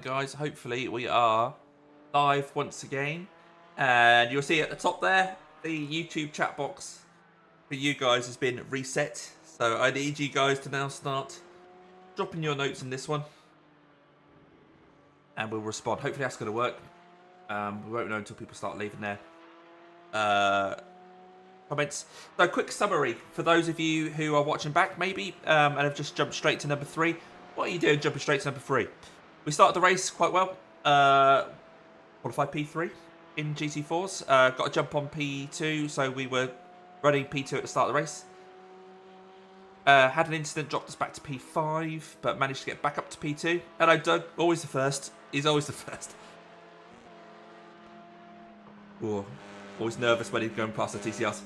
Guys, hopefully we are live once again, and you'll see at the top there the YouTube chat box for you guys has been reset, so I need you guys to now start dropping your notes in this one and we'll respond. Hopefully that's going to work. We won't know until people start leaving their comments. So quick summary for those of you who are watching back maybe and have just jumped straight to number 3. What are you doing jumping straight to number 3? We started the race quite well. Qualified P3 in GT4s. Got a jump on P2, so we were running P2 at the start of the race. Had an incident, dropped us back to P5, but managed to get back up to P2. Hello, Doug. Always the first. He's always the first. Ooh, always nervous when he's going past the TCRs.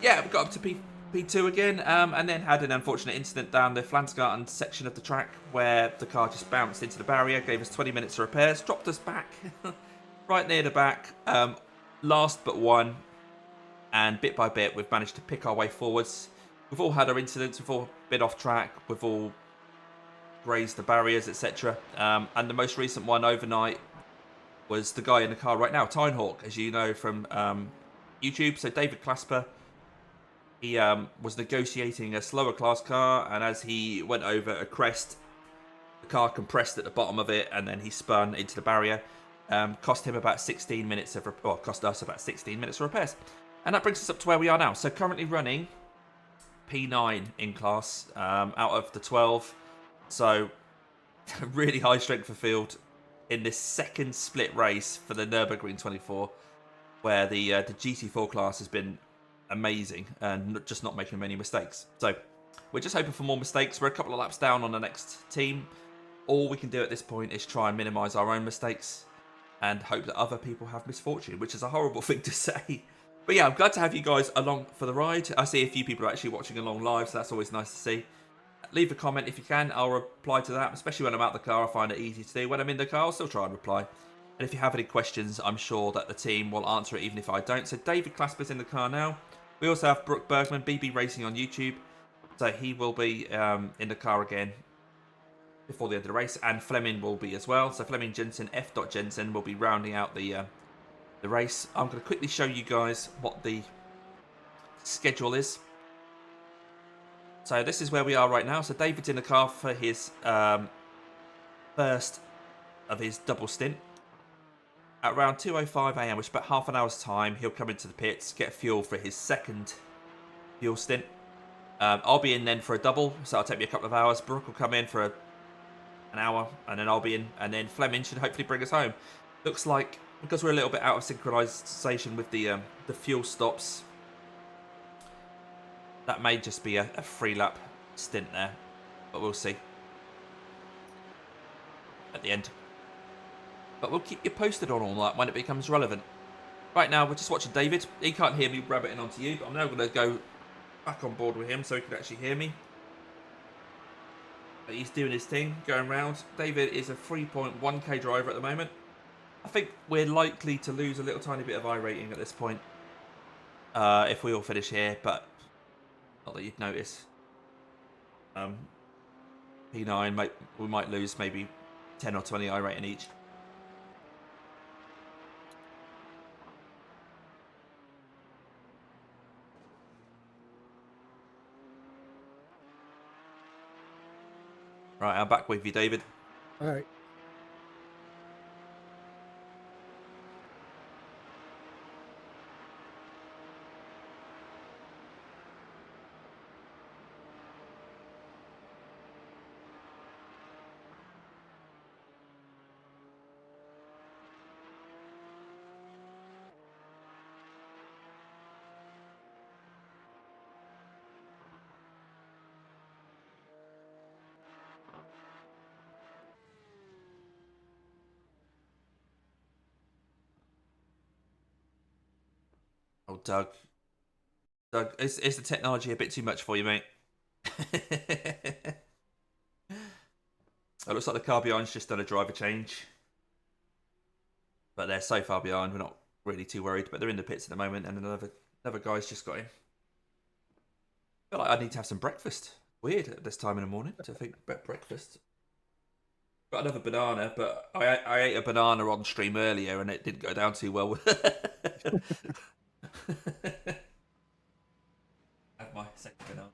Yeah, we got up to P2 again, and then had an unfortunate incident down the Flansgarten section of the track where the car just bounced into the barrier, gave us 20 minutes of repairs, dropped us back right near the back, last but one, and bit by bit we've managed to pick our way forwards. We've all had our incidents, we've all been off track, we've all grazed the barriers, etc. And the most recent one overnight was the guy in the car right now, Tinehawk, as you know from YouTube. So David Clasper, he was negotiating a slower class car, and as he went over a crest, the car compressed at the bottom of it, and then he spun into the barrier. Cost him about 16 minutes of, well, cost us about 16 minutes of repairs. And that brings us up to where we are now. So currently running P9 in class out of the 12. So really high strength of field in this second split race for the Nurburgring 24, where the GT4 class has been amazing and just not making many mistakes. So we're just hoping for more mistakes. We're a couple of laps down on the next team. All we can do at this point is try and minimize our own mistakes and hope that other people have misfortune, which is a horrible thing to say. But yeah, I'm glad to have you guys along for the ride. I see a few people are actually watching along live, so that's always nice to see. Leave a comment if you can. I'll reply to that, especially when I'm out the car. I find it easy to do. When I'm in the car, I'll still try and reply. And if you have any questions, I'm sure that the team will answer it even if I don't. So David Clasper's in the car now. We also have Brooke Bergman, BeeBeeRacing on YouTube. So he will be in the car again before the end of the race. And Fleming will be as well. So Fleming Jensen, F.Jensen will be rounding out the race. I'm going to quickly show you guys what the schedule is. So this is where we are right now. So David's in the car for his first of his double stint. At around 2:05 AM, which is about half an hour's time, he'll come into the pits, get fuel for his second fuel stint. I'll be in then for a double, so it'll take me a couple of hours. Brooke will come in for an hour, and then I'll be in, and then Fleming should hopefully bring us home. Looks like, because we're a little bit out of synchronization with the fuel stops, that may just be a 3-lap stint there, but we'll see at the end. But we'll keep you posted on all that when it becomes relevant. Right now, we're just watching David. He can't hear me rabbiting onto you, but I'm now going to go back on board with him so he can actually hear me. But he's doing his thing, going round. David is a 3.1k driver at the moment. I think we're likely to lose a little tiny bit of iRating at this point if we all finish here, but not that you'd notice. P9, we might lose maybe 10 or 20 iRating each. Right, I'm back with you, David. All right. Oh, Doug. Doug, is the technology a bit too much for you, mate? It looks like the car behind's just done a driver change. But they're so far behind, we're not really too worried. But they're in the pits at the moment, and another guy's just got in. I feel like I need to have some breakfast. Weird at this time in the morning to think about breakfast. Got another banana, but I ate a banana on stream earlier and it didn't go down too well. Have my second banana.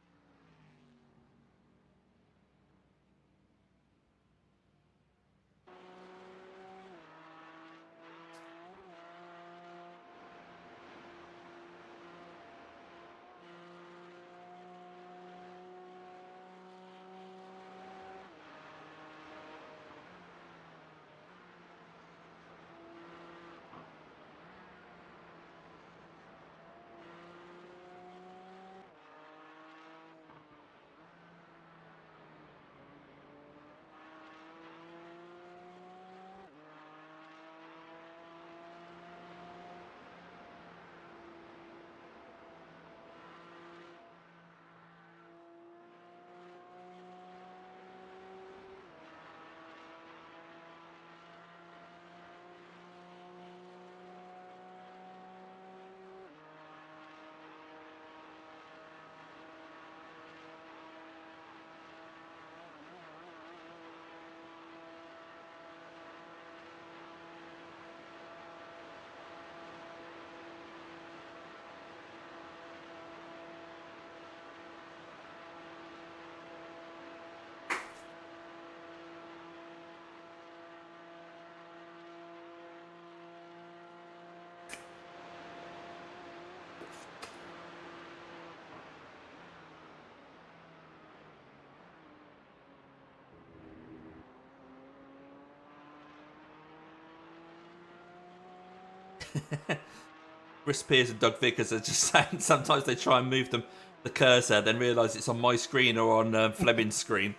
Chris Pierce and Doug Vickers are just saying sometimes they try and move the cursor, then realise it's on my screen or on Fleming's screen.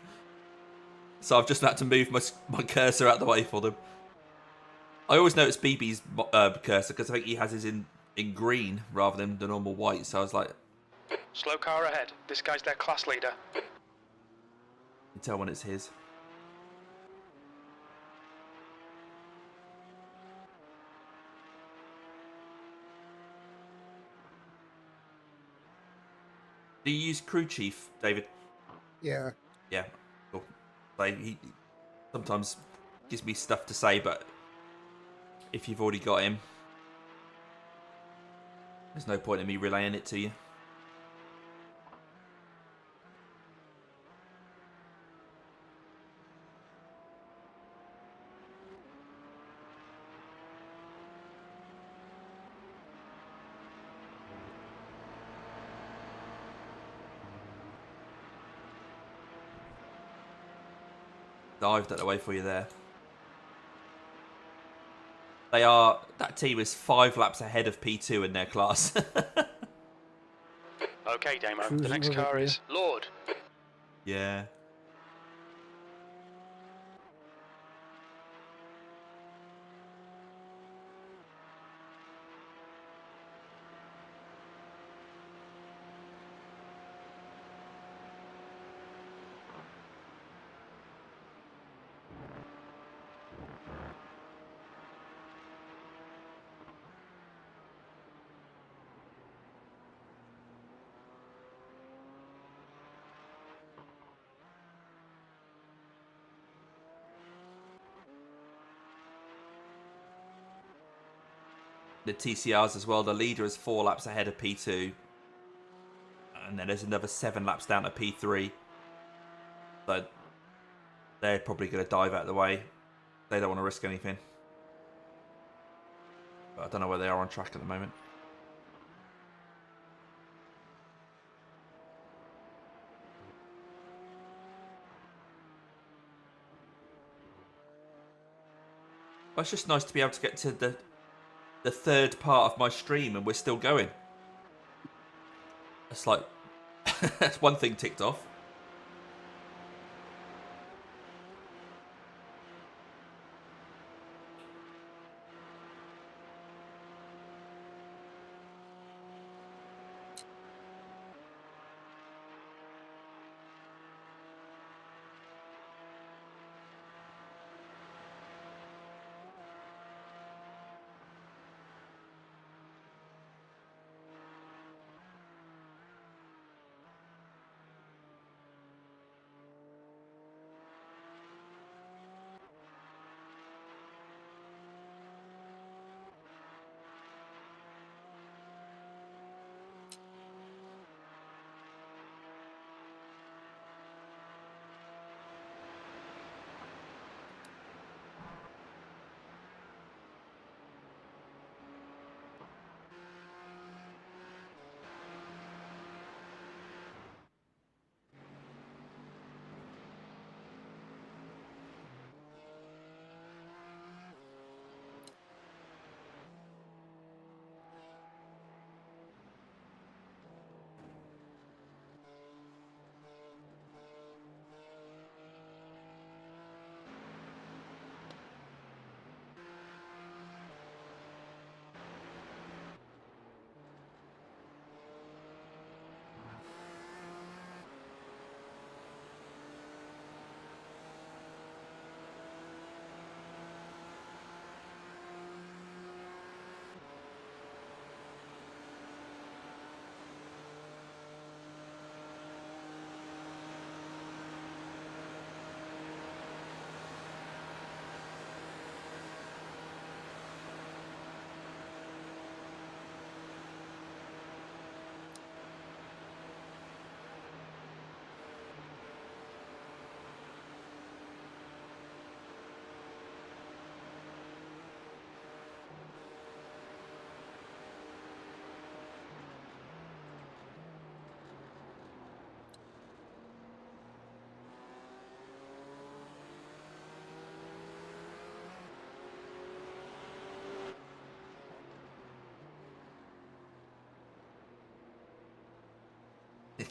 So I've just had to move my cursor out the way for them. I always know it's BB's cursor because I think he has his in green rather than the normal white. So I was like, slow car ahead. This guy's their class leader. You can tell when it's his. Do you use crew chief, David? Yeah. Yeah, cool. Like he sometimes gives me stuff to say, but if you've already got him, there's no point in me relaying it to you. Dived that away for you there. That team is 5 laps ahead of P2 in their class. Okay, Damo. The next car is Lord. Yeah. The TCRs as well. The leader is 4 laps ahead of P2. And then there's another 7 laps down to P3. So they're probably going to dive out of the way. They don't want to risk anything. But I don't know where they are on track at the moment. But it's just nice to be able to get to the third part of my stream and we're still going. It's like, that's one thing ticked off.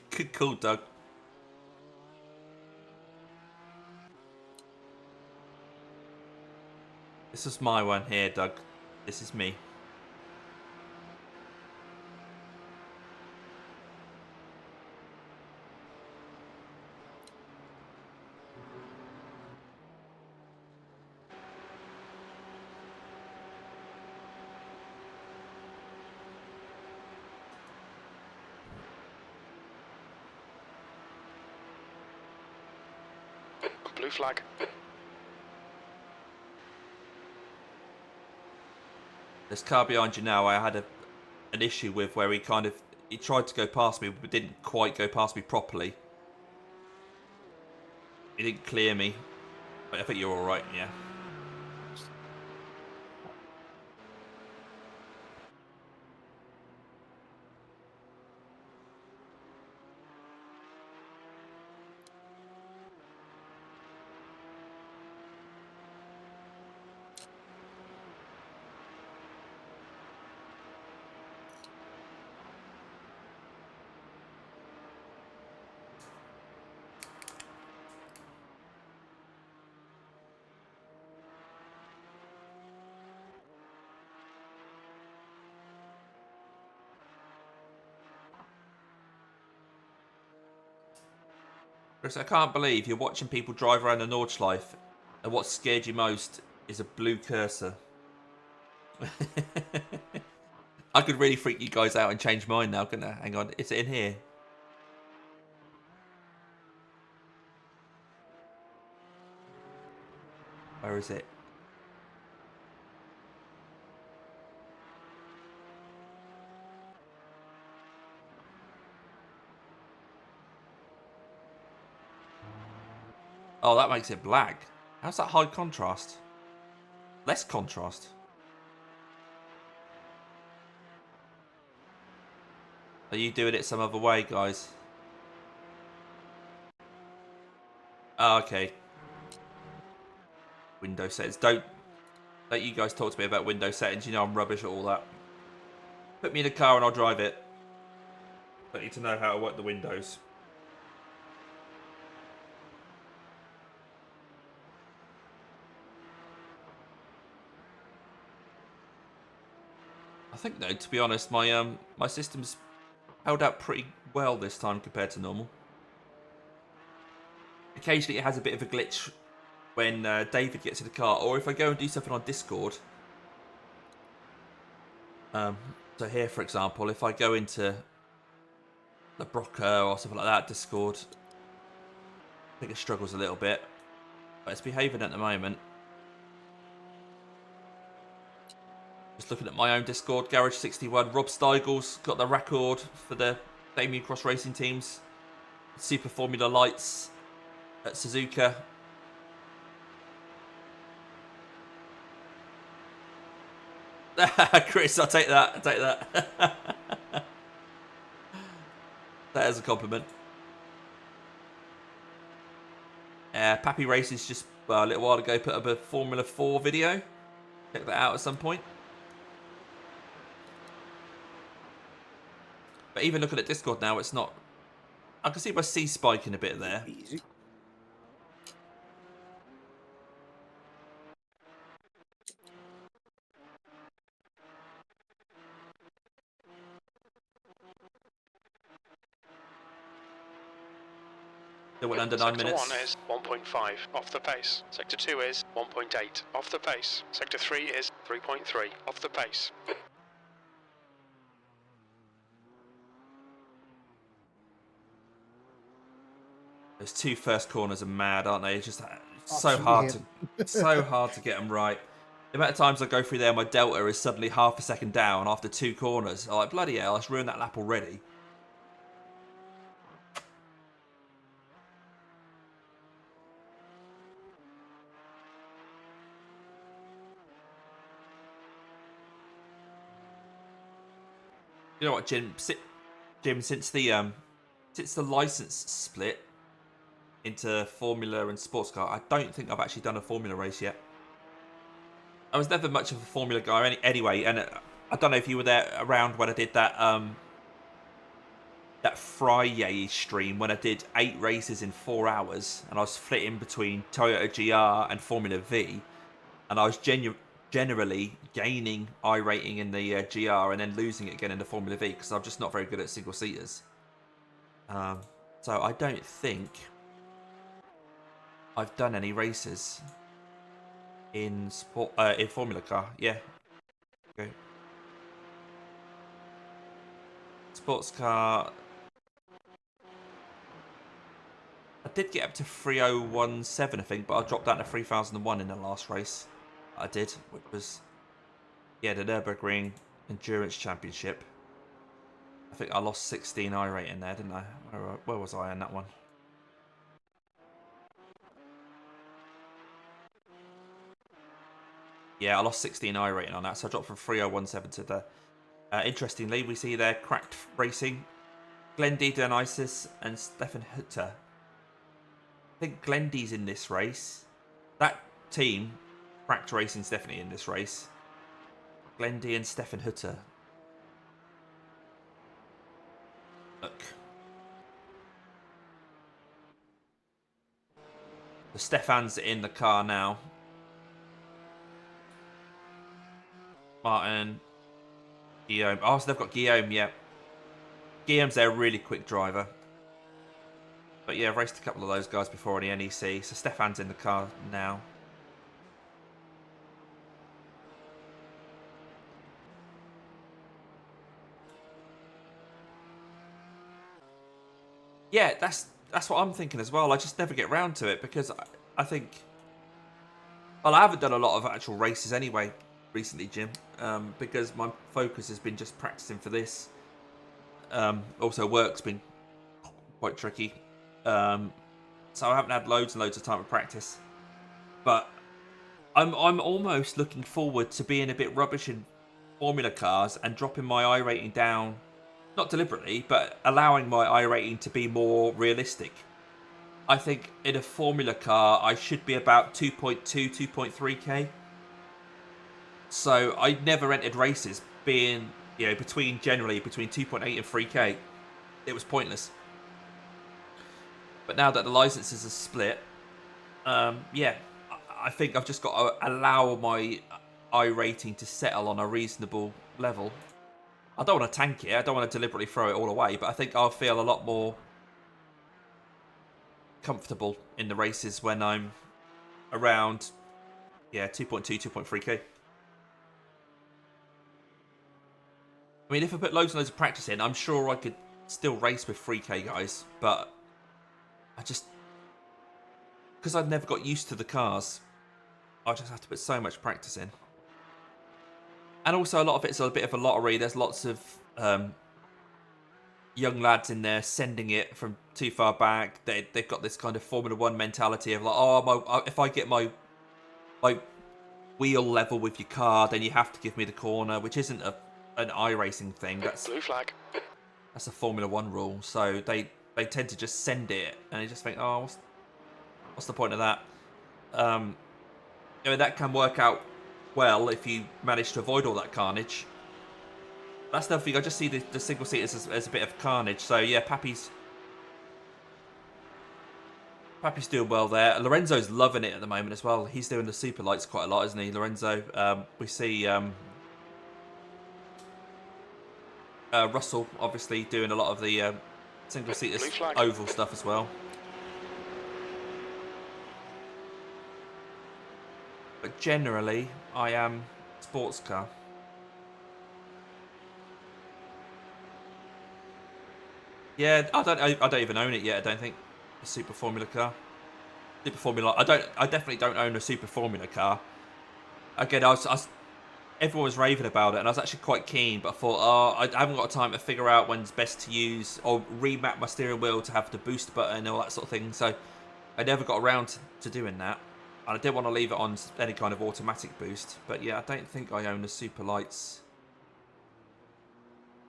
Good call, Doug. This is my one here, Doug. This is me. Blue flag. This car behind you now, I had an issue with where he tried to go past me, but didn't quite go past me properly. He didn't clear me, but I think you're all right. Yeah. Chris, I can't believe you're watching people drive around the Nordschleife, and what scared you most is a blue cursor. I could really freak you guys out and change mine now, couldn't I? Hang on, is it in here? Where is it? Oh, that makes it black. How's that high contrast? Less contrast. Are you doing it some other way, guys? Oh, okay. Window settings. Don't you guys talk to me about window settings. You know I'm rubbish at all that. Put me in a car and I'll drive it. Don't need to know how to work the windows. I think though, to be honest, my system's held up pretty well this time compared to normal. Occasionally it has a bit of a glitch when David gets in the car, or if I go and do something on Discord. So here, for example, if I go into the Brocker or something like that, Discord, I think it struggles a little bit, but it's behaving at the moment. Just looking at my own Discord, Garage61, Rob Steigel's got the record for the Damien Cross Racing teams. Super Formula Lights at Suzuka. Chris, I'll take that. I'll take that. That is a compliment. Pappy Races just a little while ago put up a Formula 4 video. Check that out at some point. But even looking at Discord now, it's not... I can see my C spiking a bit there. Easy. Still went under 9 minutes. Sector 1 is 1.5 off the pace. Sector 2 is 1.8 off the pace. Sector 3 is 3.3 off the pace. Those two first corners are mad, aren't they? It's just so hard to get them right. The amount of times I go through there, my delta is suddenly half a second down after two corners. I'm like, bloody hell, I've ruined that lap already. You know what, Jim? Since the license split into Formula and sports car, I don't think I've actually done a Formula race yet. I was never much of a Formula guy anyway, and I don't know if you were there around when I did that that Friday stream when I did 8 races in 4 hours, and I was flitting between Toyota GR and Formula V, and I was generally gaining iRating in the GR and then losing it again in the Formula V because I'm just not very good at single seaters. So I don't think I've done any races in Formula Car. Yeah. Okay. Sports car. I did get up to 3017, I think, but I dropped down to 3001 in the last race I did, which was, yeah, the Nurburgring Endurance Championship. I think I lost 16 iRating there, didn't I? Where was I in that one? Yeah, I lost 16 iRating on that, so I dropped from 3017 to the... interestingly, we see there Cracked Racing, Glendy Dionysus, and Stefan Hutter. I think Glendy's in this race. That team, Cracked Racing's definitely in this race. Glendy and Stefan Hutter. Look. The Stefan's in the car now. Martin. Guillaume. Oh, so they've got Guillaume, yeah. Guillaume's their really quick driver. But yeah, I've raced a couple of those guys before on the NEC. So Stefan's in the car now. Yeah, that's what I'm thinking as well. I just never get round to it because I think... Well, I haven't done a lot of actual races anyway recently, Jim, because my focus has been just practicing for this. Also, work's been quite tricky. So I haven't had loads and loads of time to practice. But I'm almost looking forward to being a bit rubbish in Formula cars and dropping my iRating down. Not deliberately, but allowing my iRating to be more realistic. I think in a Formula car, I should be about 2.2, 2.3k. So I never entered races being, you know, generally between 2.8 and 3k. It was pointless. But now that the licenses are split, yeah, I think I've just got to allow my iRating to settle on a reasonable level. I don't want to tank it. I don't want to deliberately throw it all away, but I think I'll feel a lot more comfortable in the races when I'm around, yeah, 2.2, 2.3k. I mean, if I put loads and loads of practice in, I'm sure I could still race with 3k guys, but I just... Because I've never got used to the cars, I just have to put so much practice in. And also a lot of it's a bit of a lottery. There's lots of young lads in there sending it from too far back. They've got this kind of Formula 1 mentality of like, oh, if I get my wheel level with your car, then you have to give me the corner, which isn't an iRacing thing. That's blue flag. That's a Formula 1 rule. So they tend to just send it, and you just think, oh, what's the point of that? I mean, that can work out well if you manage to avoid all that carnage. That's the other thing. I just see the single seaters as a bit of carnage. So yeah, Pappy's doing well there. Lorenzo's loving it at the moment as well. He's doing the super lights quite a lot, isn't he, Lorenzo? We see Russell obviously doing a lot of the single seaters oval stuff as well. But generally, I am sports car. Yeah, I don't even own it yet. I don't think a Super Formula car. Super Formula. I definitely don't own a Super Formula car. Again, everyone was raving about it, and I was actually quite keen. But I thought, oh, I haven't got time to figure out when's best to use or remap my steering wheel to have the boost button and all that sort of thing. So I never got around to doing that. And I didn't want to leave it on any kind of automatic boost. But yeah, I don't think I own a Super Lights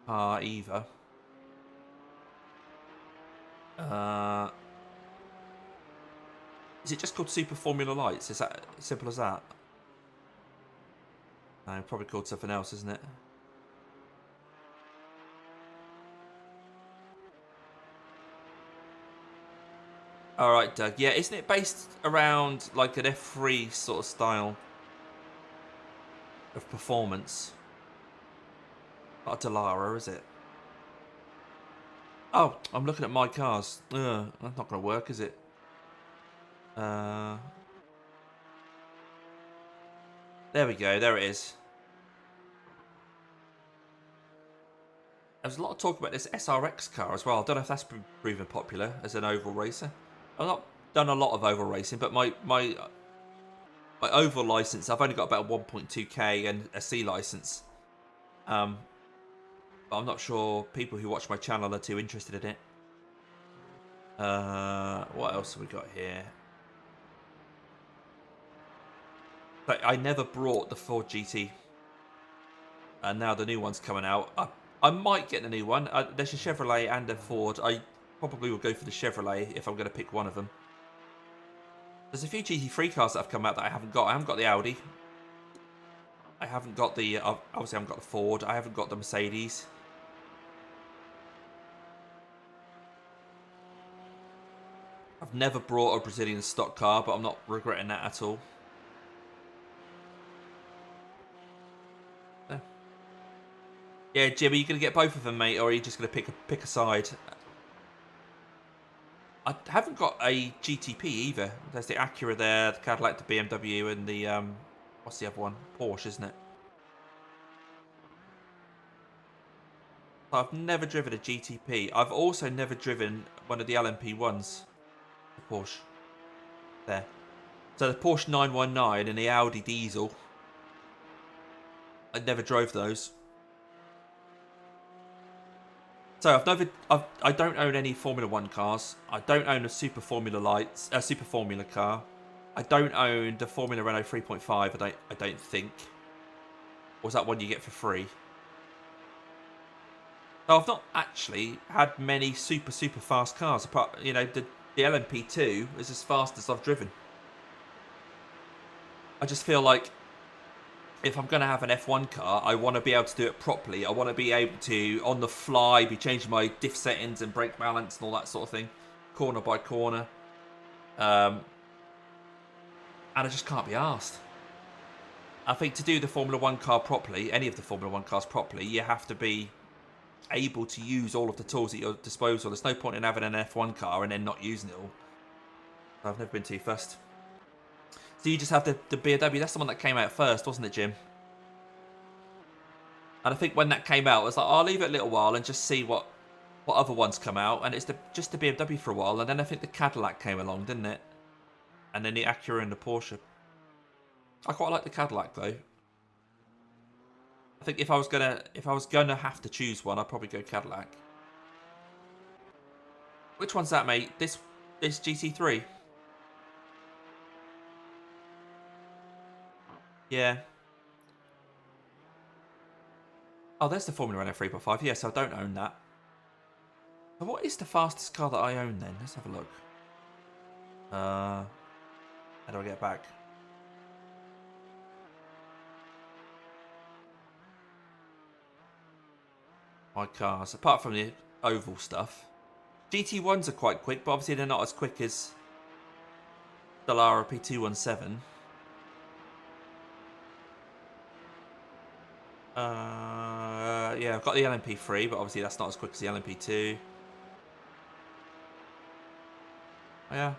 car either. Is it just called Super Formula Lights? Is that as simple as that? No, probably called something else, isn't it? All right, Doug. Yeah, isn't it based around like an F3 sort of style of performance? Not a Delara, is it? Oh, I'm looking at my cars. That's not going to work, is it? There we go. There it is. There's a lot of talk about this SRX car as well. I don't know if that's been proven popular as an oval racer. I've not done a lot of oval racing, but my oval license, I've only got about 1.2k and a C license. But I'm not sure people who watch my channel are too interested in it. What else have we got here? But I never brought the Ford GT, and now the new one's coming out. I might get a new one. There's a Chevrolet and a Ford. I probably will go for the Chevrolet if I'm going to pick one of them. There's a few GT3 cars that have come out that I haven't got. I haven't got the Audi. I haven't got the... obviously, I haven't got the Ford. I haven't got the Mercedes. I've never brought a Brazilian stock car, but I'm not regretting that at all. Yeah, Jim, are you going to get both of them, mate, or are you just going to pick a side? I haven't got a GTP either. There's the Acura there, the Cadillac, the BMW, and the what's the other one? Porsche, isn't it? I've never driven a GTP. I've also never driven one of the LMP1s. The Porsche. There. So the Porsche 919 and the Audi diesel. I never drove those. So I don't own any Formula 1 cars. I don't own a Super Formula car. I don't own the Formula Renault 3.5. I don't think. Or is that one you get for free? So I've not actually had many super fast cars. Apart, you know, the LMP2 is as fast as I've driven. I just feel like if I'm going to have an F1 car, I want to be able to do it properly. I want to be able to, on the fly, be changing my diff settings and brake balance and all that sort of thing. Corner by corner. And I just can't be arsed. I think to do the Formula 1 car properly, any of the Formula 1 cars properly, you have to be able to use all of the tools at your disposal. There's no point in having an F1 car and then not using it all. I've never been too fussed. So you just have the BMW. That's the one that came out first, wasn't it, Jim? And I think when that came out, I was like, I'll leave it a little while and just see what other ones come out. And it's just the BMW for a while. And then I think the Cadillac came along, didn't it? And then the Acura and the Porsche. I quite like the Cadillac though. I think if I was gonna have to choose one, I'd probably go Cadillac. Which one's that, mate? This GT3. Yeah. Oh, there's the Formula Renault 3.5. Yes, I don't own that. So what is the fastest car that I own then? Let's have a look. How do I get back? My cars, apart from the oval stuff. GT1s are quite quick, but obviously they're not as quick as the Lara P217. Yeah, I've got the LMP3, but obviously that's not as quick as the LMP2. Oh, yeah.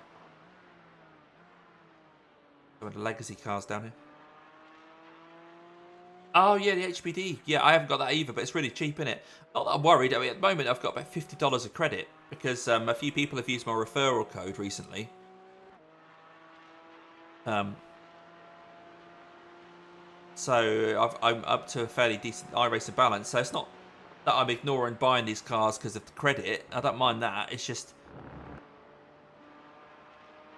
Some of the legacy cars down here. Oh, yeah, the HPD. Yeah, I haven't got that either, but it's really cheap, innit? Not that I'm worried. I mean, at the moment, I've got about $50 of credit because a few people have used my referral code recently. So I'm up to a fairly decent iRacing balance. So it's not that I'm ignoring buying these cars because of the credit. I don't mind that. It's just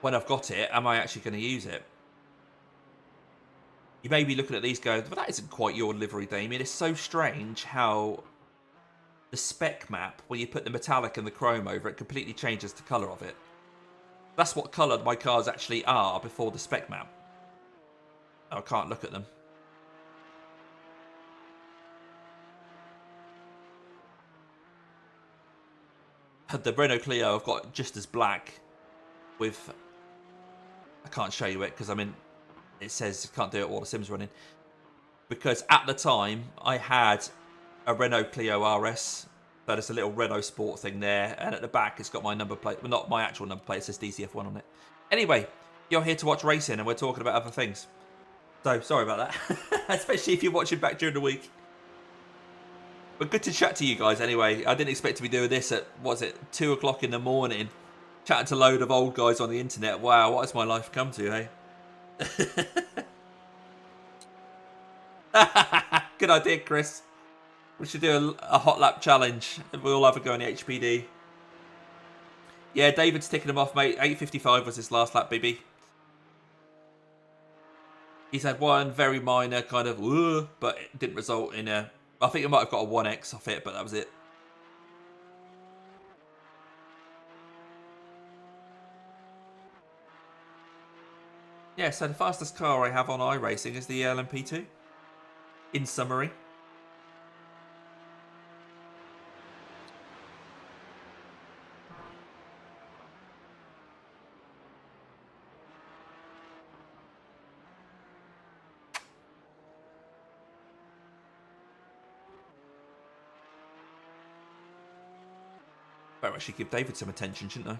when I've got it, am I actually going to use it? You may be looking at these going, but that isn't quite your livery, Damien. It's so strange how the spec map, when you put the metallic and the chrome over it, completely changes the colour of it. That's what colour my cars actually are before the spec map. Oh, I can't look at them. The Renault Clio I've got just as black with... I can't show you it because it says you can't do it while the sim's running. Because at the time, I had a Renault Clio RS. So there's a little Renault Sport thing there. And at the back, it's got my number plate. Well, not my actual number plate. It says DCF1 on it. Anyway, you're here to watch racing and we're talking about other things. So, sorry about that. Especially if you're watching back during the week. But good to chat to you guys anyway. I didn't expect to be doing this at, what is it, 2 o'clock in the morning. Chatting to a load of old guys on the internet. Wow, what has my life come to, hey? Good idea, Chris. We should do a hot lap challenge. We'll all have a go in the HPD. Yeah, David's ticking him off, mate. 8:55 was his last lap, BB. He's had one very minor kind of, but it didn't result in a... I think it might have got a 1x off it, but that was it. Yeah, so the fastest car I have on iRacing is the LMP2. In summary. Better actually give David some attention, shouldn't I?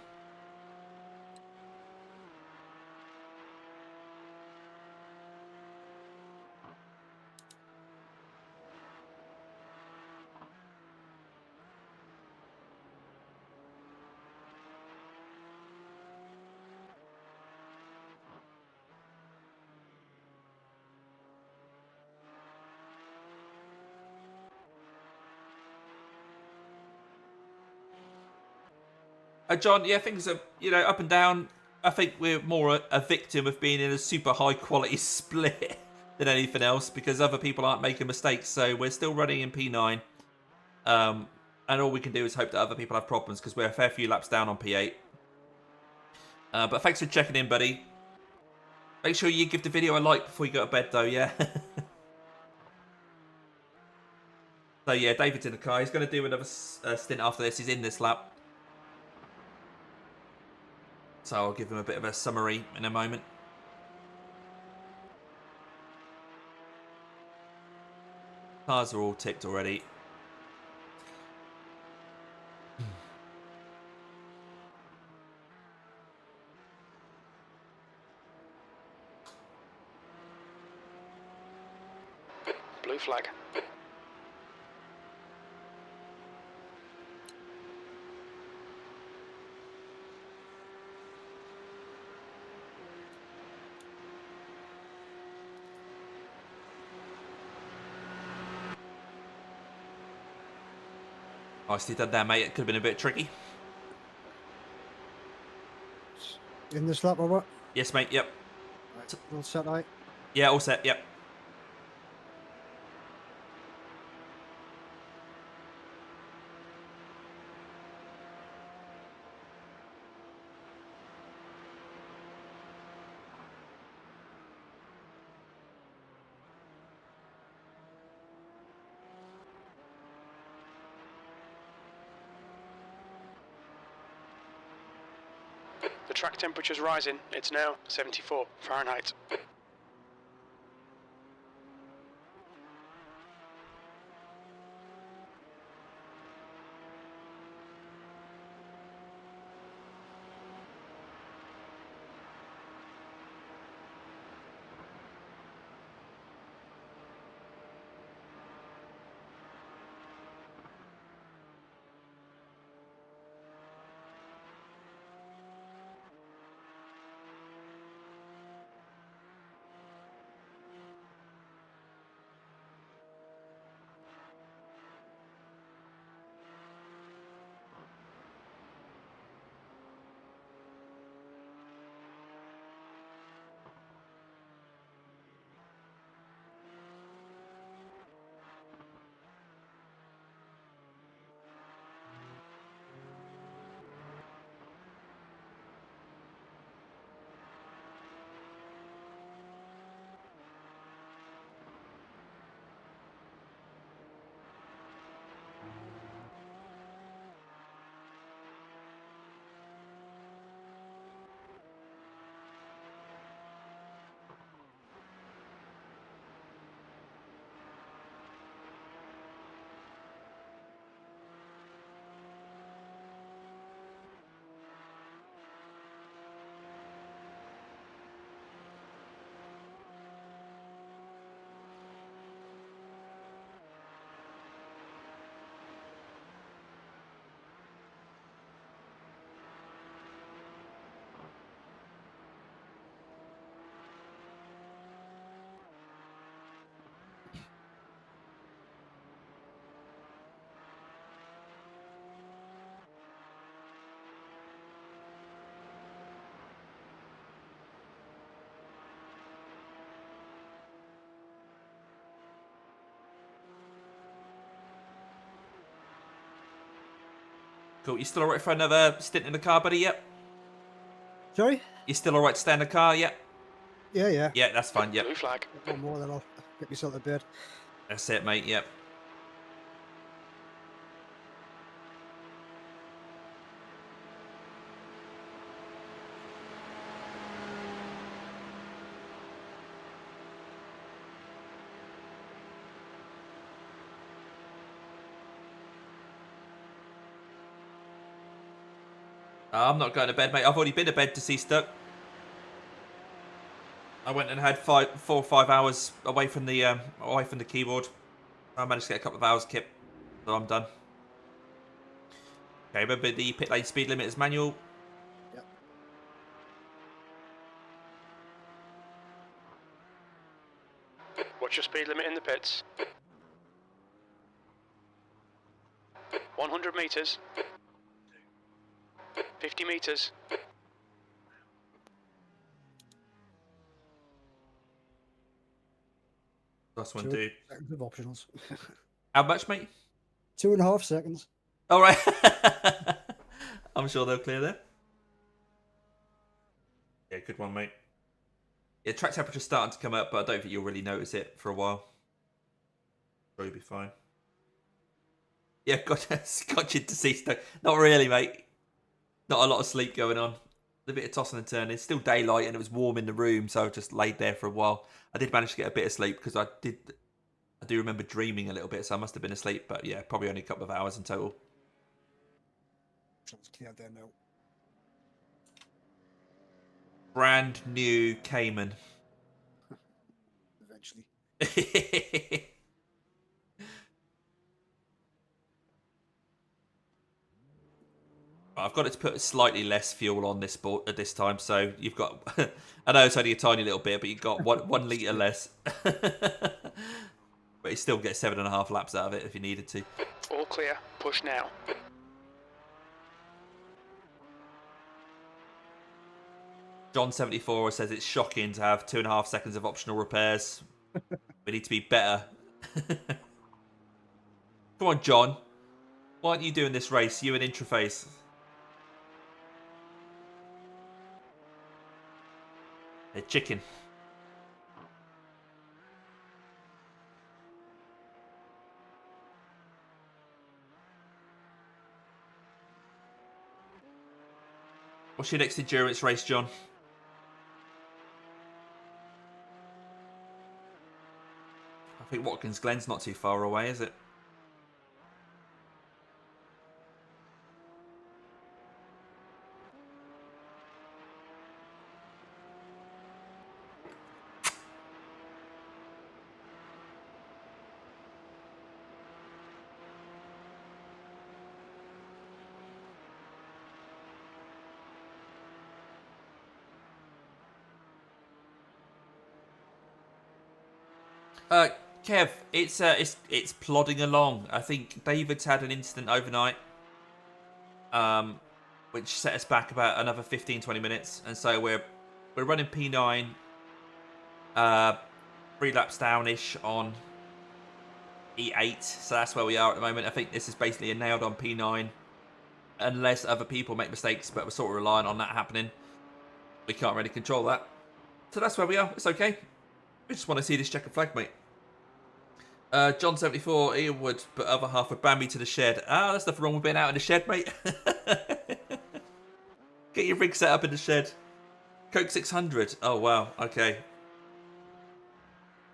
John, yeah, things are, up and down. I think we're more a victim of being in a super high quality split than anything else because other people aren't making mistakes. So we're still running in P9. And all we can do is hope that other people have problems because we're a fair few laps down on P8. But thanks for checking in, buddy. Make sure you give the video a like before you go to bed, though, yeah? So, yeah, David's in the car. He's going to do another stint after this. He's in this lap. So I'll give him a bit of a summary in a moment. Cars are all ticked already. Blue flag. Nicely done there, mate. It could have been a bit tricky. In this lap or what? Yes, mate. Yep. Right, all set, right? Yeah, all set. Yep. The track temperature's rising. It's now 74 Fahrenheit. Cool. You still alright for another stint in the car, buddy? Yep. Sorry? You still alright to stay in the car? Yep. Yeah, yeah. Yeah, that's fine. Yep. Blue flag. One more, then I'll get myself to bed. That's it, mate. Yep. I'm not going to bed, mate. I've already been to bed to see Stuck. I went and had 4 or 5 hours away from the keyboard. I managed to get a couple of hours kip, so I'm done. Okay, remember the pit lane speed limit is manual. Yep. What's your speed limit in the pits? 100 metres. 50 metres. Last one, 2 dude. seconds of optionals. How much, mate? 2.5 seconds. All right. I'm sure they'll clear there. Yeah, good one, mate. Yeah, track temperature's starting to come up, but I don't think you'll really notice it for a while. Sure, you'll be fine. Yeah, got you to see stuff. Not really, mate. Not a lot of sleep going on. A bit of tossing and turning. It's still daylight and it was warm in the room, so I just laid there for a while. I did manage to get a bit of sleep because I do remember dreaming a little bit, so I must have been asleep. But yeah, probably only a couple of hours in total. Optionals cleared there now. Brand new Cayman. Eventually. I've got it to put slightly less fuel on this boat at this time, so you've got. I know it's only a tiny little bit, but you've got 1 litre less. But you still get 7.5 laps out of it if you needed to. All clear. Push now. John74 says it's shocking to have 2.5 seconds of optional repairs. We need to be better. Come on, John. Why aren't you doing this race? You and Intraface. They're chicken. What's your next endurance race, John? I think Watkins Glen's not too far away, is it? Kev, it's plodding along. I think David's had an incident overnight, which set us back about another 15-20 minutes, and so we're running P9, 3 laps downish on E8. So that's where we are at the moment. I think this is basically a nailed on P9, unless other people make mistakes, but we're sort of relying on that happening. We can't really control that, so that's where we are. It's okay. We just want to see this checkered flag, mate. John74, Ian would, but other half would ban me to the shed. Ah, there's nothing wrong with being out in the shed, mate. Get your rig set up in the shed. Coke 600. Oh, wow. Okay.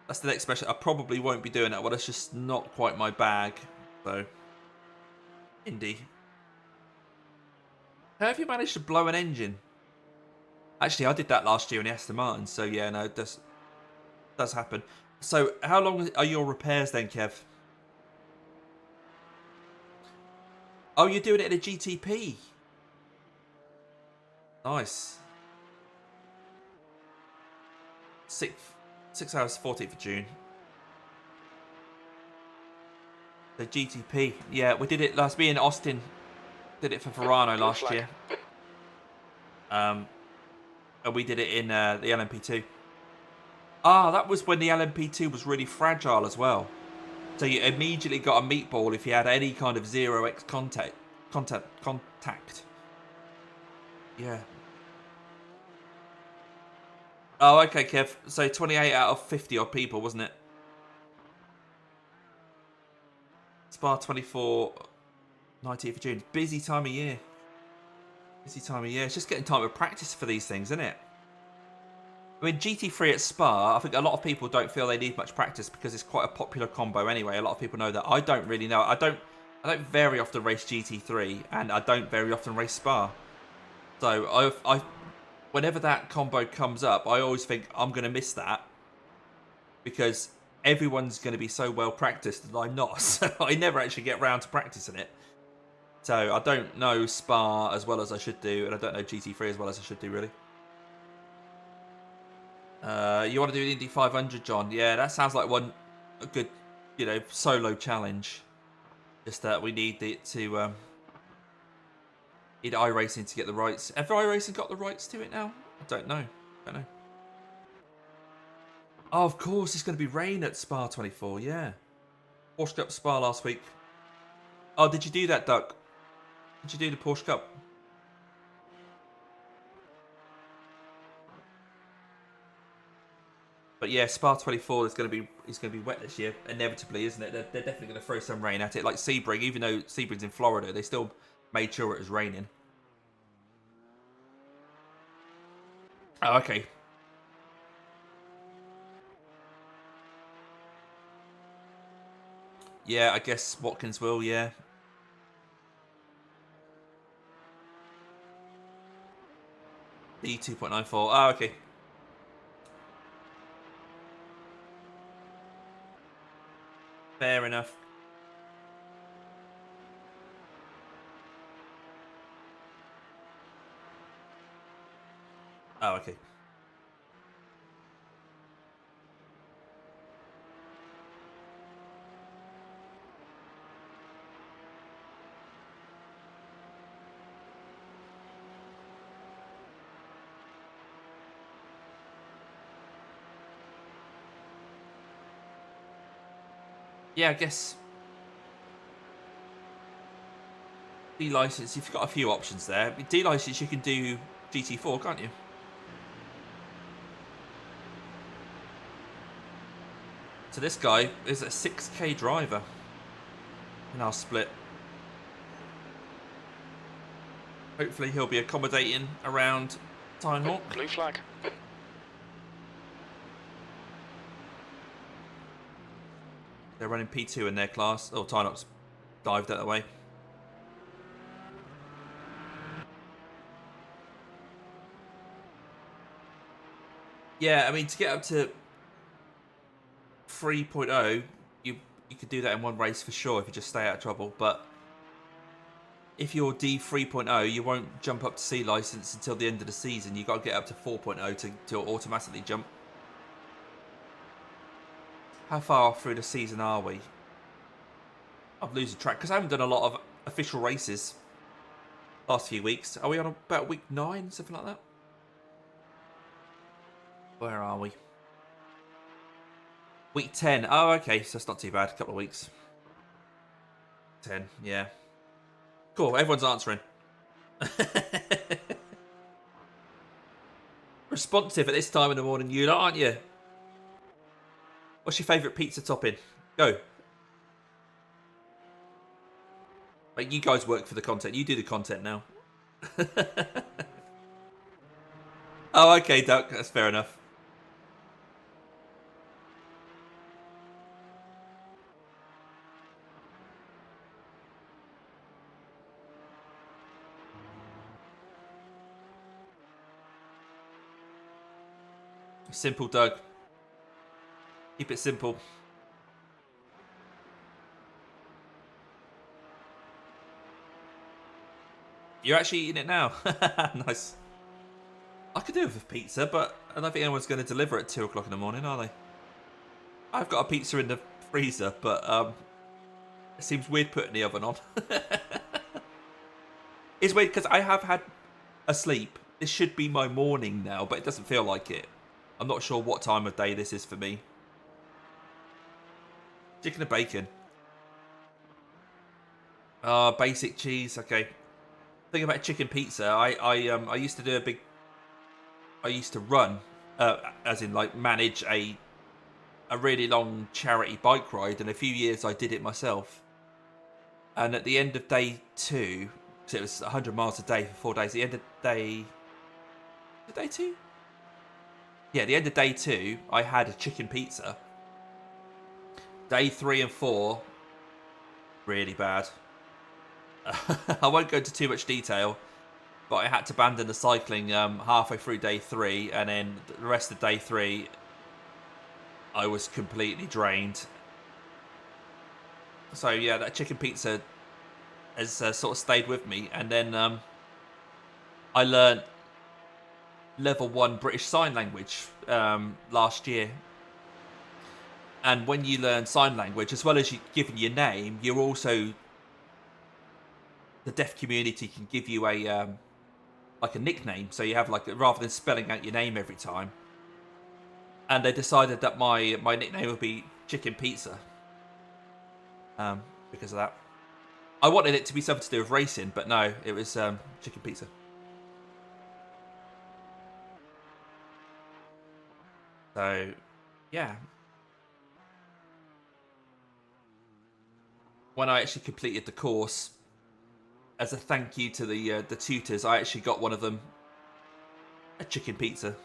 That's the next special. I probably won't be doing that. Well, that's just not quite my bag. So, Indy. How have you managed to blow an engine? Actually, I did that last year in the Aston Martin. So, yeah, no, it does happen. So, how long are your repairs then, Kev? Oh, you're doing it in a GTP. Nice. 6 hours, 14th of June. The GTP. Yeah, we did it last. Me and Austin did it for Verano last year. And we did it in the LMP2. Ah, that was when the LMP2 was really fragile as well. So you immediately got a meatball if you had any kind of 0x contact Contact. Yeah. Oh, okay, Kev. So 28 out of 50 odd people, wasn't it? Spa 24, 19th of June. Busy time of year. Busy time of year. It's just getting time to practice for these things, isn't it? I mean, GT3 at Spa, I think a lot of people don't feel they need much practice because it's quite a popular combo anyway. A lot of people know that. I don't really know. I don't very often race GT3, and I don't very often race Spa. So whenever that combo comes up, I always think I'm going to miss that because everyone's going to be so well practiced and I'm not. So I never actually get round to practicing it. So I don't know Spa as well as I should do, and I don't know GT3 as well as I should do, really. You want to do an Indy 500, John? Yeah, that sounds like a good, solo challenge. Just that we need it to need iRacing to get the rights. Have iRacing got the rights to it now? I don't know. Oh, of course, it's going to be rain at Spa 24. Yeah, Porsche Cup Spa last week. Oh, did you do that, Duck? Did you do the Porsche Cup? But yeah, Spa 24 is going to be wet this year, inevitably, isn't it? They're definitely going to throw some rain at it. Like Sebring, even though Sebring's in Florida, they still made sure it was raining. Oh, okay. Yeah, I guess Watkins will, yeah. The 2.94. Oh, okay. Fair enough. Oh, okay. Yeah, I guess D-license, you've got a few options there. D-license, you can do GT4, can't you? So this guy is a 6K driver in our split. Hopefully he'll be accommodating around Tyne Hawk. Blue flag. They're running P2 in their class. Oh, Tyne Hawk's dived that way. Yeah, I mean, to get up to 3.0, you could do that in one race for sure if you just stay out of trouble. But if you're D 3.0, you won't jump up to C license until the end of the season. You've got to get up to 4.0 to automatically jump. How far through the season are we? I'm losing track because I haven't done a lot of official races last few weeks. Are we on about week 9, something like that? Where are we? Week 10. Oh, okay, so it's not too bad. A couple of weeks. 10, yeah. Cool, everyone's answering. Responsive at this time in the morning, you lot, aren't you? What's your favourite pizza topping? Go. Like, you guys work for the content. You do the content now. Oh, okay, Duck. That's fair enough. Simple, Doug. Keep it simple. You're actually eating it now. Nice. I could do it with pizza, but I don't think anyone's going to deliver at 2 o'clock in the morning, are they? I've got a pizza in the freezer, but it seems weird putting the oven on. It's weird because I have had a sleep. This should be my morning now, but it doesn't feel like it. I'm not sure what time of day this is for me. Chicken and bacon. Basic cheese. Okay. Thing about chicken pizza, I used to do I used to run, as in like manage a really long charity bike ride, and a few years I did it myself. And at the end of day 2, so it was 100 miles a day for 4 days. The end of day 2? Yeah, the end of day 2, I had a chicken pizza. Day 3 and 4, really bad. I won't go into too much detail, but I had to abandon the cycling halfway through day 3, and then the rest of day 3, I was completely drained. So yeah, that chicken pizza has sort of stayed with me, and then I learned level 1 British Sign Language last year. And when you learn sign language, as well as you giving your name, you're also, the deaf community can give you a like a nickname. So you have like, rather than spelling out your name every time. And they decided that my nickname would be Chicken Pizza. Because of that. I wanted it to be something to do with racing, but no, it was Chicken Pizza. So, yeah. When I actually completed the course, as a thank you to the tutors, I actually got one of them a chicken pizza.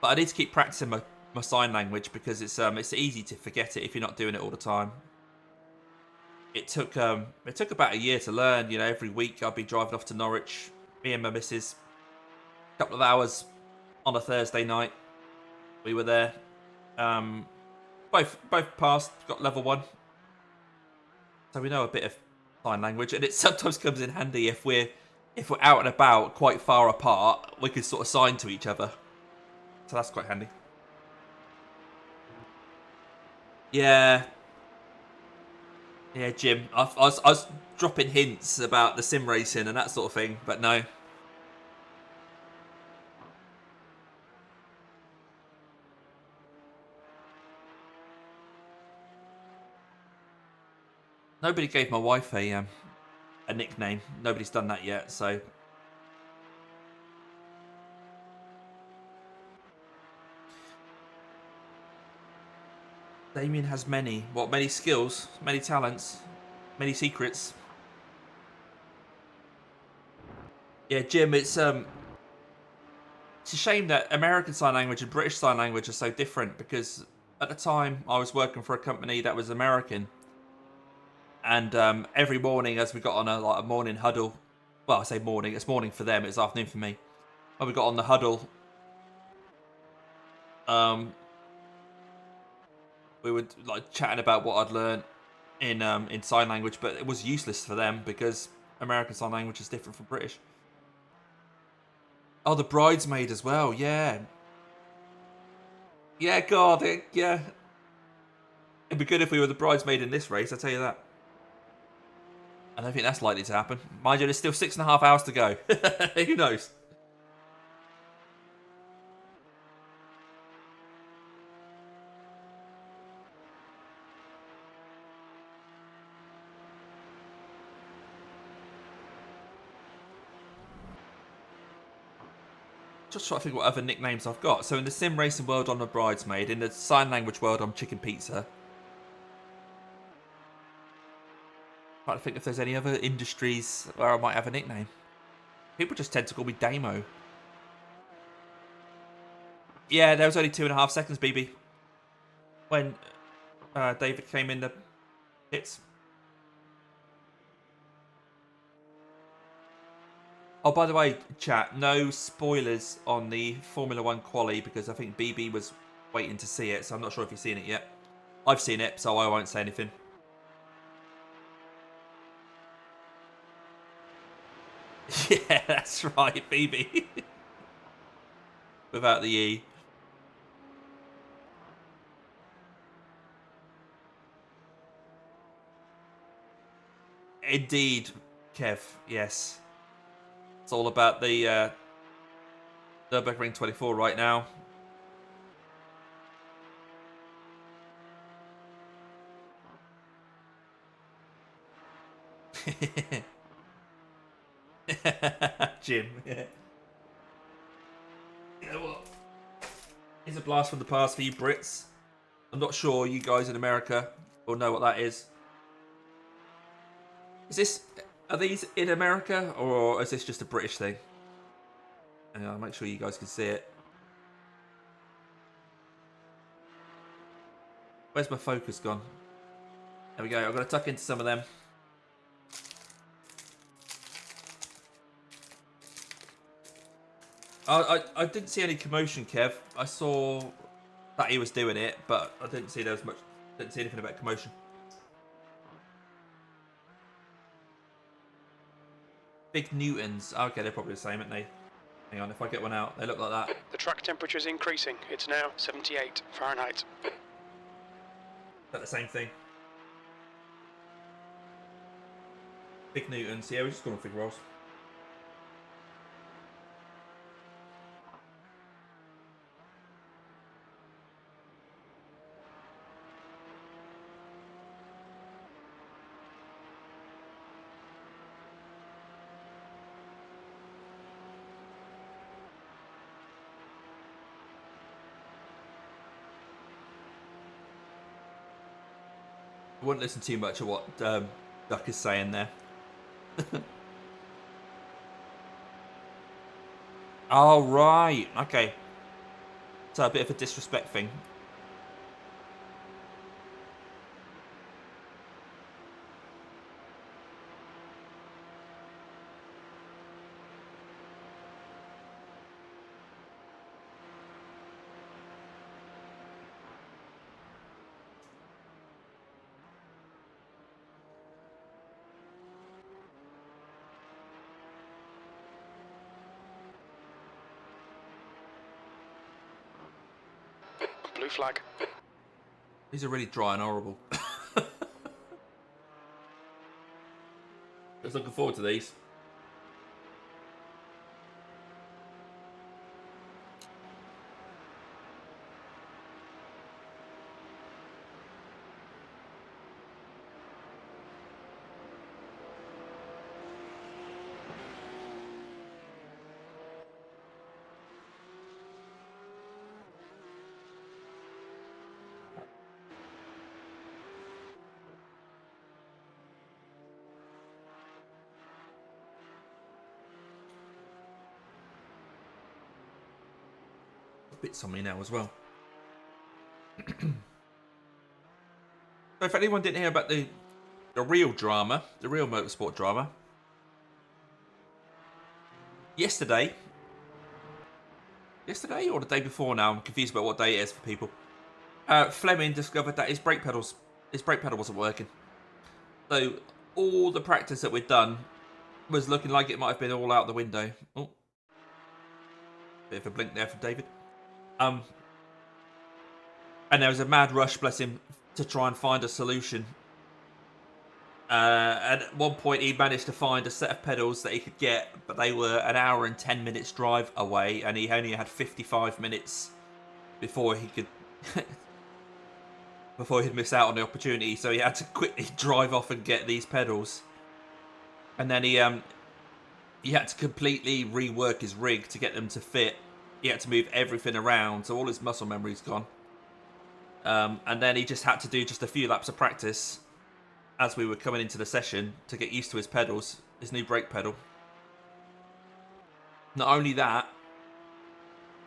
But I need to keep practicing my sign language, because it's easy to forget it if you're not doing it all the time. It took about a year to learn. You know, every week I'd be driving off to Norwich, me and my missus, a couple of hours on a Thursday night. We were there. Both passed, got level 1. So we know a bit of sign language, and it sometimes comes in handy if we're out and about quite far apart. We can sort of sign to each other. So that's quite handy. Yeah. Yeah, Jim. I was dropping hints about the sim racing and that sort of thing, but no. Nobody gave my wife a nickname. Nobody's done that yet, so. Damien has many skills, many talents, many secrets. Yeah, Jim, it's a shame that American Sign Language and British Sign Language are so different, because at the time I was working for a company that was American, and every morning as we got on a morning huddle, well, I say morning, it's morning for them, it's afternoon for me. When we got on the huddle, we were like chatting about what I'd learned in sign language, but it was useless for them because American Sign Language is different from British. Oh, the bridesmaid as well, yeah. Yeah, God, yeah. It'd be good if we were the bridesmaid in this race, I'll tell you that. I don't think that's likely to happen. Mind you, there's still 6.5 hours to go. Who knows? Just trying to think what other nicknames I've got. So in the sim racing world, I'm a bridesmaid. In the sign language world, I'm Chicken Pizza. Trying to think if there's any other industries where I might have a nickname. People just tend to call me Damo. Yeah, there was only 2.5 seconds, BB, when David came in the pits. Oh, by the way, chat, no spoilers on the Formula 1 quali, because I think BB was waiting to see it, so I'm not sure if you've seen it yet. I've seen it, so I won't say anything. Yeah, that's right, BB. Without the E. Indeed, Kev, yes. It's all about the Nurburgring 24 right now. Jim. Yeah. You know what? Here's a blast from the past for you Brits. I'm not sure you guys in America will know what that is. Are these in America or is this just a British thing? Hang on, I'll make sure you guys can see it. Where's my focus gone? There we go. I'm going to tuck into some of them. I didn't see any commotion, Kev. I saw that he was doing it, but I didn't see there was much. Didn't see anything about commotion. Big Newtons. Okay, they're probably the same, aren't they? Hang on, if I get one out, they look like that. The track temperature is increasing. It's now 78 Fahrenheit. Is that the same thing? Big Newtons. Yeah, we're just going fig rolls. I wouldn't listen too much of what Duck is saying there. Oh, right. Okay. So a bit of a disrespect thing. Blue flag. These are really dry and horrible. Just looking forward to these. Bits on me now as well. So if anyone didn't hear about the real drama, the real motorsport drama, yesterday or the day before now, I'm confused about what day it is for people. Fleming discovered that his brake pedal wasn't working. So all the practice that we'd done was looking like it might have been all out the window. Oh, bit of a blink there from David. And there was a mad rush, bless him, to try and find a solution. And at one point, he managed to find a set of pedals that he could get, but they were an hour and 10 minutes drive away, and he only had 55 minutes before he could before he'd miss out on the opportunity. So he had to quickly drive off and get these pedals, and then he had to completely rework his rig to get them to fit. He had to move everything around, so all his muscle memory's gone. And then he just had to do just a few laps of practice as we were coming into the session to get used to his pedals, his new brake pedal. Not only that,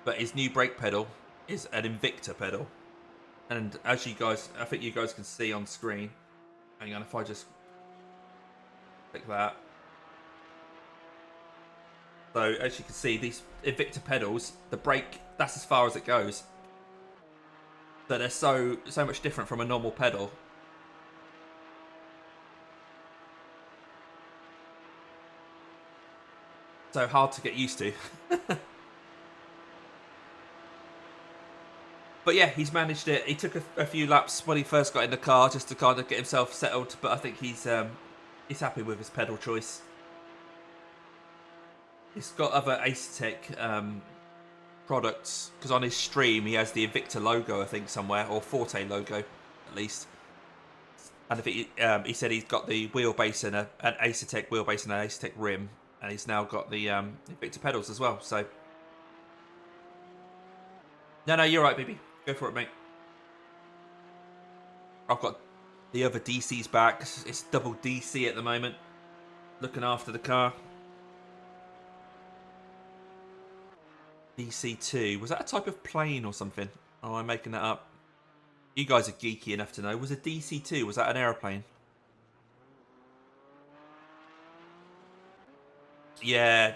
but his new brake pedal is an Invicta pedal. And as you guys, I think you guys can see on screen. Hang on, if I just click that. So as you can see, these Invicta pedals, the brake, that's as far as it goes. So they're so much different from a normal pedal. So hard to get used to. But yeah, he's managed it. He took a few laps when he first got in the car just to kind of get himself settled. But I think he's happy with his pedal choice. He's got other Asetek products, because on his stream he has the Invicta logo, I think, somewhere, or Forte logo at least. And if he said he's got the wheelbase and an Asetek wheelbase and an Asetek rim, and he's now got the Invicta pedals as well. So, no, you're right, baby. Go for it, mate. I've got the other DC's back. It's double DC at the moment, looking after the car. DC2, was that a type of plane or something? Or am I making that up? You guys are geeky enough to know. Was a DC2, was that an aeroplane? Yeah.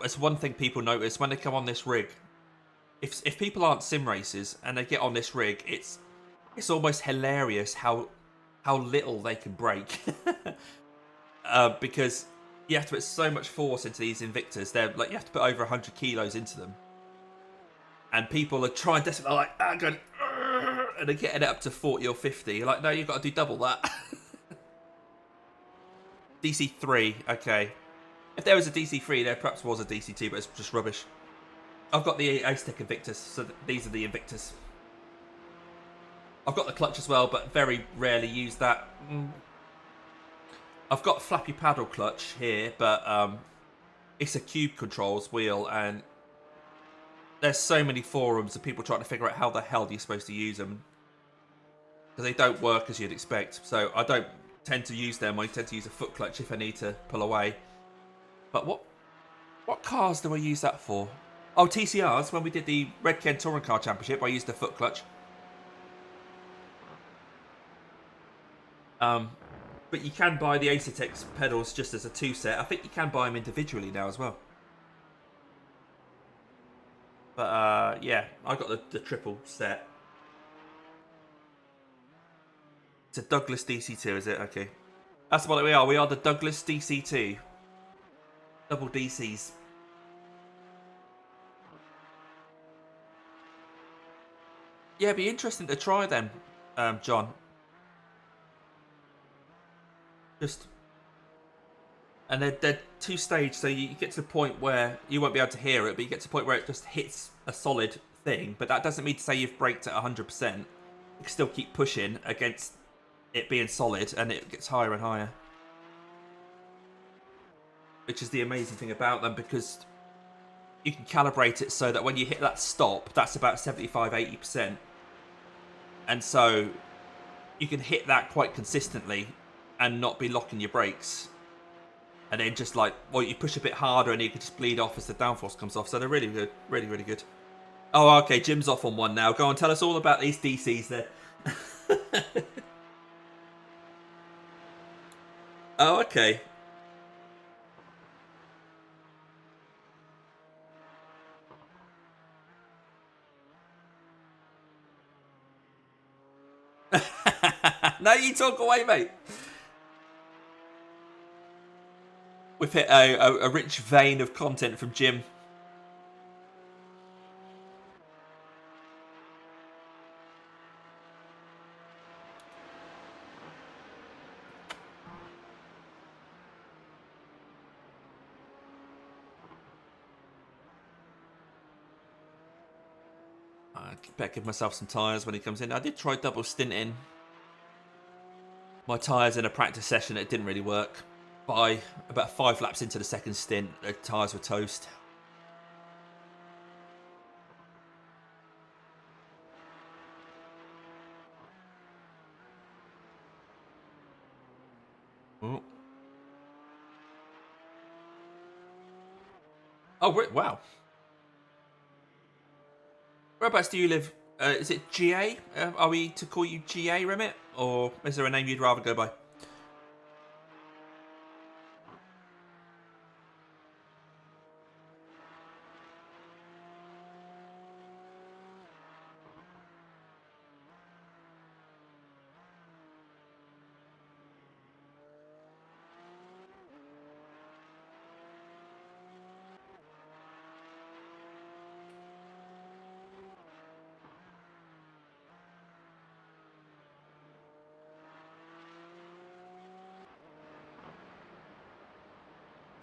It's one thing people notice when they come on this rig. If people aren't sim racers and they get on this rig, it's almost hilarious how little they can brake. Because you have to put so much force into these Invictas. They're like, you have to put over 100 kilos into them. And people are trying desperately, like, going, and they're getting it up to 40 or 50. You're like, no, you've got to do double that. DC3, okay. If there was a DC3, there perhaps was a DC2, but it's just rubbish. I've got the Asetek Invictus, so these are the Invictus. I've got the clutch as well, but very rarely use that. I've got a flappy paddle clutch here, but it's a cube controls wheel, and there's so many forums of people trying to figure out how the hell you're supposed to use them. Because they don't work as you'd expect. So I don't tend to use them. I tend to use a foot clutch if I need to pull away. But what cars do I use that for? Oh, TCRs. When we did the Red Ken Touring Car Championship, I used the foot clutch. But you can buy the Asetek pedals just as a 2-set. I think you can buy them individually now as well. But yeah, I got the triple set. It's a Douglas DC2, is it? Okay. That's what we are. We are the Douglas DC2. Double DCs. Yeah, it'd be interesting to try them, John. And they're two-stage, so you get to the point where you won't be able to hear it, but you get to the point where it just hits a solid thing. But that doesn't mean to say you've braked at 100%. You can still keep pushing against it being solid, and it gets higher and higher. Which is the amazing thing about them, because you can calibrate it so that when you hit that stop, that's about 75-80%. And so you can hit that quite consistently and not be locking your brakes. And then just like, well, you push a bit harder and you can just bleed off as the downforce comes off. So they're really good. Really, really good. Oh, okay. Jim's off on one now. Go on, tell us all about these DCs there. Oh, okay. No, you talk away, mate. We've hit a rich vein of content from Jim. I better give myself some tyres when he comes in. I did try double stinting my tyres in a practice session. It didn't really work. By about 5 laps into the second stint, the tyres were toast. Oh, wow. Whereabouts do you live? Is it GA? Are we to call you GA, Remit? Or is there a name you'd rather go by?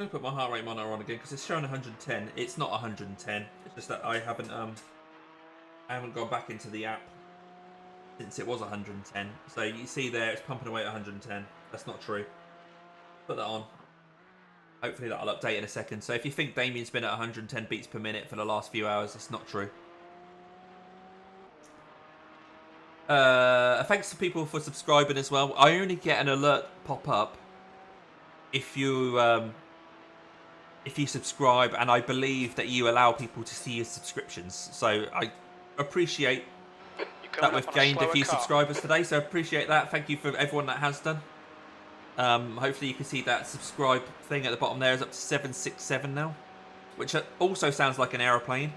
I'm going to put my heart rate monitor on again because it's showing 110. It's not 110. It's just that I haven't gone back into the app since it was 110. So you see there, it's pumping away at 110. That's not true. Put that on. Hopefully that'll update in a second. So if you think Damien's been at 110 beats per minute for the last few hours, it's not true. Thanks to people for subscribing as well. I only get an alert pop up if you subscribe, and I believe that you allow people to see your subscriptions. So I appreciate that we've gained a few subscribers today. So I appreciate that. Thank you for everyone that has done. Hopefully you can see that subscribe thing at the bottom there is up to 767 now, which also sounds like an aeroplane.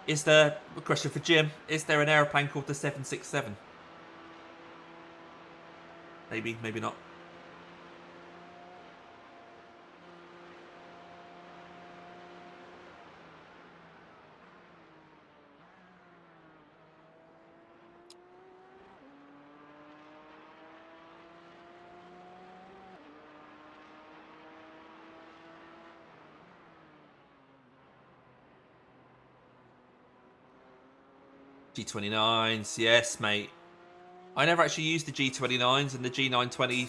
Is there, a question for Jim, is there an aeroplane called the 767? Maybe, maybe not. G29s, yes, mate. I never actually used the G29s and the G920.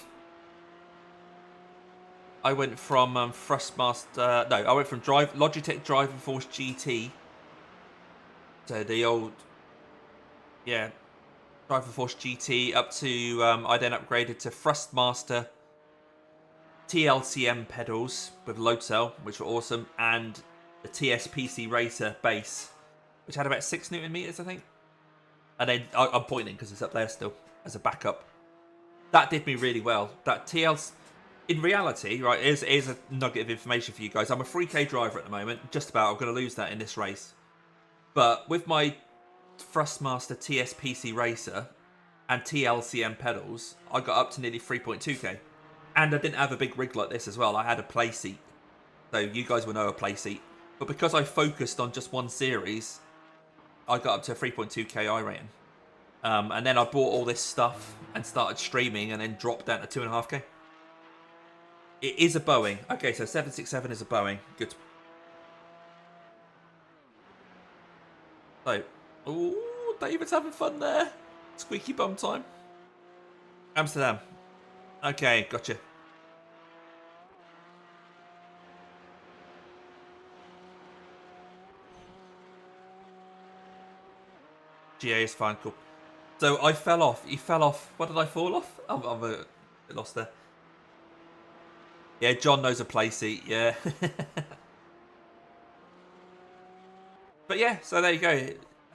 I went from Thrustmaster. No, I went from Logitech Driverforce GT to the old, yeah, Driverforce GT up to. I then upgraded to Thrustmaster TLCM pedals with load cell, which were awesome, and the TSPC Racer base, which had about 6 Newton meters, I think. And then I'm pointing because it's up there still as a backup. That did me really well. That TLC, in reality, right, here's a nugget of information for you guys. I'm a 3K driver at the moment, just about. I'm going to lose that in this race. But with my Thrustmaster TSPC Racer and TLCM pedals, I got up to nearly 3.2K. And I didn't have a big rig like this as well. I had a play seat. So you guys will know a play seat. But because I focused on just one series, I got up to a 3.2K iRating. And then I bought all this stuff and started streaming and then dropped down to 2.5K. It is a Boeing. Okay, so 767 is a Boeing. Good. So, ooh, David's having fun there. Squeaky bum time. Amsterdam. Okay, gotcha. GA is fine, cool. So I fell off. You fell off. What did I fall off? I'm a bit lost there. Yeah, John knows a play seat. Yeah. But yeah, so there you go.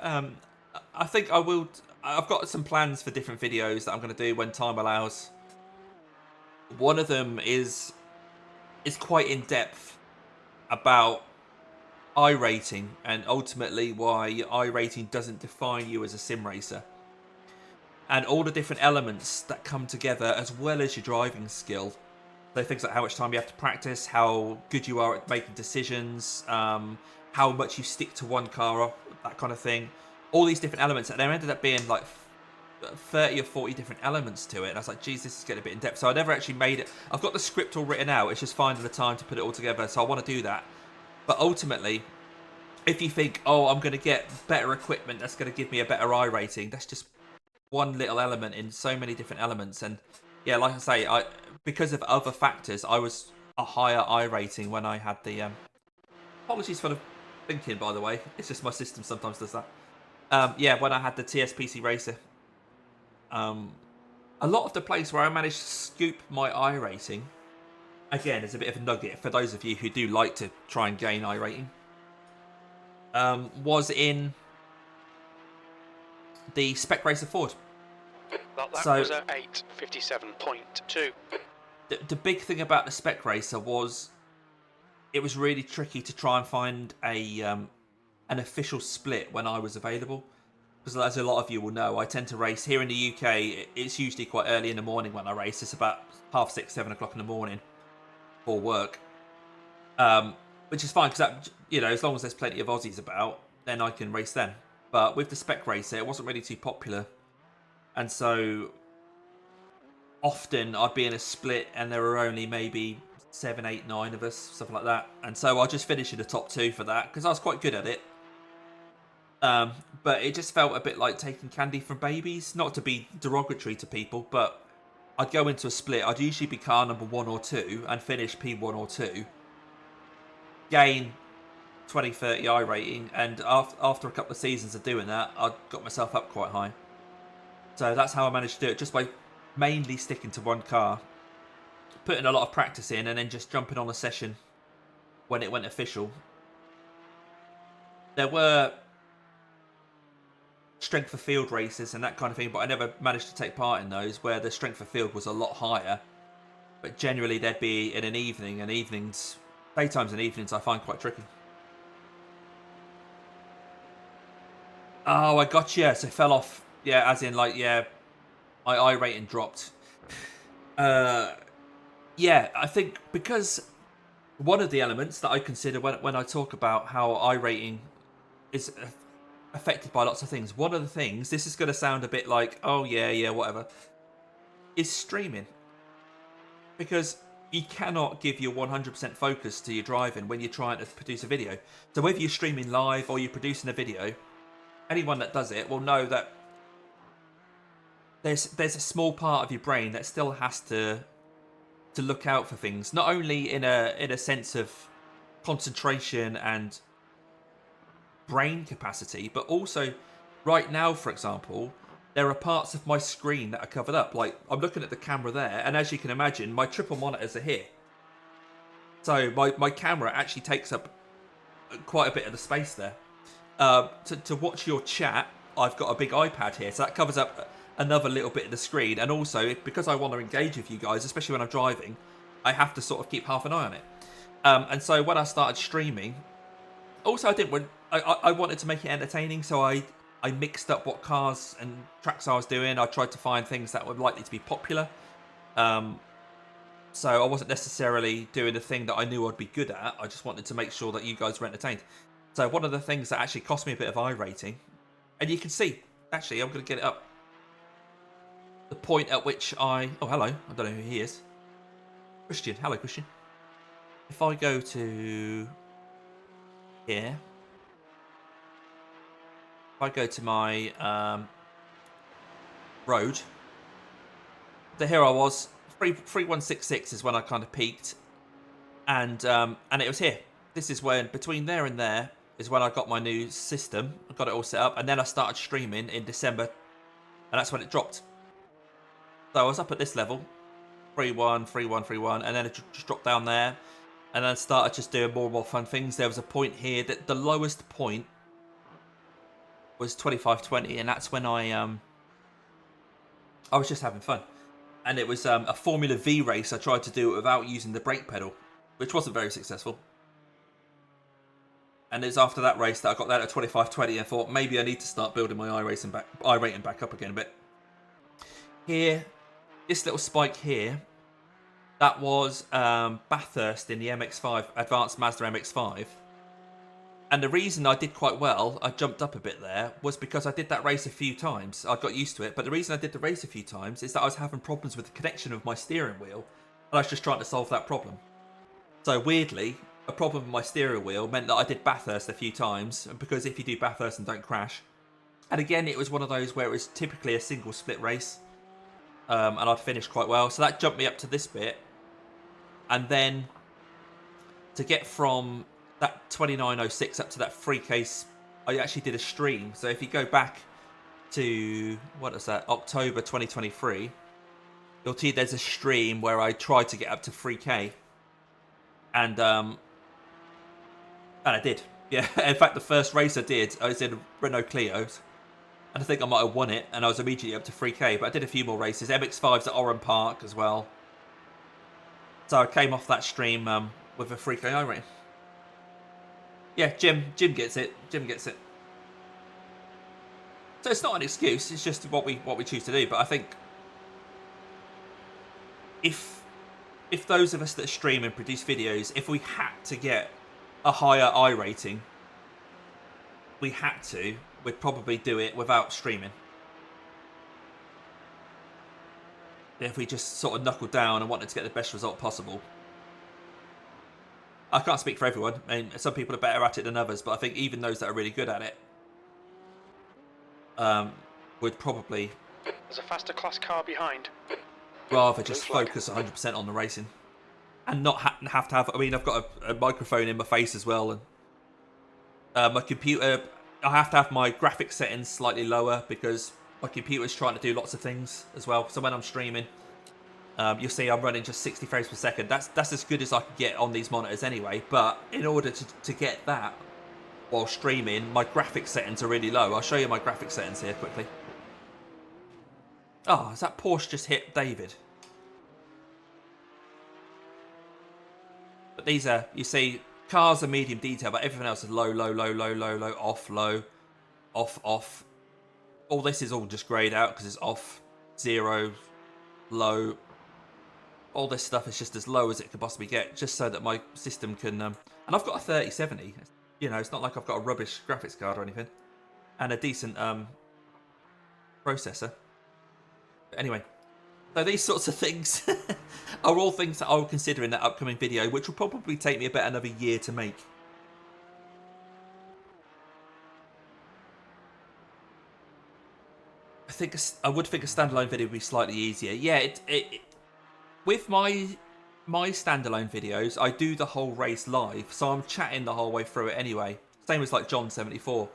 I think I will. I've got some plans for different videos that I'm going to do when time allows. One of them is quite in depth about iRating and ultimately why iRating doesn't define you as a sim racer, and all the different elements that come together as well as your driving skill. So things like how much time you have to practice, how good you are at making decisions, how much you stick to one car, that kind of thing. All these different elements, and there ended up being like 30 or 40 different elements to it. And I was like, geez, this is getting a bit in depth. So I never actually made it. I've got the script all written out. It's just finding the time to put it all together. So I want to do that. But ultimately, if you think, oh, I'm going to get better equipment, that's going to give me a better iRating, that's just one little element in so many different elements. And yeah, like I say, because of other factors, I was a higher iRating when I had the... apologies for the thinking, by the way. It's just my system sometimes does that. Yeah, when I had the TSPC Racer. A lot of the place where I managed to scoop my iRating, again, is a bit of a nugget for those of you who do like to try and gain iRating, was in the Spec Racer Ford. That So, was at 8:57.2. The big thing about the Spec Racer was it was really tricky to try and find an official split when I was available. Because as a lot of you will know, I tend to race here in the UK. It's usually quite early in the morning when I race. It's about 6:30, 7 o'clock in the morning for work, which is fine because as long as there's plenty of Aussies about, then I can race then. But with the Spec Racer, it wasn't really too popular, and so often I'd be in a split, and there were only maybe 7, 8, 9 of us, something like that. And so I'll just finish in the top 2 for that because I was quite good at it. But it just felt a bit like taking candy from babies. Not to be derogatory to people, but I'd go into a split. I'd usually be car number 1 or 2 and finish P1 or 2. Gain 20, 30 I rating, and after a couple of seasons of doing that, I got myself up quite high. So that's how I managed to do it, just by mainly sticking to one car, putting a lot of practice in, and then just jumping on a session when it went official. There were strength of field races and that kind of thing, but I never managed to take part in those where the strength of field was a lot higher. But generally they'd be in an evening, and evenings, daytimes and evenings, I find quite tricky. Oh, I got you. So it fell off. Yeah, as in like, yeah, my I rating dropped. Yeah, I think because one of the elements that I consider when I talk about how I rating is affected by lots of things. One of the things, this is going to sound a bit like, oh yeah, whatever, is streaming. Because you cannot give your 100% focus to your driving when you're trying to produce a video. So whether you're streaming live or you're producing a video, anyone that does it will know that there's a small part of your brain that still has to look out for things, not only in a sense of concentration and brain capacity, but also right now, for example, there are parts of my screen that are covered up. Like, I'm looking at the camera there, and as you can imagine, my triple monitors are here. So my camera actually takes up quite a bit of the space there. To watch your chat, I've got a big iPad here, so that covers up another little bit of the screen. And also, because I want to engage with you guys, especially when I'm driving, I have to sort of keep half an eye on it. And so when I started streaming, also I wanted to make it entertaining, so I mixed up what cars and tracks I was doing. I tried to find things that were likely to be popular. So I wasn't necessarily doing the thing that I knew I'd be good at. I just wanted to make sure that you guys were entertained. So one of the things that actually cost me a bit of I rating, and you can see, actually, I'm going to get it up. The point at which oh, hello. I don't know who he is. Christian. Hello, Christian. If I go to here, if I go to my road, so here I was. 3166 is when I kind of peaked, and it was here. This is when, between there and there, is when I got my new system. I got it all set up, and then I started streaming in December, and that's when it dropped. So I was up at this level, 3-1, 3-1, 3-1, and then it just dropped down there, and then started just doing more and more fun things. There was a point here that the lowest point was 25-20, and that's when I was just having fun. And it was a Formula V race. I tried to do it without using the brake pedal, which wasn't very successful. And it's after that race that I got that at 25-20 and thought maybe I need to start building my I rating back up again a bit. Here, this little spike here, that was Bathurst in the MX-5, Advanced Mazda MX-5. And the reason I did quite well, I jumped up a bit there, was because I did that race a few times. I got used to it, but the reason I did the race a few times is that I was having problems with the connection of my steering wheel, and I was just trying to solve that problem. So weirdly, a problem with my steering wheel meant that I did Bathurst a few times, because if you do Bathurst and don't crash. And again, it was one of those where it was typically a single split race, and I'd finished quite well. So that jumped me up to this bit. And then to get from that 29.06 up to that 3K, I actually did a stream. So if you go back to, what is that, October 2023, you'll see there's a stream where I tried to get up to 3K. And I did. Yeah, in fact, the first race I did, I was in Renault Clio's. And I think I might have won it, and I was immediately up to 3K. But I did a few more races. MX-5s at Oran Park as well. So I came off that stream with a 3K I rating. Yeah, Jim gets it. Jim gets it. So it's not an excuse. It's just what we choose to do. But I think if those of us that stream and produce videos, if we had to get a higher I rating, we'd probably do it without streaming. If we just sort of knuckled down and wanted to get the best result possible. I can't speak for everyone. I mean, some people are better at it than others, but I think even those that are really good at it, would probably There's a faster class car behind. rather just Blue flag. focus 100% on the racing and not have to have. I mean, I've got a microphone in my face as well, and my computer. I have to have my graphics settings slightly lower because my computer's trying to do lots of things as well. So when I'm streaming, you'll see I'm running just 60 frames per second. That's as good as I can get on these monitors anyway. But in order to get that while streaming, my graphics settings are really low. I'll show you my graphics settings here quickly. Oh, has that Porsche just hit David? But these are, you see, cars are medium detail, but everything else is low, low, low, low, low, low, off, low, off, off. All this is all just grayed out because it's off, 0, low. All this stuff is just as low as it could possibly get, just so that my system can... and I've got a 3070. You know, it's not like I've got a rubbish graphics card or anything. And a decent processor. But anyway, so these sorts of things are all things that I'll consider in that upcoming video, which will probably take me about another year to make. I would think a standalone video would be slightly easier. Yeah, with my standalone videos, I do the whole race live, so I'm chatting the whole way through it anyway. Same as like John74.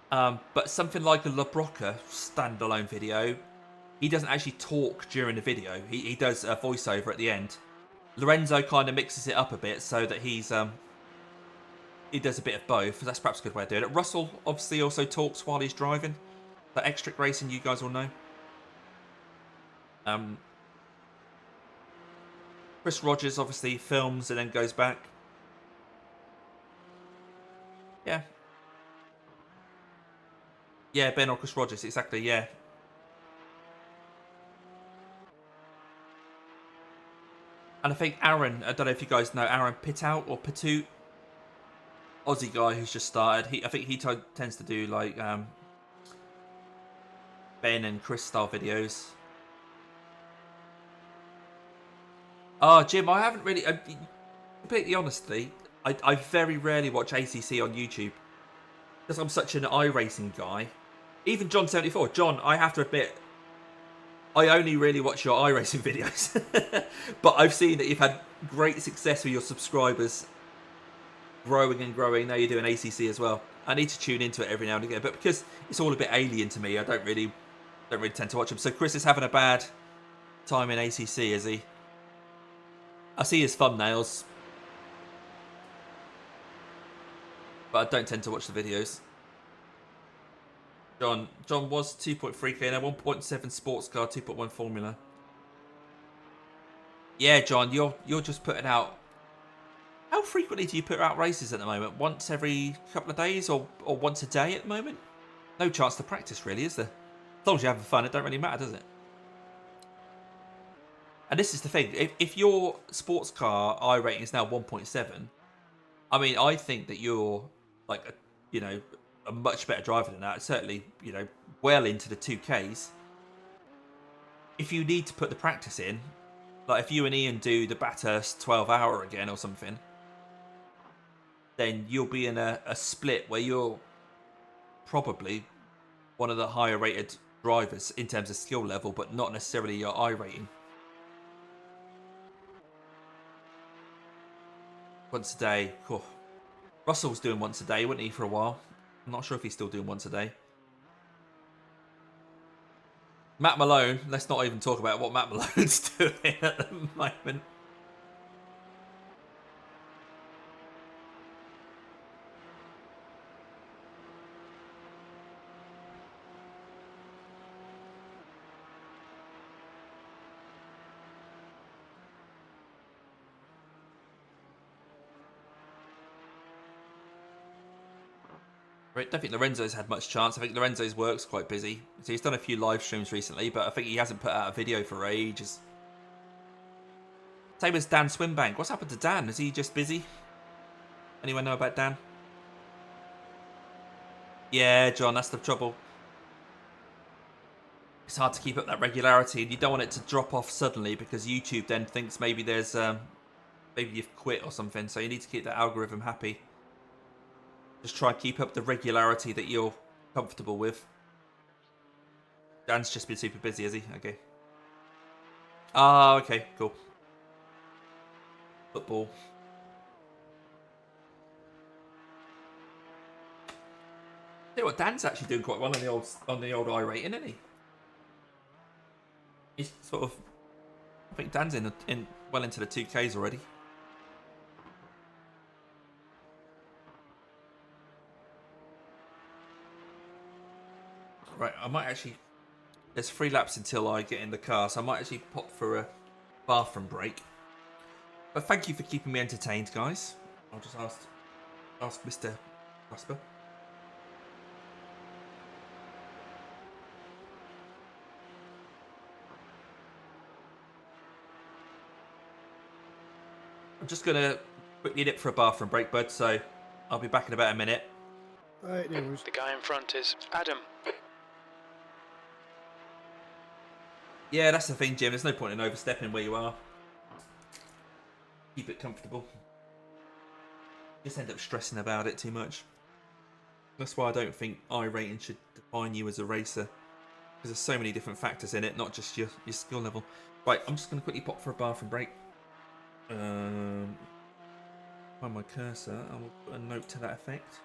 But something like a LeBroca standalone video, he doesn't actually talk during the video. He does a voiceover at the end. Lorenzo kind of mixes it up a bit so that he does a bit of both. That's perhaps a good way of doing it. Russell obviously also talks while he's driving. That Extric Racing, you guys all know. Chris Rogers obviously films and then goes back. Yeah. Yeah, Ben or Chris Rogers, exactly, yeah. And I think Aaron, I don't know if you guys know Aaron Pitout or Pitoot. Aussie guy who's just started. I think he tends to do like Ben and Chris style videos. Oh, Jim, I haven't really... completely honestly, I very rarely watch ACC on YouTube. Because I'm such an iRacing guy. Even John74. John, I have to admit, I only really watch your iRacing videos. But I've seen that you've had great success with your subscribers. Growing and growing. Now you're doing ACC as well. I need to tune into it every now and again. But because it's all a bit alien to me, I don't really tend to watch them. So Chris is having a bad time in ACC, is he? I see his thumbnails, but I don't tend to watch the videos. John was 2.3k now, 1.7 sports car, 2.1 Formula. Yeah, John, you're just putting out. How frequently do you put out races at the moment? Once every couple of days, or once a day at the moment? No chance to practice, really, is there? As long as you're having fun, it don't really matter, does it? And this is the thing, if your sports car iRating is now 1.7, I mean, I think that you're like, a much better driver than that. Certainly, well into the 2Ks. If you need to put the practice in, like if you and Ian do the Bathurst 12-hour again or something, then you'll be in a split where you're probably one of the higher rated drivers in terms of skill level, but not necessarily your iRating. Once a day. Cool. Russell was doing once a day, wasn't he, for a while? I'm not sure if he's still doing once a day. Matt Malone. Let's not even talk about what Matt Malone's doing at the moment. I don't think Lorenzo's had much chance. I think Lorenzo's work's quite busy. So he's done a few live streams recently, but I think he hasn't put out a video for ages. Same as Dan Swimbank. What's happened to Dan? Is he just busy? Anyone know about Dan? Yeah, John, that's the trouble. It's hard to keep up that regularity, and you don't want it to drop off suddenly because YouTube then thinks maybe there's maybe you've quit or something. So you need to keep that algorithm happy. Just try and keep up the regularity that you're comfortable with. Dan's just been super busy, has he? Okay. Ah, okay, cool. Football. Tell you what, Dan's actually doing quite well on the old iRating, isn't he? He's sort of, I think Dan's in well into the 2Ks already. Right, I might actually. There's 3 laps until I get in the car, so I might actually pop for a bathroom break. But thank you for keeping me entertained, guys. I'll just ask Mr. Casper. I'm just gonna quickly nip for a bathroom break, bud. So I'll be back in about a minute. Right, no worries. The guy in front is Adam. Yeah, that's the thing, Jim. There's no point in overstepping where you are. Keep it comfortable. Just end up stressing about it too much. That's why I don't think iRating should define you as a racer. Because there's so many different factors in it, not just your skill level. Right, I'm just going to quickly pop for a bathroom break. Find my cursor. I will put a note to that effect.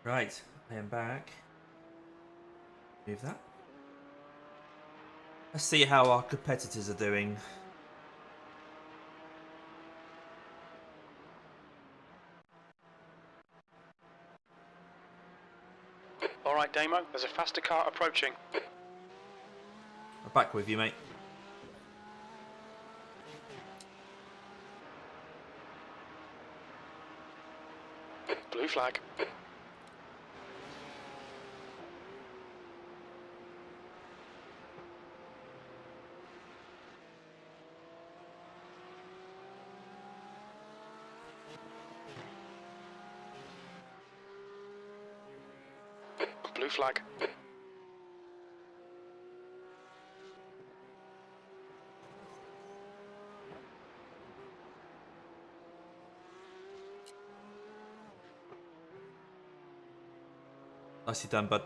Right, I am back. Move that. Let's see how our competitors are doing. All right, Damo, there's a faster car approaching. I'm back with you, mate. Blue flag. Blue flag. Nicely done, bud.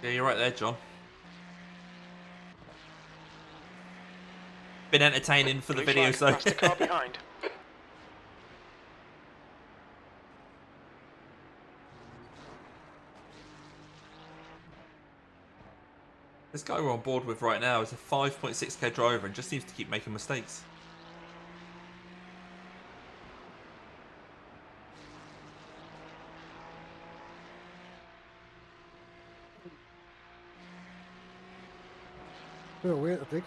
Yeah, you're right there, John. Been entertaining for the Blue video, flag, so. past the car behind. This guy we're on board with right now is a 5.6k driver and just seems to keep making mistakes. Bit of weight, I think.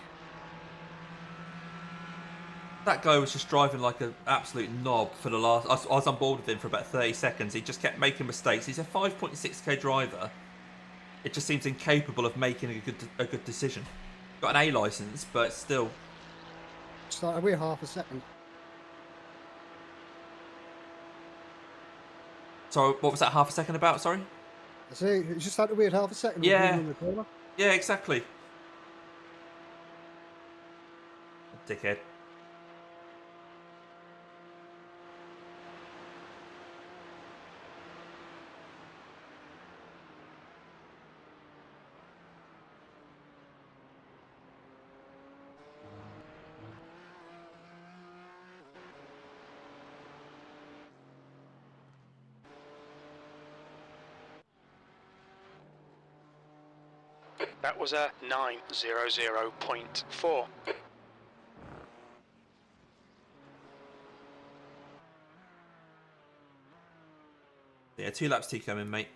That guy was just driving like an absolute knob for the last... I was on board with him for about 30 seconds. He just kept making mistakes. He's a 5.6k driver. It just seems incapable of making a good decision. Got an A licence, but still. Started away half a second. Sorry, what was that half a second about? Sorry? I say, you just had to wait half a second. Yeah. In the corner. Yeah, exactly. Dickhead. That was a 9:00.4. Yeah, 2 laps to come in, mate.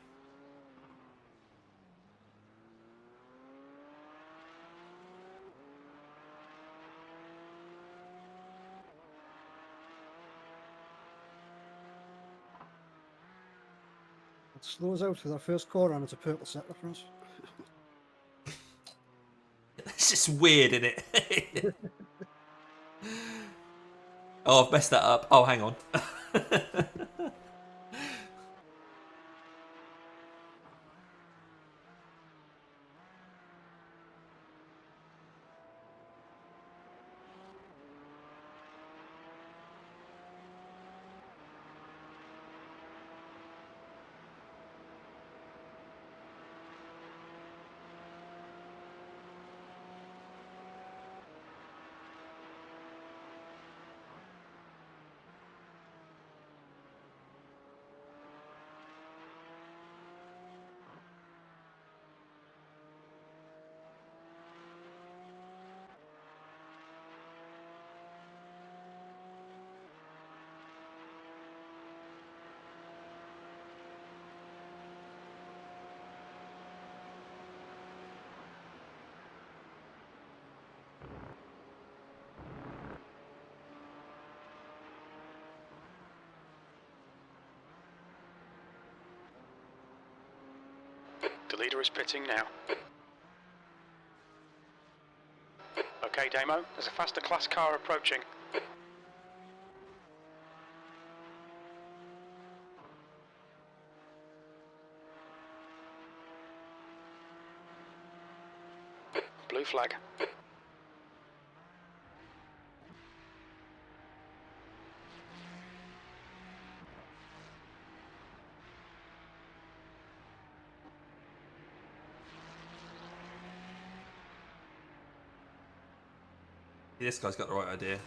It slows out with our first corner and it's a purple sector for us. It's just weird, isn't it? Oh, I've messed that up. Oh, hang on. The leader is pitting now. Okay, Damo, there's a faster class car approaching. Blue flag. This guy's got the right idea.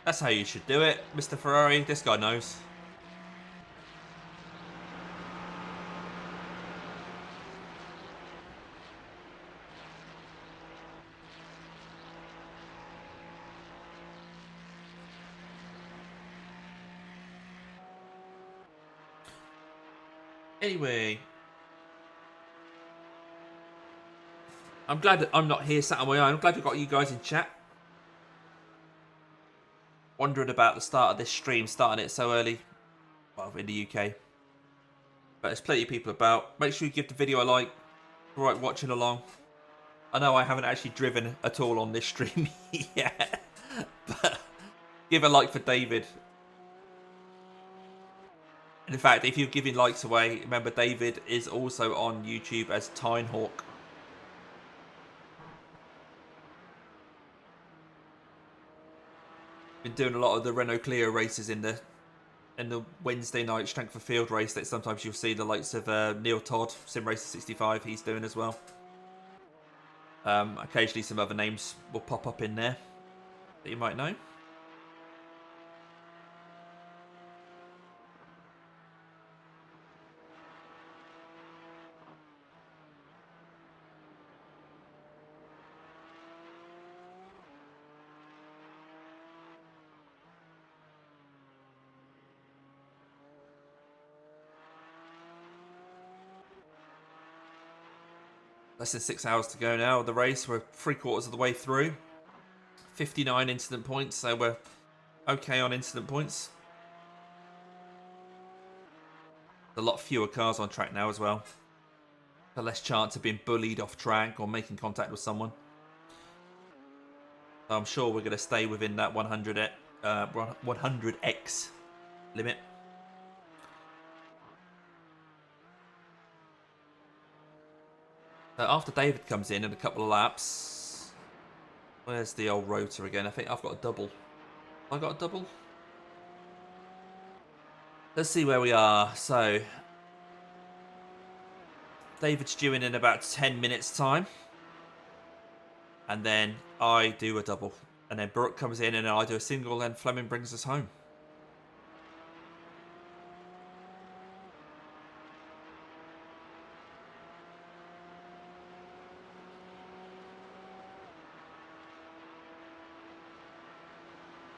That's how you should do it, Mr. Ferrari. This guy knows. Anyway, I'm glad that I'm not here sat on my own. I'm glad we've got you guys in chat. Wondering about the start of this stream, starting it so early. Well, in the UK. But there's plenty of people about. Make sure you give the video a like. Right, watching along. I know I haven't actually driven at all on this stream yet. But give a like for David. In fact, if you're giving likes away, remember David is also on YouTube as Tinehawk. Been doing a lot of the Renault Clio races in the in the Wednesday night strength for field race that sometimes you'll see the likes of Neil Todd, SimRacer 65, he's doing as well. Occasionally some other names will pop up in there that you might know. Less than 6 hours to go now of the race. We're 3/4 of the way through. 59 incident points, so we're okay on incident points. A lot fewer cars on track now as well. A less chance of being bullied off track or making contact with someone. So I'm sure we're going to stay within that 100x limit. After David comes in a couple of laps, where's the old rotor again? I think I've got a double. Have I got a double? Let's see where we are. So, David's due in about 10 minutes time. And then I do a double. And then Brooke comes in and I do a single and Fleming brings us home.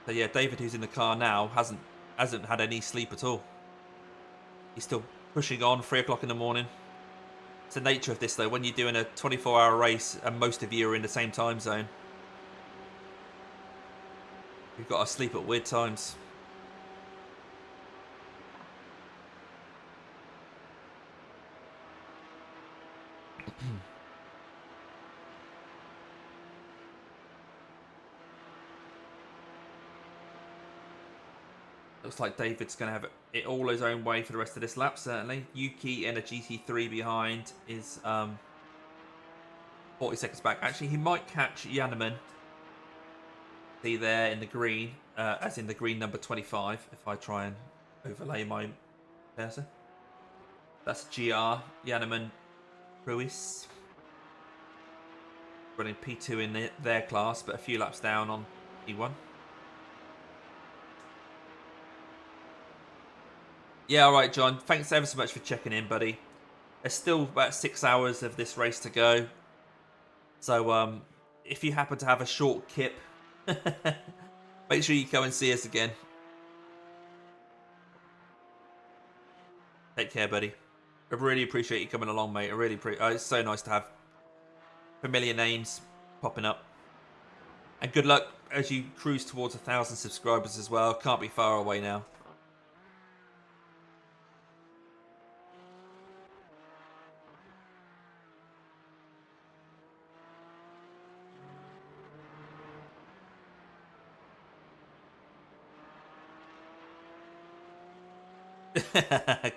So yeah, David, who's in the car now, hasn't had any sleep at all. He's still pushing on, 3 o'clock in the morning. It's the nature of this though, when you're doing a 24-hour race and most of you are in the same time zone. You've got to sleep at weird times. Looks like David's going to have it all his own way for the rest of this lap, certainly. Yuki in a GT3 behind is 40 seconds back. Actually, he might catch Janneman. See there in the green, as in the green number 25, if I try and overlay my cursor. That's GR, Janneman Ruiz. Running P2 in their class, but a few laps down on P1. Yeah, alright, John. Thanks ever so much for checking in, buddy. There's still about 6 hours of this race to go. So, if you happen to have a short kip, make sure you come and see us again. Take care, buddy. I really appreciate you coming along, mate. I really appreciate it's so nice to have familiar names popping up. And good luck as you cruise towards 1,000 subscribers as well. Can't be far away now.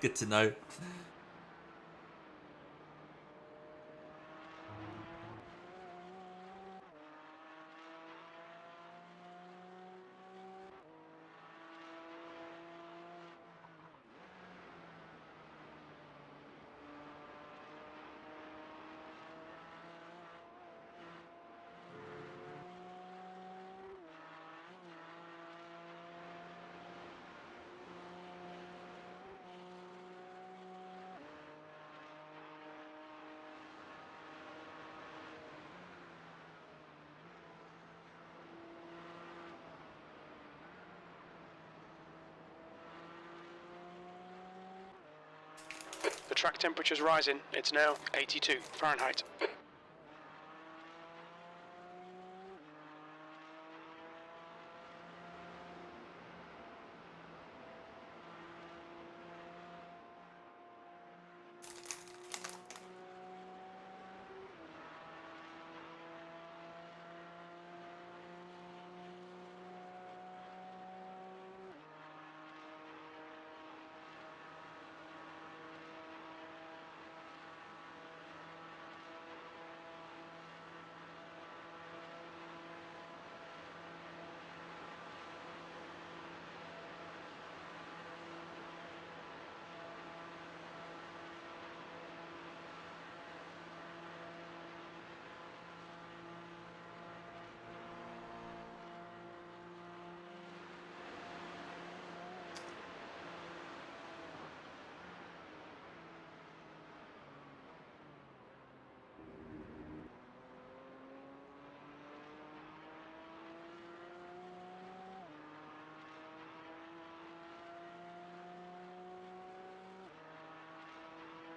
Good to know. The track temperature's rising. It's now 82 Fahrenheit.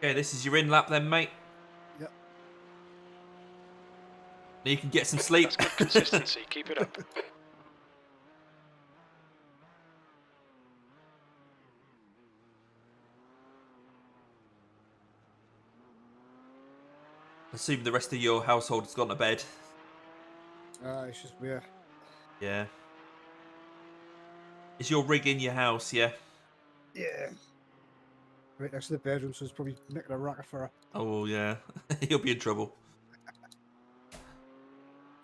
Okay, this is your in lap then, mate. Yep. Now you can get some sleep. That's good consistency. Keep it up. Assume the rest of your household has gone to bed. It's just weird. Yeah. Is your rig in your house? Yeah. Yeah. Right next to the bedroom, so it's probably making a racket for her. Oh yeah. You'll be in trouble.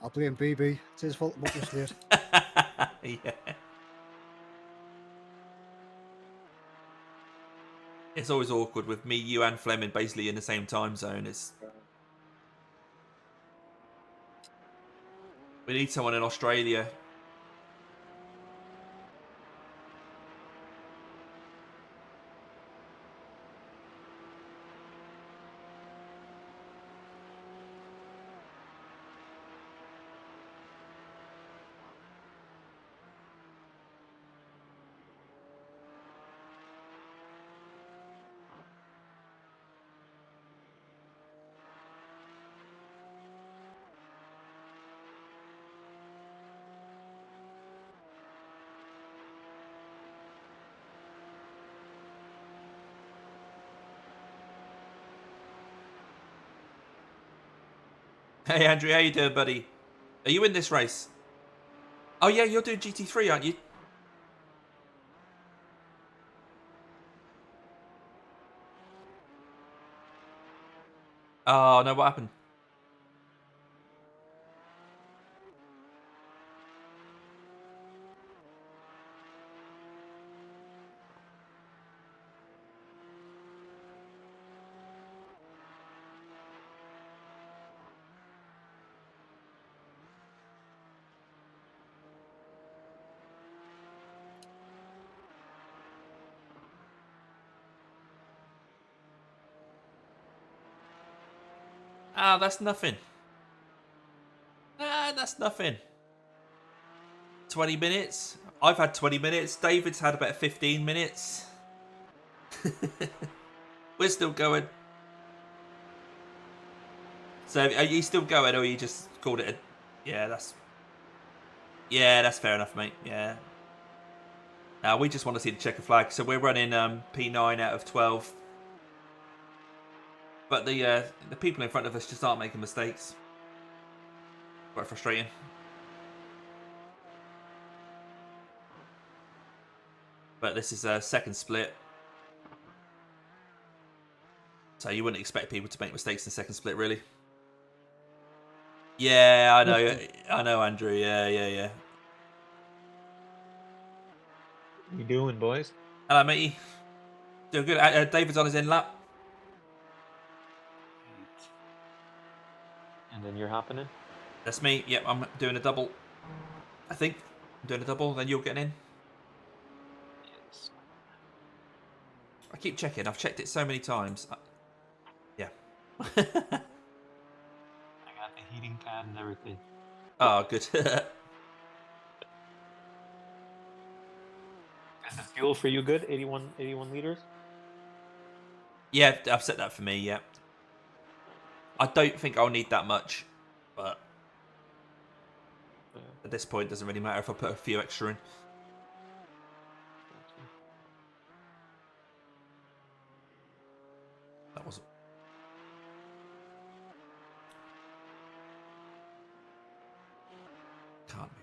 I'll blame BB. It's his fault I'm up this late. Yeah. It's always awkward with me, you, and Fleming basically in the same time zone. We need someone in Australia. Hey Andrew, how you doing, buddy? Are you in this race? Oh yeah, you're doing GT3, aren't you? Oh no, what happened? Ah, that's nothing. Ah, that's nothing. 20 minutes. I've had 20 minutes. David's had about 15 minutes. We're still going. So, are you still going, or you just called it a... Yeah, that's fair enough, mate. Yeah. We just want to see the checker flag. So we're running P9 out of 12. But the people in front of us just aren't making mistakes. Quite frustrating. But this is a second split. So you wouldn't expect people to make mistakes in second split, really. Yeah, I know, Andrew. Yeah. What you doing, boys? Hello, matey. Doing good. David's on his in lap. And then you're hopping in? That's me. Yep, I'm doing a double. I think I'm doing a double. Then you're getting in. Yes. I keep checking. I've checked it so many times. Yeah. I got the heating pad and everything. Oh, good. Is the fuel for you good? 81 liters? Yeah, I've set that for me. Yeah. I don't think I'll need that much, but at this point, it doesn't really matter if I put a few extra in. That was. Can't be.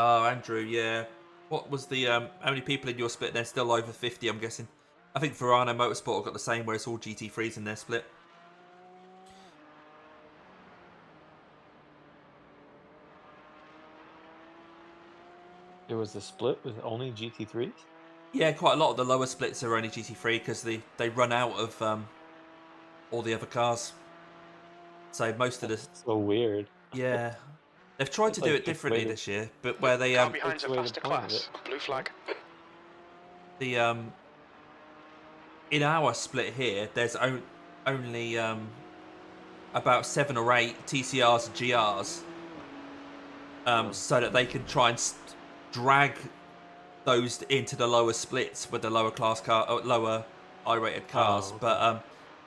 Oh, Andrew, yeah. What was the how many people in your split? They're still over 50, I'm guessing. I think Verano Motorsport have got the same, where it's all GT3s in their split. There was a split with only GT3s? Yeah, quite a lot of the lower splits are only GT3 because they run out of all the other cars. So most of the So weird. yeah, they've tried to do Like, it differently it's way this year, but where they Car behind's Takes a away the faster point of class. it. Blue flag. the in our split here, there's only about 7 or 8 TCRs and GRs, so that they can try and drag those into the lower splits with the lower class car, or lower I-rated cars. Oh, okay. But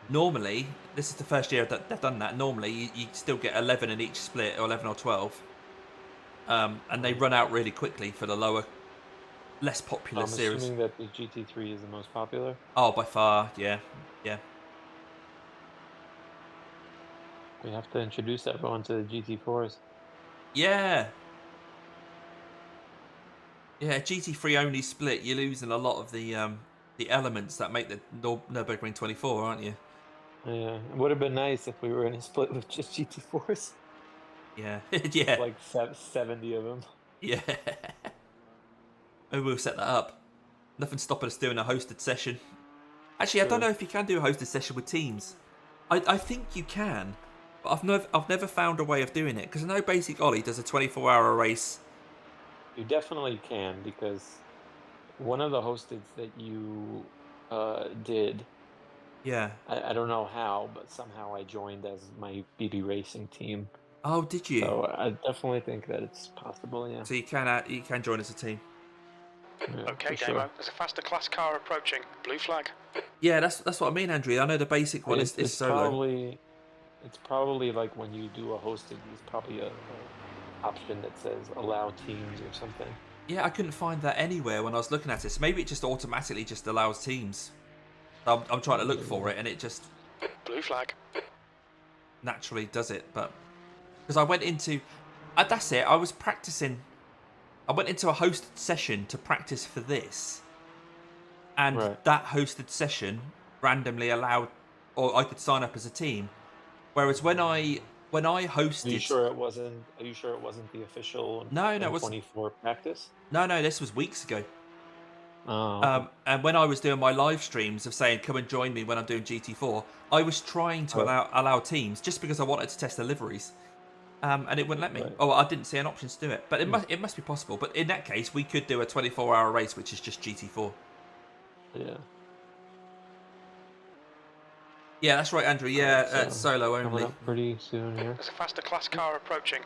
normally, this is the first year that they've done that. Normally, you still get 11 in each split, or 11 or 12, and they run out really quickly for the lower, less popular I'm series. assuming that the GT3 is the most popular. Oh, by far, yeah, yeah. We have to introduce everyone to the GT4s. Yeah. Yeah, GT3 only split, you're losing a lot of the elements that make the Nurburgring 24, aren't you? Yeah, it would have been nice if we were in a split with just GT4s. Yeah. Yeah. Like 70 of them. Yeah. Maybe we'll set that up. Nothing's stopping us doing a hosted session. Actually, I don't know if you can do a hosted session with teams. I think you can, but I've never found a way of doing it, because I know Basic Ollie does a 24-hour race. You definitely can, because one of the hosteds that you did, Yeah. I don't know how, but somehow I joined as my BB Racing team. Oh, did you? So I definitely think that it's possible, yeah. So you can join as a team. Yeah, Okay, for Damo, sure. there's a faster class car approaching. Blue flag. Yeah, that's what I mean, Andrew. I know the basic one is solo. It's probably like when you do a hosted, there's probably a option that says allow teams or something. Yeah, I couldn't find that anywhere when I was looking at it. So maybe it just automatically just allows teams. I'm trying to look for it, and it just Blue flag. naturally does it. But because I went into, that's it. I was practicing. I went into a hosted session to practice for this, and Right. that hosted session randomly allowed, or I could sign up as a team. Whereas when I hosted, Are you sure it wasn't? Are you sure it wasn't the official No, it was 24 practice? no, this was weeks ago. Oh, okay. And when I was doing my live streams of saying, come and join me when I'm doing GT4, I was trying to Right. allow teams just because I wanted to test the liveries. And it wouldn't let me. Right. Oh, I didn't see an option to do it. But it must be possible. But in that case, we could do a 24-hour race, which is just GT4. Yeah. Yeah, that's right, Andrew. Yeah, So, solo coming only. up pretty soon here. There's a faster class car approaching.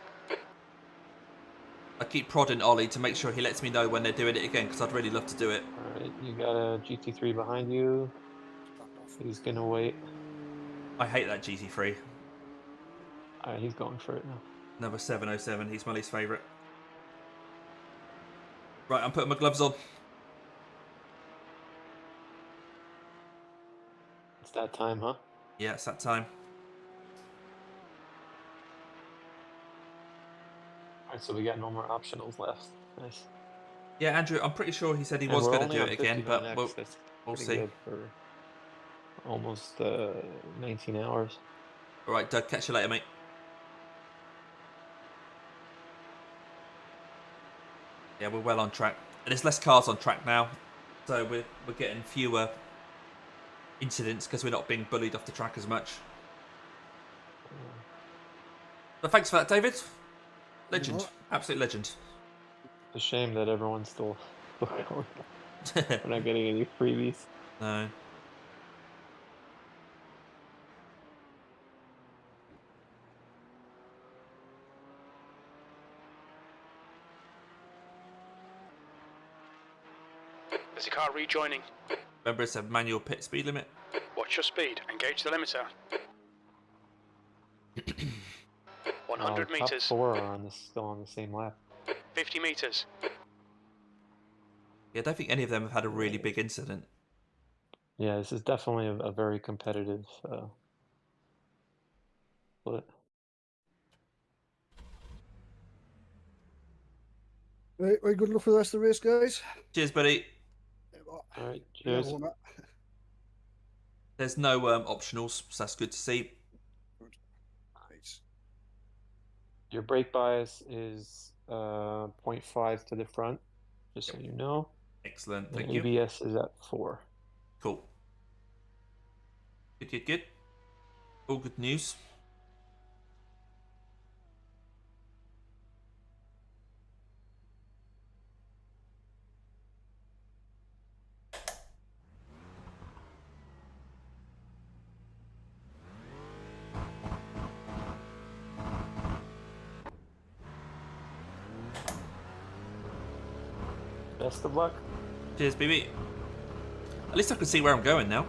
I keep prodding Ollie to make sure he lets me know when they're doing it again, because I'd really love to do it. All right, you got a GT3 behind you. He's gonna wait. I hate that GT3. All right, he's going for it now. Number 707. He's my least favourite. Right, I'm putting my gloves on. It's that time, huh? Yeah, it's that time. All right, so we got no more optionals left. Nice. Yeah, Andrew, I'm pretty sure he said he And was we're going to only do on it again, 59 but X. we'll That's pretty see. good for almost 19 hours. All right, Doug, catch you later, mate. Yeah, we're well on track. And there's less cars on track now, so we're getting fewer incidents because we're not being bullied off the track as much. But thanks for that, David. Legend. Absolute legend. It's a shame that everyone's still going. We're not getting any freebies. No. There's a car rejoining. Remember, it's a manual pit speed limit. Watch your speed. Engage the limiter. 100 Top meters. 4 are still on the same lap. 50 meters. Yeah, I don't think any of them have had a really big incident. Yeah, this is definitely a very competitive split. Right, good luck for the rest of the race, guys. Cheers, buddy. All right, Yeah, cheers. There's no optionals, so that's good to see. Nice. Your brake bias is 0.5 to the front, just so you know. Excellent, And thank you. ABS is at 4. Cool. Good. All good news. Best of luck. Cheers, BB. At least I can see where I'm going now.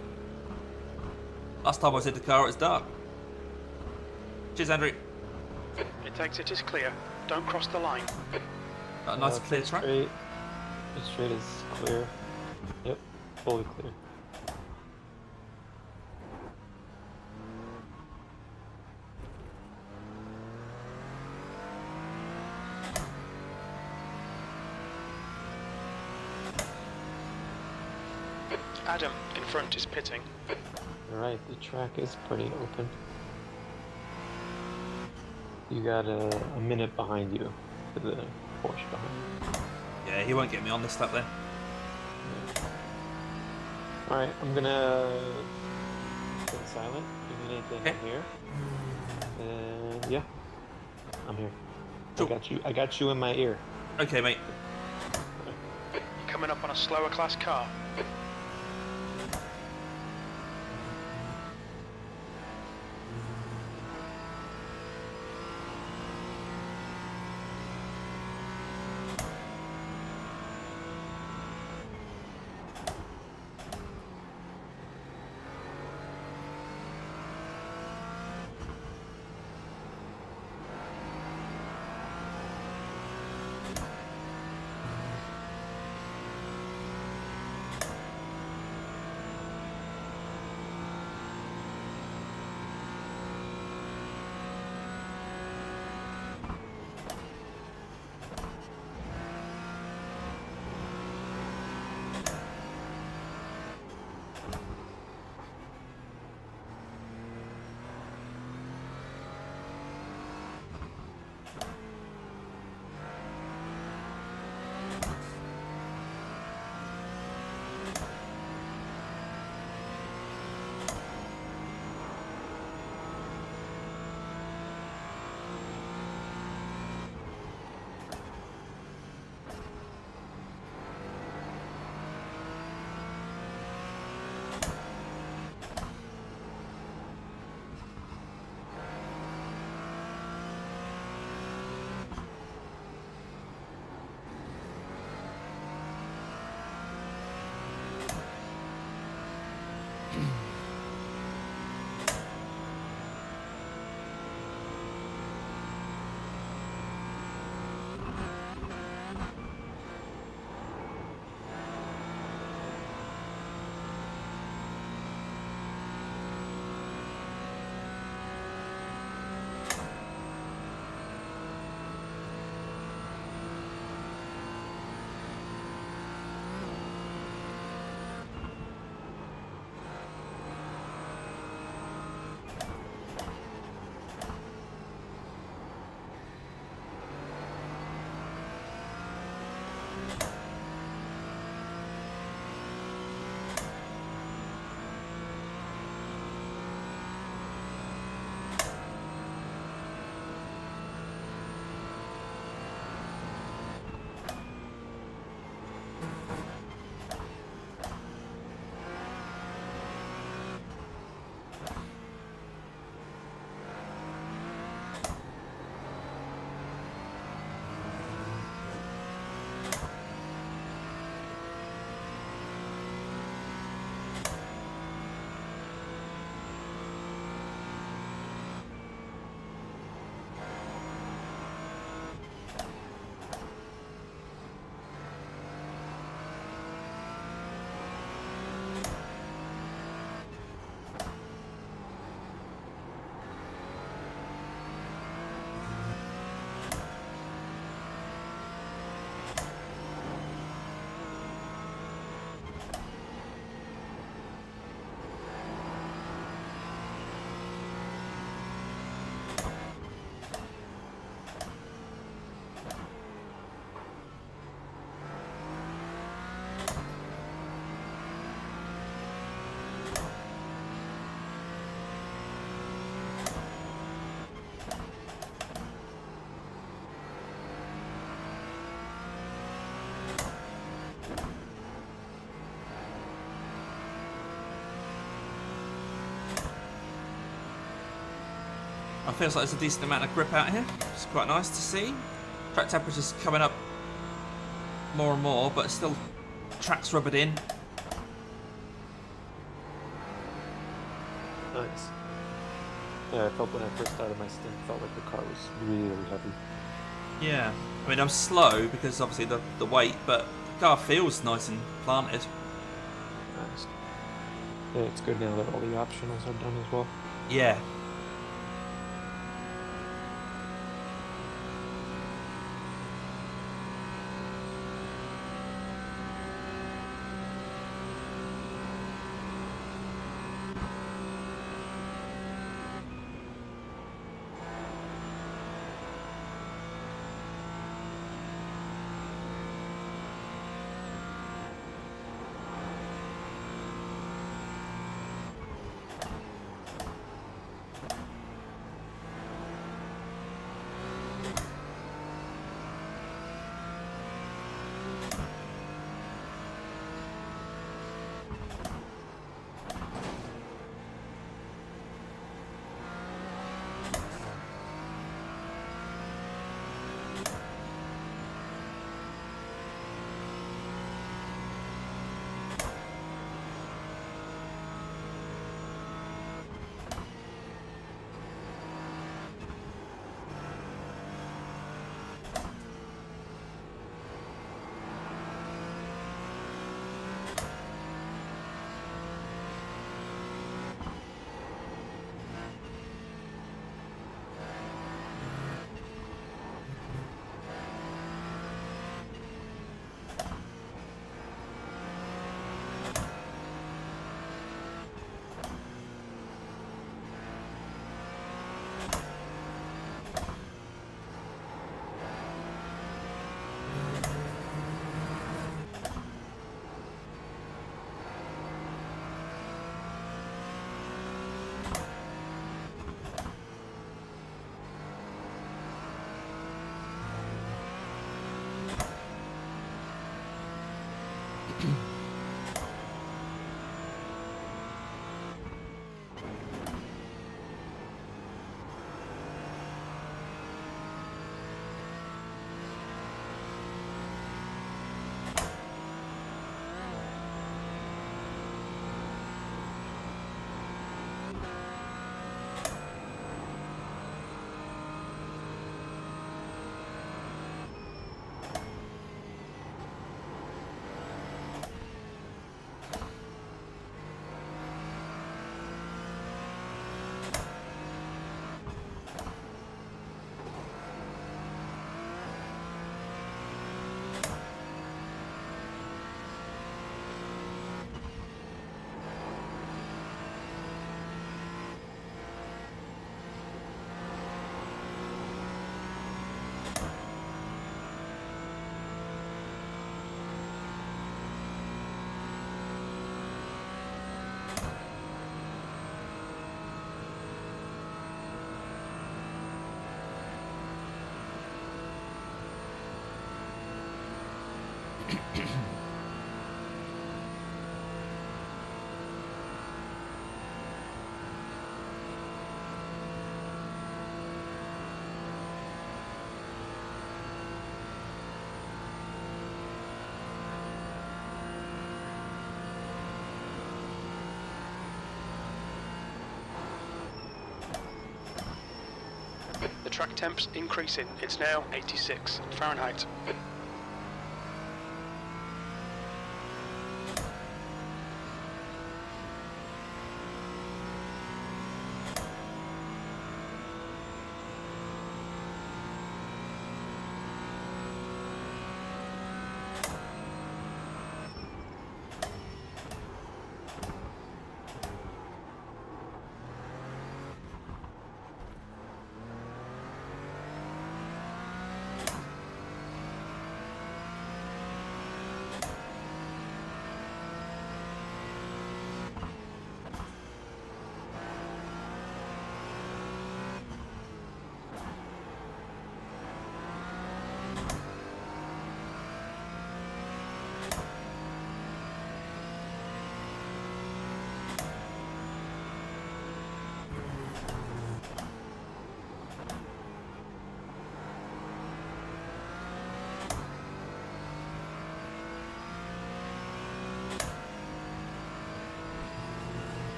Last time I was in the car, it was dark. Cheers, Andrew. Its exit is clear. Don't cross the line. Got a nice clear track. Straight. The straight is clear. Yep, fully clear. Adam, in front, is pitting. Alright, the track is pretty open. You got a minute behind you for the Porsche behind you. Yeah, he won't get me on this lap then. Alright, I'm gonna go silent. A minute, then Okay. I'm here. And yeah, I'm here. Cool. I got you in my ear. Okay, mate. You're coming up on a slower class car. It feels like there's a decent amount of grip out here. It's quite nice to see. Track temperature's coming up more and more, but still track's rubbered in. Nice. Yeah, I felt when I first started my stint, felt like the car was really heavy. Yeah, I mean I'm slow because obviously the weight, but the car feels nice and planted. Nice. Yeah, it's good now that all the optionals are done as well. Yeah. The track temp's increasing. It's now 86 Fahrenheit.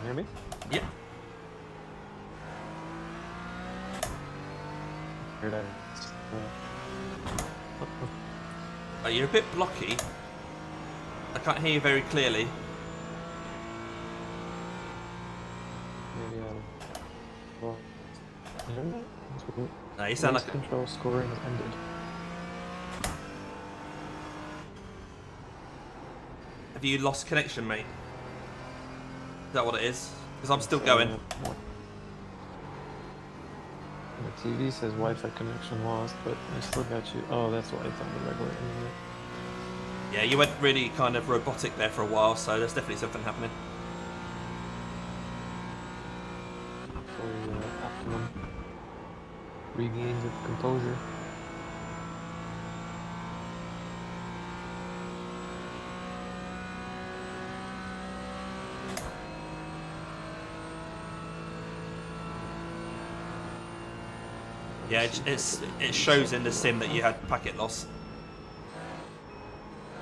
hear me? Yeah. Heard I Oh, you're a bit blocky. I can't hear you very clearly. maybe well, internet? No, you sound Race like control scoring ended. Have you lost connection, mate? Is that what it is? Because I'm still going. The TV says Wi-Fi connection lost, but I still got you. Oh, that's why it's on the regular internet. Yeah, you went really kind of robotic there for a while, so there's definitely something happening. For optimum regains of composure. Yeah, it shows in the sim that you had packet loss.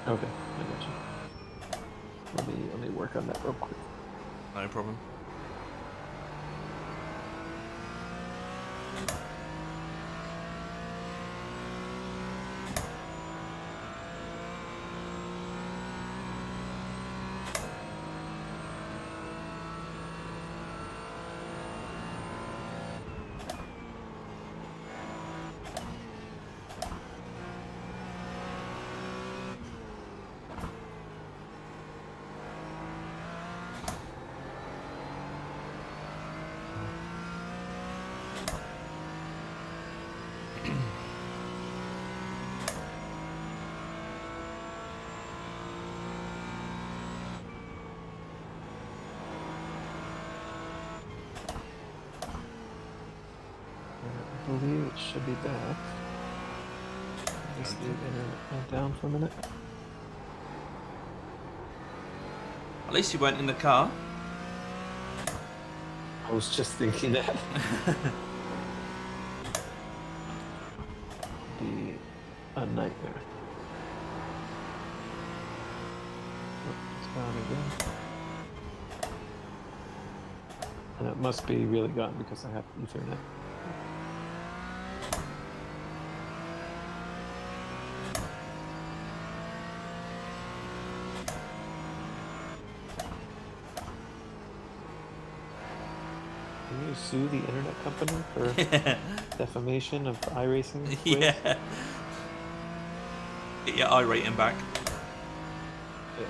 Okay, I got you. Let me work on that real quick. No problem. I believe it should be back. I guess the internet went down for a minute. At least you weren't in the car. I was just thinking that. Be a nightmare. Oh, it's gone again. And it must be really gone because I have Ethernet. Can you sue the internet company for defamation of iRacing? quiz? Yeah. Get your iRating back. Yeah.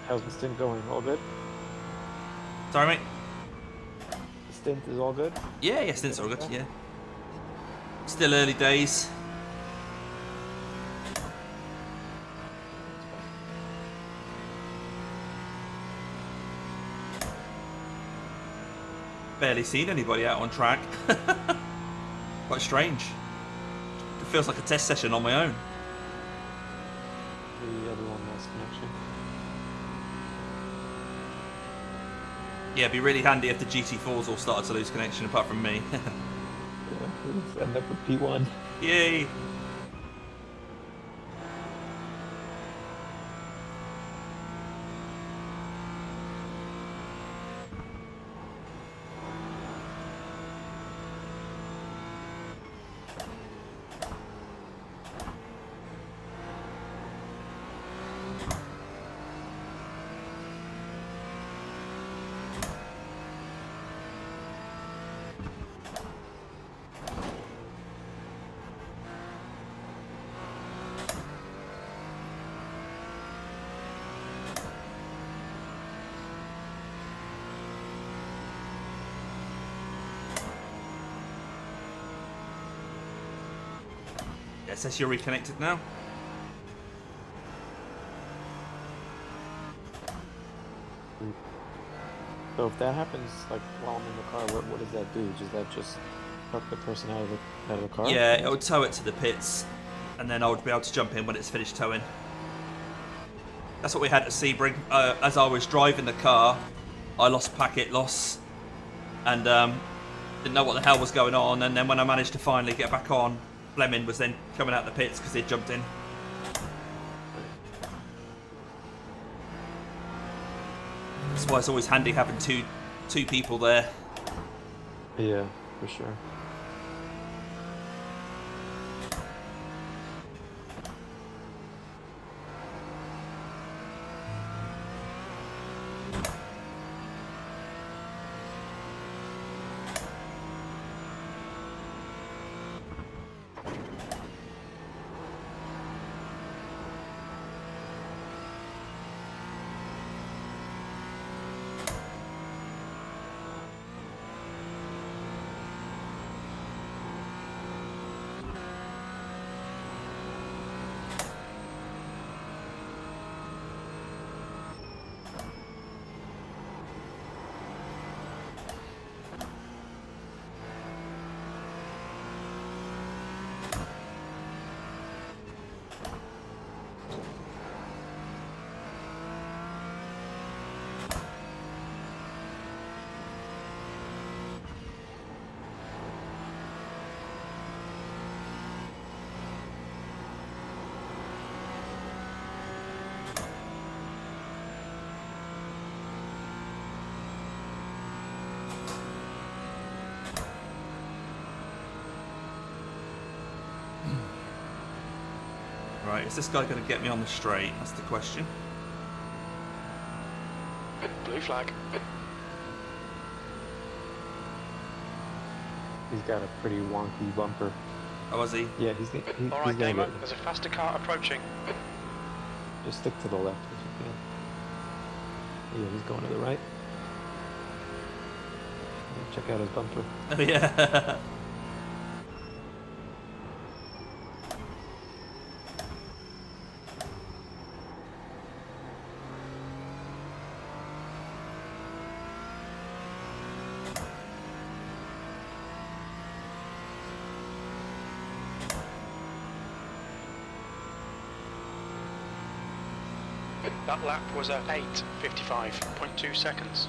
How's the stint going? All good? Sorry, mate. The stint is all good? Yeah, yeah, stints all good. Yeah. Still early days. Barely seen anybody out on track. Quite strange. It feels like a test session on my own. The other one lost connection. Yeah, it'd be really handy if the GT4s all started to lose connection apart from me. Yeah, we'll end up with P1. Yay! Yeah, it says you're reconnected now. So if that happens, like while I'm in the car, what does that do? Does that just suck the person out of the car? Yeah, it would tow it to the pits, and then I would be able to jump in when it's finished towing. That's what we had at Sebring. As I was driving the car, I lost packet loss, and didn't know what the hell was going on. And then when I managed to finally get back on, Fleming was then coming out the pits because he'd jumped in. That's why it's always handy having two people there. Yeah, for sure. Right, is this guy going to get me on the straight? That's the question. Blue flag. He's got a pretty wonky bumper. Oh, is he? Yeah, he's All gonna right, get Damo, it. there's a faster car approaching. Just stick to the left if you can. Yeah, he's going to the right. Yeah, check out his bumper. Oh, yeah. That lap was at 8:55.2 seconds.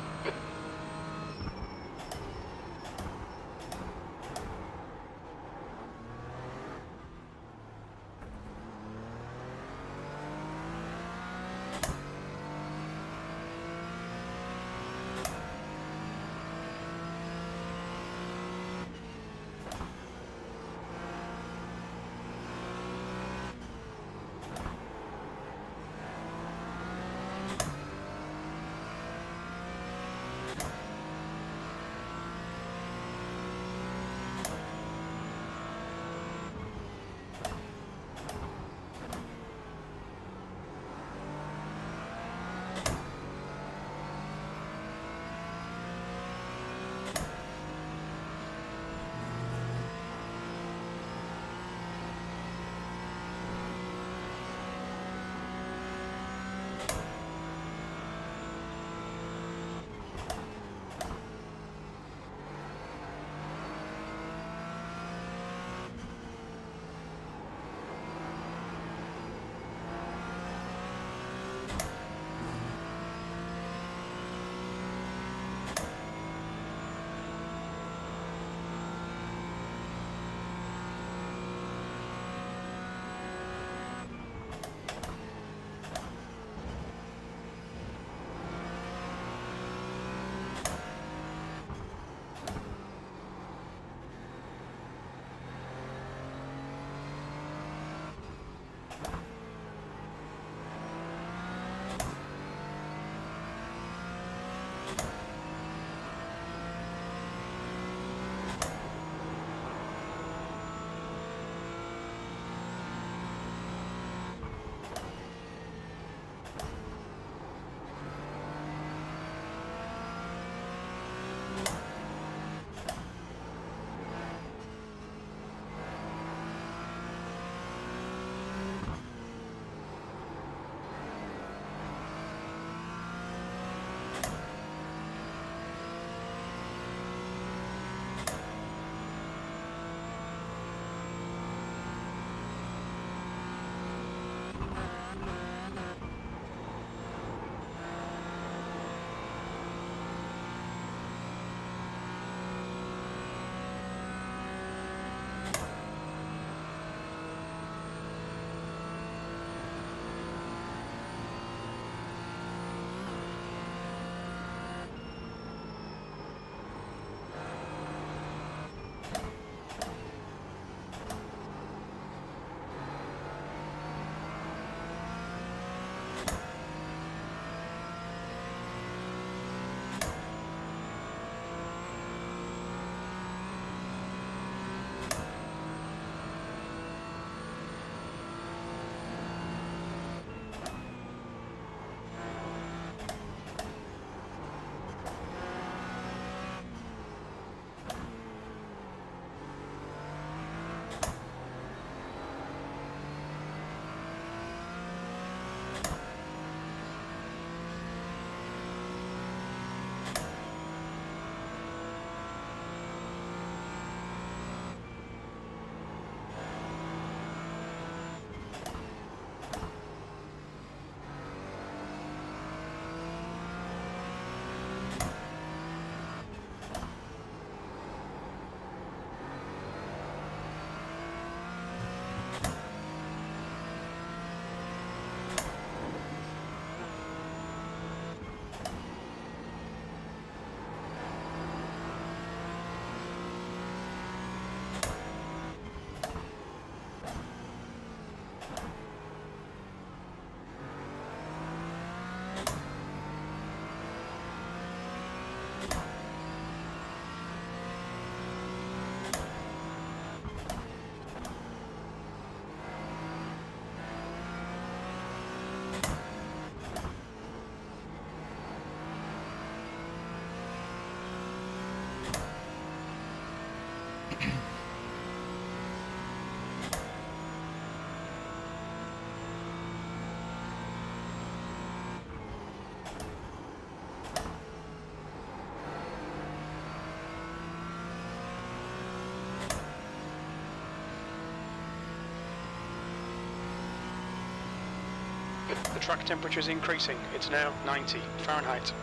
The track temperature is increasing. It's now 90 Fahrenheit.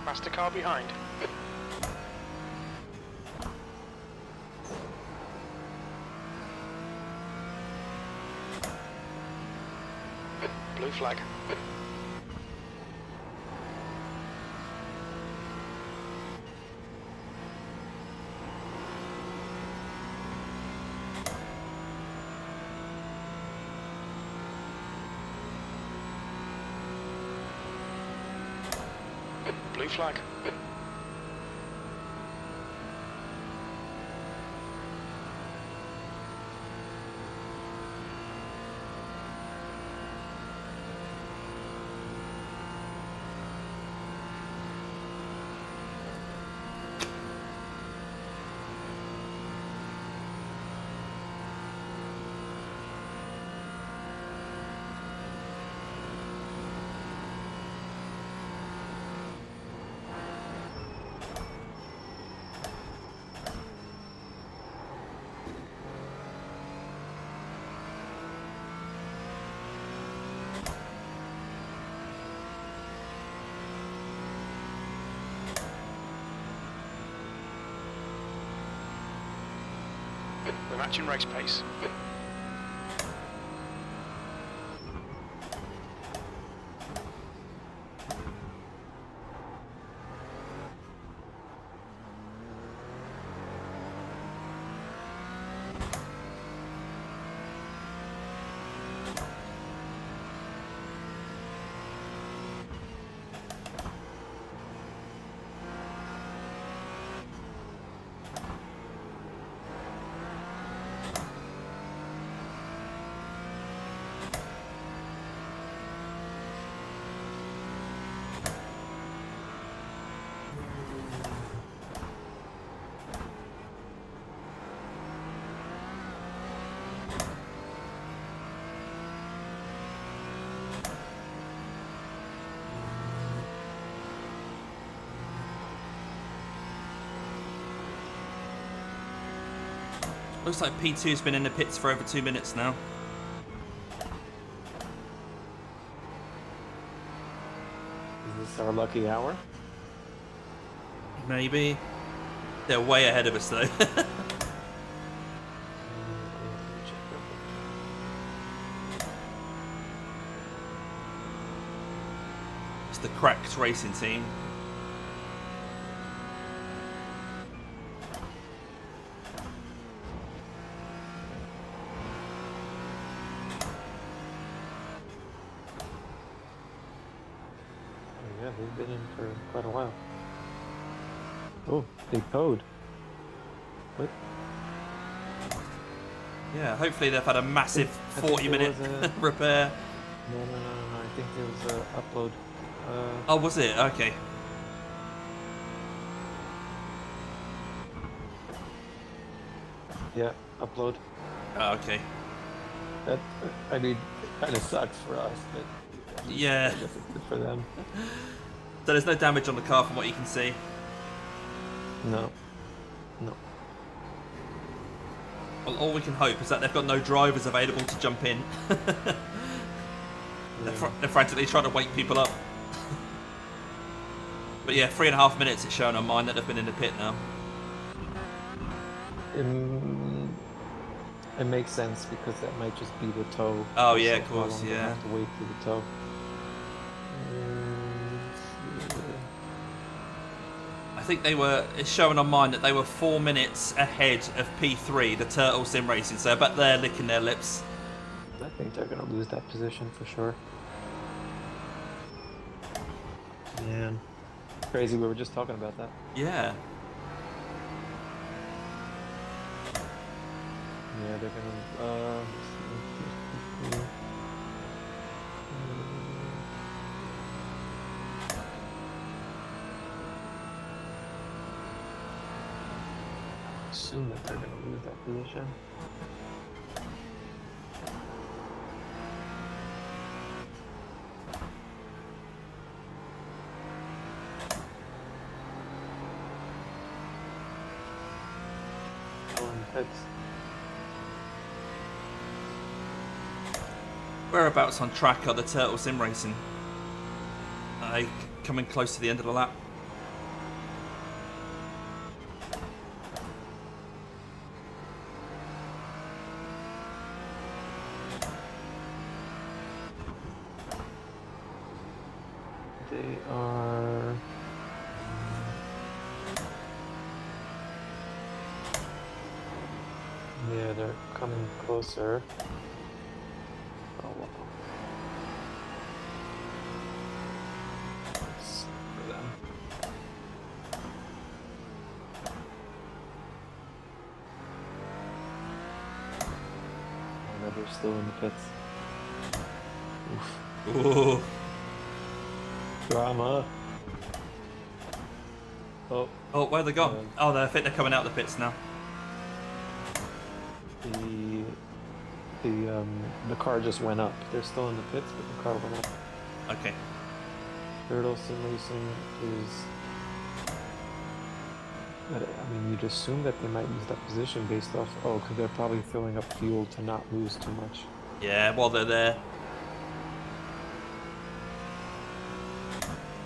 Past the car behind. Blue flag. Blue flag. We're matching race pace. Looks like P2's been in the pits for over 2 minutes now. this our lucky hour? Maybe. They're way ahead of us though. It's the cracked racing team. Oh, yeah, they've been in for quite a while. Oh, they towed. What? Yeah, hopefully they've had a massive I think 40-minute there was a- repair. No. I think there was an upload. Oh, was it? Okay. Yeah, upload. Oh, okay. That, I mean, it kind of sucks for us, but Yeah. I guess it's good for them. So there's no damage on the car from what you can see. No. Well, all we can hope is that they've got no drivers available to jump in. They're frantically trying to wake people up. But yeah, 3.5 minutes it's showing on mine that they've been in the pit now. It makes sense because that might just be the tow. Oh yeah, of So how course, long they yeah. have to wait for the tow. I think they were, it's showing on mine that they were 4 minutes ahead of P3, the Turtle Sim Racing, so I bet they're licking their lips. I think they're gonna lose that position for sure. Man, crazy. We were just talking about that. Yeah. Yeah, they're gonna. Assume that they're gonna lose that position. Whereabouts on track are the Turtle Sim Racing? Are they coming close to the end of the lap? They are. Yeah, they're coming closer. Oh, wow. Let's for them. Oh, no, they're still in the pits. Oof. Ooh. Drama. Oh, Oh, where they gone? Oh, I think they're coming out of the pits now. the car just went up. They're still in the pits, but the car went up. Okay. Turtle Sim Racing is. But, I mean, you'd assume that they might lose that position based off. Oh, because they're probably filling up fuel to not lose too much. Yeah, while they're there.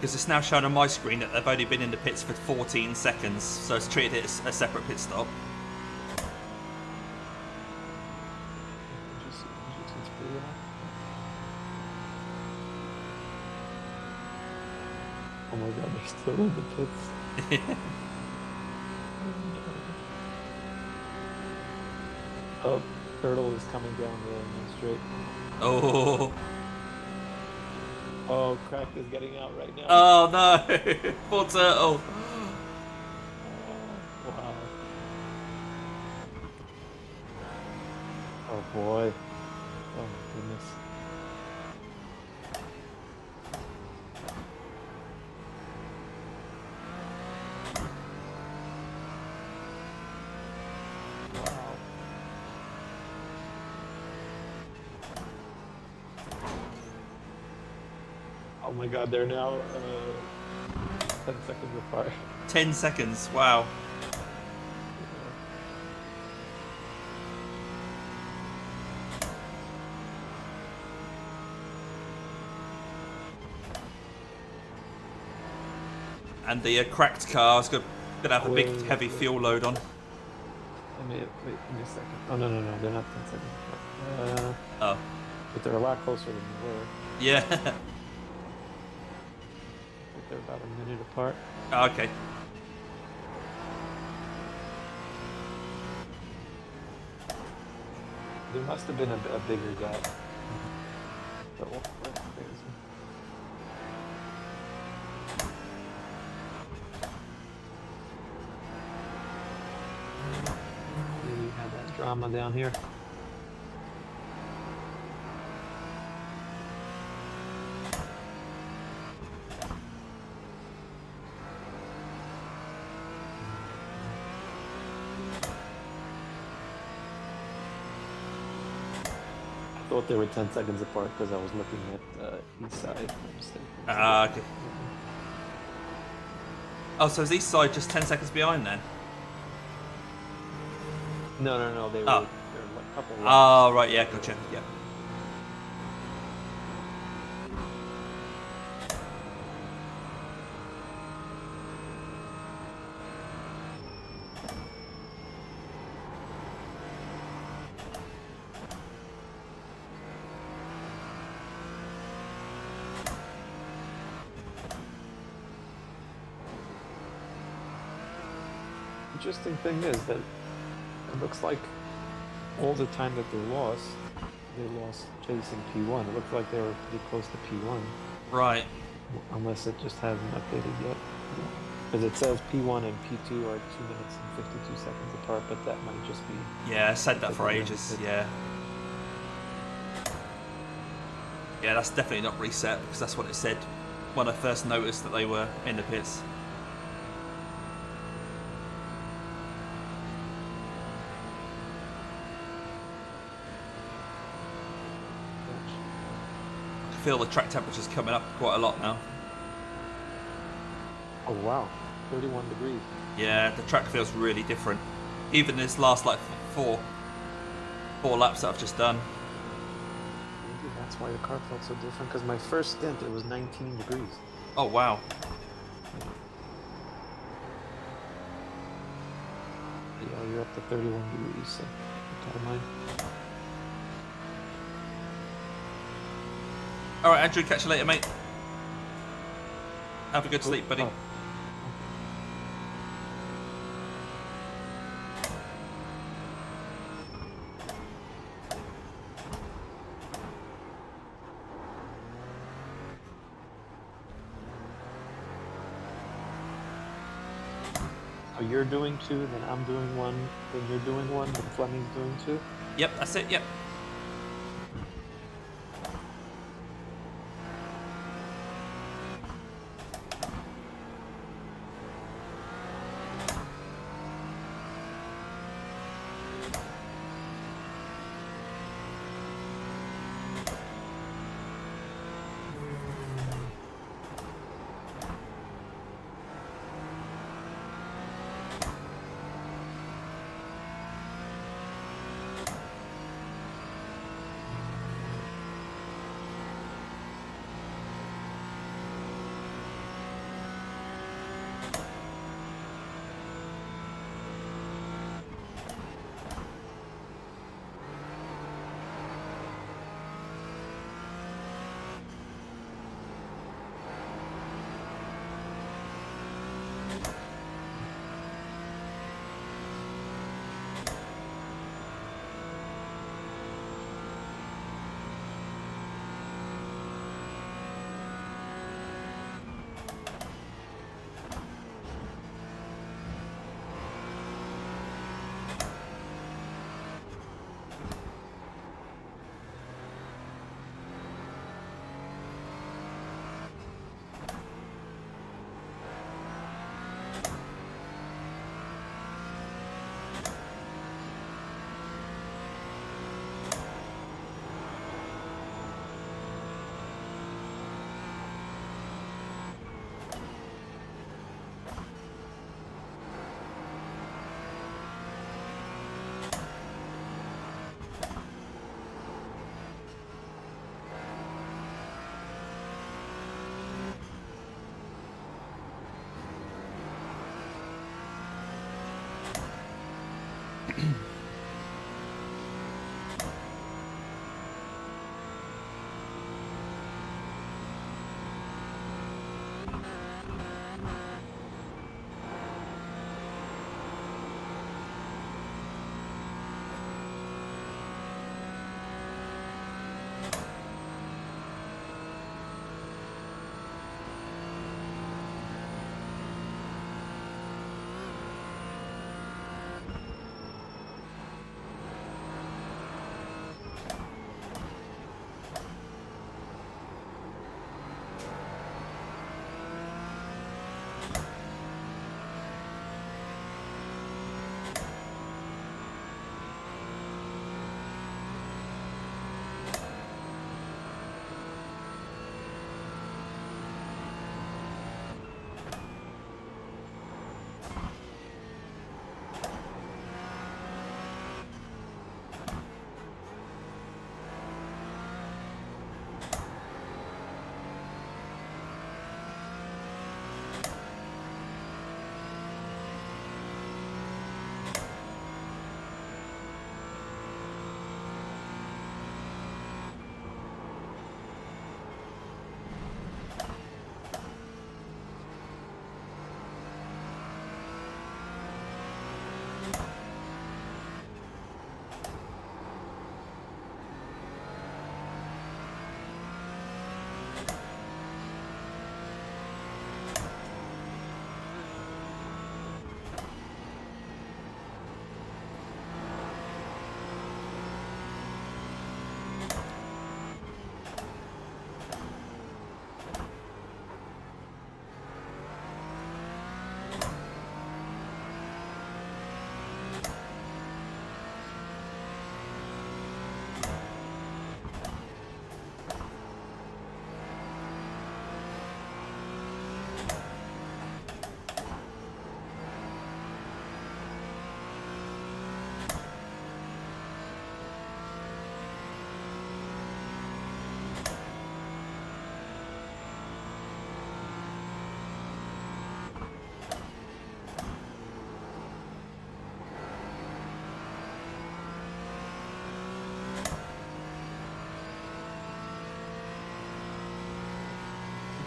Because it's now showing on my screen that they've only been in the pits for 14 seconds, so it's treated it as a separate pit stop. Oh my god, they're still in the pits. Oh, Turtle is coming down the main straight. Oh. Oh, Crack is getting out right now. Oh no! Poor Turtle. Wow. Oh boy. Oh my goodness. Wow. Oh my god, they're now 10 seconds apart. 10 seconds, wow. And the cracked car is going to have a big, Wait, heavy wait. fuel load on. Wait, give me a second. Oh, no, they're not 10 seconds. Oh. But they're a lot closer than they were. Yeah. I think they're about a minute apart. Okay. There must have been a bigger gap. But we have that drama down here. I thought they were 10 seconds apart because I was looking at east side. Okay. Oh, so is east side just 10 seconds behind then? No, they were, Oh. they were like a couple laps. Oh, right, yeah, gotcha. Yeah. Interesting thing is that it looks like all the time that they lost chasing P1. It looked like they were pretty close to P1. Right. Unless it just hasn't updated yet. Because it says P1 and P2 are 2 minutes and 52 seconds apart, but that might just be... Yeah, I said that for ages, yeah. Yeah, that's definitely not reset, because that's what it said when I first noticed that they were in the pits. I feel the track temperature's coming up quite a lot now. Oh wow, 31 degrees. Yeah, the track feels really different. Even this last like four laps that I've just done. Maybe that's why the car felt so different, because my first stint it was 19 degrees. Oh wow. Yeah, you're up to 31 degrees, so keep that in mind. Alright, Andrew, catch you later, mate. Have a good sleep, buddy. Oh. So you're doing two, then I'm doing one, then you're doing one, then Fleming's doing two? Yep, that's it, yep.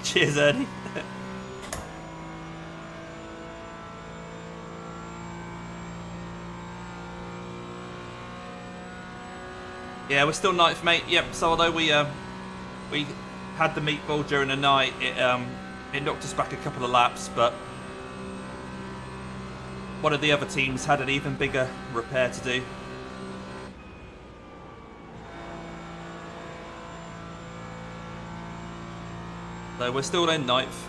Cheers, Ernie. Yeah, we're still ninth, mate. Yep. So although we had the meatball during the night, it knocked us back a couple of laps, but one of the other teams had an even bigger repair to do. So we're still in ninth.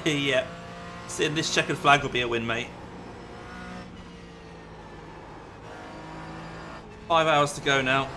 Yeah. Seeing this checkered flag will be a win, mate. 5 hours to go now.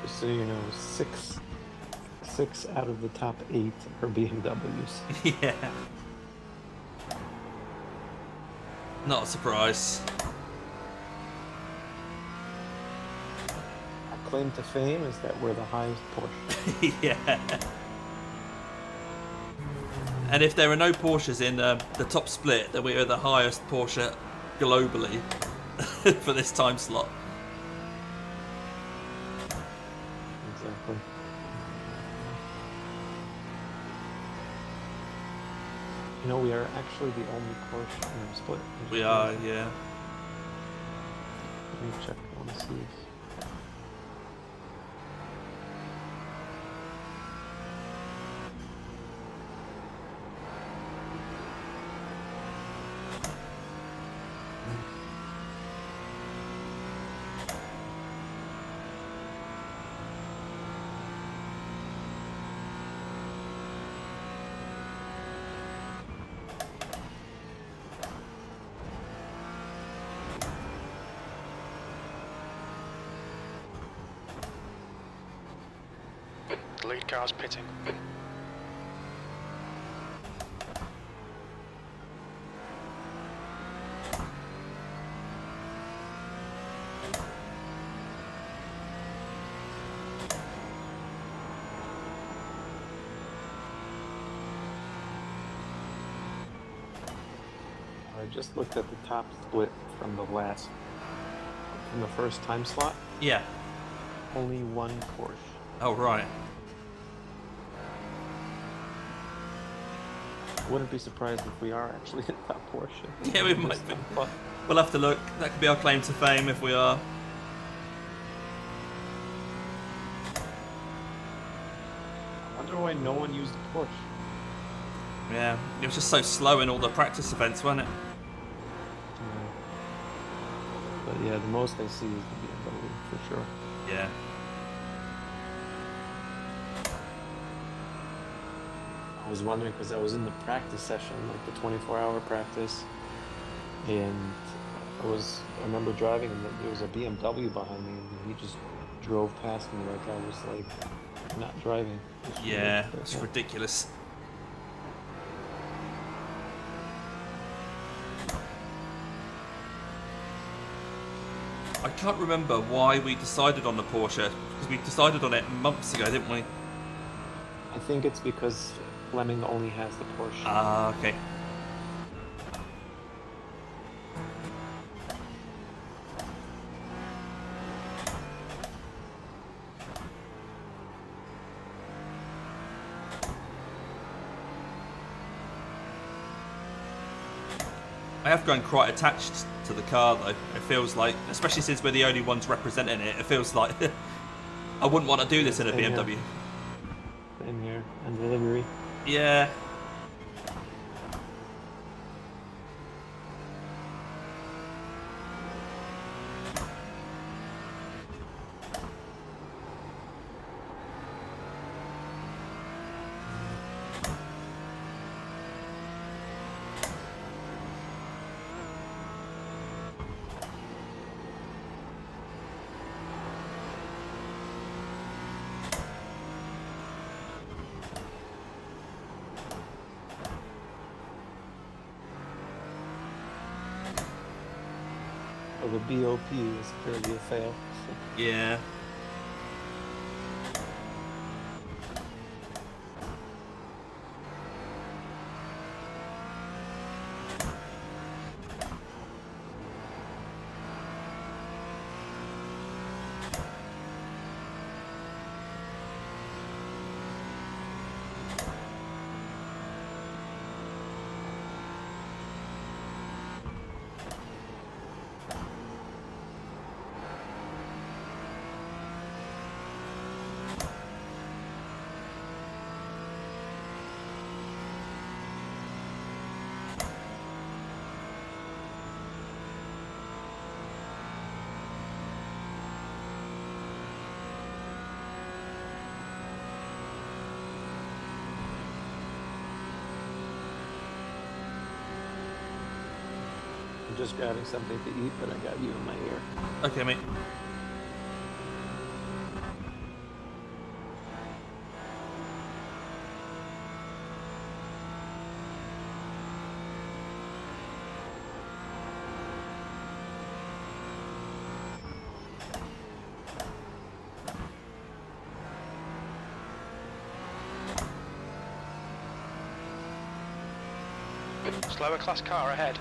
So you know, six out of the top 8 are BMWs. Yeah. Not a surprise. Our claim to fame is that we're the highest Porsche. Yeah. And if there are no Porsches in the top split, then we are the highest Porsche globally for this time slot. Exactly. You know, we are actually the only Porsche in our split. We are, yeah. Let me check. I want to see if The lead car's pitting. I just looked at the top split from the first time slot. Yeah. Only one Porsche. Oh, right. I wouldn't be surprised if we are actually in top Porsche. Yeah, we might be. We'll have to look. That could be our claim to fame if we are. I wonder why no one used the Porsche. Yeah, it was just so slow in all the practice events, wasn't it? But yeah, the most I see is the BMW for sure. Yeah. I was wondering because I was in the practice session, like the 24-hour practice, and I remember driving and there was a BMW behind me and he just drove past me like I was like not driving. Yeah, it's ridiculous. I can't remember why we decided on the Porsche, because we decided on it months ago, didn't we? I think it's because Fleming only has the Porsche. Ah, okay. I have grown quite attached to the car though. It feels like, especially since we're the only ones representing it, it feels like I wouldn't want to do this in a BMW. Same here, and the livery. Yeah. So the BOP is clearly a fail. Yeah. I'm just grabbing something to eat, but I got you in my ear. Okay, mate. Slower class car ahead.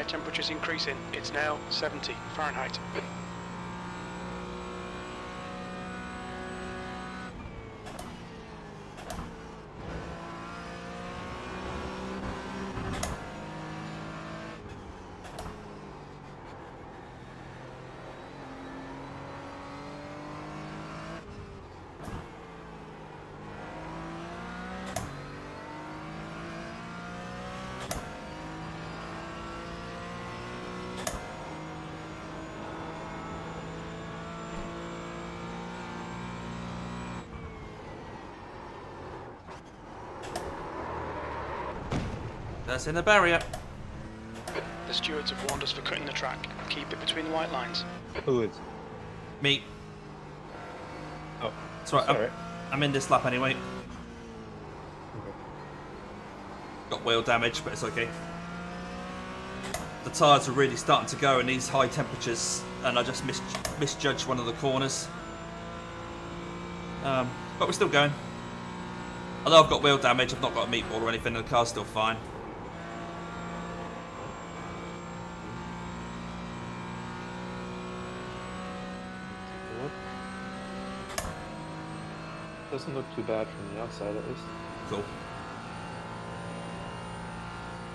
Air temperature's increasing. It's now 70 Fahrenheit. That's in the barrier. The stewards have warned us for cutting the track. Keep it between the white lines. Who is? Me. Oh, That's right. sorry. I'm in this lap anyway. Got wheel damage, but it's okay. The tyres are really starting to go in these high temperatures, and I just misjudged one of the corners. But we're still going. Although I've got wheel damage, I've not got a meatball or anything, and the car's still fine. Doesn't look too bad from the outside, at least. Cool.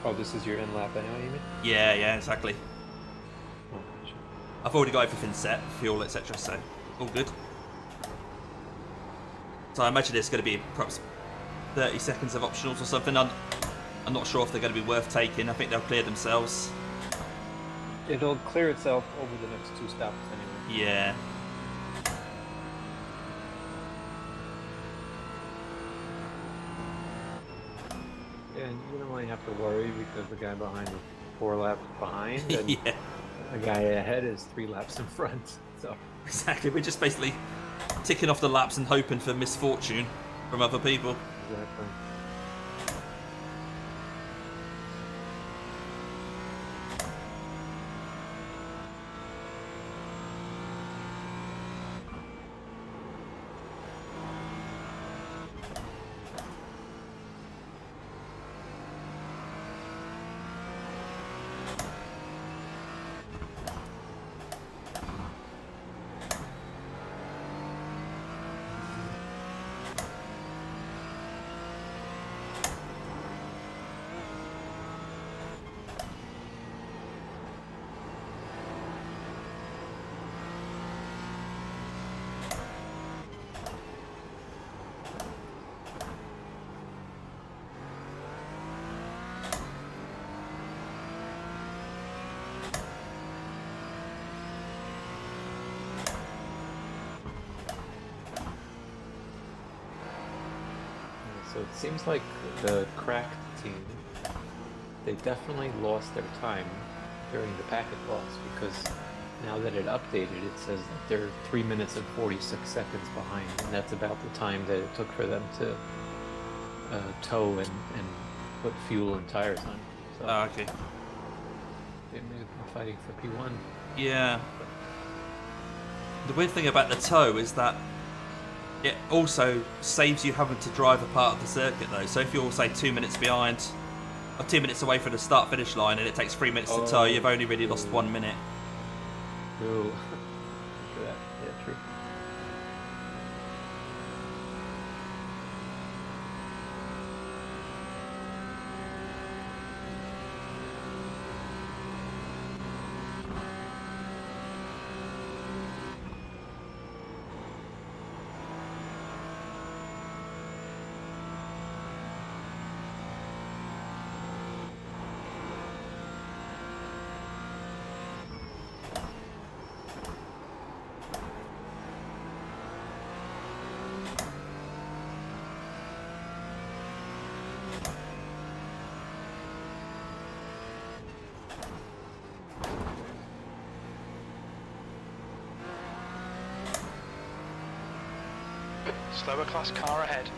Oh, this is your in lap anyway, you mean? Yeah, exactly. Oh, sure. I've already got everything set, fuel, etc. So, all good. So I imagine it's going to be perhaps 30 seconds of optionals or something. I'm not sure if they're going to be worth taking. I think they'll clear themselves. It'll clear itself over the next 2 stops anyway. Yeah. And you don't really have to worry because the guy behind is 4 laps behind, and Yeah, the guy ahead is 3 laps in front. So exactly. We're just basically ticking off the laps and hoping for misfortune from other people. exactly. So it seems like the cracked team, they definitely lost their time during the packet loss, because now that it updated, it says that they're 3 minutes and 46 seconds behind, and that's about the time that it took for them to tow and put fuel and tires on. So Oh, okay. they may have been fighting for P1. Yeah. The weird thing about the tow is that it also saves you having to drive a part of the circuit though. So if you're, say, 2 minutes behind, or 2 minutes away from the start-finish line, and it takes 3 minutes to tow, you've only really lost 1 minute. True. For that. Yeah, true. Slower class car ahead.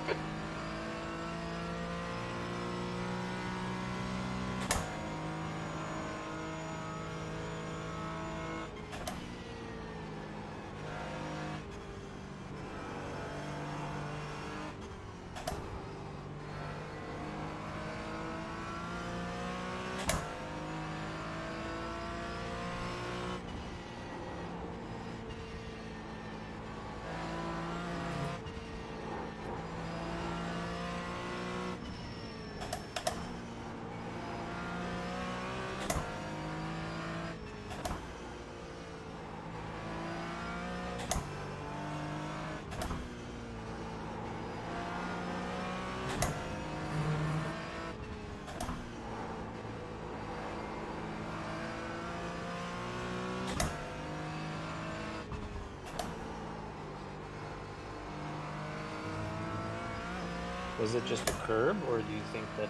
Was it just a curb, or do you think that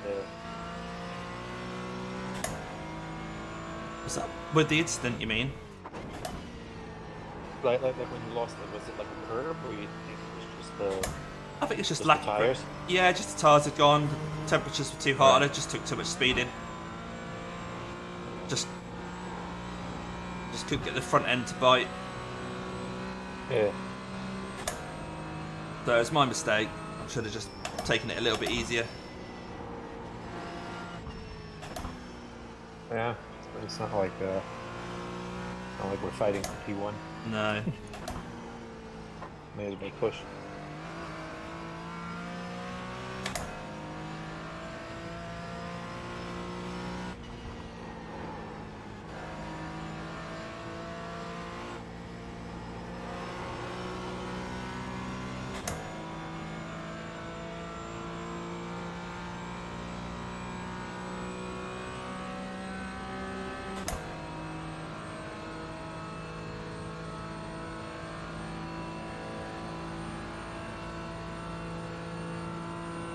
What's that? With the incident, you mean? like when you lost it, was it like a curb, or you think it was just the I think it's just the lack of tires? Yeah, just the tyres had gone. The temperatures were too hot, and it just took too much speed in. Just couldn't get the front end to bite. Yeah. So it was my mistake. I should have just taken it a little bit easier. Yeah. But it's not like we're fighting for P1. No. May as well push.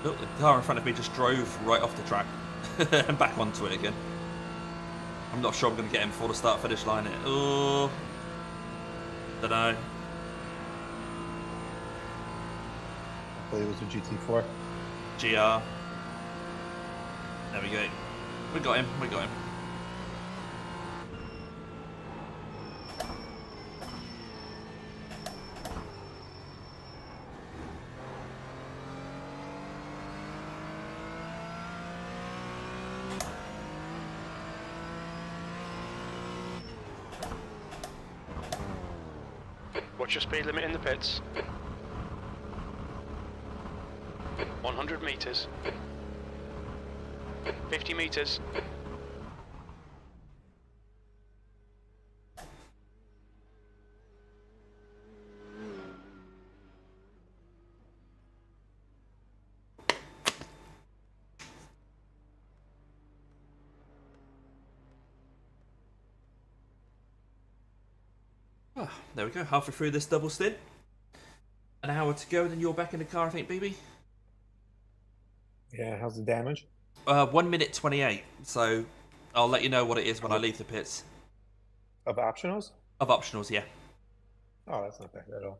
Look, the car in front of me just drove right off the track and back onto it again. I'm not sure I'm going to get him before the start finish line. Oh, don't know. I believe it was a GT4. GR. There we go. We got him. We got him. What's your speed limit in the pits? 100 meters. 50 meters. Oh, there we go. Halfway through this double stint. An hour to go, and then you're back in the car, I think, BB. Yeah, how's the damage? 1 minute 28. So I'll let you know what it is when I leave the pits. Of optionals? Of optionals, yeah. Oh, that's not bad at all.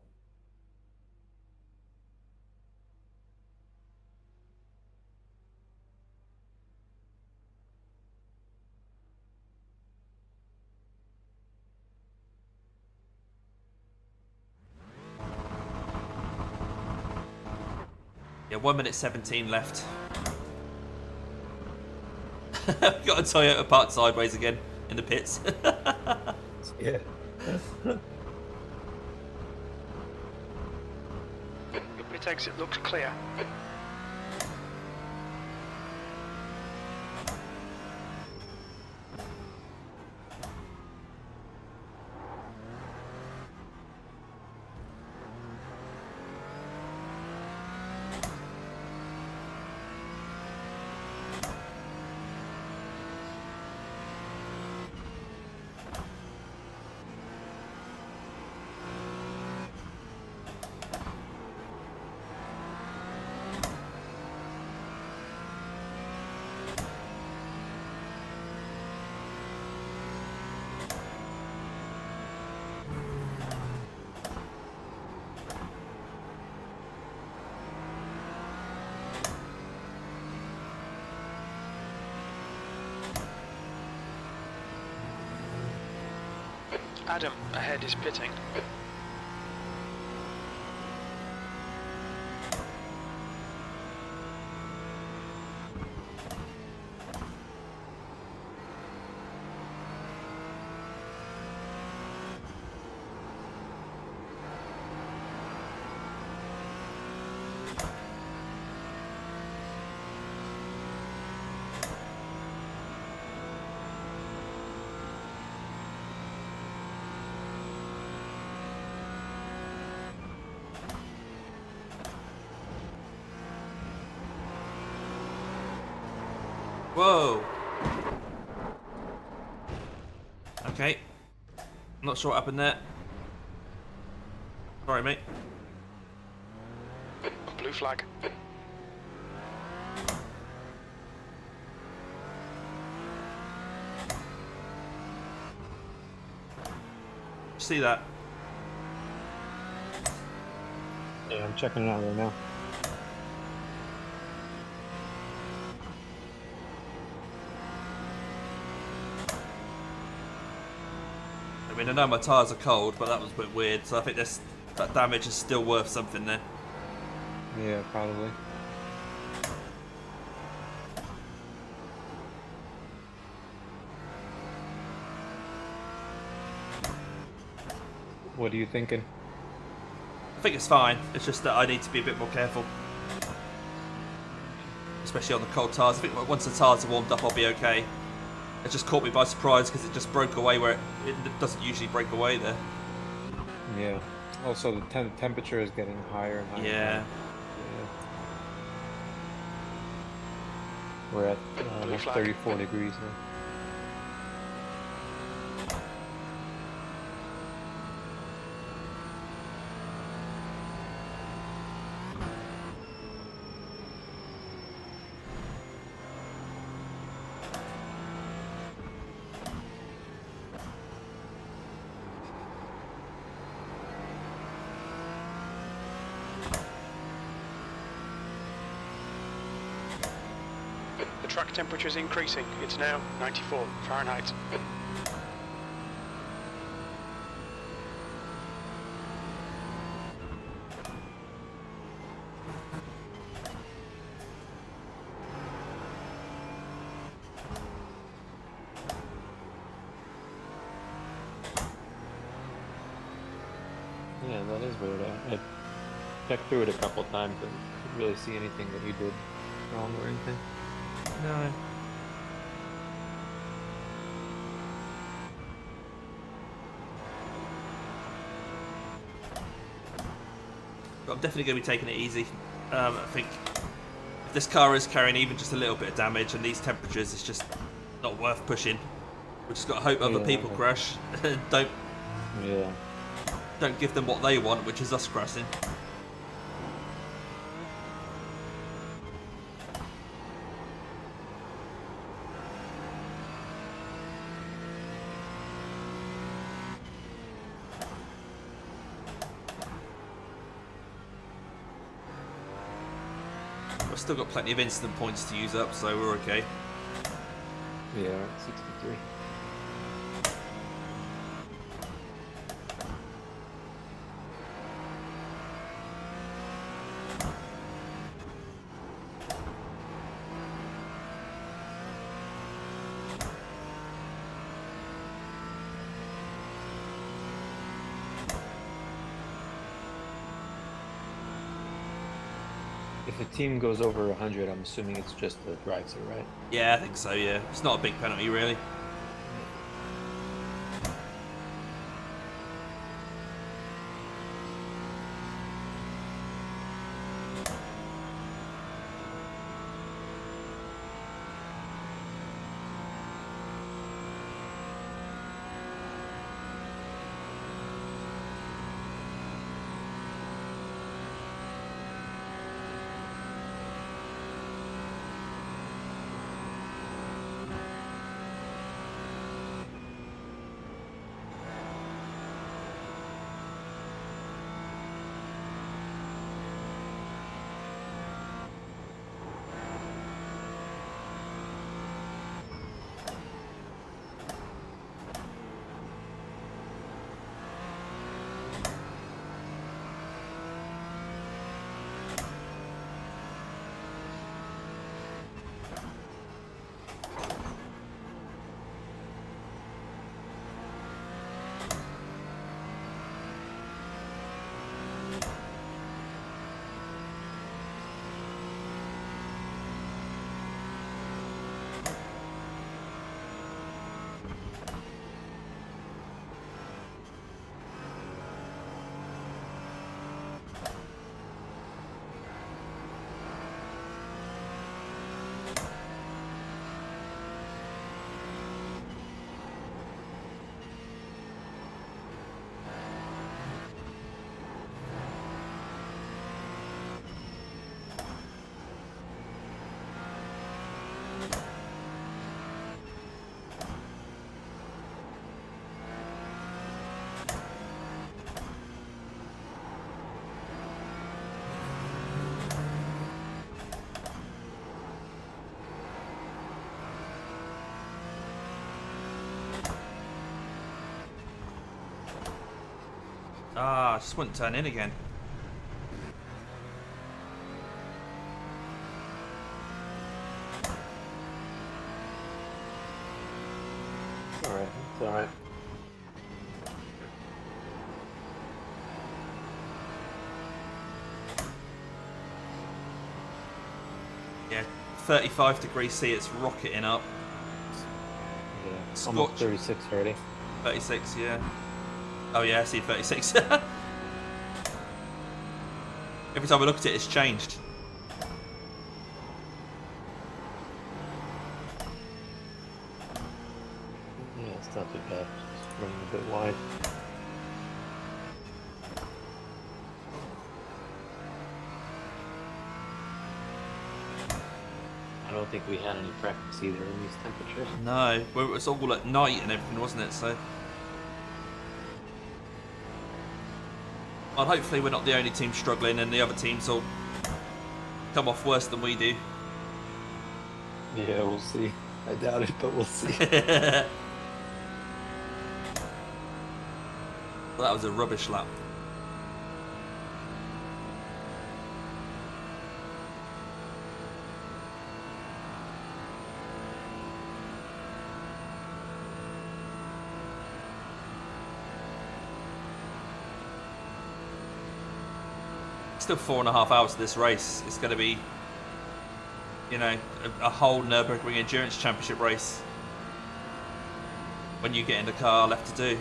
Yeah, 1 minute 17 left. Got a Toyota parked sideways again in the pits. Yeah. Your pit exit looks clear. Adam, ahead is pitting. Whoa. Okay. I'm not sure what happened there. Sorry, mate. Blue flag. see that? Yeah, I'm checking it out right now. I mean, I know my tyres are cold, but that was a bit weird, so I think that damage is still worth something there. Yeah, probably. What are you thinking? I think it's fine, it's just that I need to be a bit more careful. Especially on the cold tyres. I think once the tyres are warmed up, I'll be okay. It just caught me by surprise because it just broke away where it doesn't usually break away there. Yeah. Also, the temperature is getting higher and higher. Yeah. Yeah. We're at almost 34 degrees now. The track temperature is increasing. It's now 94 Fahrenheit. Yeah, that is weird. I checked through it a couple times and didn't really see anything that you did wrong or anything. No. But I'm definitely going to be taking it easy. I think if this car is carrying even just a little bit of damage and these temperatures, it's just not worth pushing. We've just got to hope other people crash. don't give them what they want, which is us crashing. We've still got plenty of instant points to use up, so we're okay. Yeah, 63. If a team goes over 100, I'm assuming it's just the drives, right? Yeah, I think so, yeah. It's not a big penalty, really. Ah, just wouldn't turn in again. It's alright. It's alright. Yeah, 35 degrees C, it's rocketing up. Yeah. Almost Scorch. 36 already. 36, yeah. Oh yeah, I see 36. Every time I look at it, it's changed. Yeah, it's not too bad. Just running a bit wide. I don't think we had any practice either in these temperatures. No, well, it was all at night and everything, wasn't it? So, well, hopefully we're not the only team struggling, and the other teams will come off worse than we do. Yeah, we'll see. I doubt it, but we'll see. Well, that was a rubbish lap. Still 4.5 hours to this race. It's going to be, you know, a whole Nurburgring Endurance Championship race when you get in the car left to do.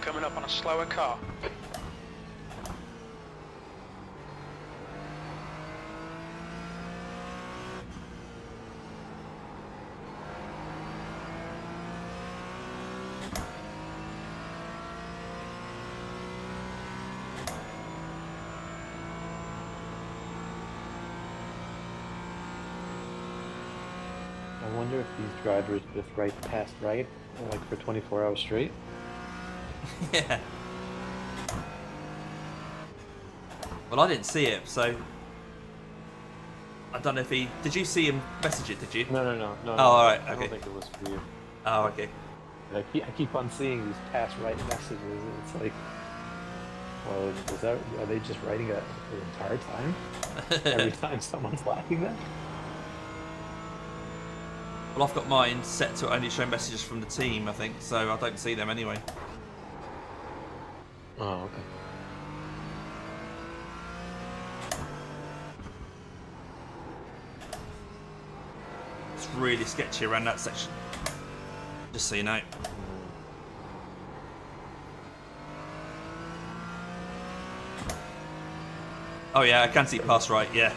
Coming up on a slower car. I wonder if these drivers just ride past right, like for 24 hours straight. Yeah. Well, I didn't see it, so I don't know if he. Did you see him message it? Did you? No. Oh, all right, I okay. don't think it was for you. Oh, okay. I keep on seeing these pass right messages, and it's like, well, are they just writing it the entire time? Every time someone's laughing that? Well, I've got mine set to only show messages from the team, I think, so I don't see them anyway. Oh, okay. It's really sketchy around that section. Just so you know. Oh yeah, I can see past right, yeah.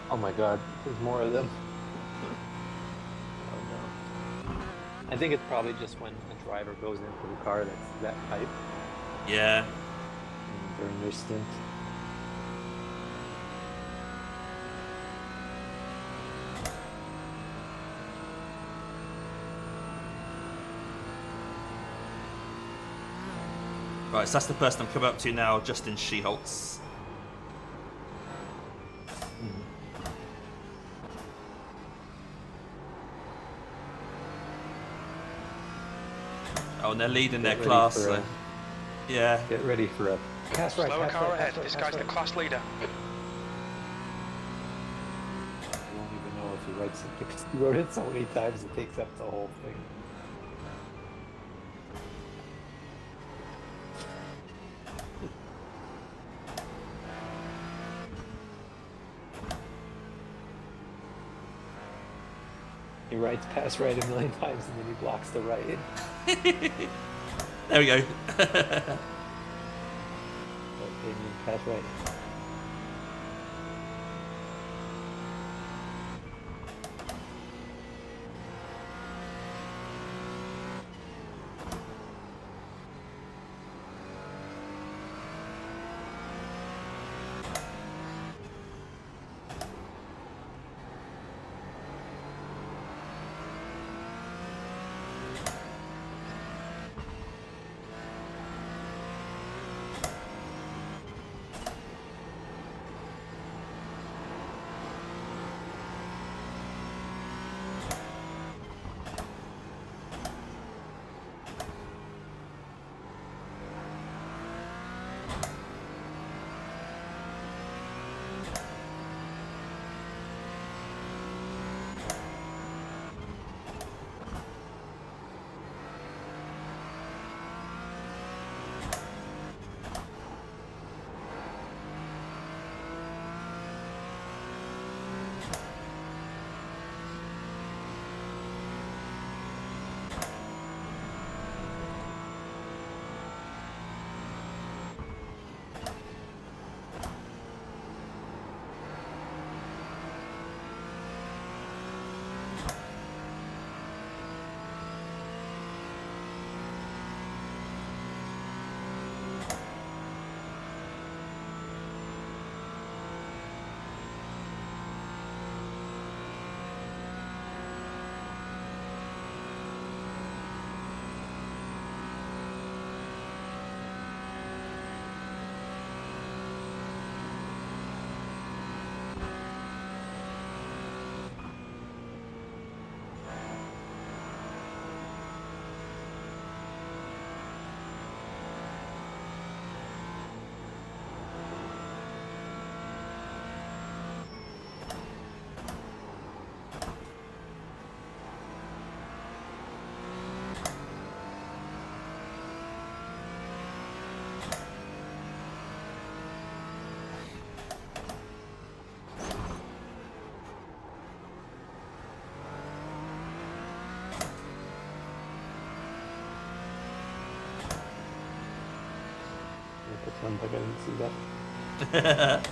Oh my god, there's more of them. Oh no. I think it's probably just when a driver goes into the car that's that type Yeah. during their stint. Right, so that's the person I'm coming up to now, Justin Sheholtz. Oh, and they're leading their Get ready class. for So, yeah. Get ready for a pass right. Slower pass car right, ahead. pass right, This pass guy's the right. class leader. You won't even know if he writes it because he wrote it so many times it takes up the whole thing. He writes pass right a million times and then he blocks the right. There we go. But Damien, pass right. Pretend like I didn't see that.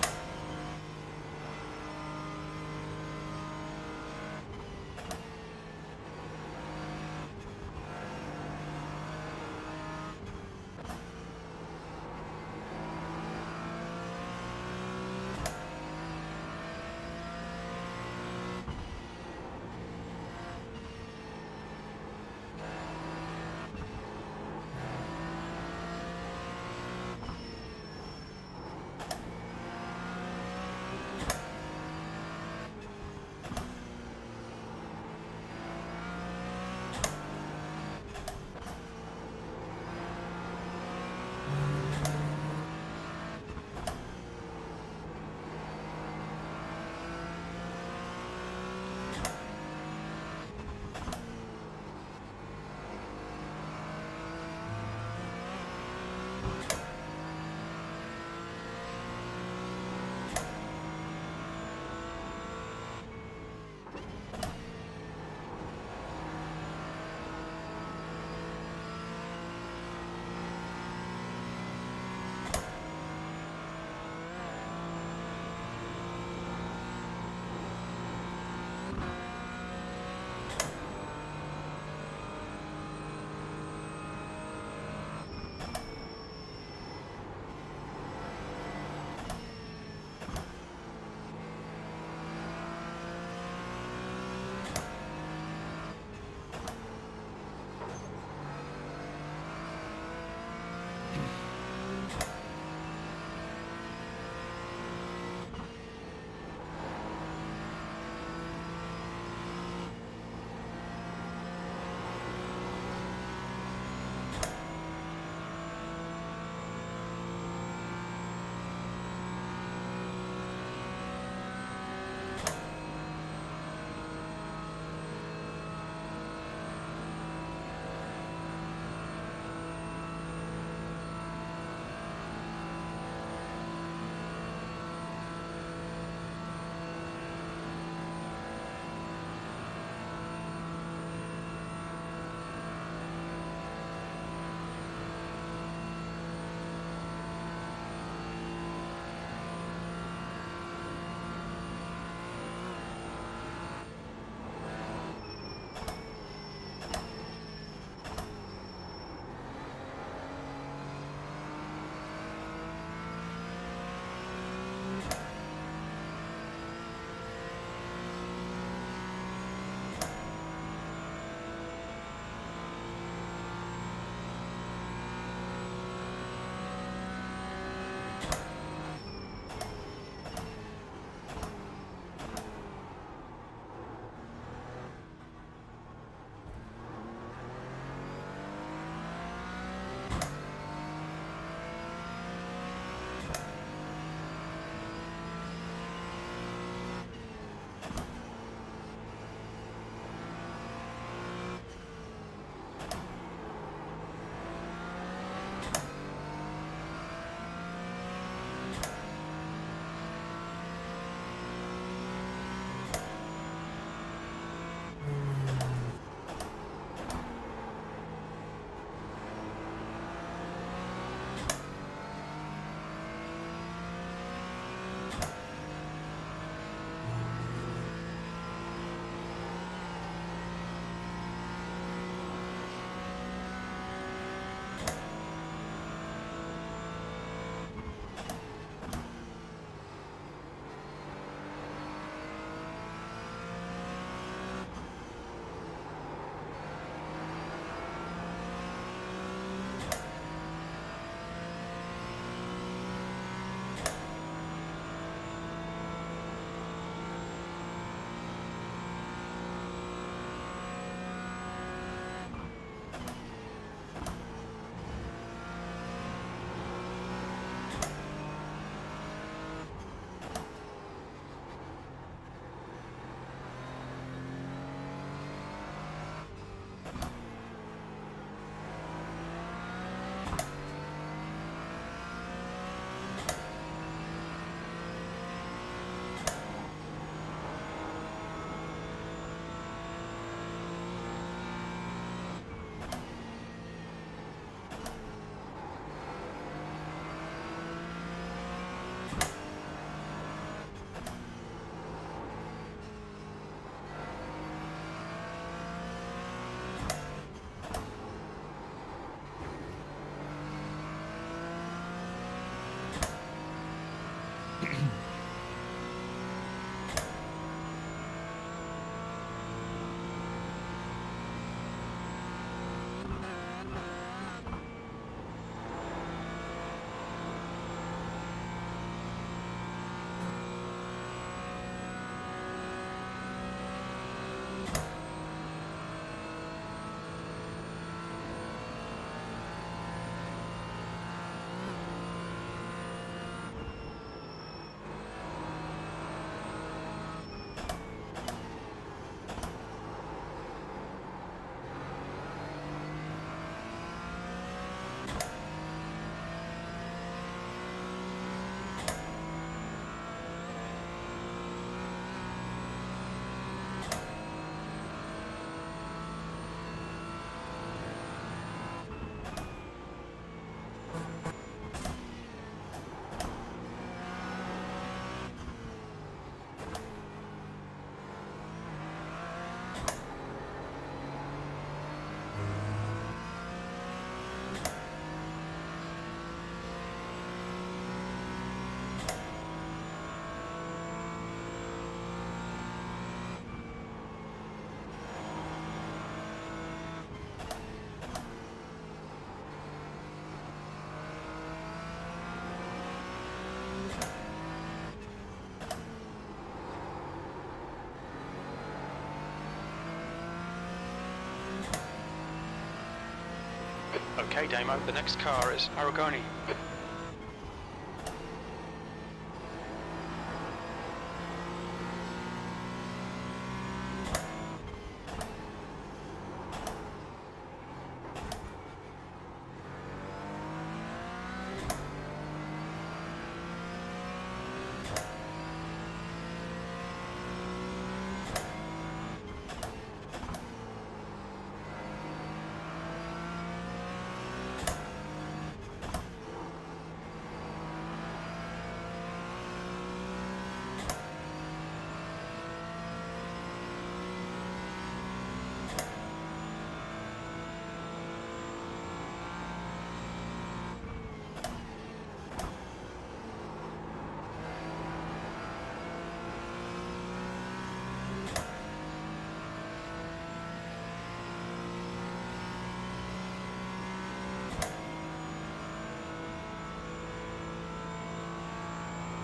Okay, Damo, the next car is Aragoni.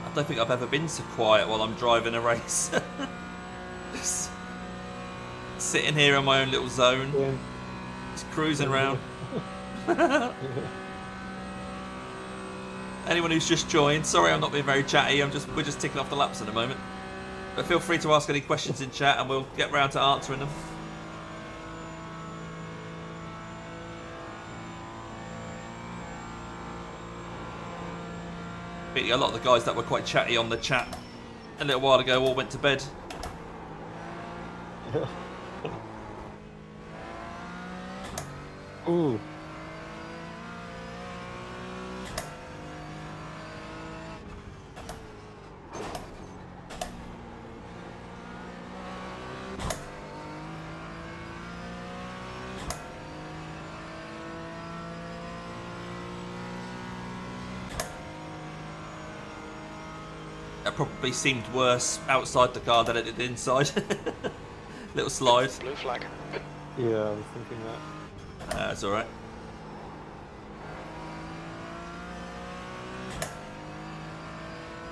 I don't think I've ever been so quiet while I'm driving a race. Just sitting here in my own little zone, Yeah. just cruising around. Anyone who's just joined, sorry I'm not being very chatty. We're just ticking off the laps at the moment. But feel free to ask any questions in chat, and we'll get round to answering them. A lot of the guys that were quite chatty on the chat a little while ago all went to bed. Ooh. That probably seemed worse outside the car than it did inside. Little slide. Blue flag. Yeah, I was thinking that. That's alright.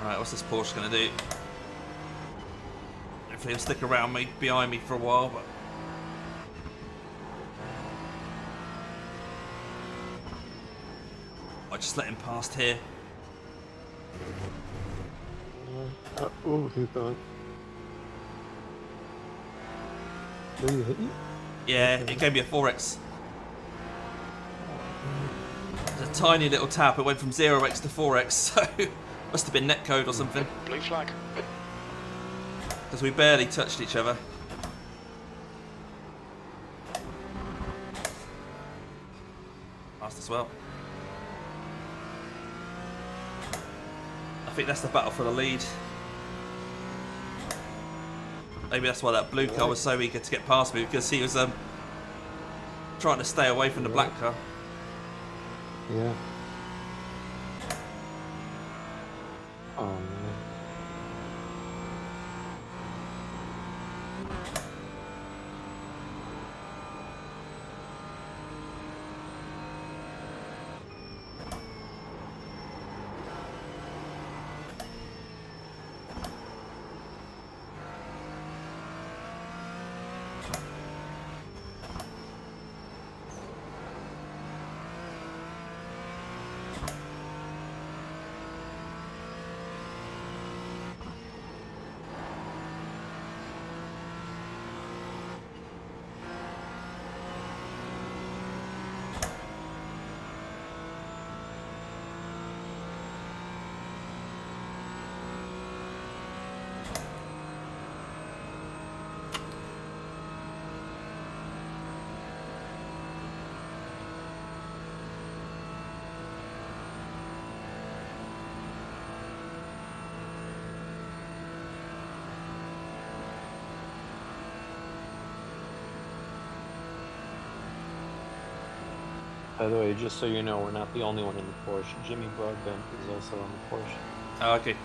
Right, what's this Porsche going to do? Hopefully he'll stick around me, behind me for a while, but... I just let him past here. Oh, he's gone. Did he hit you? Yeah, it gave me a 4x. It's a tiny little tap. It went from 0x to 4x, so must have been netcode or something. Blue flag. Because we barely touched each other. Fast as well. I think that's the battle for the lead. Maybe that's why that blue car was so eager to get past me, because he was trying to stay away from the black car. Yeah. Oh man. By the way, just so you know, we're not the only one in the Porsche. Jimmy Broadbent is also on the Porsche. Oh, okay.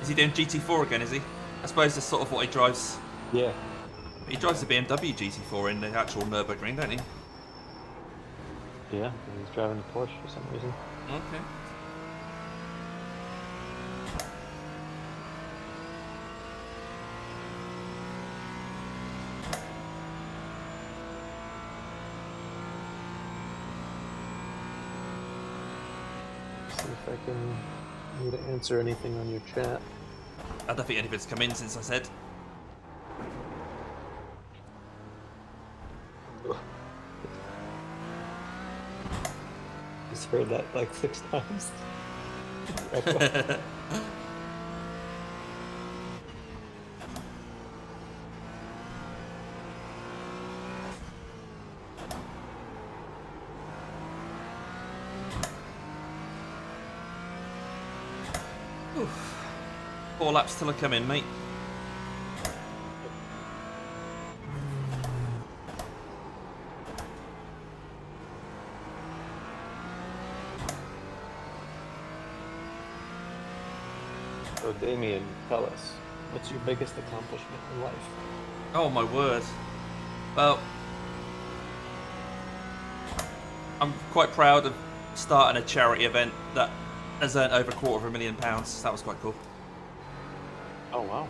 Is he doing GT4 again, is he? I suppose that's sort of what he drives. Yeah. He drives the BMW GT4 in the actual Nurburgring, don't he? Yeah, and he's driving the Porsche for some reason. Okay. if I can need to answer anything on your chat. I don't think anything's come in since I said. Just heard that like 6 times. Oof. 4 laps till I come in, mate. So Damien, tell us, what's your biggest accomplishment in life? Oh my word. Well, I'm quite proud of starting a charity event that has earned over £250,000. That was quite cool. Oh wow.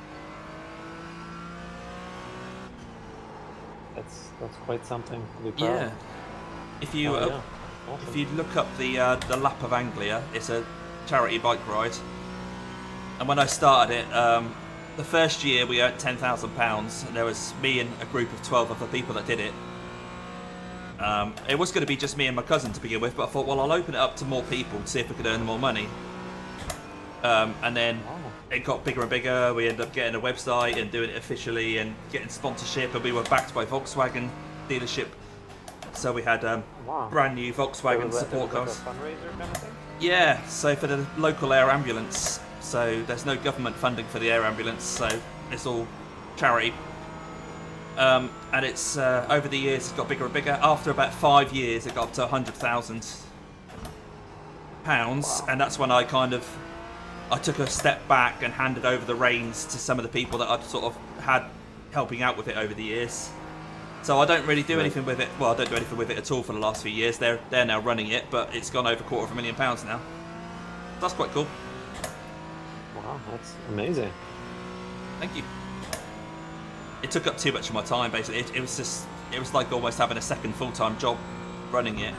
That's quite something to be proud Yeah. of. If you Awesome. if you look up the Lap of Anglia, it's a charity bike ride. And when I started it, the first year we earned £10,000, and there was me and a group of 12 other people that did it. It was going to be just me and my cousin to begin with, but I thought, well, I'll open it up to more people to see if we could earn more money. And then it got bigger and bigger. We ended up getting a website and doing it officially and getting sponsorship, and we were backed by Volkswagen dealership. So we had Wow. brand new Volkswagen support Like cars. a fundraiser kind of thing? Yeah, so for the local air ambulance. So there's no government funding for the air ambulance, so it's all charity. And it's over the years it's got bigger and bigger. After about 5 years, it got up to £100,000, Wow. and that's when I took a step back and handed over the reins to some of the people that I'd sort of had helping out with it over the years. So I don't really do anything with it. Well, I don't do anything with it at all for the last few years. They're now running it, but it's gone over £250,000 now. That's quite cool. Wow, that's amazing. Thank you. It took up too much of my time, basically. It was like almost having a second full-time job running it.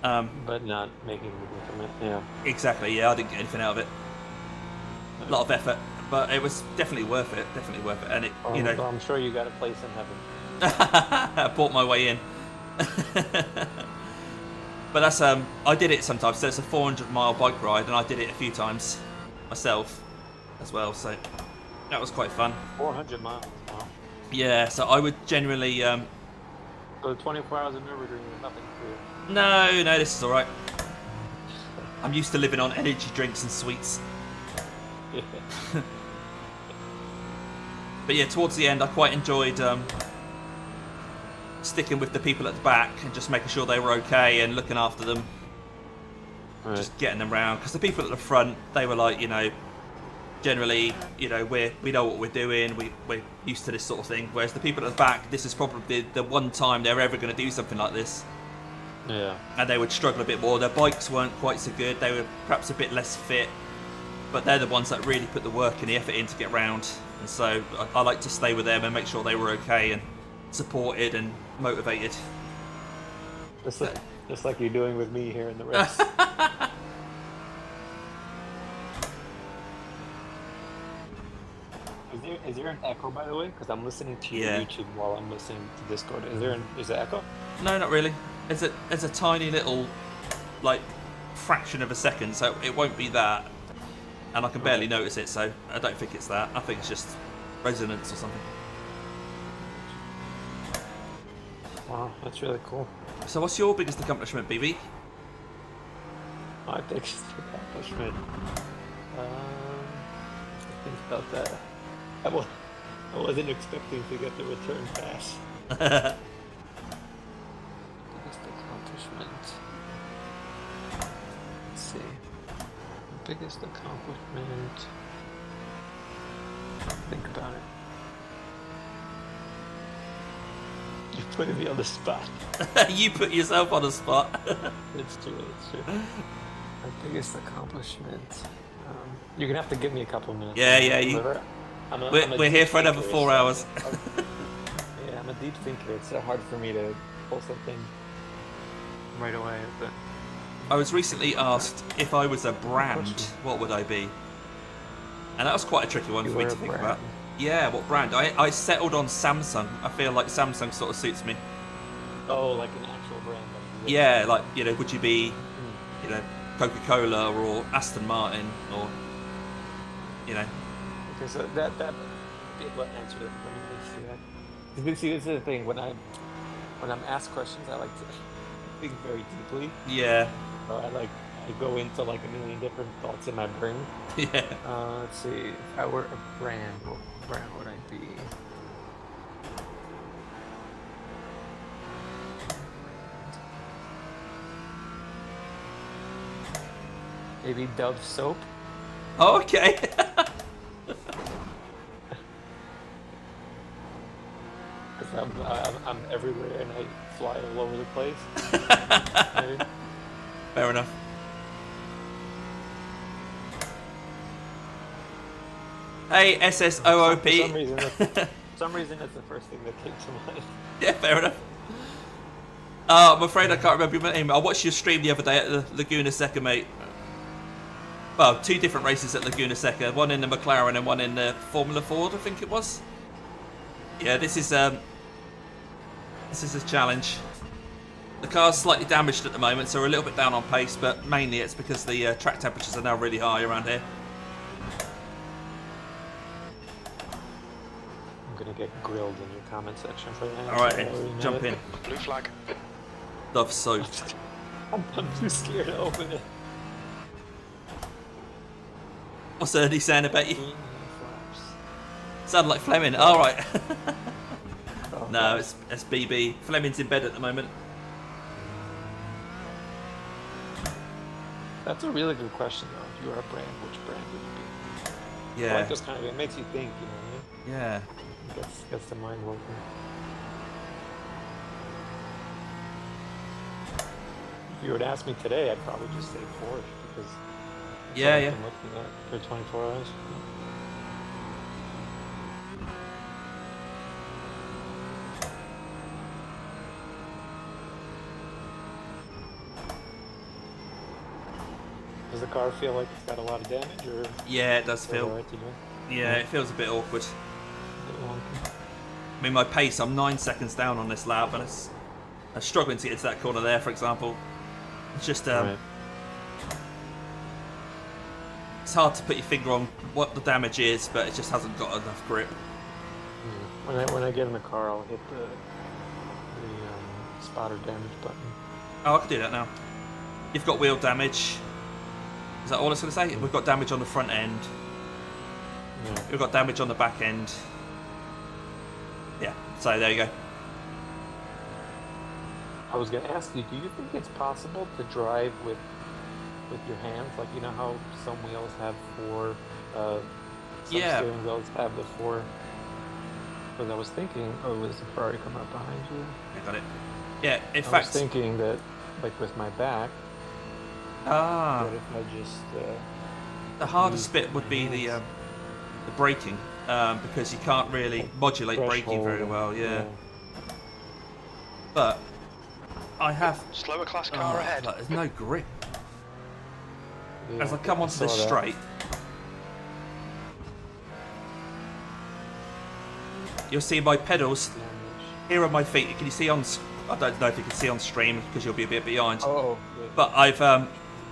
But not making anything from it, yeah. Exactly, yeah, I didn't get anything out of it. A lot of effort, but it was definitely worth it, and it, you know... Well, I'm sure you got a place in heaven. I bought my way in. But that's, I did it sometimes, so it's a 400-mile bike ride, and I did it a few times myself as well, so that was quite fun. 400 miles, wow. Yeah, so I would generally... So 24 hours of Nurburgring is nothing for you. No, this is alright. I'm used to living on energy drinks and sweets. Yeah. But yeah, towards the end I quite enjoyed sticking with the people at the back and just making sure they were okay and looking after them. Right. Just getting them round. Because the people at the front, they were like, you know, generally, you know, we know what we're doing, we're used to this sort of thing. Whereas the people at the back, this is probably the one time they're ever going to do something like this. Yeah. And they would struggle a bit more. Their bikes weren't quite so good. They were perhaps a bit less fit. But they're the ones that really put the work and the effort in to get round. And so I like to stay with them and make sure they were okay and supported and motivated. Just like you're doing with me here in the race. Is there an echo, by the way? Because I'm listening to your YouTube while I'm listening to Discord. Is there echo? No, not really. There's a tiny little, like, fraction of a second, so it won't be that. And I can barely notice it, so I don't think it's that. I think it's just resonance or something. Wow, that's really cool. So what's your biggest accomplishment, BB? My biggest accomplishment. Think about that. I wasn't expecting to get the return pass. Biggest accomplishment. Let's see. Biggest accomplishment. Think about it. You're putting me on the spot. You put yourself on the spot. It's true. My biggest accomplishment. You're gonna have to give me a couple minutes. Yeah. We're here for another 4 hours. Yeah, I'm a deep thinker. It's so hard for me to pull something right away. But I was recently asked if I was a brand, what would I be? And that was quite a tricky one for me to think about. Yeah, what brand? I settled on Samsung. I feel like Samsung sort of suits me. Oh, like an actual brand. Yeah, like, you know, would you be, you know, Coca-Cola or Aston Martin or, you know? Okay, so that be able to answer it. Let me see that. See, this is the thing. When I'm asked questions, I like to think very deeply. Yeah. So I go into like a million different thoughts in my brain. Yeah. Let's see. If I were a brand, what brand would I be? Maybe Dove soap. Oh, okay. Because I'm everywhere and I fly all over the place. Fair enough. Hey, SSOOP. For some reason, that's the first thing that came to mind. Yeah, fair enough. I'm afraid I can't remember your name. I watched your stream the other day at the Laguna Seca, mate. Well, 2 different races at Laguna Seca. One in the McLaren and one in the Formula Ford, I think it was. Yeah, this is a challenge. The car's slightly damaged at the moment, so we're a little bit down on pace, but mainly it's because the track temperatures are now really high around here. I'm gonna get grilled in your comment section for that. Alright, jump in. Blue flag. Love soap. I'm too scared to open it. What's Ernie saying about you? Sound like Fleming. Alright. No, it's BB. Fleming's in bed at the moment. That's a really good question, though. If you are a brand, which brand would you be? Yeah. I like those kind of, it makes you think, you know what I mean? Yeah. Gets the mind working. If you were to ask me today, I'd probably just say Porsche because Yeah, yeah. I'm looking at for 24 hours. Does the car feel like it's got a lot of damage, or? Yeah, it does feel. Right to do? Yeah, it feels a bit awkward. A bit wonky. I mean, my pace, I'm 9 seconds down on this lap, and I'm struggling to get into that corner there, for example. It's just, Right. it's hard to put your finger on what the damage is, but it just hasn't got enough grip. When I get in the car, I'll hit the spotter damage button. Oh, I can do that now. You've got wheel damage. Is that all I was going to say? We've got damage on the front end. Yeah. We've got damage on the back end. Yeah, so there you go. I was going to ask you, do you think it's possible to drive with your hands? Like, you know how some wheels have 4, some steering wheels have the 4. Because I was thinking, oh, there's a Ferrari coming up behind you. I got it. Yeah, in I fact. was thinking that, like with my back, that if I just the hardest bit would be the braking, because you can't really modulate braking very well. Yeah. But I have Slower class car ahead. Like, there's no grip. Yeah, As I come onto this saw that. straight, you'll see my pedals. Here are my feet. Can you see on? I don't know if you can see on stream because you'll be a bit behind. Oh. But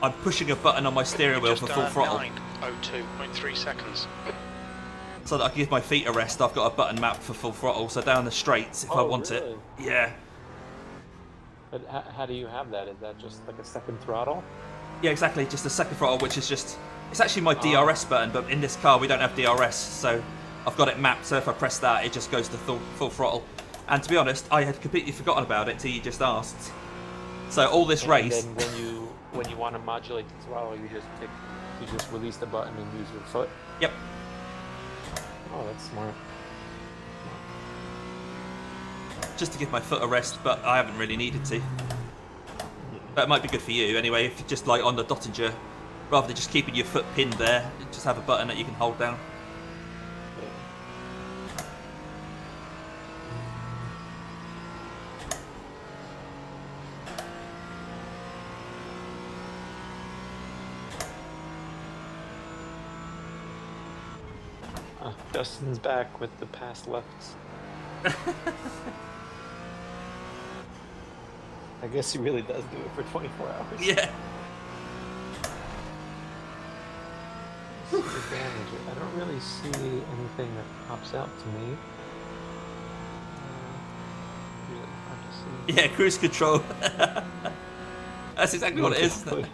I'm pushing a button on my steering wheel for full throttle. 9:02.3 seconds. So that I can give my feet a rest, I've got a button mapped for full throttle. So down the straights, if I want really? it. Yeah. But how do you have that? Is that just like a second throttle? Yeah, exactly. Just a second throttle, which is just... It's actually my DRS button, but in this car we don't have DRS. So I've got it mapped, so if I press that, it just goes to full throttle. And to be honest, I had completely forgotten about it till you just asked. So all this race... And then when you want to modulate the throttle, you just release the button and use your foot? Yep. Oh, that's smart. Just to give my foot a rest, but I haven't really needed to. But it might be good for you anyway, if you just like on the Dottinger, rather than just keeping your foot pinned there, you just have a button that you can hold down. Justin's back with the past lefts. I guess he really does do it for 24 hours. Yeah. See the damage. I don't really see anything that pops out to me. Really hard to see. Yeah, cruise control. That's exactly what it is, isn't it?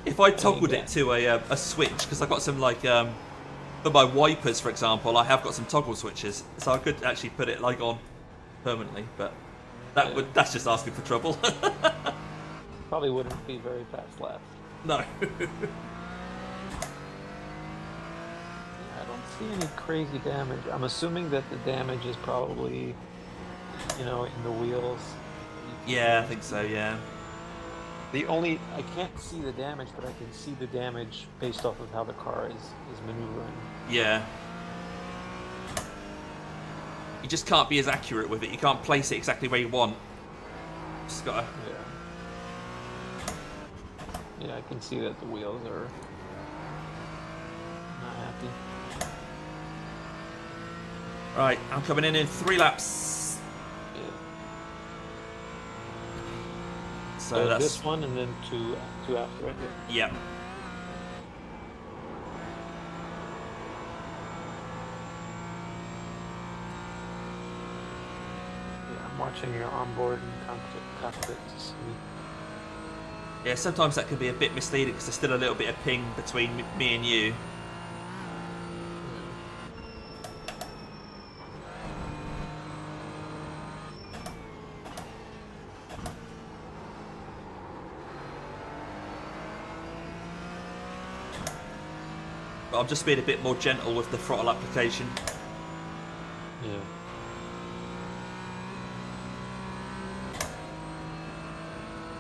If I toggled it to a switch, because I've got some like for my wipers, for example, I have got some toggle switches, so I could actually put it like on permanently, but that's just asking for trouble. Probably wouldn't be very fast left. No. I don't see any crazy damage. I'm assuming that the damage is probably, in the wheels. Yeah, I think so. Yeah. I can't see the damage, but I can see the damage based off of how the car is maneuvering. Yeah. You just can't be as accurate with it. You can't place it exactly where you want. Just gotta. Yeah, I can see that the wheels are not happy. Right, I'm coming in 3 laps. Yeah. So that's this one and then two after it. Yeah. I'm watching your onboard and cockpit to see. Yeah, sometimes that can be a bit misleading because there's still a little bit of ping between me and you. But I'm just being a bit more gentle with the throttle application. Yeah.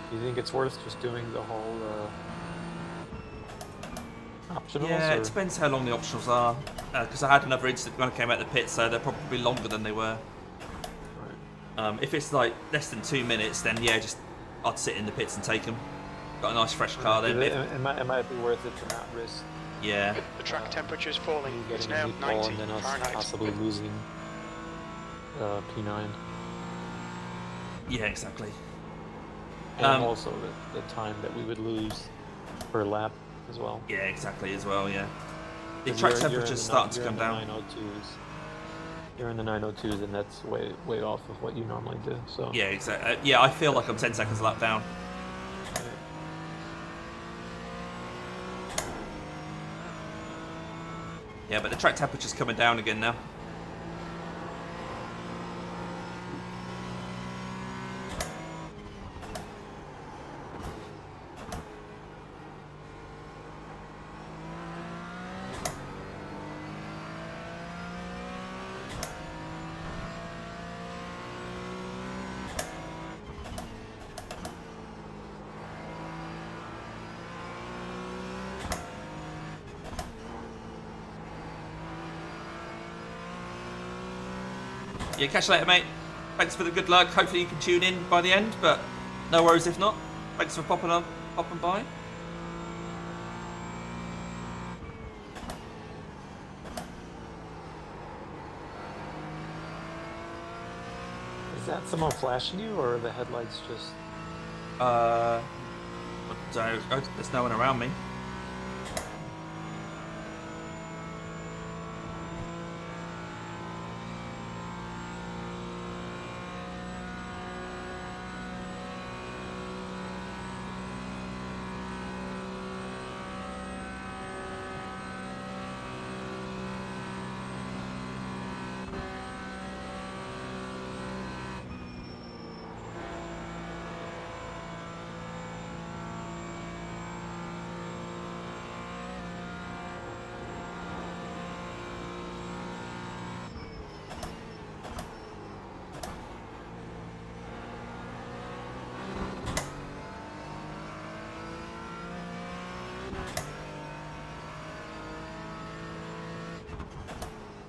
Do you think it's worth just doing the whole optionals? Yeah, or? it depends how long the optionals are. Because I had another incident when I came out the pit, so they're probably longer than they were. Right. If it's like less than 2 minutes, then yeah, I'd sit in the pits and take them. Got a nice fresh car then. It might be worth it to not risk. Yeah. The track temperature is falling. You It's getting a now meatball 90 and then us Fahrenheit. possibly losing P9. Yeah, exactly. And also the time that we would lose per lap as well. Yeah, exactly as well, yeah. The 'Cause track you're temperature's starting to come down. 902s. You're in the 902s, and that's way off of what you normally do. So Yeah, exactly. Yeah, I feel like I'm 10 seconds a lap down. Yeah, but the track temperature's coming down again now. Yeah, catch you later, mate. Thanks for the good luck. Hopefully you can tune in by the end, but no worries if not. Thanks for popping by. is that someone flashing you, or are the headlights just? There's no one around me.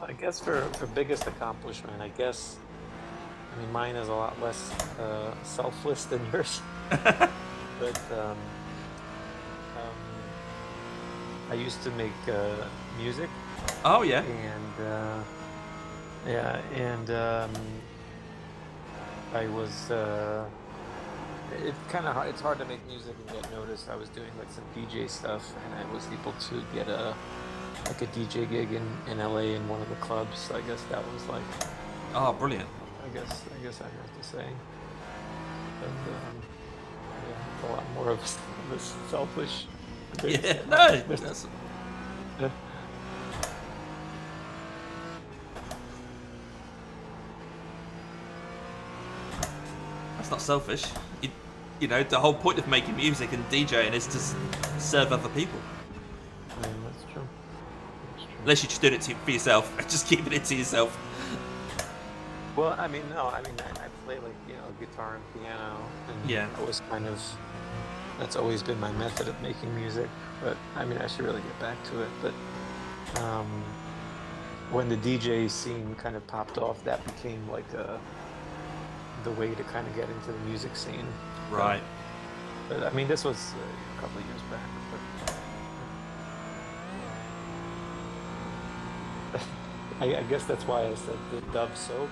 I guess for biggest accomplishment, I guess. I mean, mine is a lot less selfless than yours, but I used to make music Oh yeah. And yeah, and I was it's hard to make music and get noticed. I was doing like some DJ stuff, and I was able to get a DJ gig in LA in one of the clubs. So I guess that was like, Oh, brilliant. I guess I have to say, and yeah, it's a lot more of this selfish. Yeah, no, that's... That's not selfish. You know, the whole point of making music and DJing is to serve other people. I mean, that's true. Unless you're just doing it for yourself, just keeping it to yourself. Well, I mean, no, I play like, you know, guitar and piano, and Yeah. that was that's always been my method of making music. But I mean, I should really get back to it. But when the DJ scene kind of popped off, that became like the way to kind of get into the music scene. Right. But I mean, this was a couple of years back. But I guess that's why I said the Dove soap.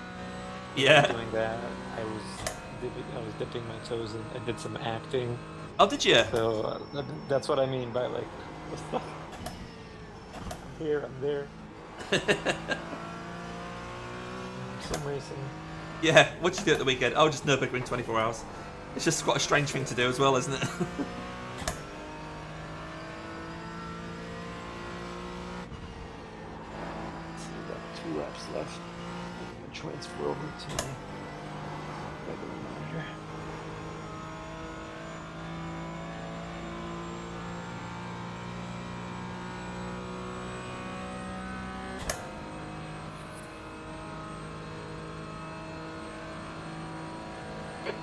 Yeah. Doing that, I was dipping my toes in. I did some acting. Oh, did you? So that's what I mean by like, what's the... I'm here, I'm there. Sim racing. Yeah. What did you do at the weekend? Oh, just Nurburgring 24 hours. It's just quite a strange thing to do as well, isn't it? So we've got 2 laps left. I'm gonna transfer over to my regular monitor.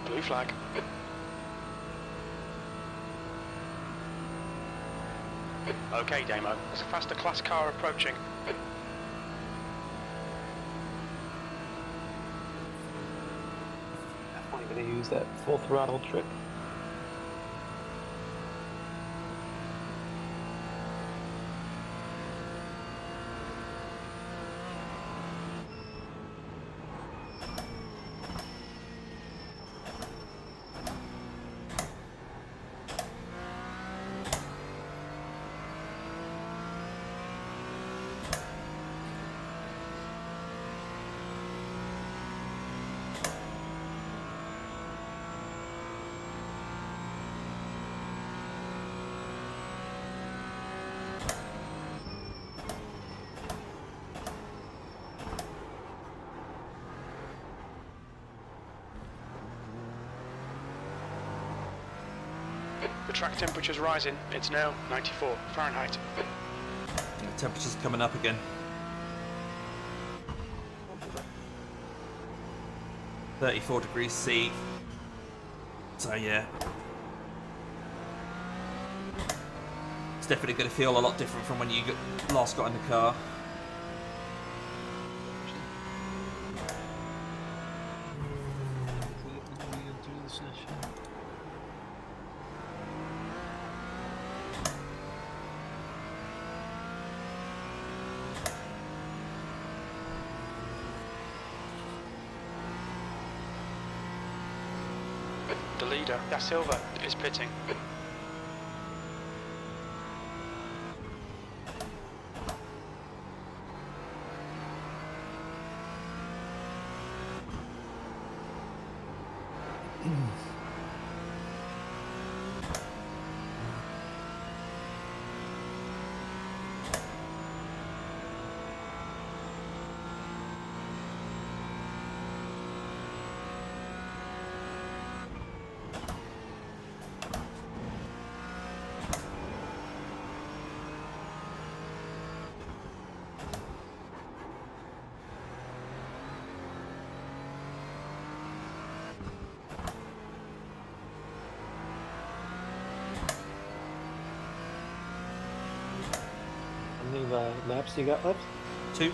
Blue flag. Okay, Damo. There's a faster class car approaching. Definitely gonna use that full throttle trick. The track temperature's rising. It's now 94 Fahrenheit. The temperature's coming up again. 34 degrees C. So yeah. It's definitely going to feel a lot different from when you last got in the car. The leader, Da Silva, is pitting. How many laps you got left? 2.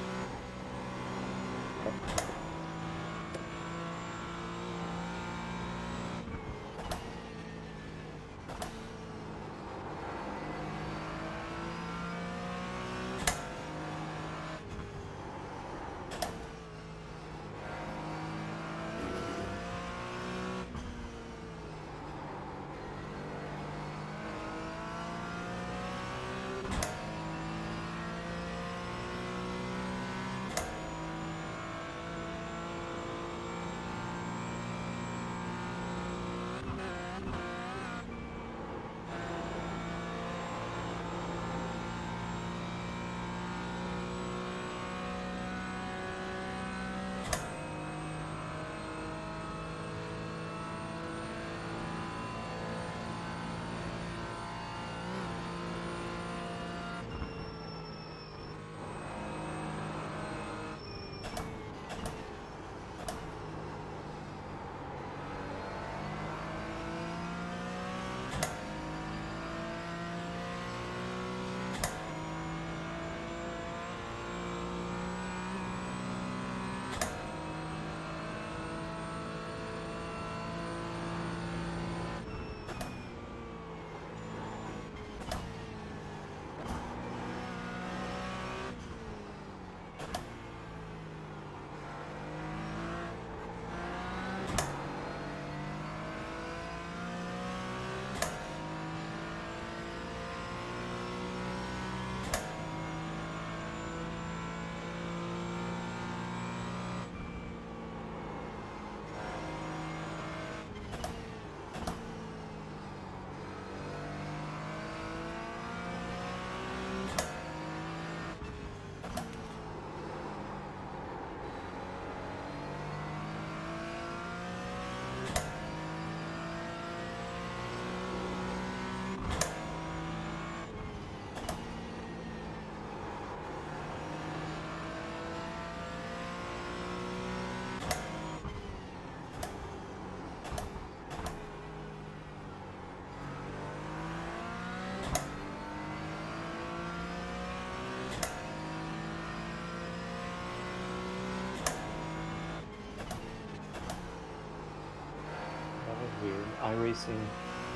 weird. iRacing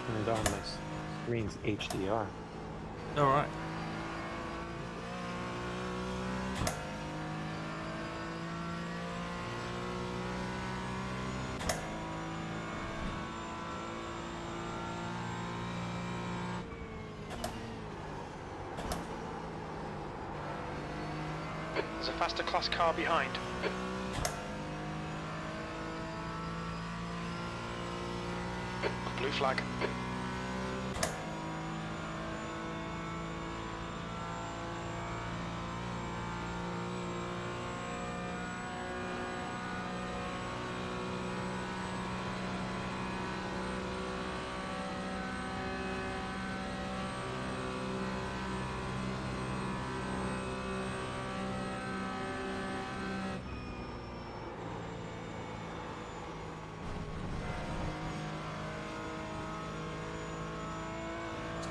turned on my screen's HDR. All right. There's a faster class car behind. Blue flag.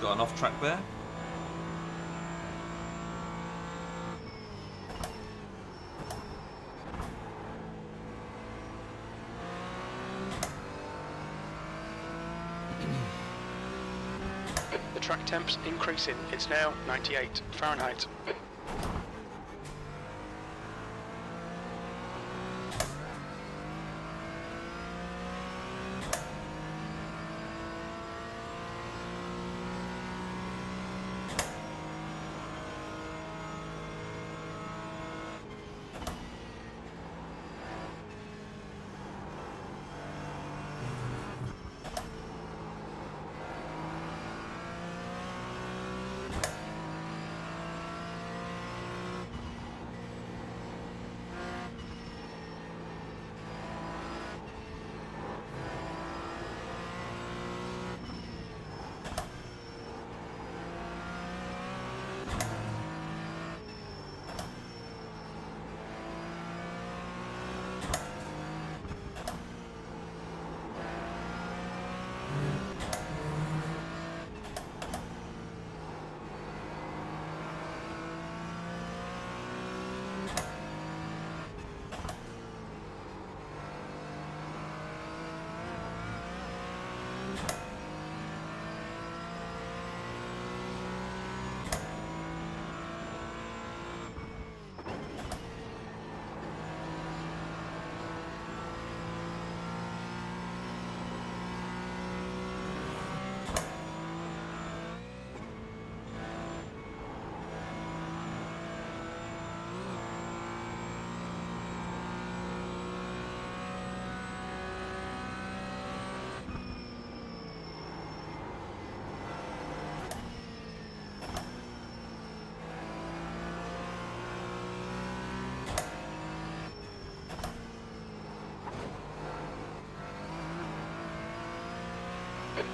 Got an off track there. The track temp's increasing. It's now 98 Fahrenheit.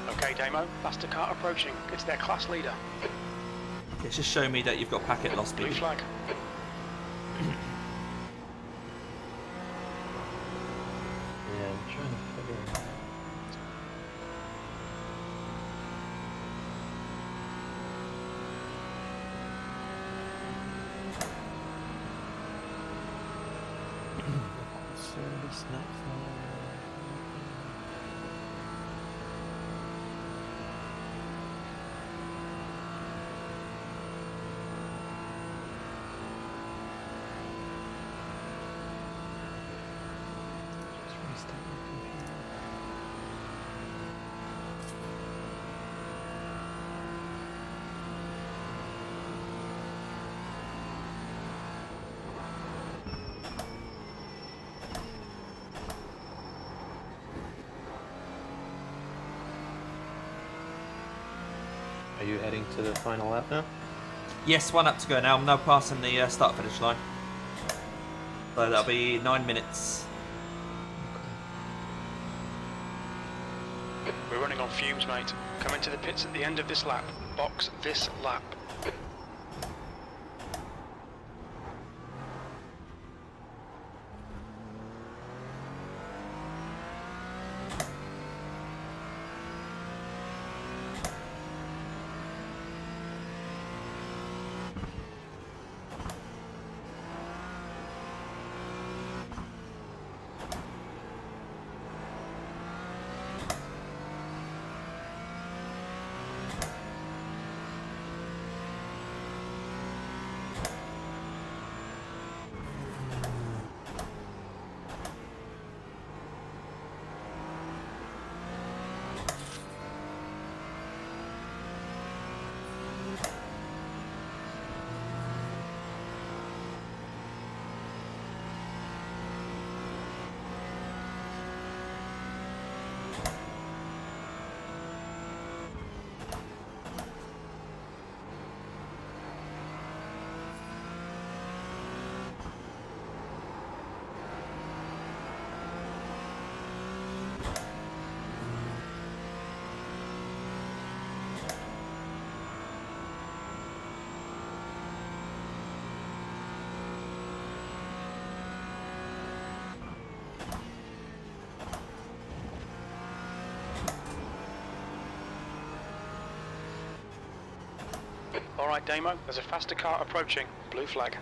Okay, Damo, faster car approaching. It's their class leader. It's just showing me that you've got packet loss, Blue Pete. flag. Yeah, I'm trying to figure it out. Service not found. Just restart my computer. Are you heading to the final lap now? Yes, one up to go now. I'm now passing the start finish line. So that'll be 9 minutes. We're running on fumes, mate. Come into the pits at the end of this lap. Box this lap. Alright, Damo, there's a faster car approaching. Blue flag.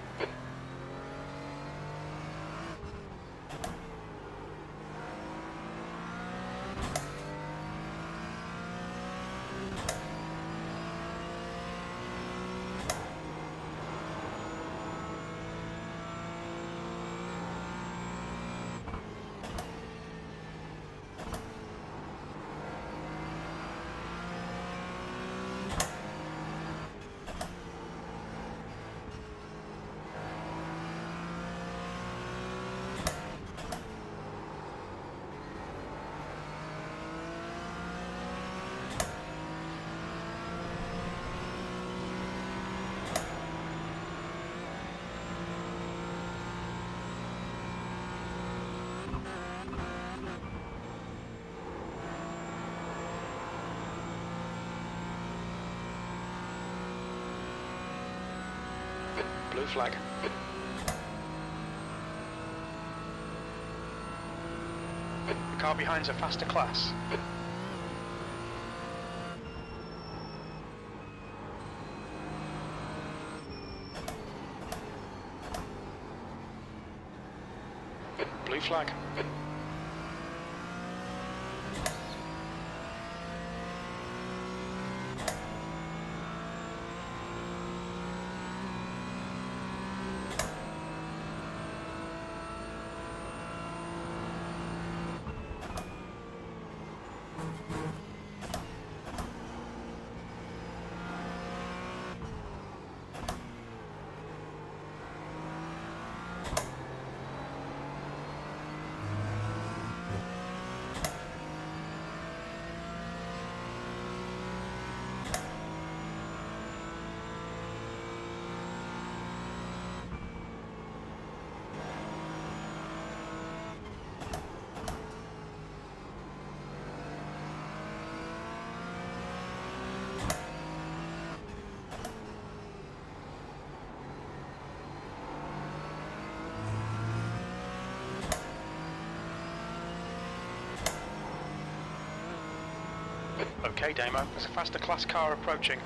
Blue flag. The car behind's a faster class. Blue flag. Okay, Damo, there's a faster class car approaching.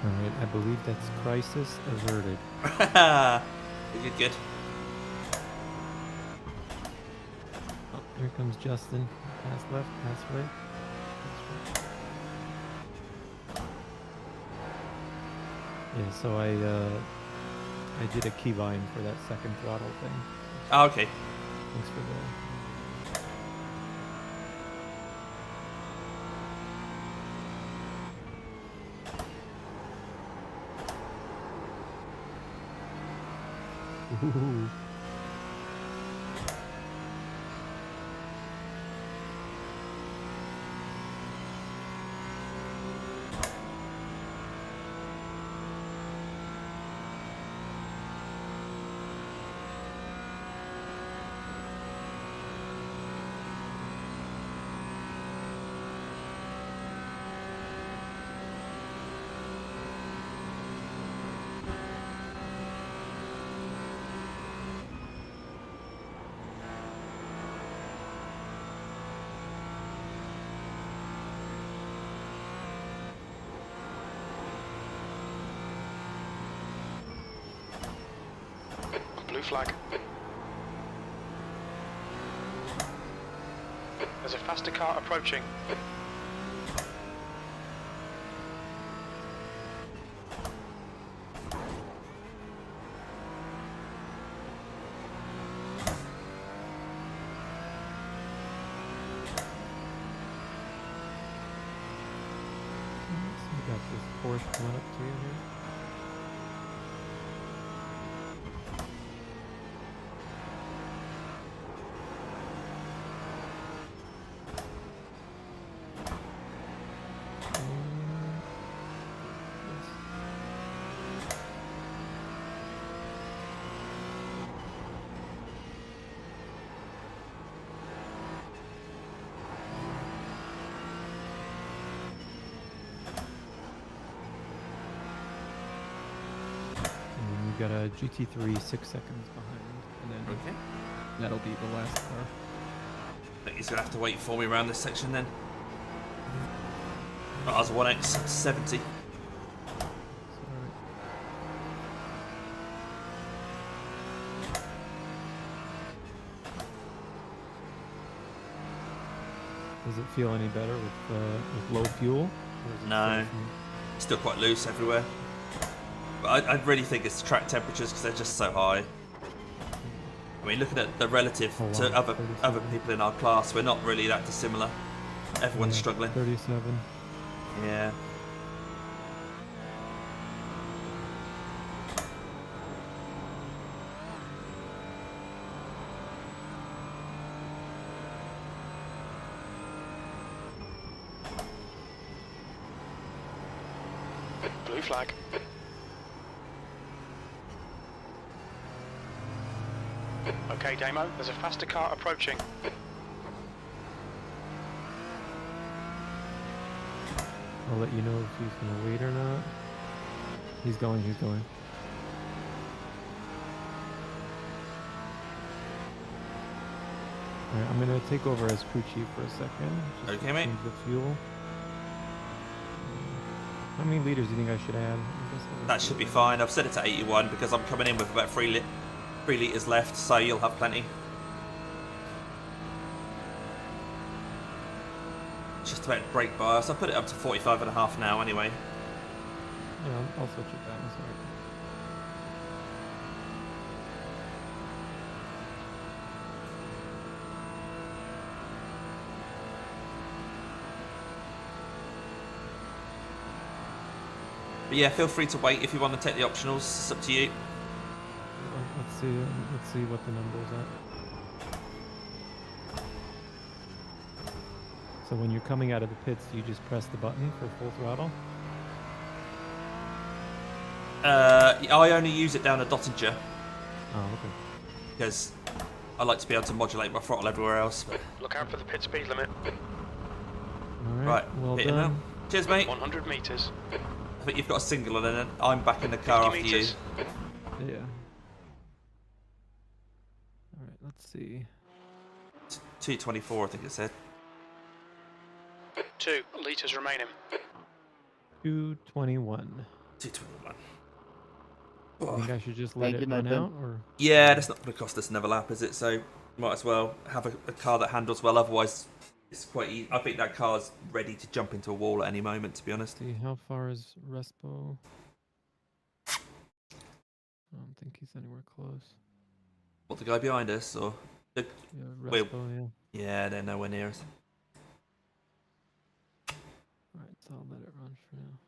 Alright, I believe that's crisis averted. Good. Oh, here comes Justin. Pass left, pass right. Yeah, so I did a keybind for that second throttle thing. Oh, okay. Thanks for the... Ooh. Blue flag. There's a faster car approaching. So we got this Porsche coming up to you here. got a GT3 6 seconds behind, and then Okay. that'll be the last car. I think he's going to have to wait for me around this section then. Right, I was 1x70. Does it feel any better with low fuel? Or is it No. still- Still quite loose everywhere. But I really think it's track temperatures because they're just so high. I mean, looking at the relative Oh, to wow, other 37. people in our class, we're not really that dissimilar. Everyone's Yeah, struggling. 37. Yeah. Blue flag. Okay, Damo, there's a faster car approaching. I'll let you know if he's gonna wait or not. He's going. Alright, I'm gonna take over as crew chief for a second. Just Okay, to mate. change the fuel. How many liters do you think I should add? I guess I'll That just should do be it. fine. I've set it to 81 because I'm coming in with about 3 litres left, so you'll have plenty. Just about brake bias. I put it up to 45.5 now anyway. Yeah, I'll switch it back. Sorry. But yeah, feel free to wait if you want to take the optionals. It's up to you. Let's see what the number's at. So when you're coming out of the pits, you just press the button for full throttle. I only use it down a Dottinger Oh, okay. because I like to be able to modulate my throttle everywhere else. But, Look out for the pit speed limit. All right. right, Well hitting done. now. Cheers, mate. 100 metres. I think you've got a single and then I'm back in the car 50 after metres. Yeah. All right. Let's see. you. 224, I think it said. 2 litres remaining. 221. 221. I think I should just let Thank it you, run Nathan. out, or Yeah, that's not going to cost us another lap, is it? So might as well have a car that handles well. Otherwise, it's quite easy. I think that car's ready to jump into a wall at any moment, to be honest. see how far is Respo? I don't think he's anywhere close. What, the guy behind us? Or the, Yeah, Wait. Respo. Yeah. yeah, they're nowhere near us. All right. So I'll let it run for now.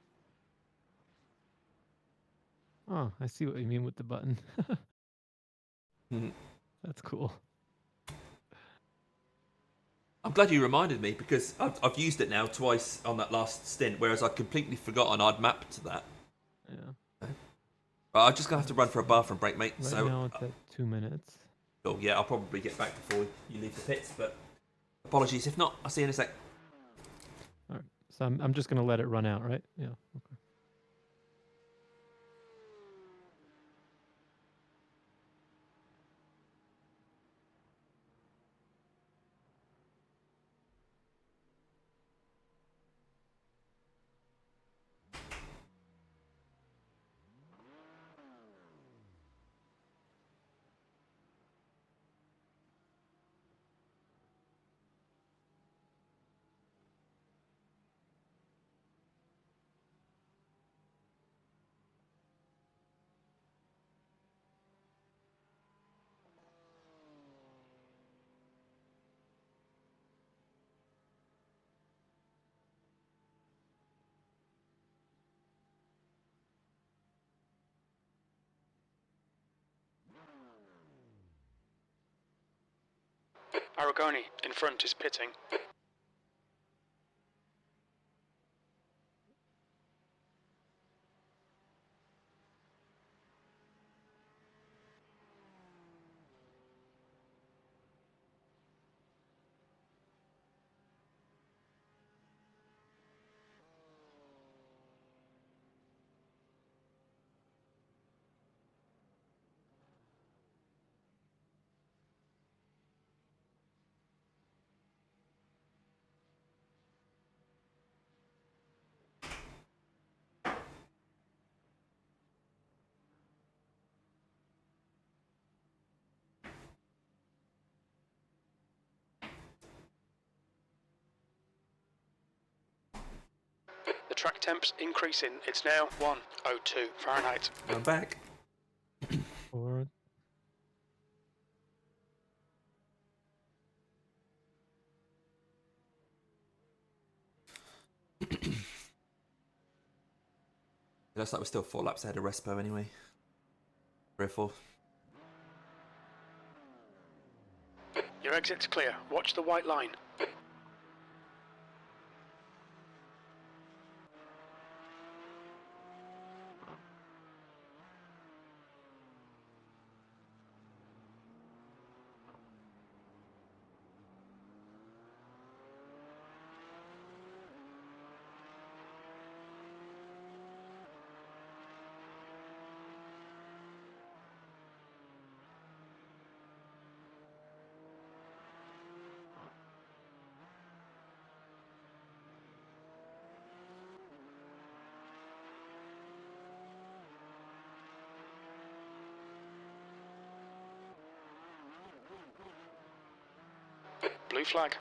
Oh, I see what you mean with the button. Mhm. That's cool. I'm glad you reminded me because I've used it now twice on that last stint, whereas I'd completely forgotten I'd mapped to that. Yeah. But I'm just going to have to run for a bathroom break, mate. Right So, now it's at 2 minutes. oh, yeah, I'll probably get back before you leave the pits, but apologies if not. I'll see you in a sec. All right. So I'm just gonna let it run out, right? Yeah. Okay. Aragoni in front is pitting. Track temps increasing. It's now 102 Fahrenheit. Going back. Forward. It looks like we're still 4 laps ahead of Respo anyway. 3 or 4. Your exit's clear. Watch the white line. Blue flag.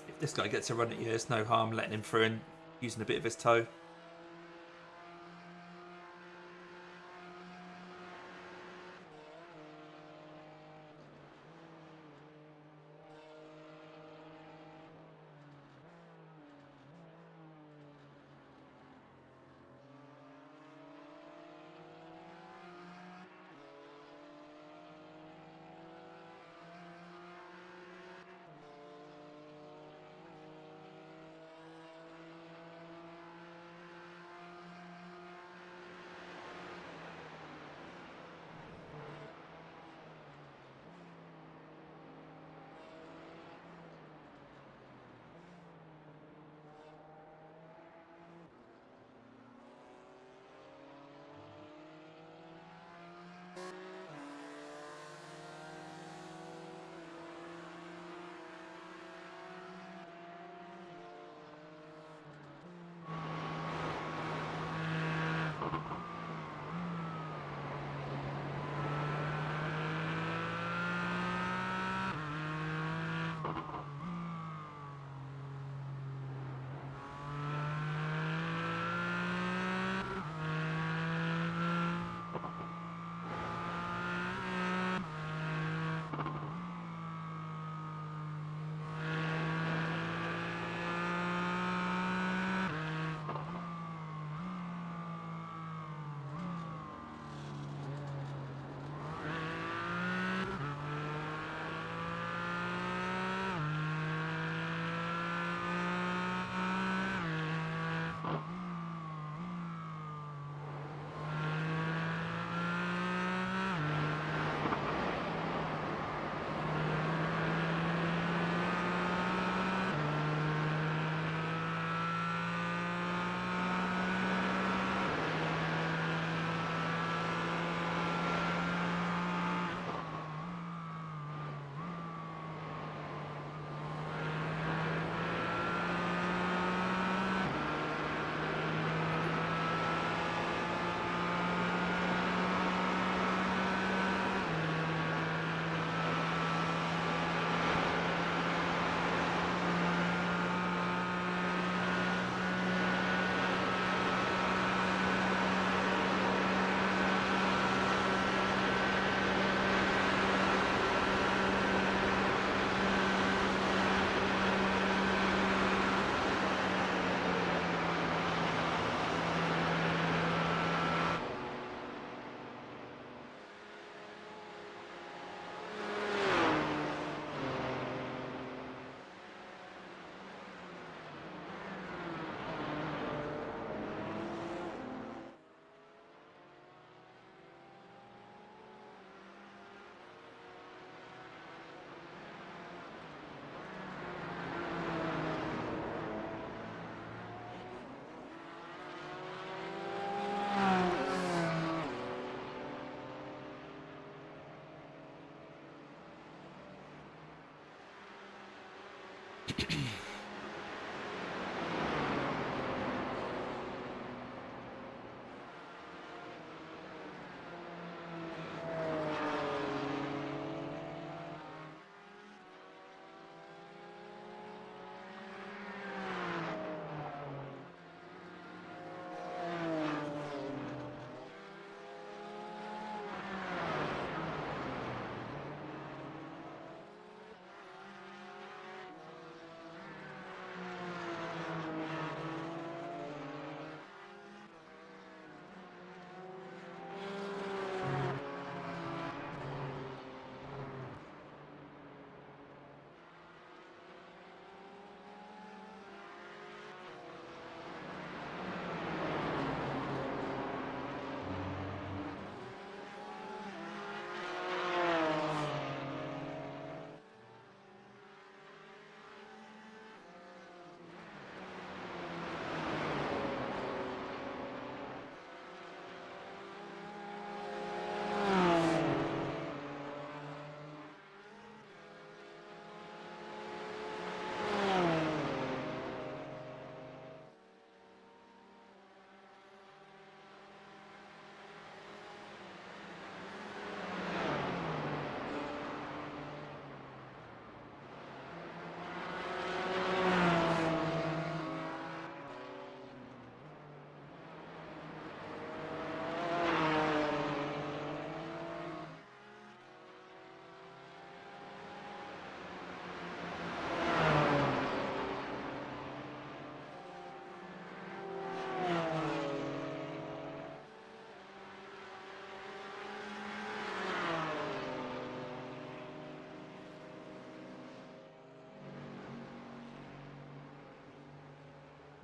If this guy gets a run at you, there's no harm letting him through and using a bit of his toe.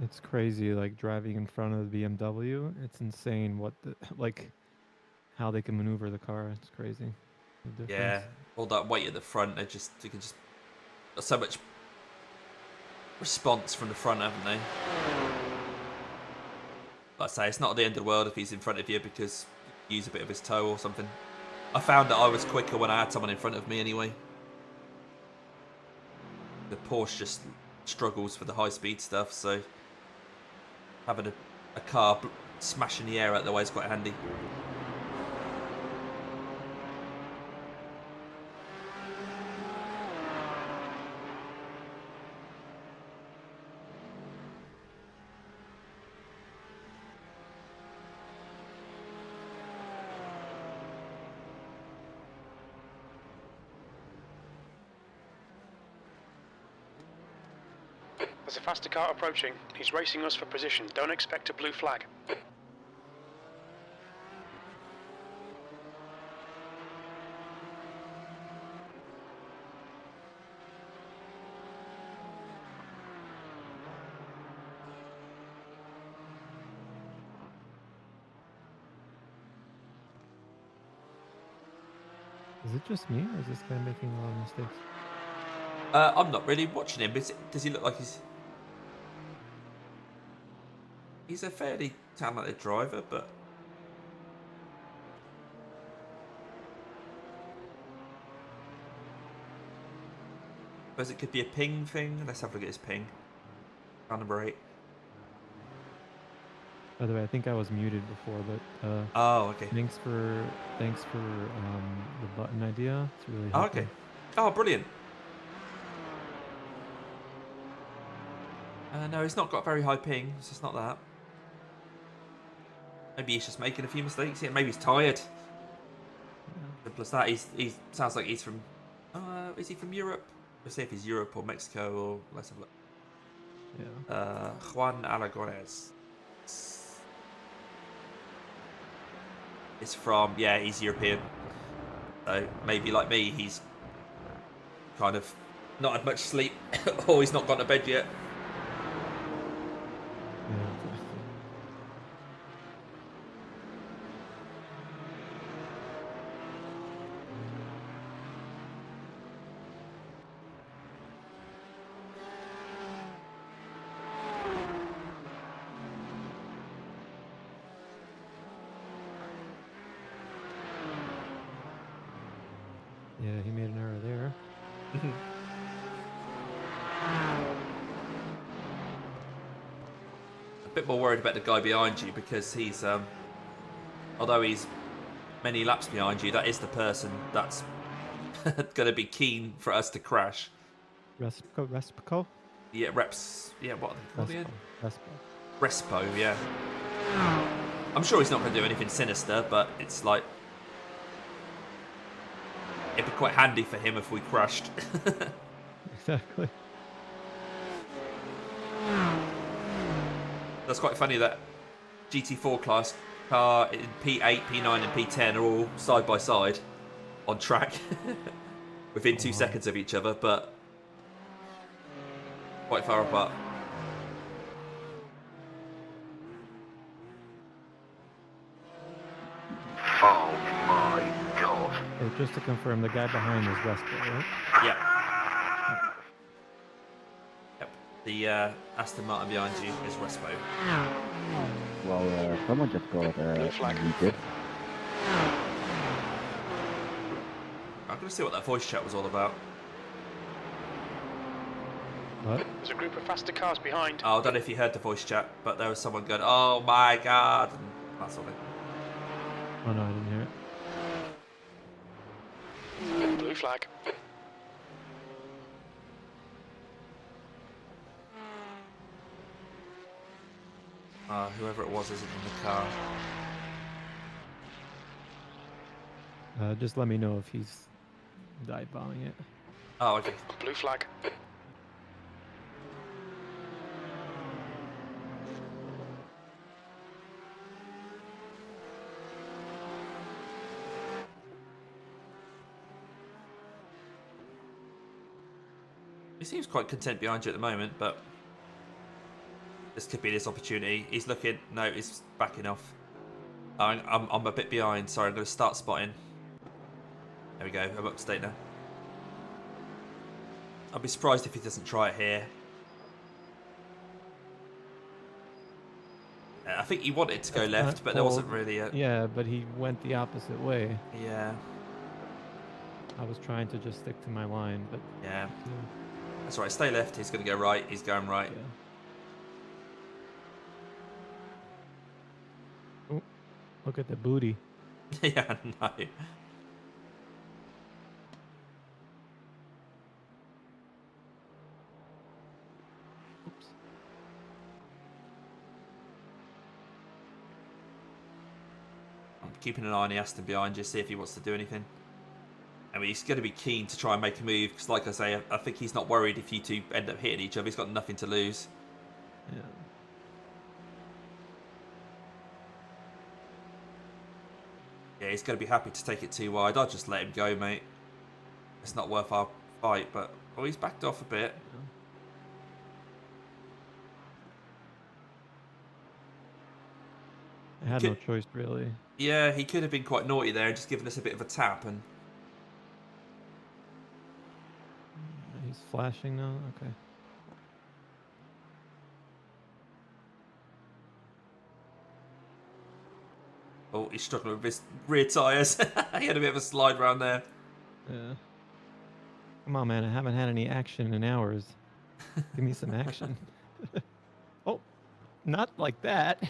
It's crazy, like driving in front of the BMW. It's insane what the like how they can maneuver the car. It's crazy. The difference. Yeah, all that weight at the front. They can just got so much response from the front, haven't they? Like I say, it's not the end of the world if he's in front of you because you use a bit of his toe or something. I found that I was quicker when I had someone in front of me anyway. The Porsche just struggles for the high-speed stuff, so having a car smashing the air out the way is quite handy. There's a faster car approaching. He's racing us for position. Don't expect a blue flag. Is it just me, or is this guy making a lot of mistakes? I'm not really watching him. Does he look like he's a fairly talented driver, but I suppose it could be a ping thing. Let's have a look at his ping. Car number 8. By the way, I think I was muted before, but Oh, okay. thanks for the button idea. It's really Oh, helpful. okay. Oh, brilliant. No, he's not got very high ping. It's just not that. Maybe he's just making a few mistakes. Yeah, maybe he's tired. Yeah. Plus that, he sounds like he's from. Is he from Europe? Let's see if he's Europe or Mexico or let's have a look. Yeah. Juan Alagones. It's from, yeah, he's European. So maybe like me, he's kind of not had much sleep or he's not gone to bed yet. Yeah, he made an error there. bit more worried about the guy behind you because he's, although he's many laps behind you, that is the person that's going to be keen for us to crash. Respo? Yeah, what are they called again? Respo, yeah. I'm sure he's not going to do anything sinister, but it's like, it'd be quite handy for him if we crashed. Exactly. That's quite funny that GT4 class car in P8, P9 and P10 are all side by side on track within 2 seconds of each other, but quite far apart. Oh my god. So just to confirm, the guy behind is Respo, right? Yeah. Yep. The Aston Martin behind you is Respo. Well, someone just got deleted. I'm going to see what that voice chat was all about. What? There's a group of faster cars behind. Oh, I don't know if you heard the voice chat, but there was someone going, "Oh my god," and that sort of thing. Oh no, I didn't hear it. Blue flag. Whoever it was isn't in the car. Just let me know if he's dive bombing it. Oh, okay. Blue flag. He seems quite content behind you at the moment, but this could be this opportunity. He's looking. No, he's backing off. I'm a bit behind. Sorry, I'm going to start spotting. There we go. I'm up to date now. I'll be surprised if he doesn't try it here. I think he wanted to go left, but there wasn't really a... Yeah, but he went the opposite way. Yeah. I was trying to just stick to my line, but... Yeah. That's right. Stay left. He's going to go right. He's going right. Yeah. Oh, look at the booty. Yeah, no. Oops. I'm keeping an eye on the Aston behind you, see if he wants to do anything. I mean, he's going to be keen to try and make a move, because like I say, I think he's not worried if you two end up hitting each other. He's got nothing to lose. Yeah. Yeah, he's going to be happy to take it too wide. I'll just let him go, mate. It's not worth our fight, but... Oh, he's backed off a bit. I had no choice, really. Yeah, he could have been quite naughty there and just given us a bit of a tap, and... He's flashing now? Okay. Oh, he's struggling with his rear tyres. He had a bit of a slide round there. Yeah. Come on, man. I haven't had any action in hours. Give me some action. Oh, not like that.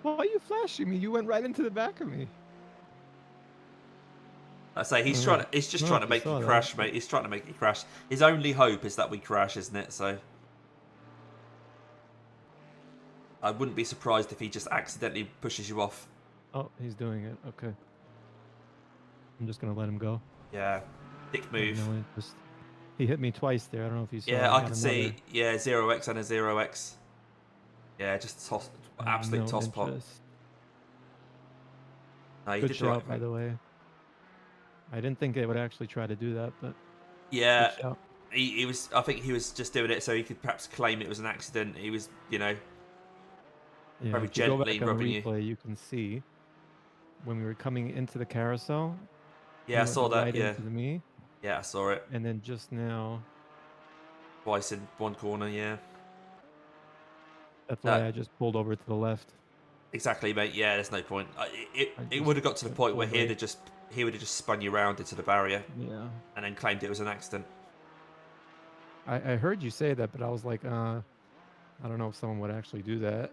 Why are you flashing me? You went right into the back of me. I say he's trying to. He's just trying to make you crash, mate. He's trying to make you crash. His only hope is that we crash, isn't it? So I wouldn't be surprised if he just accidentally pushes you off. Oh, he's doing it. Okay. I'm just gonna let him go. Yeah, dick move. No, he hit me twice there. I don't know if you saw. Yeah, I can see. Yeah, 0x and a 0x. Yeah, just toss, absolute toss pot. No, you Good did shot, right, by the way. I didn't think they would actually try to do that, but yeah, he was. I think he was just doing it so he could perhaps claim it was an accident. He was, you know, very gently rubbing you. You can see when we were coming into the carousel. Yeah, I saw that. Right Yeah, into me. Yeah, I saw it. And then just now, twice in one corner. Yeah, that's why I just pulled over to the left. Exactly, mate. Yeah, there's no point. It would have got to the point where he would have just spun you around into the barrier. Yeah. And then claimed it was an accident. I heard you say that, but I was like, I don't know if someone would actually do that.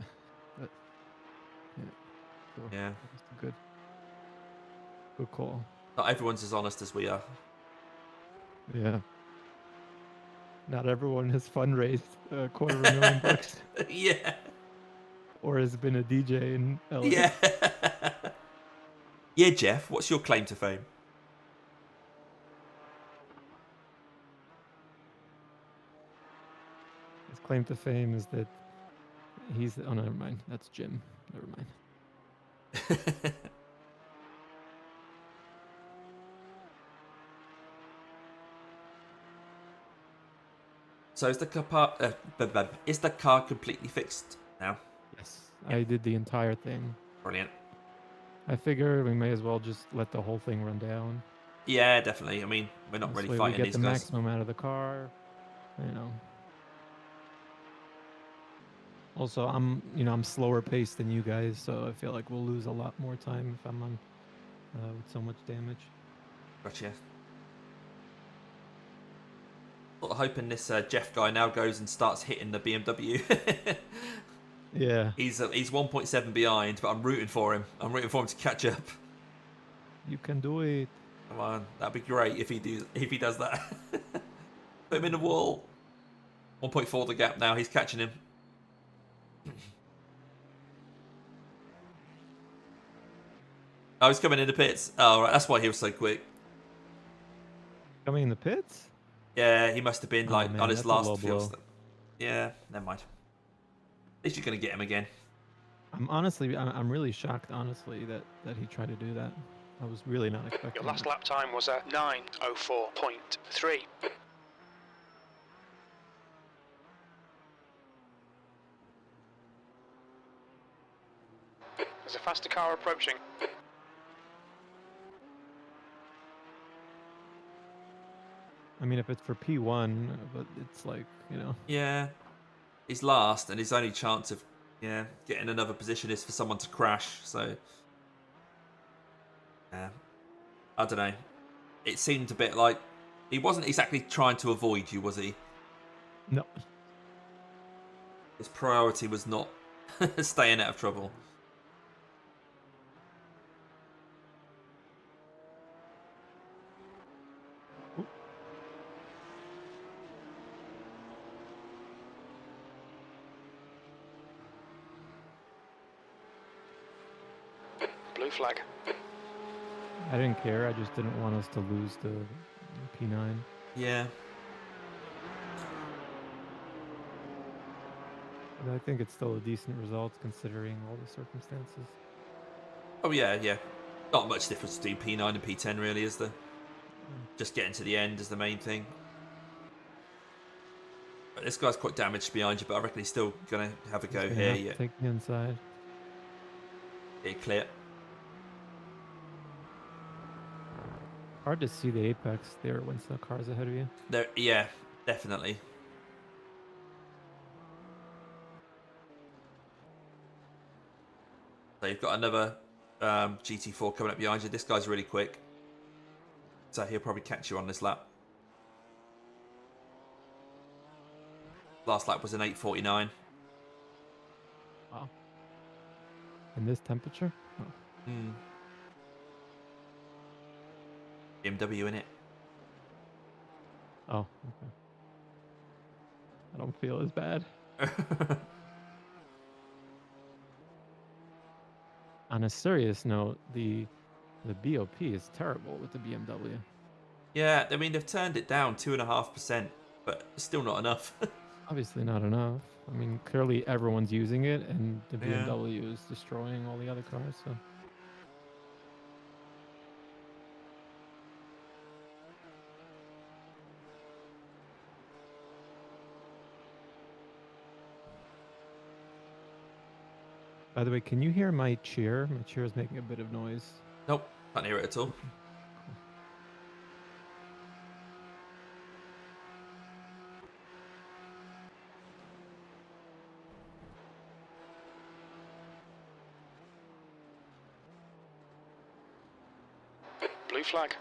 But yeah, sure. Yeah. That's a good call. Not everyone's as honest as we are. Yeah. Not everyone has fundraised $250,000 Yeah. or has been a DJ in LA. Yeah. Yeah, Jeff, what's your claim to fame? His claim to fame is that he's. Oh, never mind. That's Jim. Never mind. So is the car completely fixed now? Yes. I did the entire thing. Brilliant. I figure we may as well just let the whole thing run down. Yeah, definitely. I mean, we're not This really way fighting we get these the guys. maximum out of the car. You know. Also, I'm slower paced than you guys, so I feel like we'll lose a lot more time if I'm on with so much damage. Gotcha. Sort of hoping this Jeff guy now goes and starts hitting the BMW. Yeah. He's 1.7 behind, but I'm rooting for him. I'm rooting for him to catch up. You can do it. Come on, that'd be great if he does that. Put him in the wall. 1.4 the gap now. He's catching him. Oh, he's coming in the pits. Oh, right. That's why he was so quick. Coming in the pits? Yeah, he must have been like man, on his that's a last low field. blow. Yeah, never mind. At least you're gonna get him again. I'm really shocked, honestly, that he tried to do that. I was really not expecting. Your last it. lap time was a 9:04.3. There's a faster car approaching. I mean, if it's for P1, but it's like, Yeah, he's last, and his only chance of getting another position is for someone to crash. So, yeah, I don't know. It seemed a bit like he wasn't exactly trying to avoid you, was he? No. His priority was not staying out of trouble. Blue flag. I didn't care. I just didn't want us to lose the P9. Yeah. But I think it's still a decent result considering all the circumstances. Oh yeah, yeah. Not much difference between P9 and P10 really, is there? Just getting to the end is the main thing. But this guy's quite damaged behind you, but I reckon he's still gonna have a go He's gonna here. have to Yeah, take the inside. get clear. Hard to see the apex there once the car's ahead of you. There, yeah, definitely. So you've got another GT4 coming up behind you. This guy's really quick, so he'll probably catch you on this lap. Last lap was an 8:49. Wow. In this temperature? Oh. Hmm. BMW in it. Oh, okay. I don't feel as bad. On a serious note, the BOP is terrible with the BMW. Yeah, I mean they've turned it down 2.5%, but still not enough. Obviously not enough. I mean, clearly everyone's using it, and the Yeah. BMW is destroying all the other cars. So. By the way, can you hear my chair? My chair is making a bit of noise. Nope, can't hear it at all. Blue flag.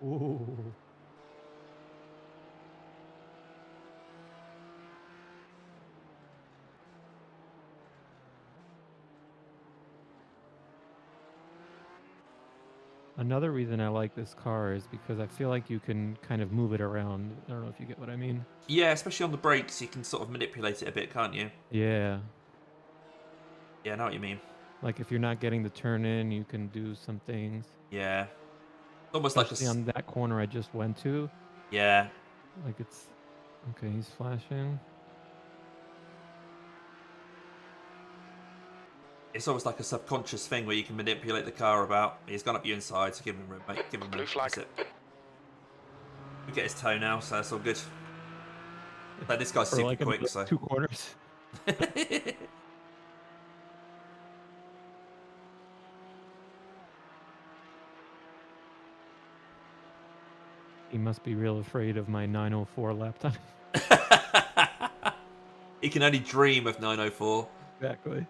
Ooh. Another reason I like this car is because I feel like you can kind of move it around. I don't know if you get what I mean. Yeah, especially on the brakes, you can sort of manipulate it a bit, can't you? Yeah. Yeah, I know what you mean. Like if you're not getting the turn in, you can do some things. Yeah. Almost like Especially a... on that corner I just went to. Yeah. Like it's... Okay, he's flashing. It's almost like a subconscious thing where you can manipulate the car about. He's gone up your inside, so give him room, mate. Give him Blue room. flag. That's it. We get his toe now, so it's all good. But this guy's For super like quick, so... 2 corners. He must be real afraid of my 904 lap time. He can only dream of 904. Exactly.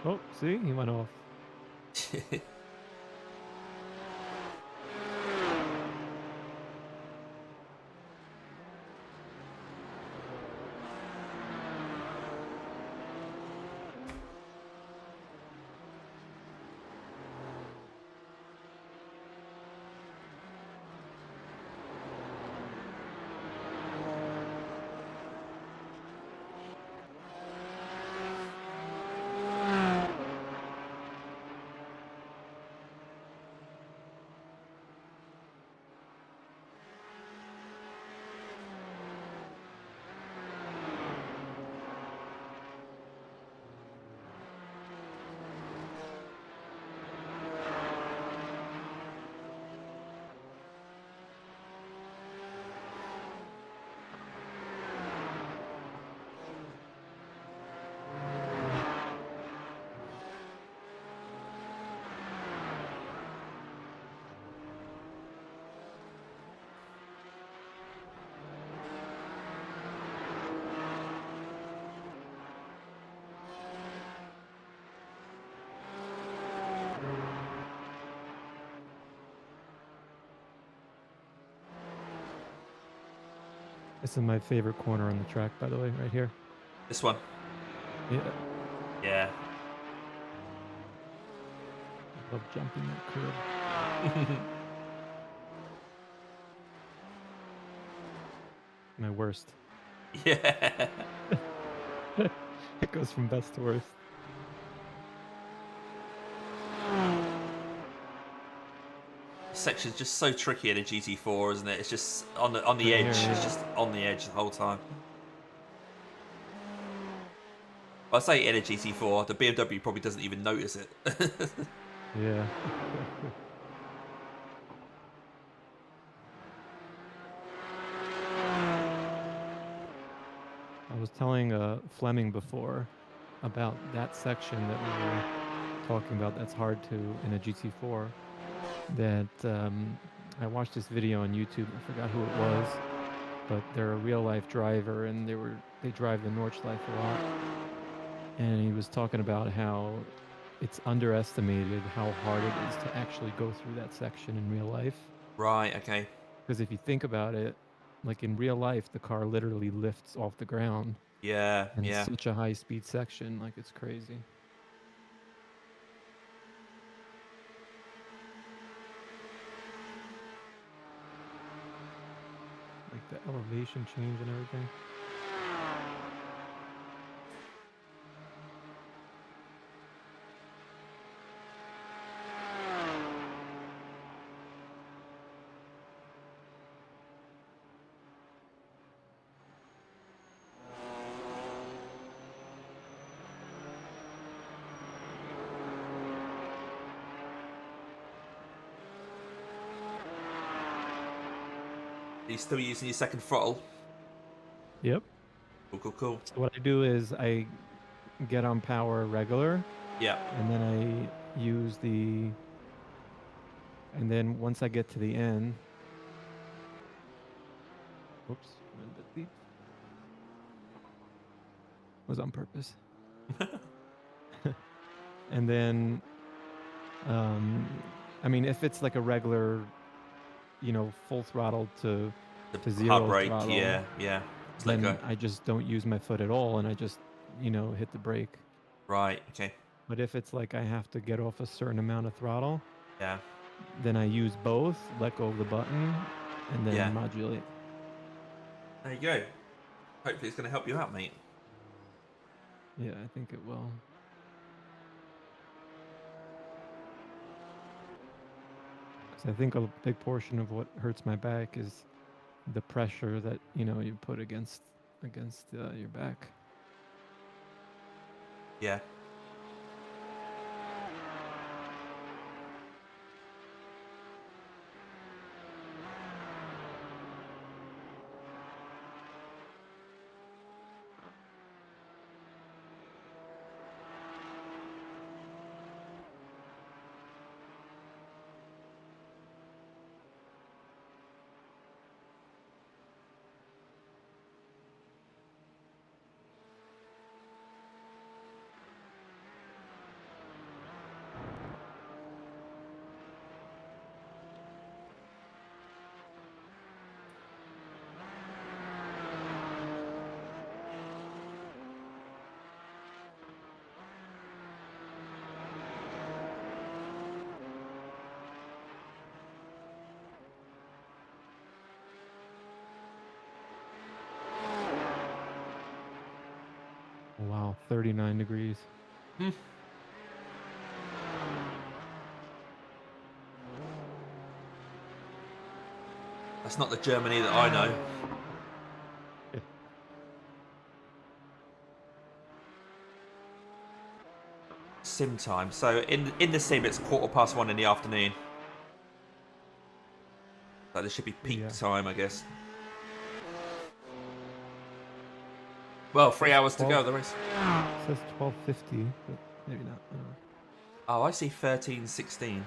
Oh, see? He went off. This is my favorite corner on the track, by the way, right here. This one. Yeah. Yeah. I love jumping that curb. My worst. Yeah. It goes from best to worst. This section's just so tricky in a GT4, isn't it? It's just on the Right edge. here, It's yeah. just on the edge the whole time. I say in a GT4, the BMW probably doesn't even notice it. Yeah. I was telling Fleming before about that section that we were talking about that's hard to in a GT4, that I watched this video on YouTube. I forgot who it was, but they're a real life driver and they drive the Nordschleife a lot. And he was talking about how it's underestimated how hard it is to actually go through that section in real life. Right, okay. Because if you think about it, like in real life, the car literally lifts off the ground. Yeah, And yeah. it's such a high speed section, like it's crazy. Like the elevation change and everything. Are you still using your second throttle? Yep. Cool, cool, cool. So what I do is I get on power regular, Yeah. and then I use and then once I get to the end, Whoops, went a bit deep. Was on purpose. And then, I mean, if it's like a regular, full throttle to The zero hard brake, throttle, yeah. Just let then go. I just don't use my foot at all, and I just, hit the brake. Right, okay. But if it's like I have to get off a certain amount of throttle, Yeah, then I use both, let go of the button, and then Yeah. modulate. there you go. Hopefully it's going to help you out, mate. Yeah, I think it will. Because I think a big portion of what hurts my back is the pressure that you put against your back. Yeah. Oh, wow, 39 degrees. That's not the Germany that I know. Sim time. So in the sim, it's 1:15 in the afternoon. So there should be peak time, I guess. Well, 3 hours to go. The race. It says 12:50, but maybe not. I don't know. Oh, I see 13:16.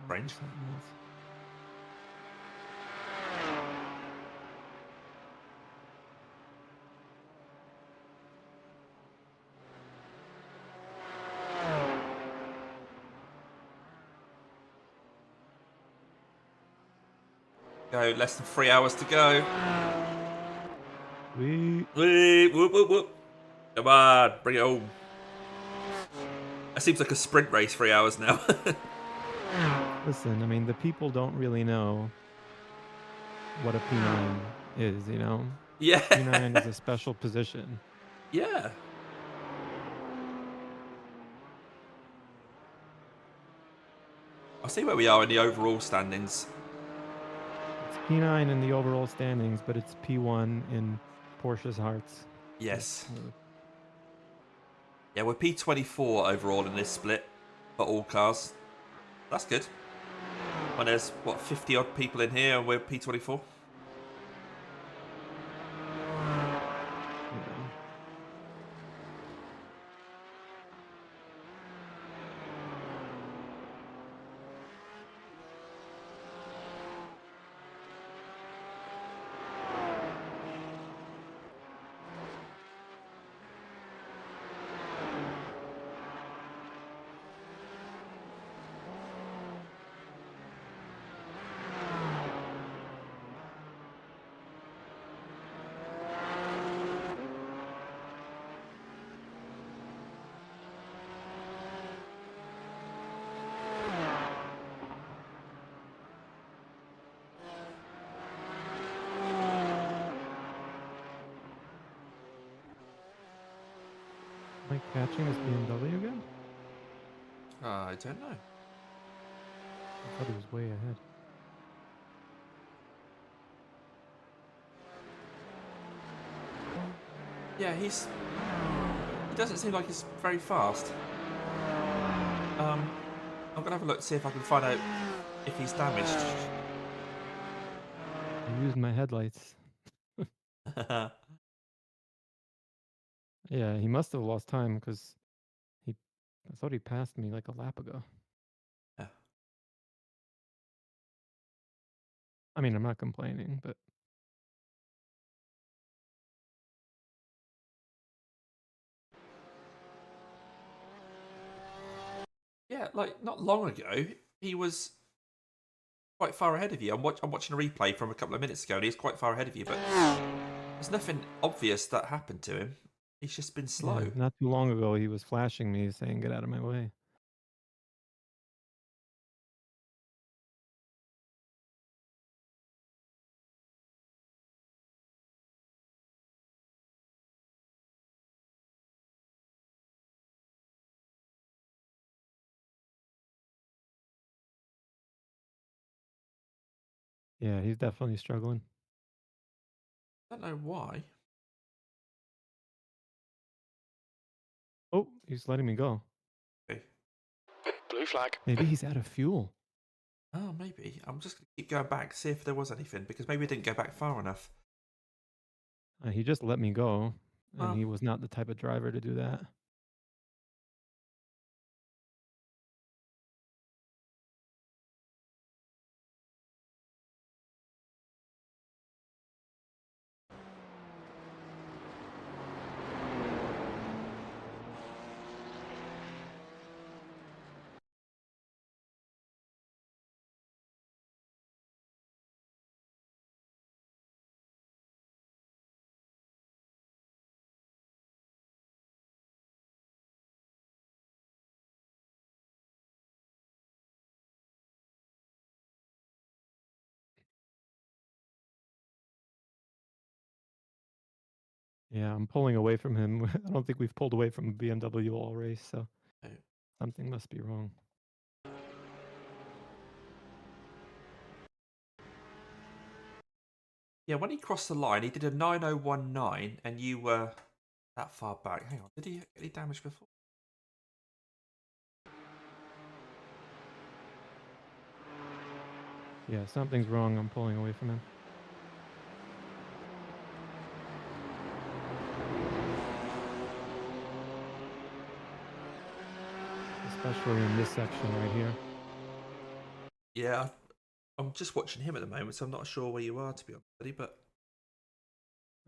French. Go, less than 3 hours to go. We Whoop, whoop, whoop. Come on, bring it home. That seems like a sprint race, 3 hours now. listen. I mean, the people don't really know what a P9 is. Yeah. P9 is a special position. Yeah. I'll see where we are in the overall standings. It's P9 in the overall standings, but it's P1 in Porsche's hearts. Yes. Yeah, we're P24 overall in this split for all cars. That's good. When there's, 50 odd people in here and we're P24? Am I catching this BMW again? I don't know. I thought he was way ahead. Yeah, he doesn't seem like he's very fast. I'm gonna have a look to see if I can find out if he's damaged. I used my headlights. Yeah, he must have lost time because he I thought he passed me like a lap ago. Yeah. I mean, I'm not complaining, but Yeah, like not long ago, he was quite far ahead of you. I'm watching a replay from a couple of minutes ago, and he's quite far ahead of you. But there's nothing obvious that happened to him. He's just been slow. yeah, not too long ago he was flashing me saying, "Get out of my way." Yeah, he's definitely struggling. I don't know why. Oh, he's letting me go. Okay. Blue flag. Maybe he's out of fuel. Oh, maybe. I'm just going to keep going back, see if there was anything, because maybe I didn't go back far enough. He just let me go, and Well, he was not the type of driver to do that. Yeah, I'm pulling away from him. I don't think we've pulled away from a BMW all race, so no. something must be wrong. Yeah, when he crossed the line, he did a 9019, and you were that far back. Hang on, did he get any damage before? Yeah, something's wrong. I'm pulling away from him. Especially in this section right here. Yeah, I'm just watching him at the moment, so I'm not sure where you are, to be honest, buddy, but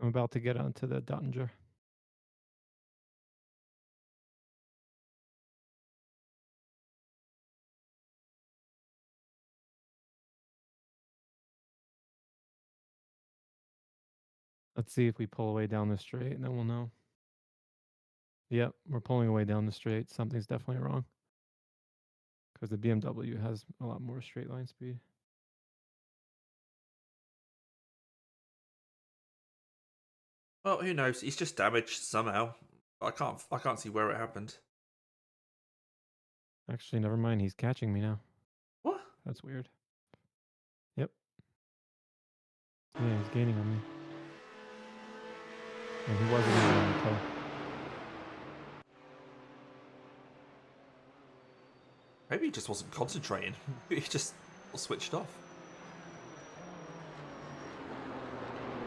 I'm about to get onto the Dottinger. Let's see if we pull away down the straight, and then we'll know. Yep, we're pulling away down the straight. Something's definitely wrong. Because the BMW has a lot more straight line speed. well, who knows? He's just damaged somehow. I can't see where it happened. Actually, never mind. He's catching me now. What? That's weird. Yep. Yeah, he's gaining on me. And he wasn't even on the toe. Maybe he just wasn't concentrating. He just switched off.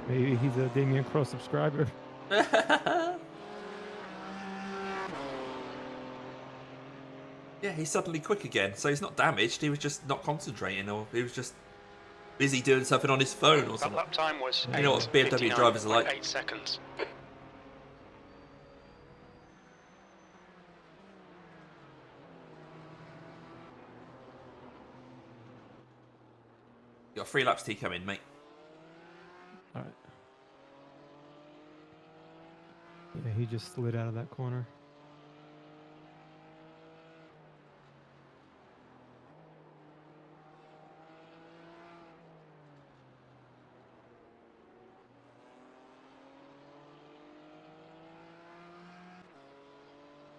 Maybe he's a Damien Cross subscriber. Yeah, he's suddenly quick again. So he's not damaged. He was just not concentrating, or he was just busy doing something on his phone or That something. lap time was You know what BMW drivers are like. 8 seconds. You got 3 laps to come in, mate. All right. Yeah, he just slid out of that corner.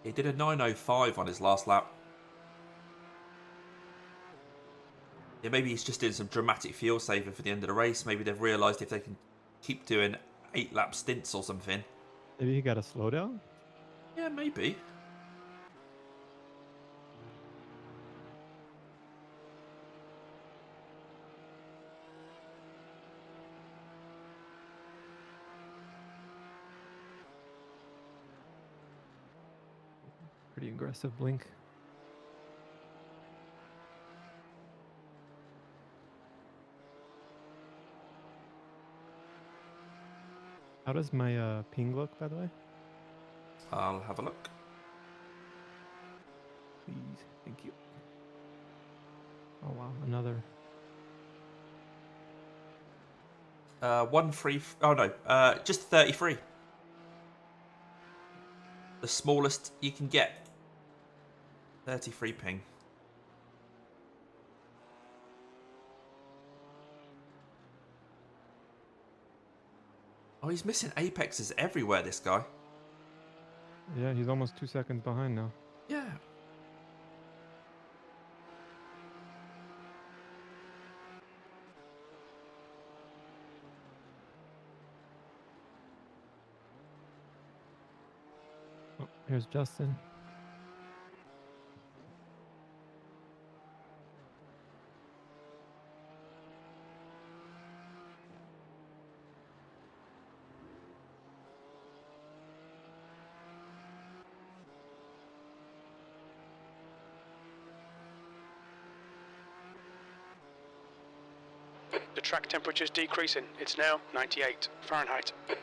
He did a 905 on his last lap. Yeah, maybe he's just doing some dramatic fuel saving for the end of the race. Maybe they've realised if they can keep doing 8-lap stints or something. Maybe he got a slowdown? Yeah, maybe. Pretty aggressive blink. How does my ping look, by the way? I'll have a look. Please, thank you. Oh wow, another. 1-3. Oh no, just 33. The smallest you can get. 33 ping. Oh, he's missing apexes everywhere, this guy. Yeah, he's almost 2 seconds behind now. Yeah. Oh, here's Justin. The track temperature's decreasing. It's now 98 Fahrenheit. I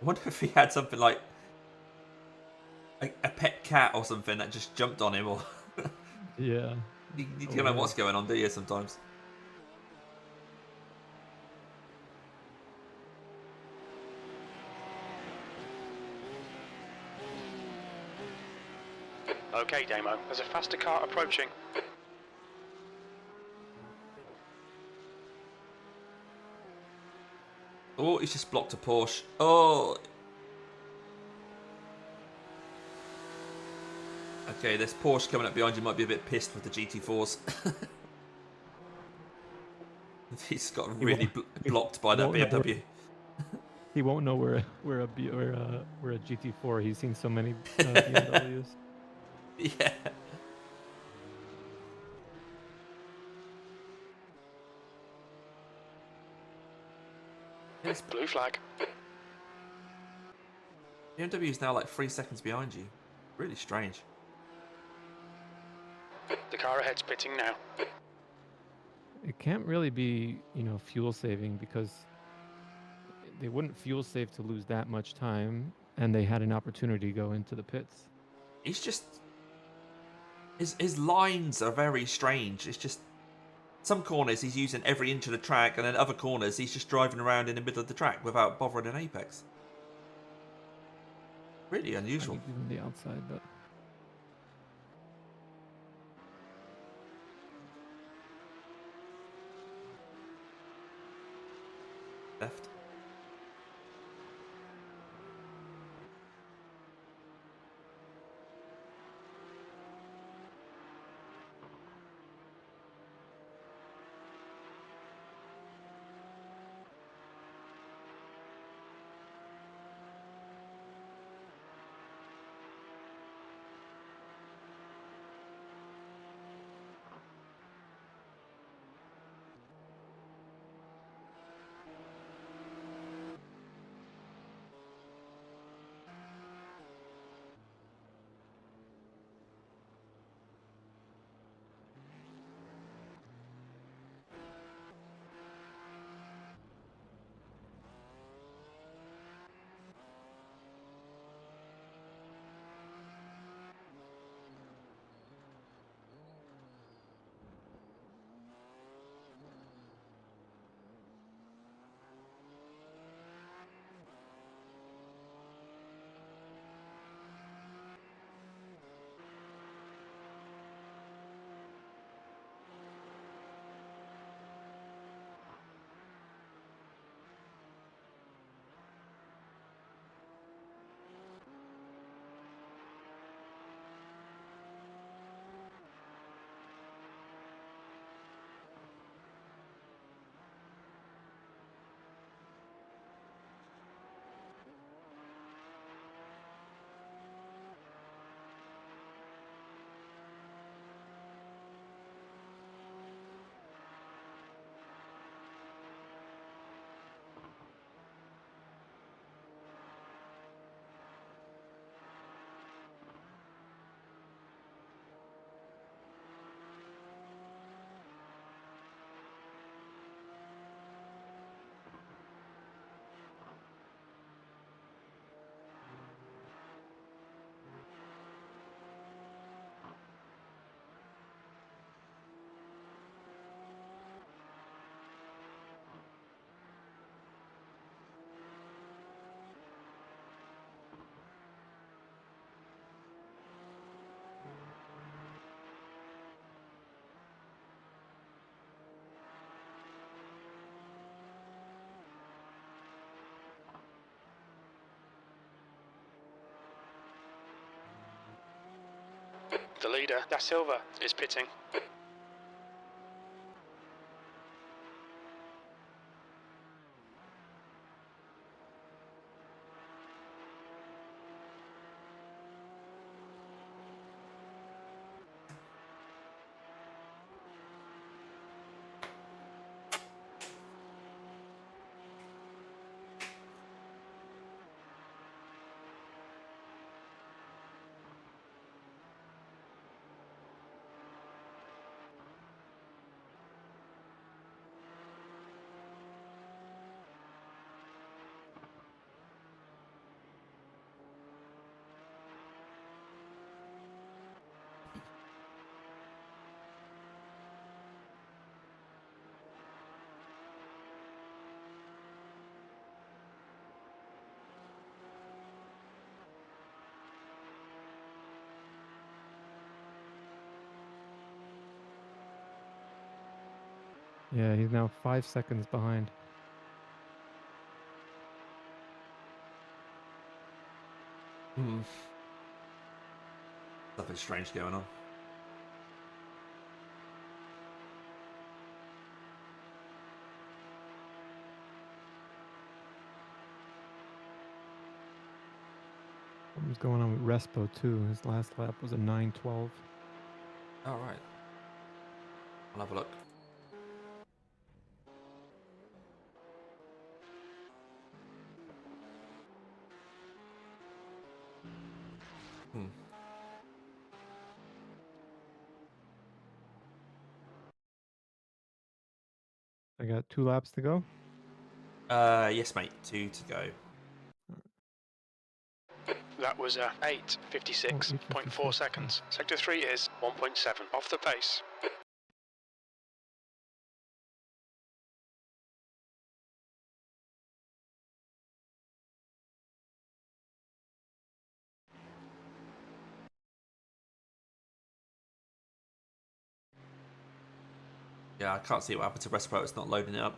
wonder if he had something like a pet cat or something that just jumped on him, or Yeah. you don't know what's going on, do you? Sometimes. Okay, Damo, there's a faster car approaching. Oh, he's just blocked a Porsche. Oh. Okay, this Porsche coming up behind you might be a bit pissed with the GT4s. He's got really blocked by that BMW. He won't know we're a GT4. He's seen so many BMWs. Yeah. Yes, Blue flag. BMW is now like 3 seconds behind you. Really strange. The car ahead's pitting now. It can't really be, fuel saving because they wouldn't fuel save to lose that much time, and they had an opportunity to go into the pits. He's just... His lines are very strange. It's just... Some corners he's using every inch of the track, and then other corners he's just driving around in the middle of the track without bothering an apex. Really unusual. I give him the outside, but... Left. The leader, Da Silva, is pitting. Yeah, he's now 5 seconds behind. Something strange going on. Something's going on with Respo too. His last lap was a 9:12. All right. I'll have a look. I got 2 laps to go. Yes, mate. 2 to go. That was 8:56.4 seconds. Sector 3 is 1.7 off the pace. Yeah, I can't see what happened to Respro. It's not loading it up.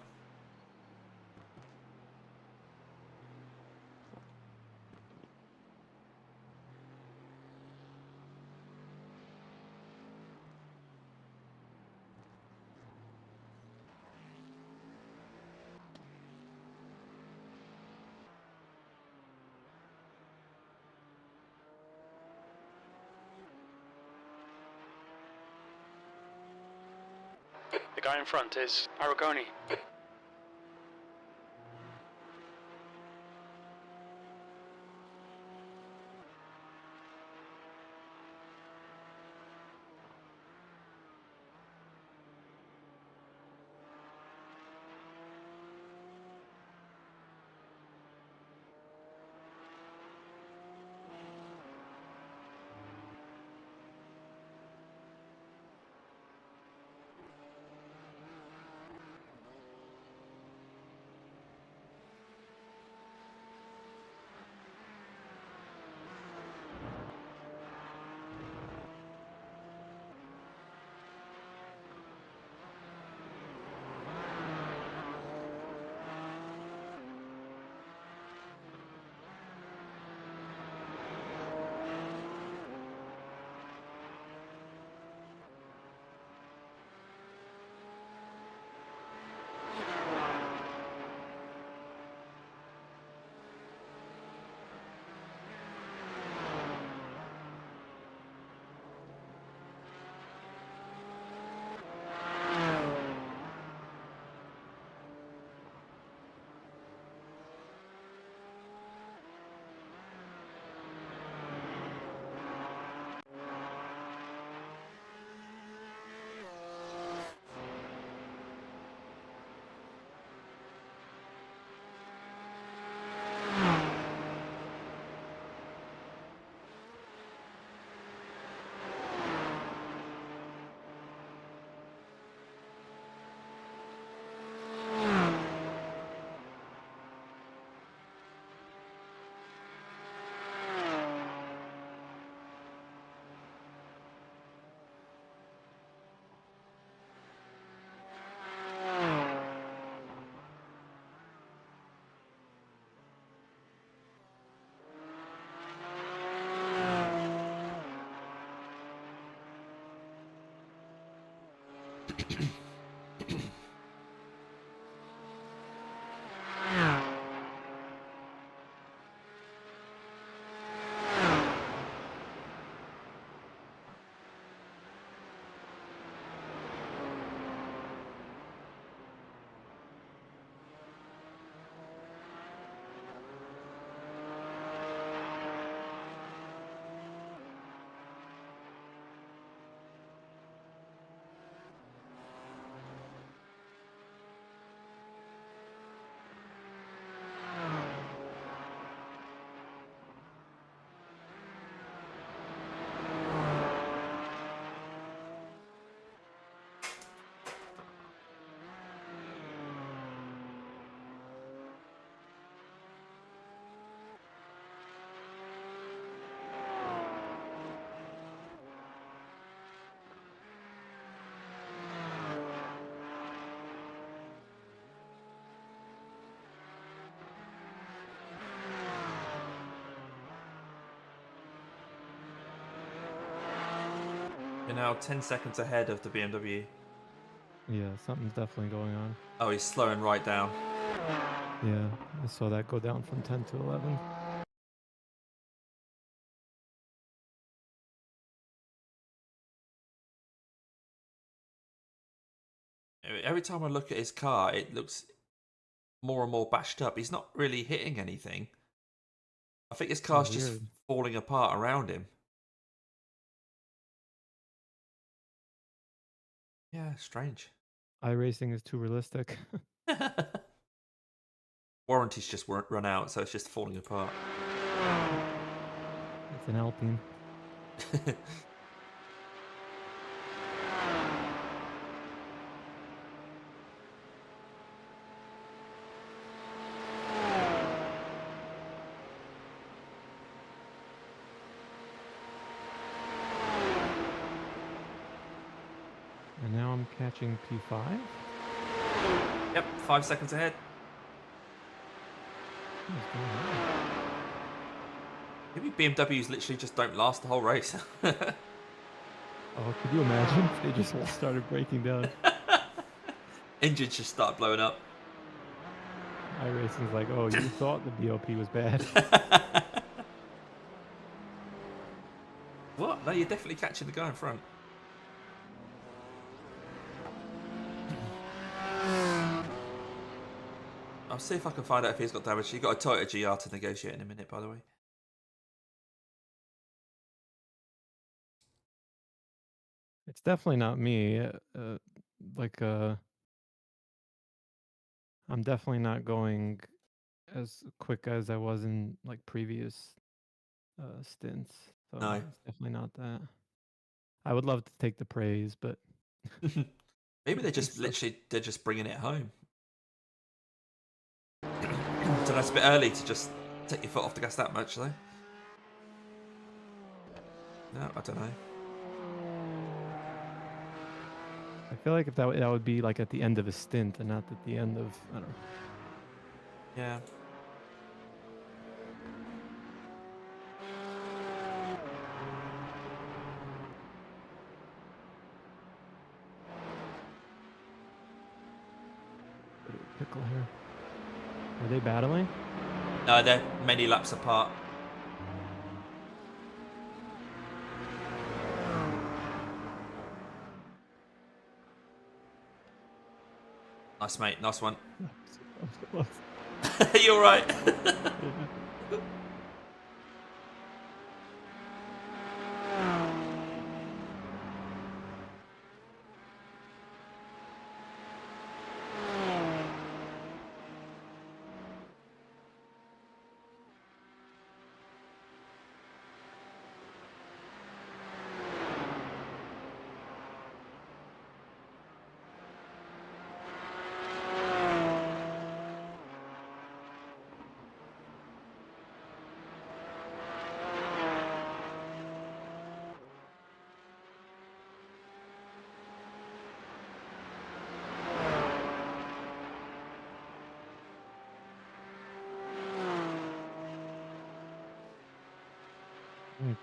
The guy in front is Aragoni. You're now 10 seconds ahead of the BMW. Yeah, something's definitely going on. Oh, he's slowing right down. Yeah, I saw that go down from 10 to 11. Every time I look at his car, it looks more and more bashed up. He's not really hitting anything. I think his car's just Weird. falling apart around him. Yeah, strange. iRacing is too realistic. Warranty's just run out, so it's just falling apart. It's an Alpine. And now I'm catching P5. Yep, 5 seconds ahead. What's going on? Maybe BMWs literally just don't last the whole race. Oh, could you imagine if they just all started breaking down? Engines just start blowing up. iRacing's like, oh, you thought the BOP was bad. What? No, you're definitely catching the guy in front. I'll see if I can find out if he's got damage. You've got a Toyota GR to negotiate in a minute, by the way. It's definitely not me. I'm definitely not going as quick as I was in like previous stints. So No. it's definitely not that. I would love to take the praise, but Maybe they're just they're just bringing it home. So that's a bit early to just take your foot off the gas that much, though. No, I don't know. I feel like if that would be like at the end of a stint and not at the end of, I don't know. Yeah. Bit of a pickle here. Are they battling? No, they're many laps apart. Nice, mate. Nice one. You're right.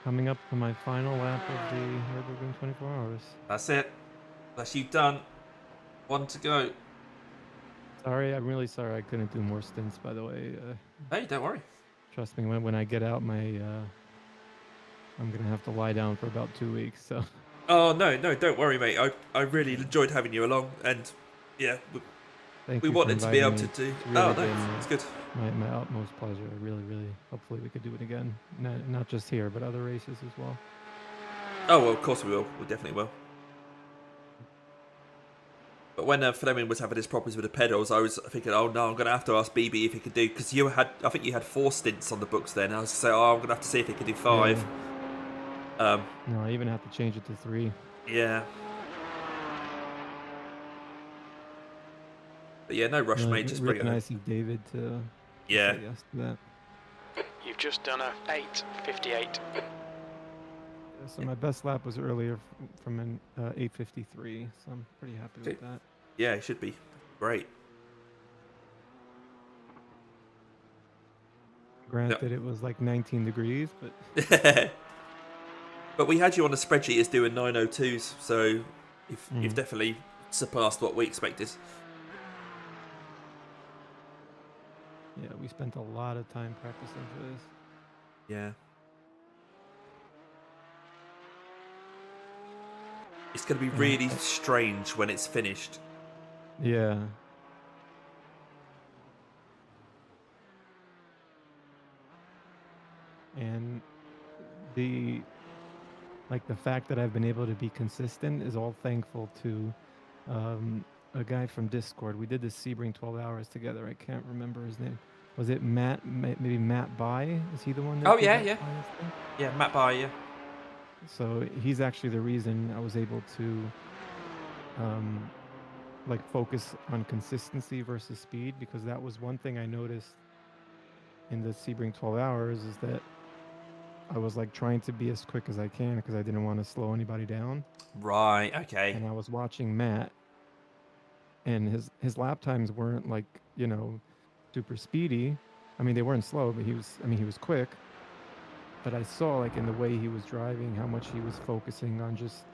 Coming up to my final lap of the Nurburgring 24 hours. That's it. That's you done. One to go. Sorry, I'm really sorry I couldn't do more stints, by the way. Hey, don't worry. Trust me, when I get out, I'm going to have to lie down for about 2 weeks, so... Oh, no, don't worry, mate. I really enjoyed having you along, and yeah, Thank we you for wanted to be able inviting to me. do... It's really Oh, no, been, it's good. my utmost pleasure. Really, hopefully we could do it again. Not just here, but other races as well. Oh, well, of course we will. We definitely will. But when Fleming was having his problems with the pedals, I was thinking, oh no, I'm going to have to ask BB if he could do... Because I think you had 4 stints on the books then. I was going to say, oh, I'm going to have to see if he could do 5. Yeah. No, I even have to change it to 3. Yeah. But yeah, no rush, mate. Just bring it and home. I see David to Yeah. say yes to that. You've just done a 8:58. Yeah, so my best lap was earlier from an 8:53, so I'm pretty happy with that. Yeah, it should be. Great. Granted, it was like 19 degrees, but... But we had you on a spreadsheet as doing 902s, so you've definitely surpassed what we expected. Yeah, we spent a lot of time practicing for this. Yeah. It's going to be really strange when it's finished. Yeah. And the fact that I've been able to be consistent is all thankful to a guy from Discord. We did this Sebring 12 hours together. I can't remember his name. Was it Matt? Maybe Matt Bai? Is he the one that did that finance thing? Yeah, Matt Bai, yeah. So he's actually the reason I was able to focus on consistency versus speed, because that was one thing I noticed in the Sebring 12 hours is that I was trying to be as quick as I can because I didn't want to slow anybody down. Right, okay. And I was watching Matt, and his lap times weren't super speedy. I mean, they weren't slow, but he was quick. But I saw in the way he was driving how much he was focusing on just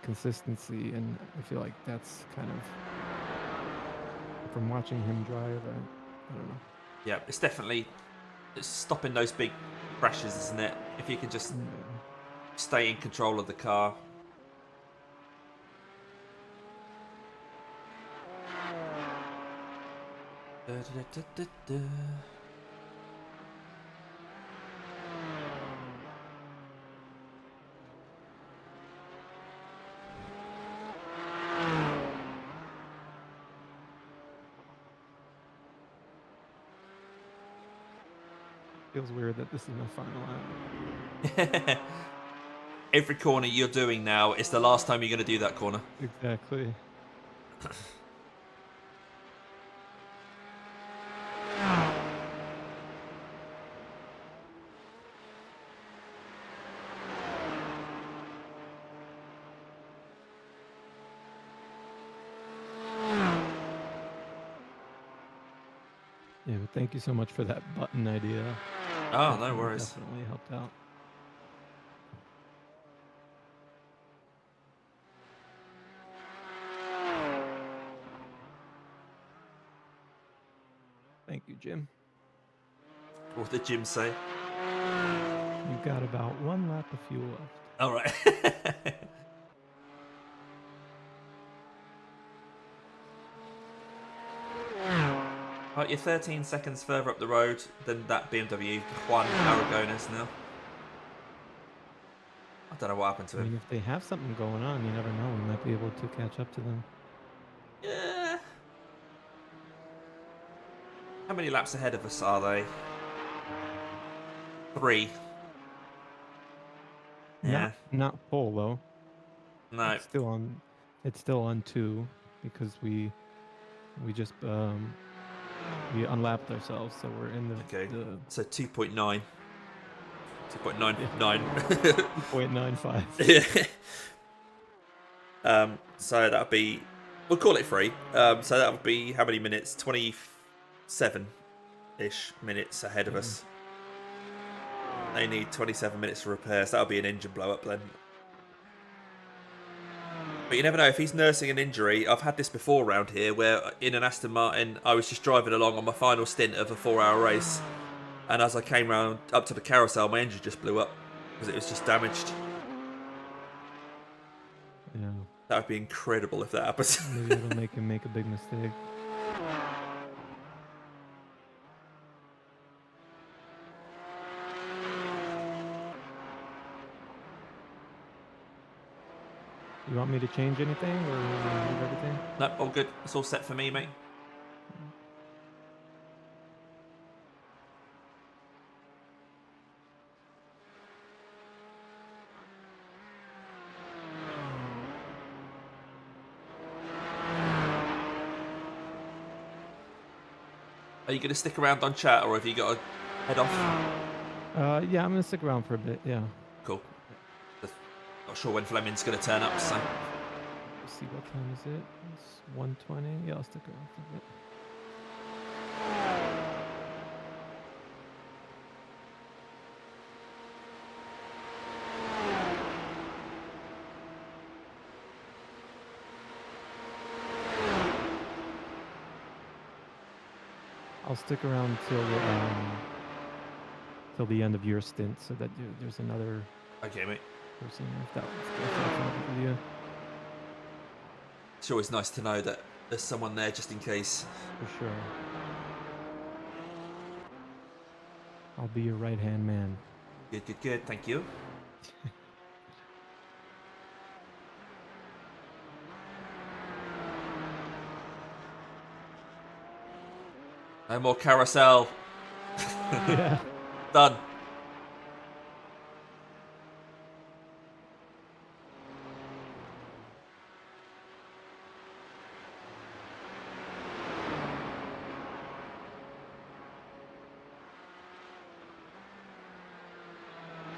consistency, and I feel like that's kind of from watching him drive. I don't know. Yeah, it's definitely stopping those big crashes, isn't it? If you can just stay in control of the car. Feels weird that this is my final lap. Every corner you're doing now is the last time you're going to do that corner. Exactly. Yeah, but thank you so much for that button idea. Oh, no worries. Definitely helped out. Thank you, Jim. What did Jim say? You've got about 1 lap of fuel left. All right. Right, you're 13 seconds further up the road than that BMW Juan Aragones now. I don't know what happened to I mean, him. if they have something going on, you never know. We might be able to catch up to them. Yeah. How many laps ahead of us are they? 3. Yeah. Not full though. No. It's still on 2 because we just we unlapped ourselves, so we're in the Okay. the So 2.9. 2.99. 2.95. Yeah. So that would be... We'll call it 3. So that would be how many minutes? 27-ish minutes ahead of us. They need 27 minutes for repairs. That'll be an engine blow-up then. But you never know, if he's nursing an injury. I've had this before around here, where in an Aston Martin, I was just driving along on my final stint of a 4-hour race, and as I came round up to the carousel, my engine just blew up because it was just damaged. Yeah. That would be incredible if that happens. Maybe it'll make him make a big mistake. You want me to change anything, or leave everything? No, all good. It's all set for me, mate. Are you going to stick around on chat, or have you got to head off? Yeah, I'm gonna stick around for a bit. Yeah. Cool. Just not sure when Fleming's going to turn up, so... Let's see, what time is it? It's 1:20. Yeah, I'll stick around for a bit. I'll stick around till the end of your stint, so that there's another Okay, mate. person. If that's all for you. It's always nice to know that there's someone there just in case. For sure. I'll be your right-hand man. Good, good, good. Thank you. No more carousel. Yeah. Done.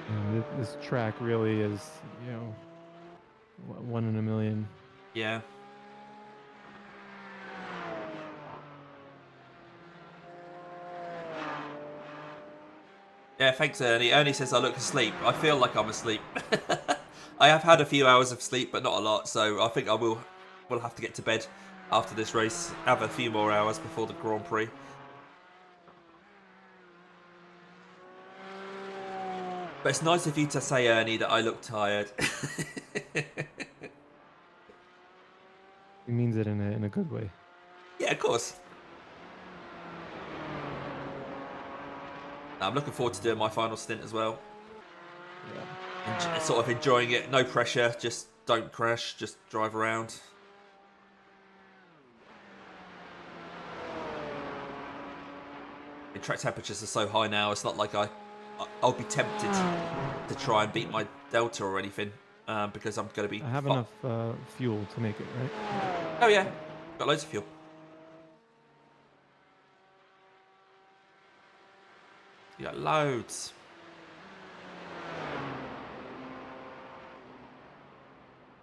And this track really is, one in a million. Yeah. Yeah, thanks, Ernie. Ernie says I look asleep. I feel like I'm asleep. I have had a few hours of sleep, but not a lot, so I think I will have to get to bed after this race. Have a few more hours before the Grand Prix. But it's nice of you to say, Ernie, that I look tired. He means it in a good way. Yeah, of course. I'm looking forward to doing my final stint as well. Yeah. And sort of enjoying it. No pressure. Just don't crash. Just drive around. The track temperatures are so high now. It's not like I'll be tempted to try and beat my delta or anything because I'm going to be. I have enough fuel to make it, right? Oh yeah, got loads of fuel. You got loads.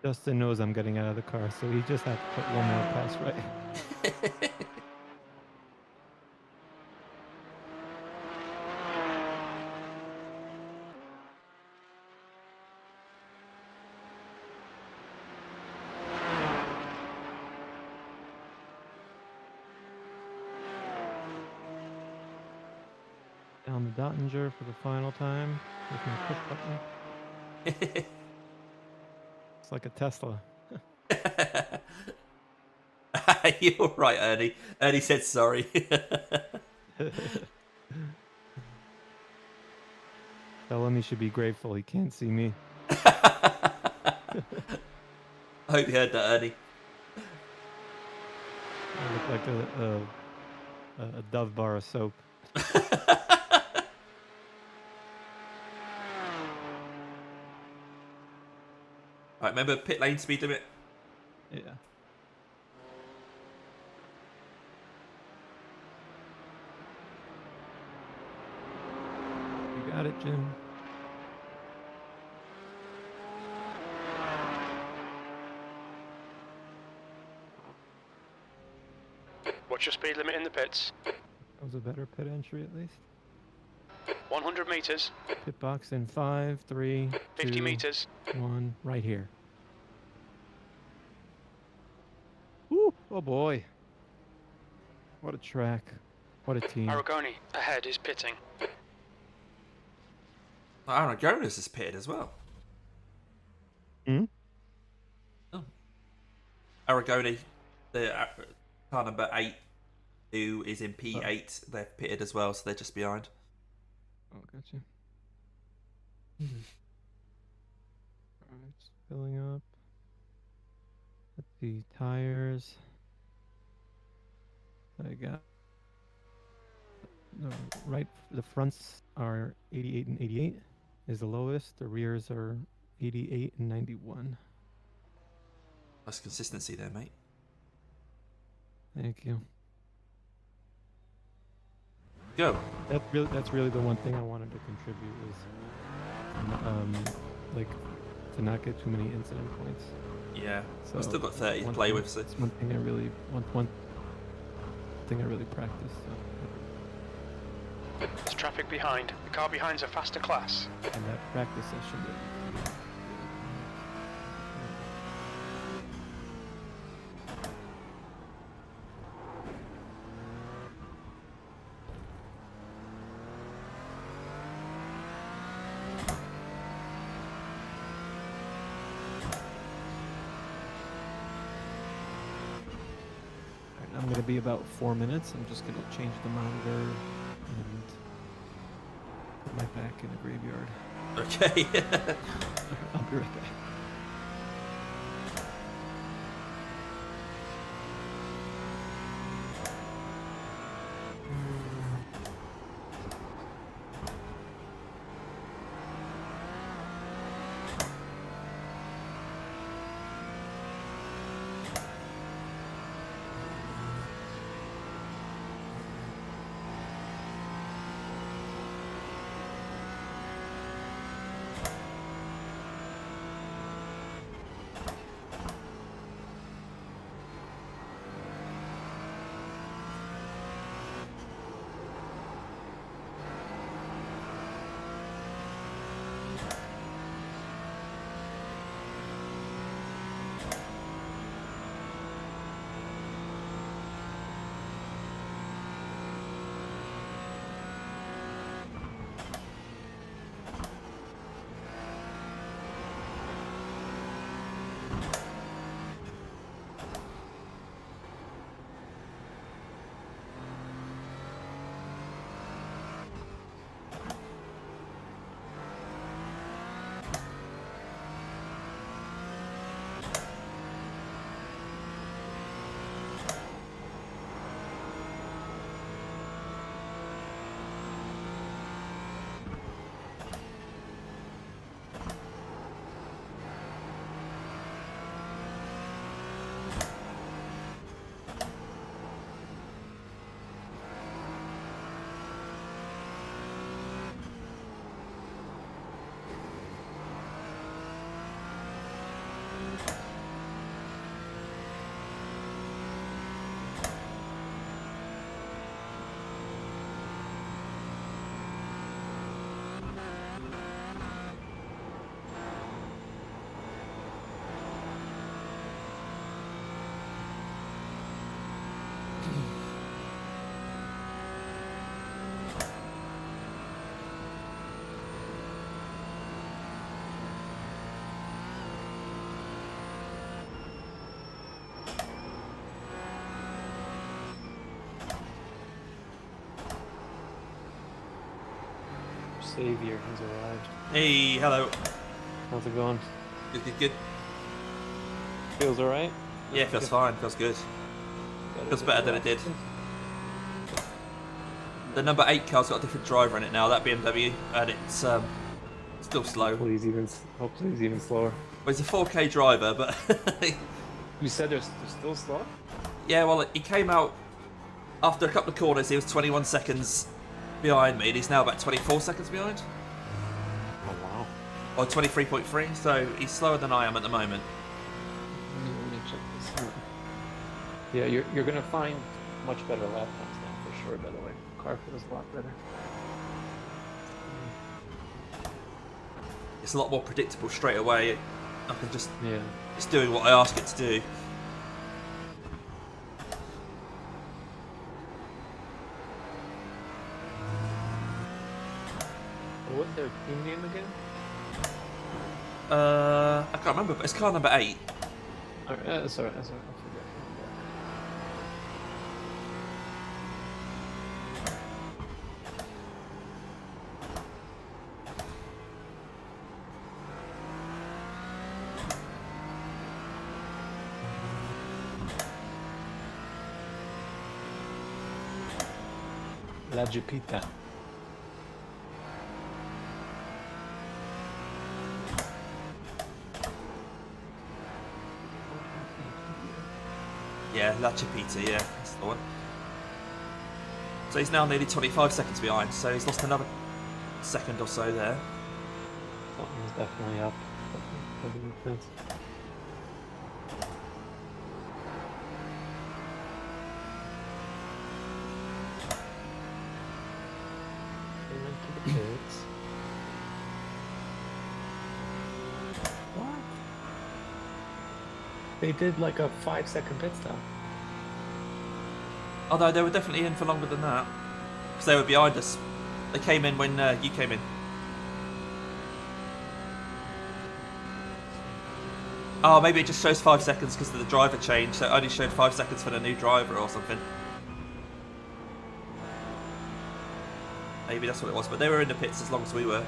Justin knows I'm getting out of the car, so he just had to put one more pass right. Down the Dottinger for the final time with my push button. It's like a Tesla. You're right, Ernie. Ernie said sorry. Tell him he should be grateful he can't see me. I hope you heard that, Ernie. I look like a Dove bar of soap. Right, remember pit lane speed limit? Yeah. You got it, Jim. What's your speed limit in the pits? That was a better pit entry at least. 100 meters. Pit box in 5, 3, 50 2, meters. 1, right here. Oh boy. What a track. What a team. Aragoni ahead is pitting. Aragonis is pitted as well. Hmm? Oh. Aragoni, the car number 8, who is in P8, they're pitted as well, so they're just behind. Oh, gotcha. Alright, just filling up. Let's see, tires. I got the fronts are 88 and 88 is the lowest. The rears are 88 and 91. That's consistency there, mate. Thank you. Go. That's really the one thing I wanted to contribute was like to not get too many incident points. Yeah. So We've still got 30 to play with, so it's one thing I really practice. So. There's traffic behind. The car behind's a faster class. And that practice session that I'm going to be about 4 minutes. I'm just going to change the monitor and put my back in a graveyard. okay. I'll be right back. Savior has arrived. Hey, hello. How's it going? Good. Feels alright? Yeah, feels fine. Feels good. Feels better than it did. The number 8 car's got a different driver in it now, that BMW, and it's still slow. Hopefully he's even slower. Well, he's a 4K driver, but You said they're still slow? yeah, well, he came out after a couple of corners. He was 21 seconds behind me, and he's now about 24 seconds behind. Oh wow. Or 23.3, so he's slower than I am at the moment. Let me check this out. Yeah, you're gonna find much better lap times now for sure. By the way, car feels a lot better. It's a lot more predictable straight away. I can just Yeah. it's doing what I ask it to do. what's their team name again? I can't remember, but it's car number 8. Alright, that's alright, I forget. La Jupita. Yeah, La Chipita, yeah, that's the one. So he's now nearly 25 seconds behind, so he's lost another second or so there. Something's definitely up. Doesn't make sense. They went to the pits. What? They did like a 5-second pit stop. Although they were definitely in for longer than that. Because they were behind us. They came in when you came in. Oh, maybe it just shows 5 seconds because of the driver change, so it only showed 5 seconds for the new driver or something. Maybe that's what it was, but they were in the pits as long as we were.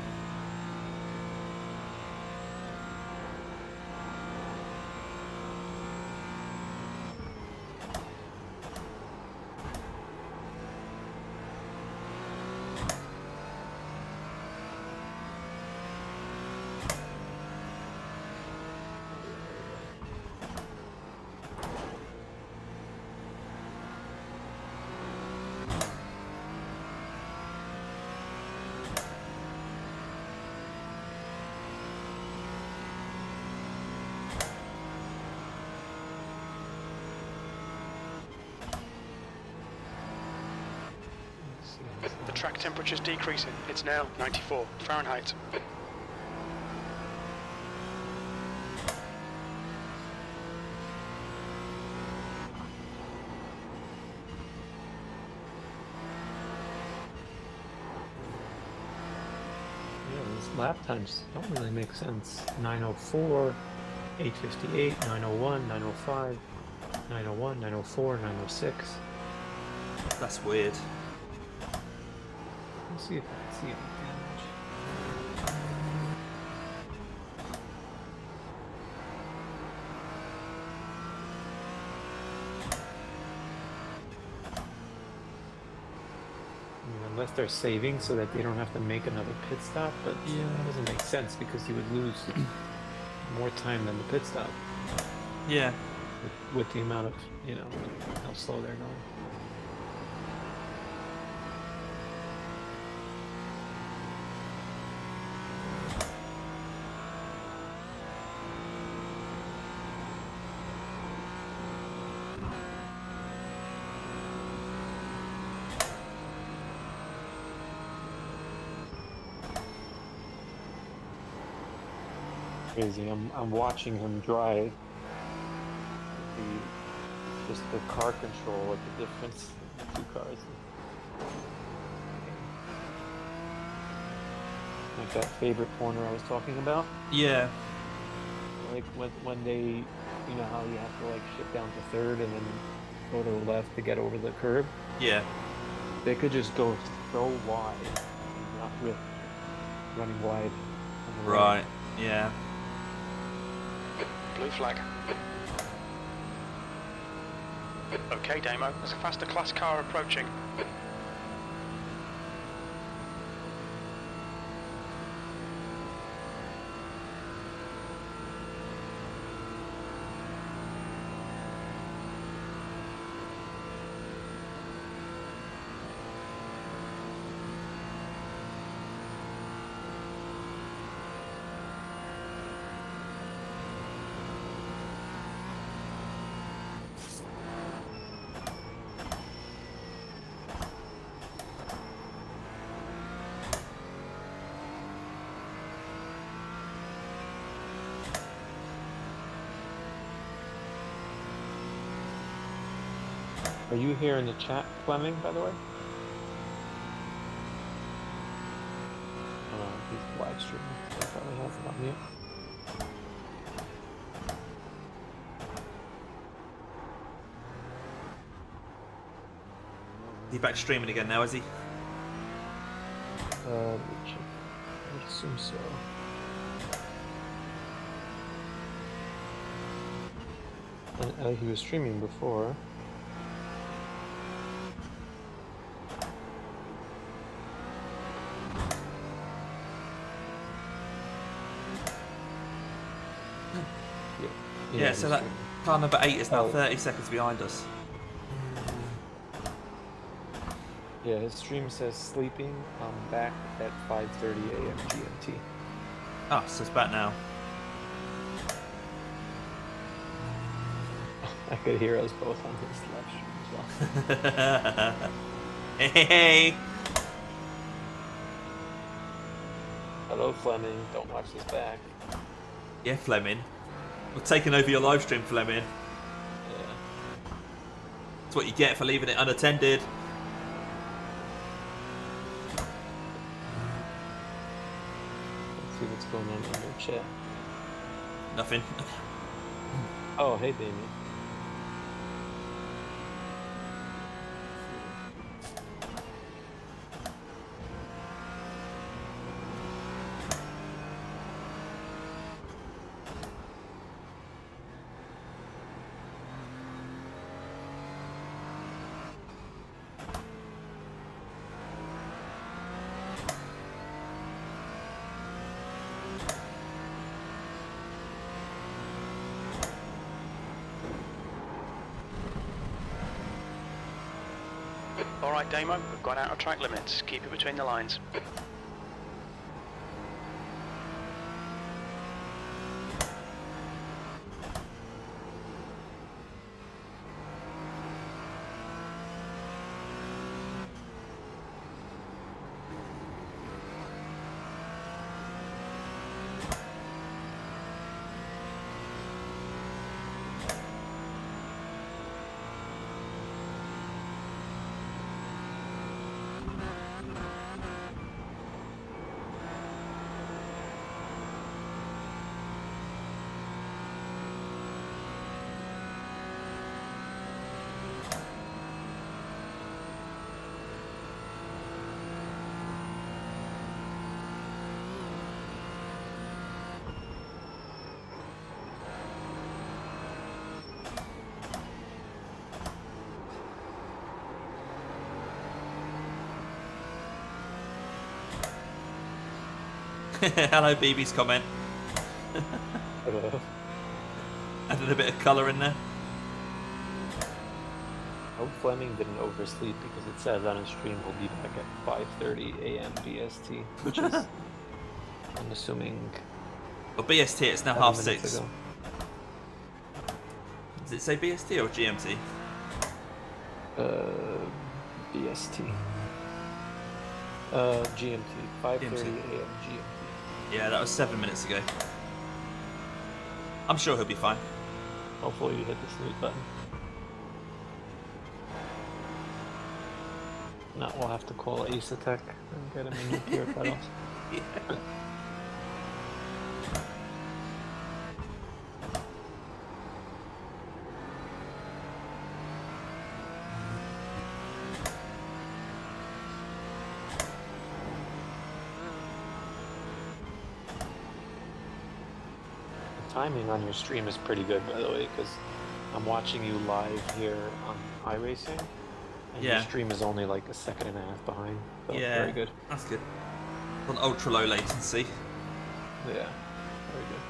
The track temperature's decreasing. It's now 94 Fahrenheit. Yeah, these lap times don't really make sense. 904, 858, 901, 905, 901, 904, 906. That's weird. Let's see if I can see any damage. I mean, unless they're saving so that they don't have to make another pit stop, but yeah, that doesn't make sense because you would lose more time than the pit stop Yeah. with the amount of, you know, how slow they're going. Crazy. I'm watching him drive. Just the car control, like the difference in the two cars. Like that favorite corner I was talking about. Yeah. Like when they, you know how you have to like shift down to third and then go to the left to get over the curb. Yeah. They could just go so wide and not risk running wide. On the Right. Yeah. Blue flag. Okay, Damo, there's a faster class car approaching. Are you here in the chat, Fleming, by the way? He's live streaming, so he probably has it on mute. Is he back streaming again now, is he? Let me check. I would assume so. And, he was streaming before. Yeah, so that car number 8 is now Oh. 30 seconds behind us. Yeah, his stream says sleeping. I'm back at 5:30 a.m. GMT. Ah, so it's back now. I could hear us both on his live stream as well. Hey! Hello, Fleming. Don't watch this back. Yeah, Fleming. We're taking over your live stream, Fleming. Yeah. That's what you get for leaving it unattended. Let's see what's going on in your chat. Nothing. Oh, hey, Damien. Alright, Damo, we've gone out of track limits. Keep it between the lines. Hello, BB's comment. Hello. Added a bit of colour in there. I hope Fleming didn't oversleep because it says on his stream he'll be back at 5:30 a.m. BST, which is, I'm assuming, Well, BST, it's now 7 minutes 6:30. ago. Does it say BST or GMT? BST. GMT. 5:30 a.m. GMT. Yeah, that was 7 minutes ago. I'm sure he'll be fine. Hopefully you hit the snooze button. Now we'll have to call Asetek and get him a new pair of pedals. Yeah. Timing on your stream is pretty good, by the way, because I'm watching you live here on iRacing, and Yeah. your stream is only like a second and a half behind. So Yeah, very good. that's good. On ultra low latency. Yeah, very good.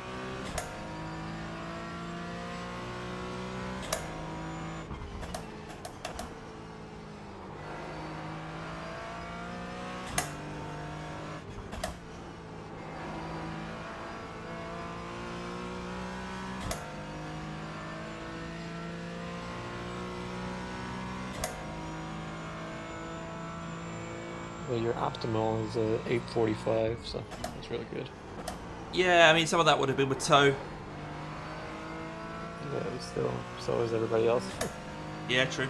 Well, your optimal is 8:45, so that's really good. Yeah, I mean, some of that would have been with tow. Yeah, but still, so is everybody else. Yeah, true.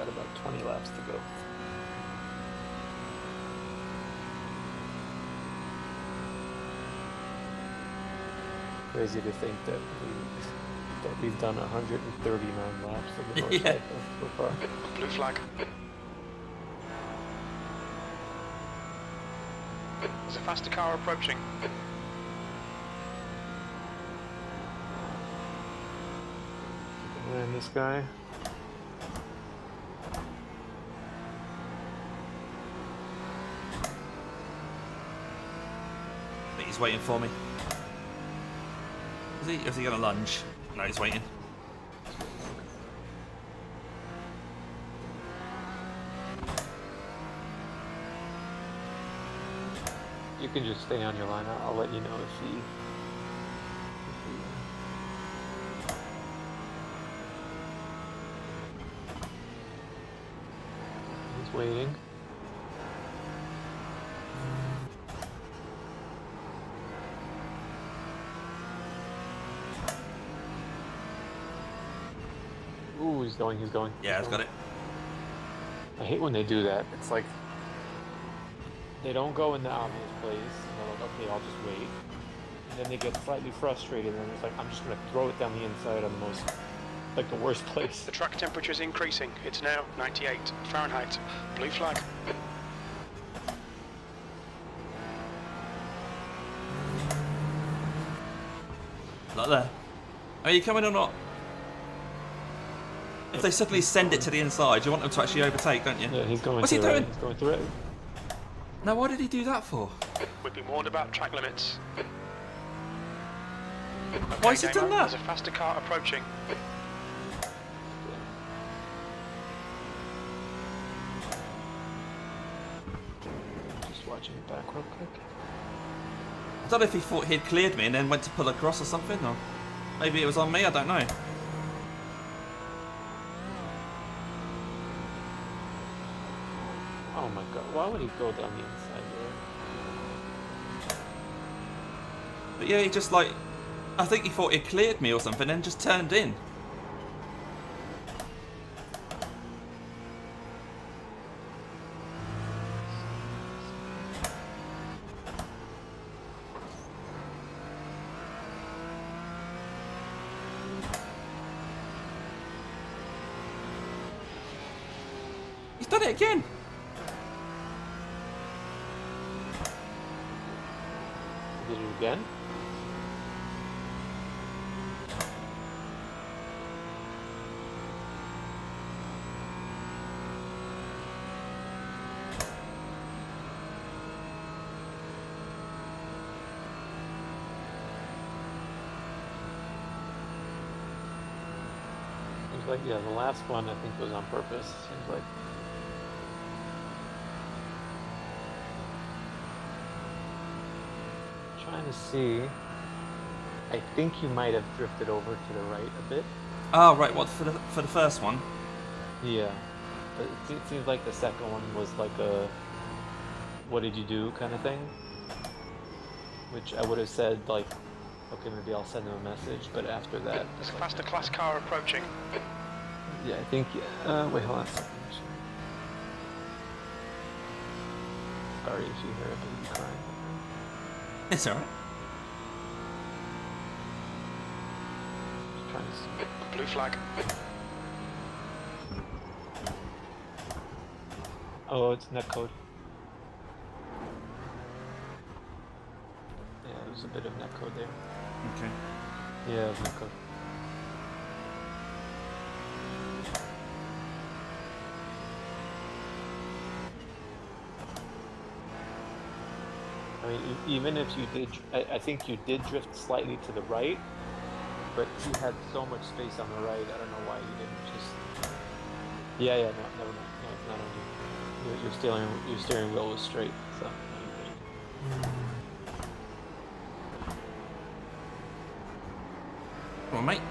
got about 20 laps to go. Crazy to think that we've done 139 laps of the Nordschleife Yeah. so far. Blue flag. There's a faster car approaching. And this guy. I think he's waiting for me. Is he going to lunge? No, he's waiting. You can just stay on your line. I'll let you know if he. He's waiting. Ooh, he's going. Yeah, he's got it. I hate when they do that. It's like they don't go in the obvious place. And they're like, okay, I'll just wait. And then they get slightly frustrated, and it's like, I'm just gonna throw it down the inside on the most, like the worst place. The track temperature is increasing. It's now 98 Fahrenheit. Blue flag. Not there. Are you coming or not? If they suddenly send it to the inside, you want them to actually overtake, don't you? Yeah, he's going. What's he through it. doing? He's going through it. Now, why did he do that for? We've been warned about track limits. Why has he Damo, done that? There's a faster car approaching. Just watching it back real quick. I don't know if he thought he'd cleared me and then went to pull across or something, or maybe it was on me, I don't know. Oh my god, why would he go down the inside there? But yeah, he just like, I think he thought he'd cleared me or something and just turned in. He's done it again. Did it again? Seems like, yeah, the last one I think was on purpose. Seems like. Trying to see. I think you might have drifted over to the right a bit. Oh, right, what, for the first one? Yeah. But it seems like the second one was like a what did you do kind of thing. Which I would have said like, okay, maybe I'll send him a message, but after that. There's a faster class car approaching. Yeah, I think, wait, hold on a second. Sorry if you hear a baby crying. It's alright. Just trying to see. Blue flag. Oh, it's netcode. Yeah, there's a bit of netcode there. Okay. Yeah, it was netcode. I mean, even if you did, I think you did drift slightly to the right, but you had so much space on the right. I don't know why you didn't just. Yeah, no, never mind. No, it's not on you. Your steering wheel was straight, so. No, you're good. Come on, mate.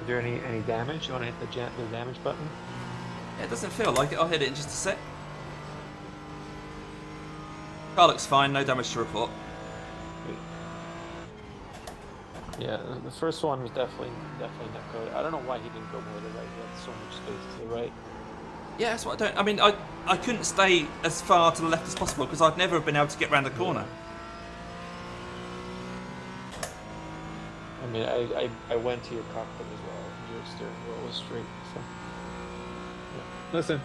Is there any damage? You want to hit the damage button? Yeah, it doesn't feel like it. I'll hit it in just a sec. Car looks fine, no damage to report. Wait. Yeah, the first one was definitely not good. I don't know why he didn't go more to the right. He had so much space to the right. Yeah, that's what I don't. I mean, I couldn't stay as far to the left as possible because I'd never have been able to get round the corner. I mean, I went to your cockpit as well. Your steering wheel was straight, so. Yeah. Listen,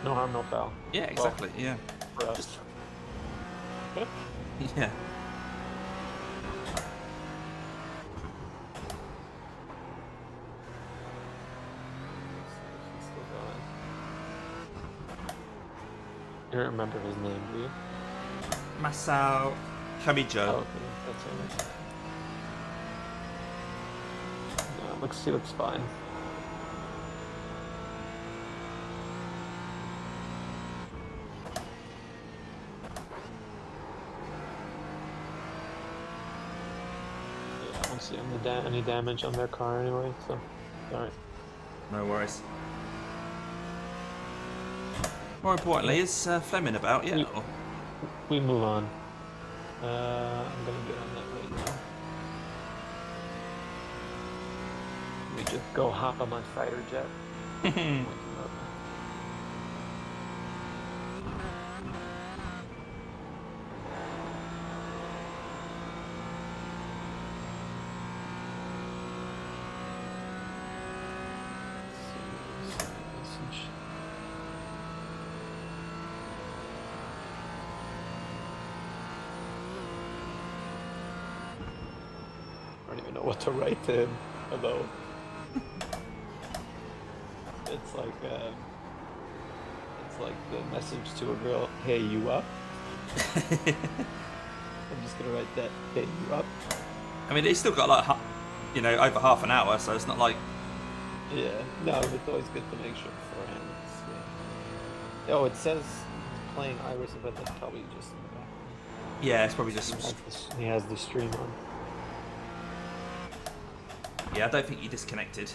no harm, no foul. Yeah, exactly. Well, yeah. for us. Yeah. You don't remember his name, do you? Masao Kamijo. Oh, okay. That's it. No, he looks fine. Yeah, I don't see any damage on their car anyway, so alright. No worries. More importantly, is Fleming about yet? Or? We move on. I'm gonna get on that right now. Let me just go hop on my fighter jet. I don't even know what to write to him, although it's like the message to a girl, hey, you up? I'm just gonna write that, hey, you up? I mean, he's still got like, over half an hour, so it's not like. Yeah, no, it's always good to make sure beforehand. Yeah. Oh, it says playing iRacing, but that's probably just in the background. Yeah, it's probably just. He has the stream on. Yeah, I don't think you disconnected.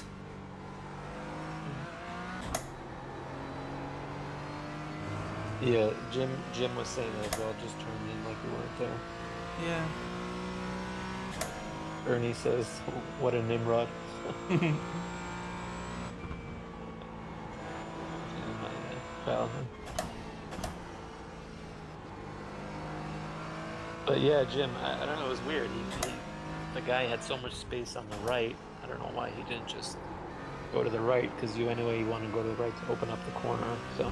Yeah, Jim was saying that as well, just turned in like you weren't there. Yeah. Ernie says, what a Nimrod. But yeah, Jim, I don't know, it was weird. The guy had so much space on the right. I don't know why he didn't just go to the right, because you want to go to the right to open up the corner. So.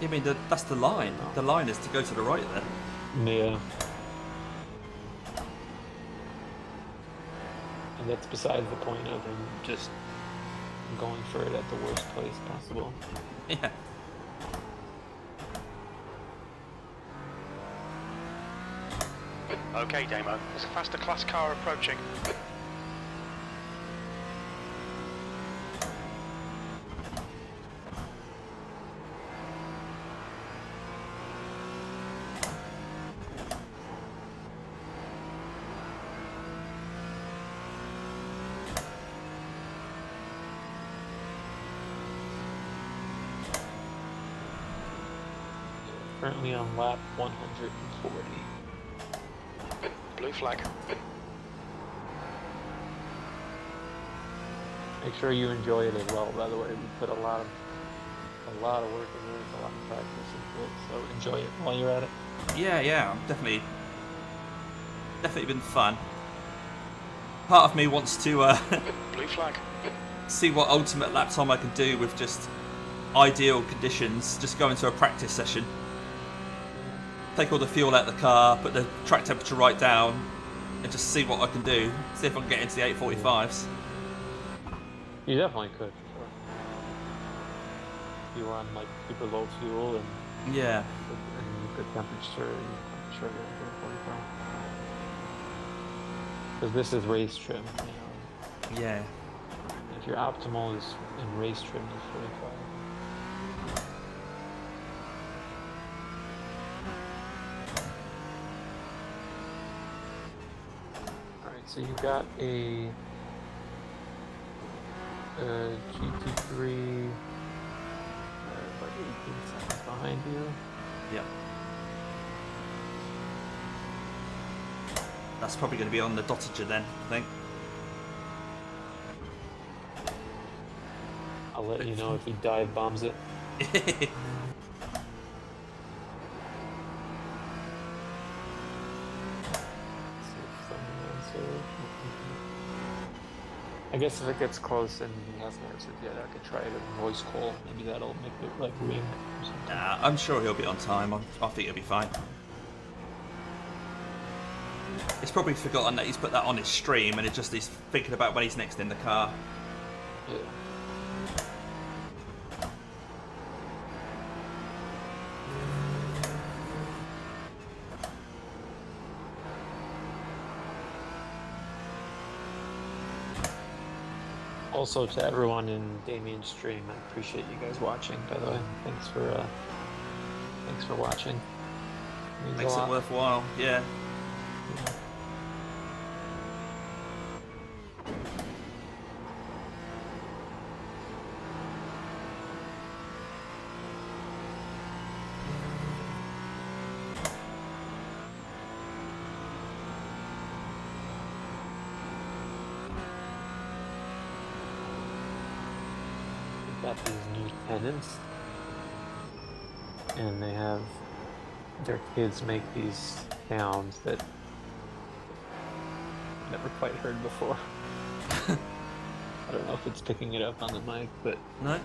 I mean, that's the line. The line is to go to the right then. Yeah. And that's besides the point of him just going for it at the worst place possible. Yeah. Okay, Damo. There's a faster class car approaching. Currently on lap 140. Blue flag. Make sure you enjoy it as well, by the way. We put a lot of work into it, a lot of practice into it, so enjoy it while you're at it. Yeah, definitely been fun. Part of me wants to Blue flag. see what ultimate lap time I can do with just ideal conditions, just go into a practice session. Take all the fuel out of the car, put the track temperature right down, and just see what I can do. See if I can get into the 845s. You definitely could, for sure. If you run like super low fuel and Yeah. good temperature, I'm sure you're into 45. Because this is race trim, you know. Yeah. If your optimal is in race trim, is 45. So you've got a GT3 like 18 seconds behind you. Yep. That's probably going to be on the dottager then, I think. I'll let you know if he dive bombs it. I guess if it gets close and he hasn't answered yet, I could try a voice call. Maybe that'll make it like ring or something. Nah, I'm sure he'll be on time. I think he'll be fine. He's probably forgotten that he's put that on his stream and he's thinking about when he's next in the car. Yeah. Also, to everyone in Damien's stream, I appreciate you guys watching. By the way, thanks for watching. Means Makes it worthwhile. Yeah. Got these new tenants, and they have their kids make these sounds that I've never quite heard before. I don't know if it's picking it up on the mic, but No?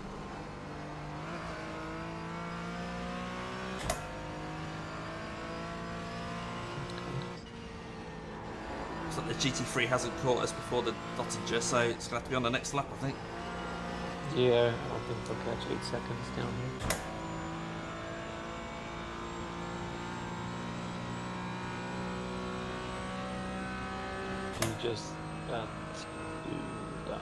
Looks like the GT3 hasn't caught us before the Dottager, so it's going to have to be on the next lap, I think. yeah, I don't think they'll catch 8 seconds down here. He just got to Dodger.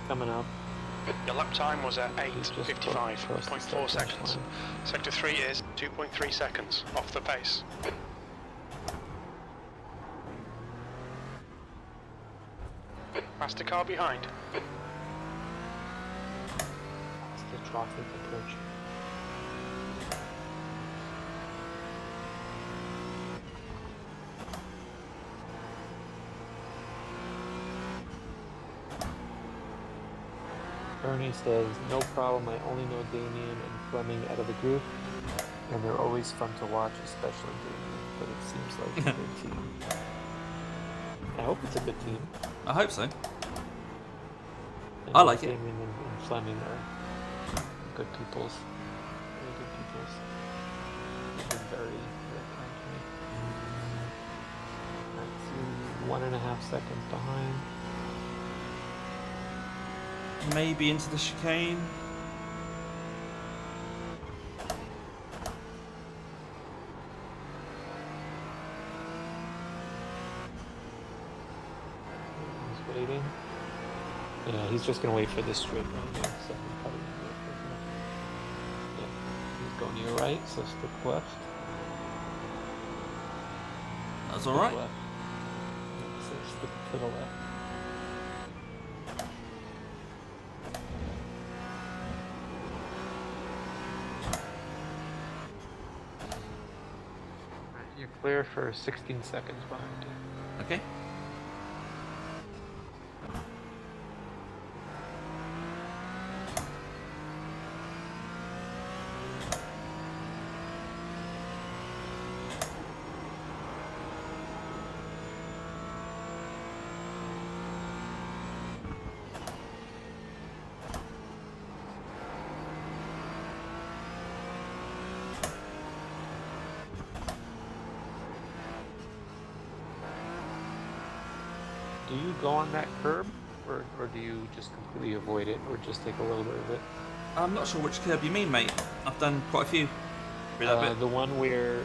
Coming up. Your lap time was at He's just 8:55.4 seconds. Sector 3 is 2.3 seconds off the pace. Past the car behind. It's the traffic approach. Ernie says, no problem, I only know Damien and Fleming out of the group, and they're always fun to watch, especially Damien, but it seems like a good team. I hope it's a good team. I hope so. And I like it. Damien and Fleming are good peoples. Very good peoples. They've been very, very kind to me. That's 1.5 seconds behind. Maybe into the chicane. He's waiting. Yeah, he's just gonna wait for this straight right here. So I'm probably gonna wait for him. Yeah, he's going to your right, so stick left. That's Stick alright. left. Yeah, so stick to the left. You're clear for 16 seconds behind you. Okay. Do you go on that curb? or do you just completely avoid it, or just take a little bit of it? I'm not sure which curb you mean, mate. I've done quite a few. With that bit. The one where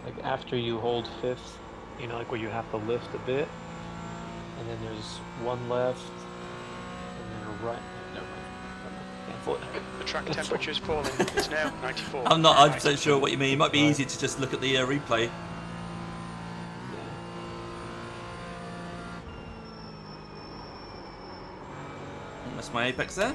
like after you hold fifth, you know, like where you have to lift a bit, and then there's one left, and then a right. Never mind. Can't afford it. The track temperature is falling. It's now 94. I'm not Fahrenheit. 100% sure what you mean. It might be easier to just look at the replay. That's my apex there.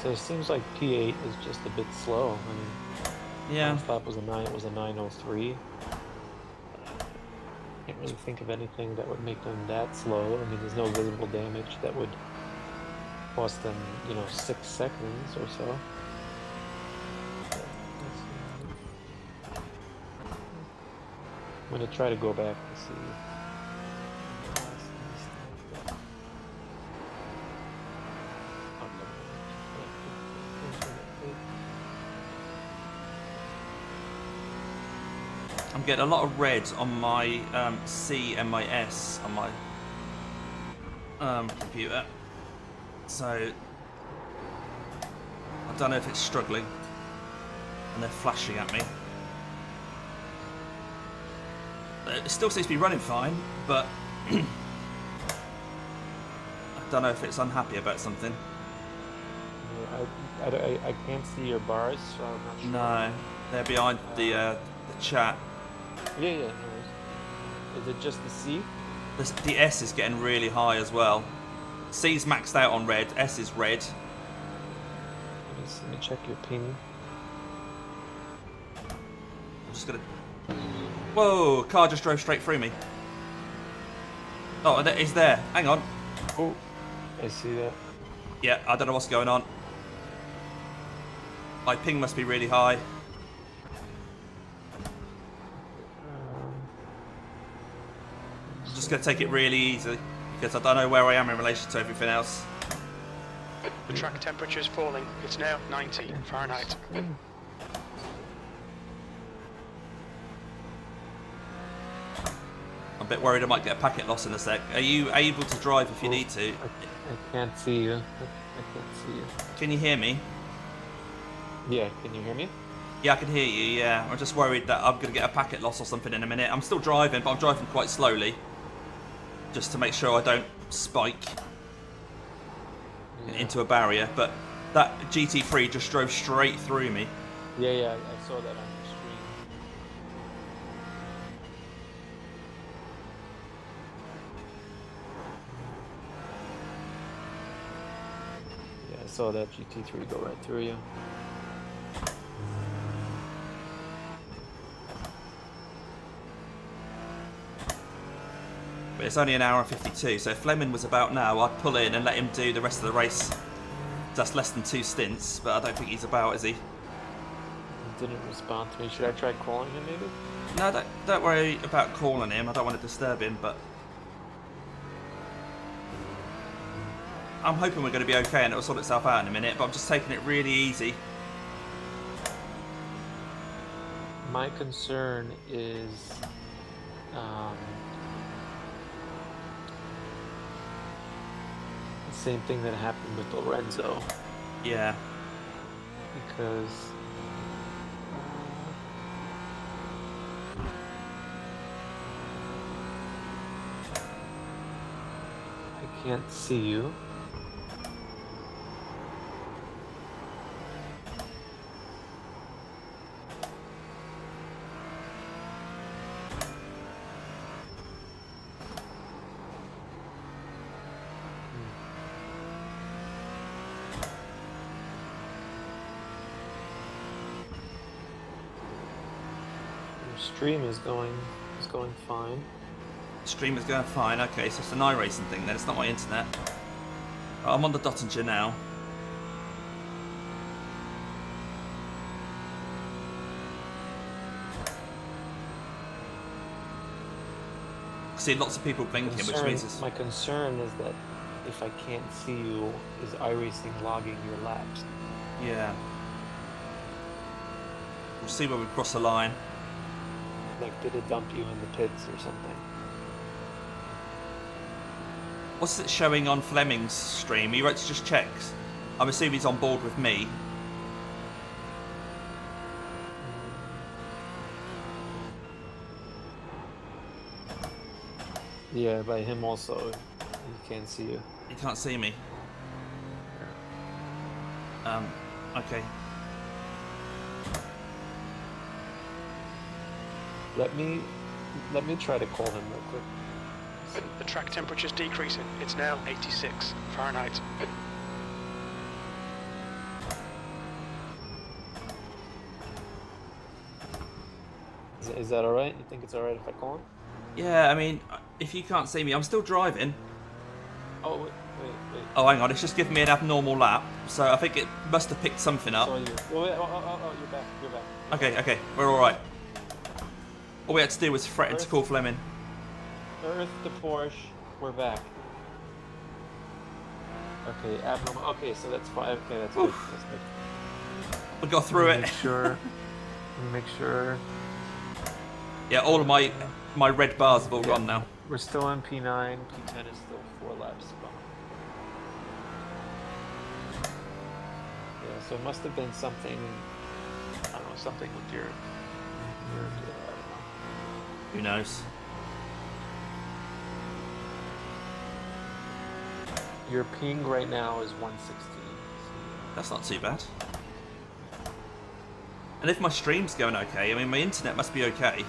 So it seems like P8 is just a bit slow. I mean, Yeah. last lap was a 903. Can't really think of anything that would make them that slow. I mean, there's no visible damage that would cost them, you know, 6 seconds or so. I'm gonna try to go back and see. I'm getting a lot of red on my C and my S on my computer. So I don't know if it's struggling and they're flashing at me. It still seems to be running fine, but I don't know if it's unhappy about something. I can't see your bars, so I'm not sure. No, they're behind the chat. Yeah, no worries. Is it just the C? The S is getting really high as well. C's maxed out on red, S is red. Let me check your ping. I'm just gonna... Whoa, car just drove straight through me. Oh, it's there. Hang on. Oh, I see that. Yeah, I don't know what's going on. My ping must be really high. I'm just going to take it really easy because I don't know where I am in relation to everything else. The track temperature is falling. It's now 90 Fahrenheit. I'm a bit worried I might get a packet loss in a sec. Are you able to drive if you need to? I can't see you. I can't see you. Can you hear me? Yeah, can you hear me? Yeah, I can hear you, yeah. I'm just worried that I'm going to get a packet loss or something in a minute. I'm still driving, but I'm driving quite slowly. Just to make sure I don't spike into a barrier. But that GT3 just drove straight through me. Yeah, I saw that on your screen. Yeah, I saw that GT3 go right through you. But it's only an hour and 52, so if Fleming was about now, I'd pull in and let him do the rest of the race. That's less than 2 stints, but I don't think he's about, is he? He didn't respond to me. Should I try calling him maybe? No, don't worry about calling him. I don't want to disturb him, but I'm hoping we're going to be okay and it'll sort itself out in a minute, but I'm just taking it really easy. My concern is The same thing that happened with Lorenzo, Yeah. because I can't see you. Stream is going fine. Stream is going fine. Okay, so it's an iRacing thing then. It's not my internet. I'm on the Dottinger now. See lots of people blinking, which means it's... My concern is that if I can't see you, is iRacing logging your laps? Yeah. We'll see where we cross the line. Like, did it dump you in the pits or something? What's it showing on Fleming's stream? He writes just checks. I'm assuming he's on board with me. Yeah, by him also. He can't see you. He can't see me. Okay. Let me try to call him real quick. The track temperature's decreasing. It's now 86 Fahrenheit. Is that alright? You think it's alright if I call him? Yeah, I mean, if you can't see me, I'm still driving. Oh, wait. Oh, hang on, it's just giving me an abnormal lap. So I think it must have picked something up. So you. Oh, wait, you're back. You're back. Okay, we're alright. All we had to do was threaten to call Fleming. Earth to Porsche, we're back. Okay, abnormal. Okay, so that's fine. Okay, that's good. That's good. We got through it. Make sure. Yeah, all of my red bars have all gone now. We're still in P9. P10 is still 4 laps behind. Yeah, so it must have been something. I don't know, something with your I don't know. Who knows? Your ping right now is 116. That's not too bad. And if my stream's going okay, I mean, my internet must be okay.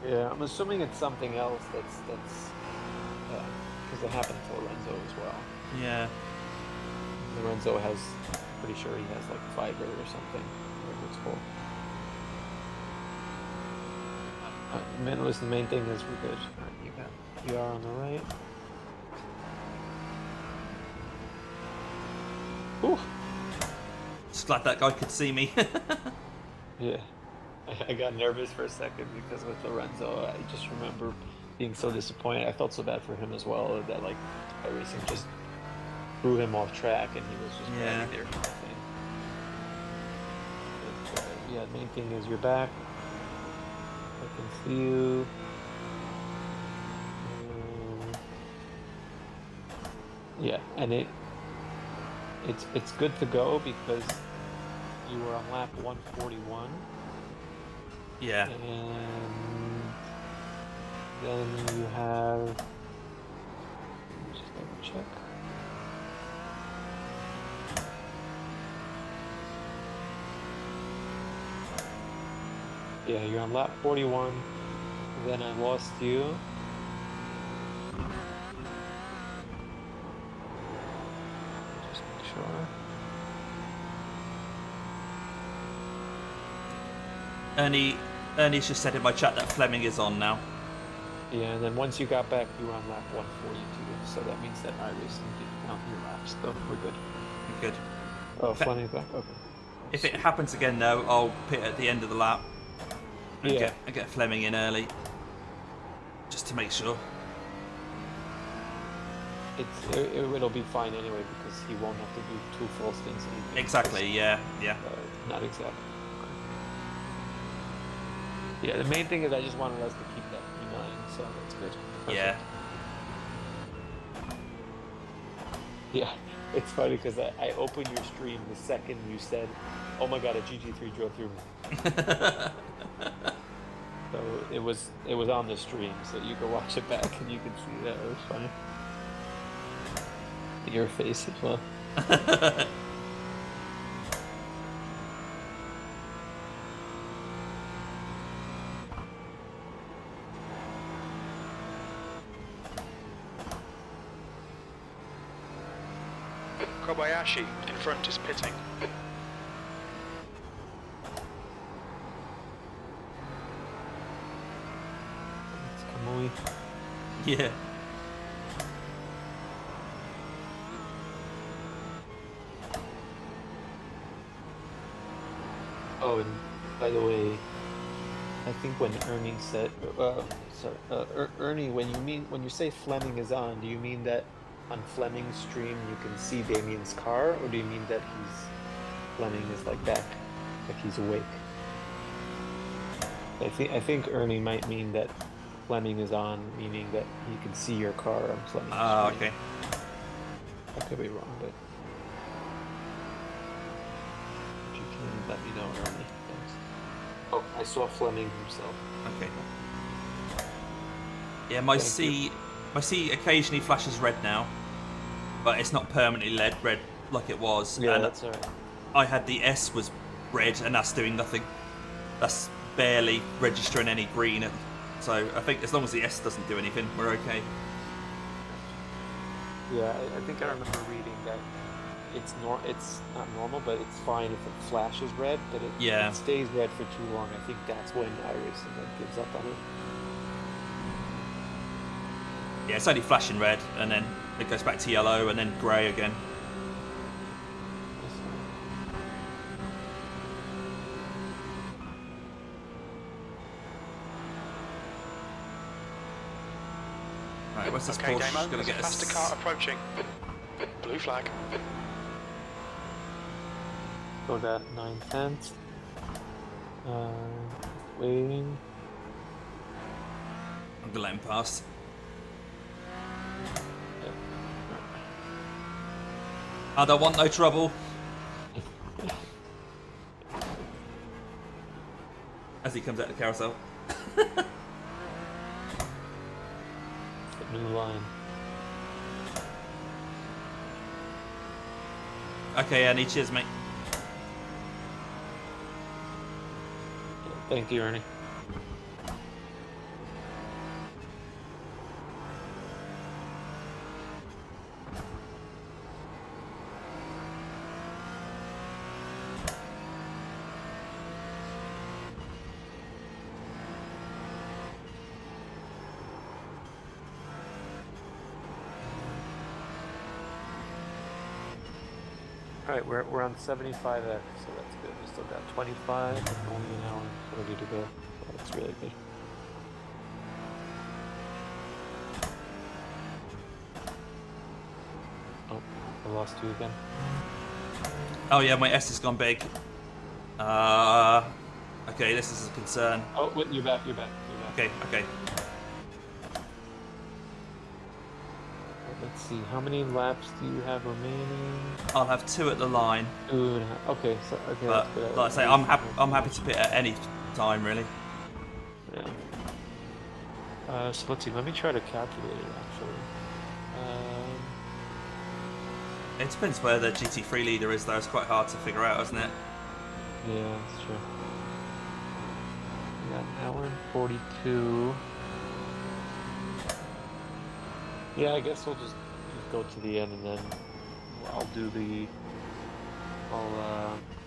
Yeah, I'm assuming it's something else that's because it happened to Lorenzo as well. Yeah. Lorenzo has, pretty sure he has like fiber or something, whatever it's called. Man, listen, the main thing is we're good. Alright, you are on the right. Ooh. Just glad that guy could see me. Yeah. I got nervous for a second because with Lorenzo, I just remember being so disappointed. I felt so bad for him as well that like iRacing just threw him off track and he was just right there. Kind of thing. But, yeah, the main thing is you're back. I can see you. Yeah, and it's good to go because you were on lap 141. Yeah. And then you have. Just double check. Yeah, you're on lap 41. Then I lost you. Just make sure. Ernie's just said in my chat that Fleming is on now. Yeah, and then once you got back, you were on lap 142. So that means that iRacing didn't count your laps, though. We're good. We're good. Oh, Fleming's back? Okay. If it happens again, though, I'll pit at the end of the lap. And get Fleming in early. Just to make sure. It'll be fine anyway because he won't have to do 2 full stints. Exactly, yeah. Not exactly. Yeah, the main thing is I just wanted us to keep that P9, so that's good. Perfect. Yeah. Yeah, it's funny because I opened your stream the second you said, "Oh my god, a GT3 drove through me." So it was on the stream, so you can watch it back and you can see that. It was funny. Your face as well. Kobayashi in front is pitting. It's Kamui. Yeah. Oh, and by the way, I think when Ernie said, Ernie, when you say Fleming is on, do you mean that on Fleming's stream you can see Damien's car, or do you mean that Fleming is like back, like he's awake? I think Ernie might mean that Fleming is on, meaning that you can see your car on Fleming's stream. Okay. I could be wrong, but if you can let me know, Ernie. Thanks. Oh, I saw Fleming himself. Okay. Yeah, my Thank C occasionally flashes red now, but it's not permanently red like it was. Yeah, and that's alright. I had the S was red, and that's doing nothing. That's barely registering any green. So I think as long as the S doesn't do anything, we're okay. Yeah, I think I remember reading that it's not normal, but it's fine if it flashes red, but if it stays red for too long, I think that's when iRacing gives up on it. Yeah, it's only flashing red, and then it goes back to yellow, and then grey again. Right, what's this Okay, Porsche Damo, going to there's a get faster us? car approaching. Blue flag. Go that 9/10. Waiting. I'm going to let him pass. I don't want no trouble. As he comes out the carousel. New line. Okay, Annie, cheers, mate. Thank you, Ernie. Alright, we're on 75X, so that's good. We still got 25, and only an hour and 40 to go. So that's really good. Oh, I lost you again. Oh yeah, my S has gone big. Okay, this is a concern. Oh, wait, you're back. Okay. Let's see, how many laps do you have remaining? I'll have 2 at the line. 2.5. Okay, so okay, But that's good. like I say, I'm happy to pit at any time, really. Yeah. So let's see. Let me try to calculate it actually. It depends where the GT3 leader is, though. It's quite hard to figure out, isn't it? Yeah, that's true. We got an hour and 42. Yeah, I guess we'll just go to the end and then I'll do the.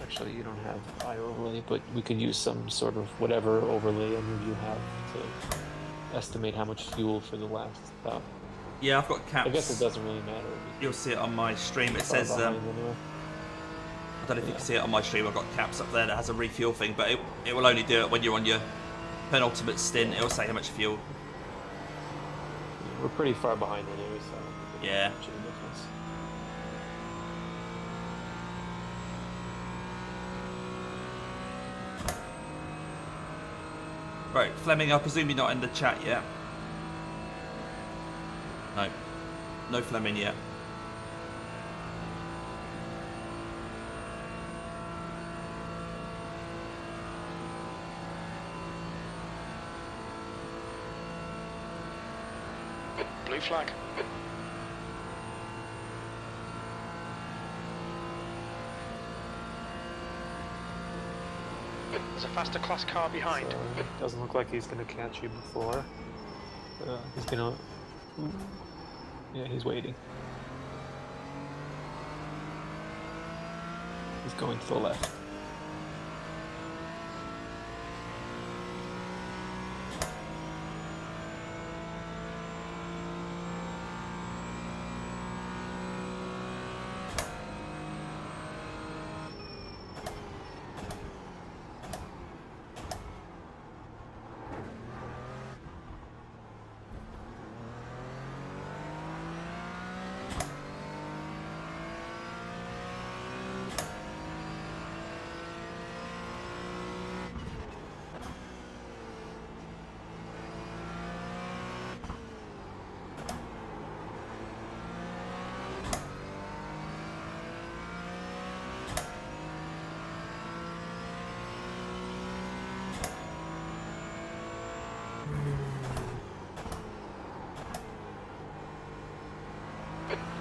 Actually, you don't have iOverlay, but we can use some sort of whatever overlay any of you have to estimate how much fuel for the last stop. Yeah, I've got caps. I guess it doesn't really matter. You'll see it on my stream. It says, I don't know if you can see it on my stream. I've got caps up there that has a refuel thing, but it will only do it when you're on your penultimate stint. It'll say how much fuel. We're pretty far behind anyway, so I don't think Yeah. much of a difference. Right, Fleming, I presume you're not in the chat yet. No. No Fleming yet. Blue flag. There's a faster class car behind. So, doesn't look like he's gonna catch you before. He's gonna. Yeah, he's waiting. He's going to the left.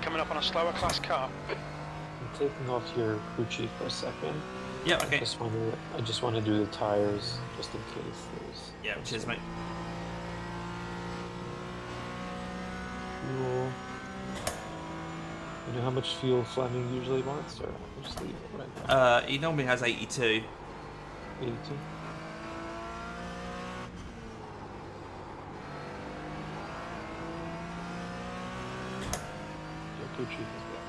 Coming up on a slower class car. I'm taking off your crew chief for a second. Yeah, okay. I just want to do the tires just in case there's. Yeah, cheers, mate. Fuel. You know how much fuel Fleming usually wants, or I'll just leave it right now? He normally has 82. 82. Your crew chief is back.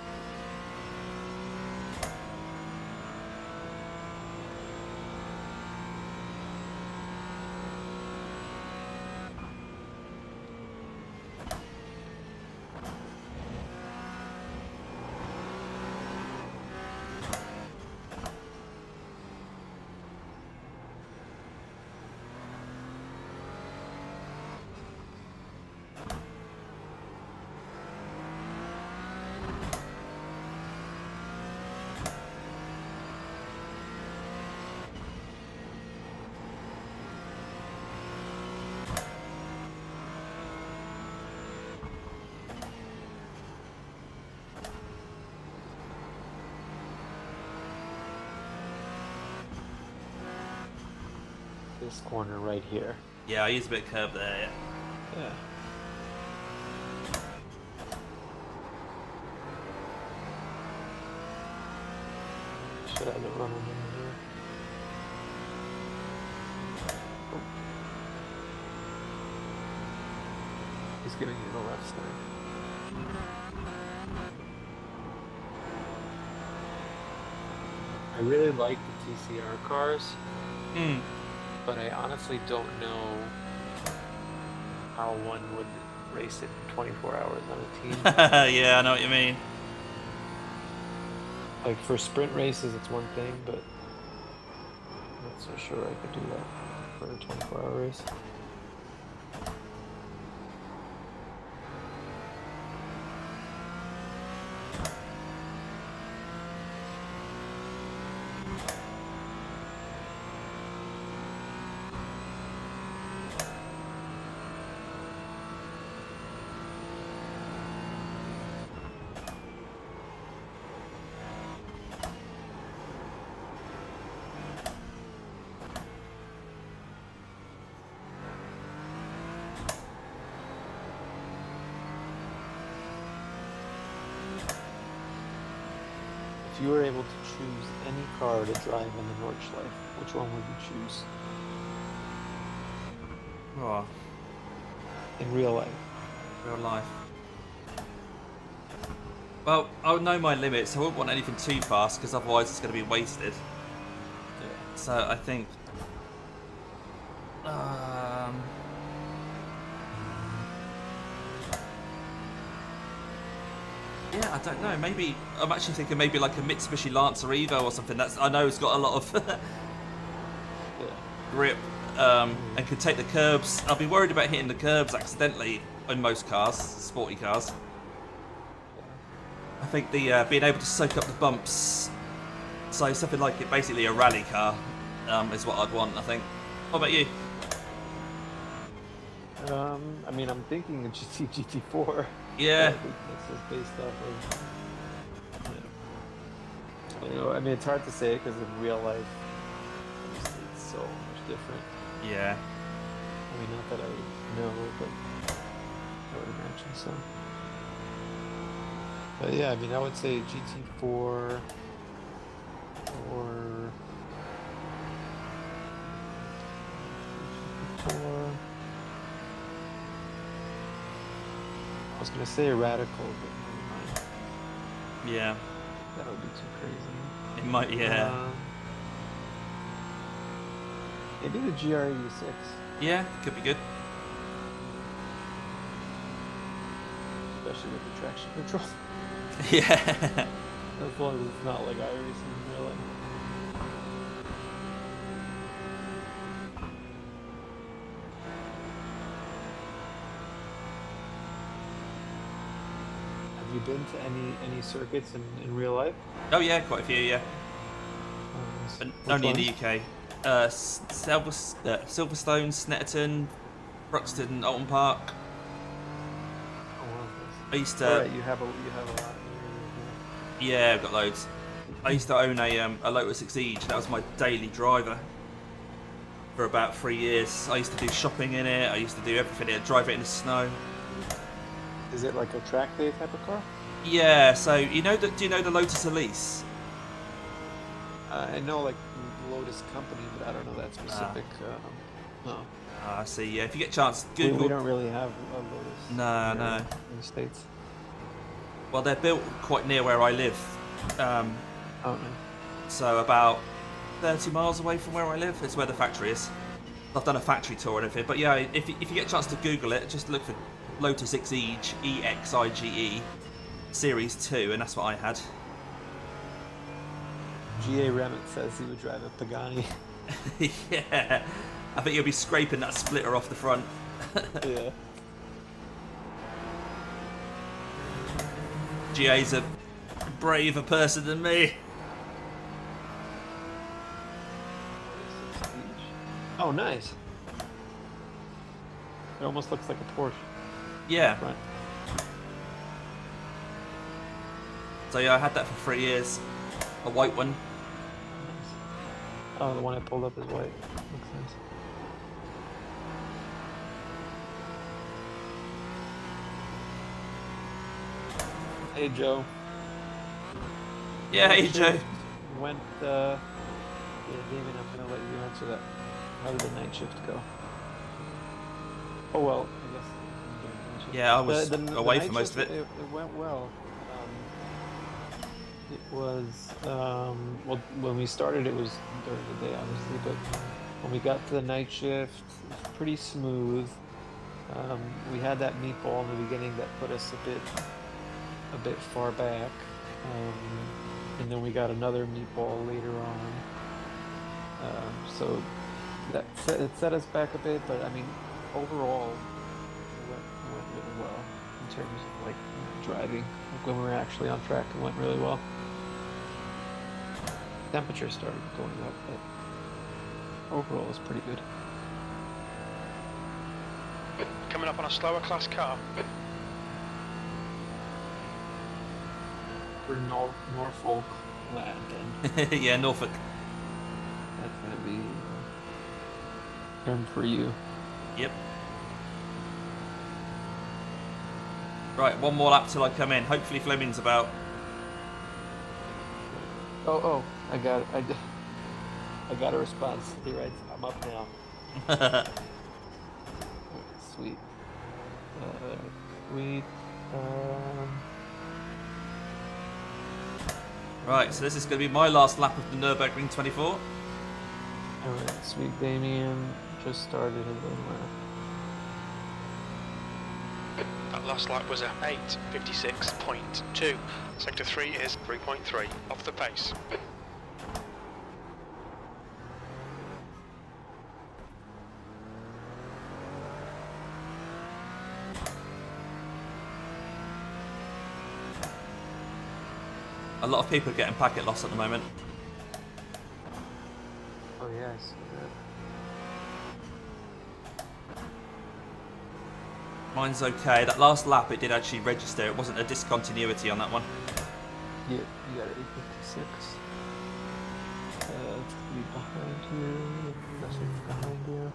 This corner right here. Yeah, I use a bit curved there, yeah. Yeah. Should have the run in here. Oh. He's gonna get the left side. I really like the TCR cars. But I honestly don't know how one would race it 24 hours on a team. Yeah, I know what you mean. Like for sprint races, it's one thing, but I'm not so sure I could do that for a 24-hour race. If you were able to choose any car to drive in the Nordschleife, which one would you choose? Oh, In real life. real life. Well, I'll know my limits. I wouldn't want anything too fast because otherwise it's going to be wasted. Yeah. So I think... yeah, I don't know. Maybe I'm actually thinking maybe like a Mitsubishi Lancer Evo or something. That's I know it's got a lot of Yeah. grip and can take the curbs. I'll be worried about hitting the curbs accidentally in most cars, sporty cars. I think the being able to soak up the bumps, so something like it, basically a rally car, is what I'd want, I think. What about you? I mean, I'm thinking a GT4. Yeah. I think this is based off of. You know, I mean, it's hard to say because in real life, obviously, it's so much different. Yeah. I mean, not that I know, but I would imagine so. But yeah, I mean, I would say GT4 or GT4. I was gonna say a Radical, but never mind. Yeah. That would be too crazy. It might, yeah. Maybe the GR86. Yeah, could be good. Especially with the traction control. Yeah. As long as it's not like iRacing, really. Have you been to any circuits in real life? Oh yeah, quite a few, yeah. But only in the UK. Silverstone, Snetterton, Bruxton, Alton Park. I used to. Alright, you have a lot. Yeah, I've got loads. I used to own a Lotus Exige. That was my daily driver for about 3 years. I used to do shopping in it. I used to do everything. I'd drive it in the snow. Is it like a track day type of car? Yeah. So do you know the Lotus Elise? I know like Lotus company, but I don't know that specific. No. I see. Yeah. If you get a chance, We Google. don't really have a Lotus. No, here no. In the States. Well, they're built quite near where I live. Oh no. So about 30 miles away from where I live is where the factory is. I've done a factory tour and everything, but yeah, if you get a chance to Google it, just look for Lotus Exige, EXIGE, Series 2, and that's what I had. G.A. Remit says he would drive a Pagani. Yeah, I think you'll be scraping that splitter off the front. Yeah. GA's a braver person than me. Oh, nice. It almost looks like a Porsche. Yeah. Front. So yeah, I had that for 3 years. A white one. Nice. Oh, the one I pulled up is white. Makes sense. Hey, Joe. Yeah, hey Joe. Went, yeah, Damien, I'm gonna let you answer that. How did the night shift go? Oh, well, I guess. Yeah, I was The away night for most of shift, it. It went well. It was, well, when we started, it was during the day, obviously, but when we got to the night shift, it was pretty smooth. We had that meatball in the beginning that put us a bit far back, and then we got another meatball later on. So it set us back a bit, but I mean, overall, it went really well in terms of like driving. Like when we were actually on track, it went really well. Temperature started going up, but overall it was pretty good. Coming up on a slower class car. For Norfolk land, then Yeah, Norfolk. that's gonna be term for you. Yep. Right, one more lap till I come in. Hopefully Fleming's about. Oh, I got a response. He writes, "I'm up now." Sweet. Sweet. Right, so this is going to be my last lap of the Nurburgring 24. Alright, sweet Damien just started his own lap. That last lap was a 8:56.2. Sector 3 is 3.3 off the pace. A lot of people are getting packet loss at the moment. Oh yeah, I see that. Mine's okay. That last lap, it did actually register. It wasn't a discontinuity on that one. Yeah, you got 856. It's gonna be behind you. Nothing behind you.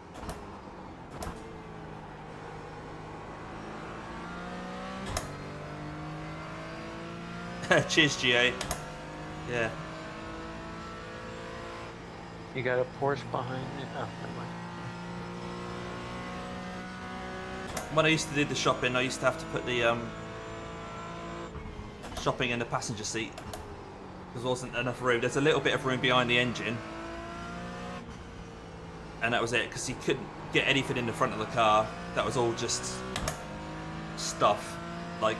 Cheers, G8. Yeah. You got a Porsche behind you. Oh, never mind. When I used to do the shopping, I used to have to put the shopping in the passenger seat. There wasn't enough room. There's a little bit of room behind the engine. And that was it, because you couldn't get anything in the front of the car. That was all just stuff. Like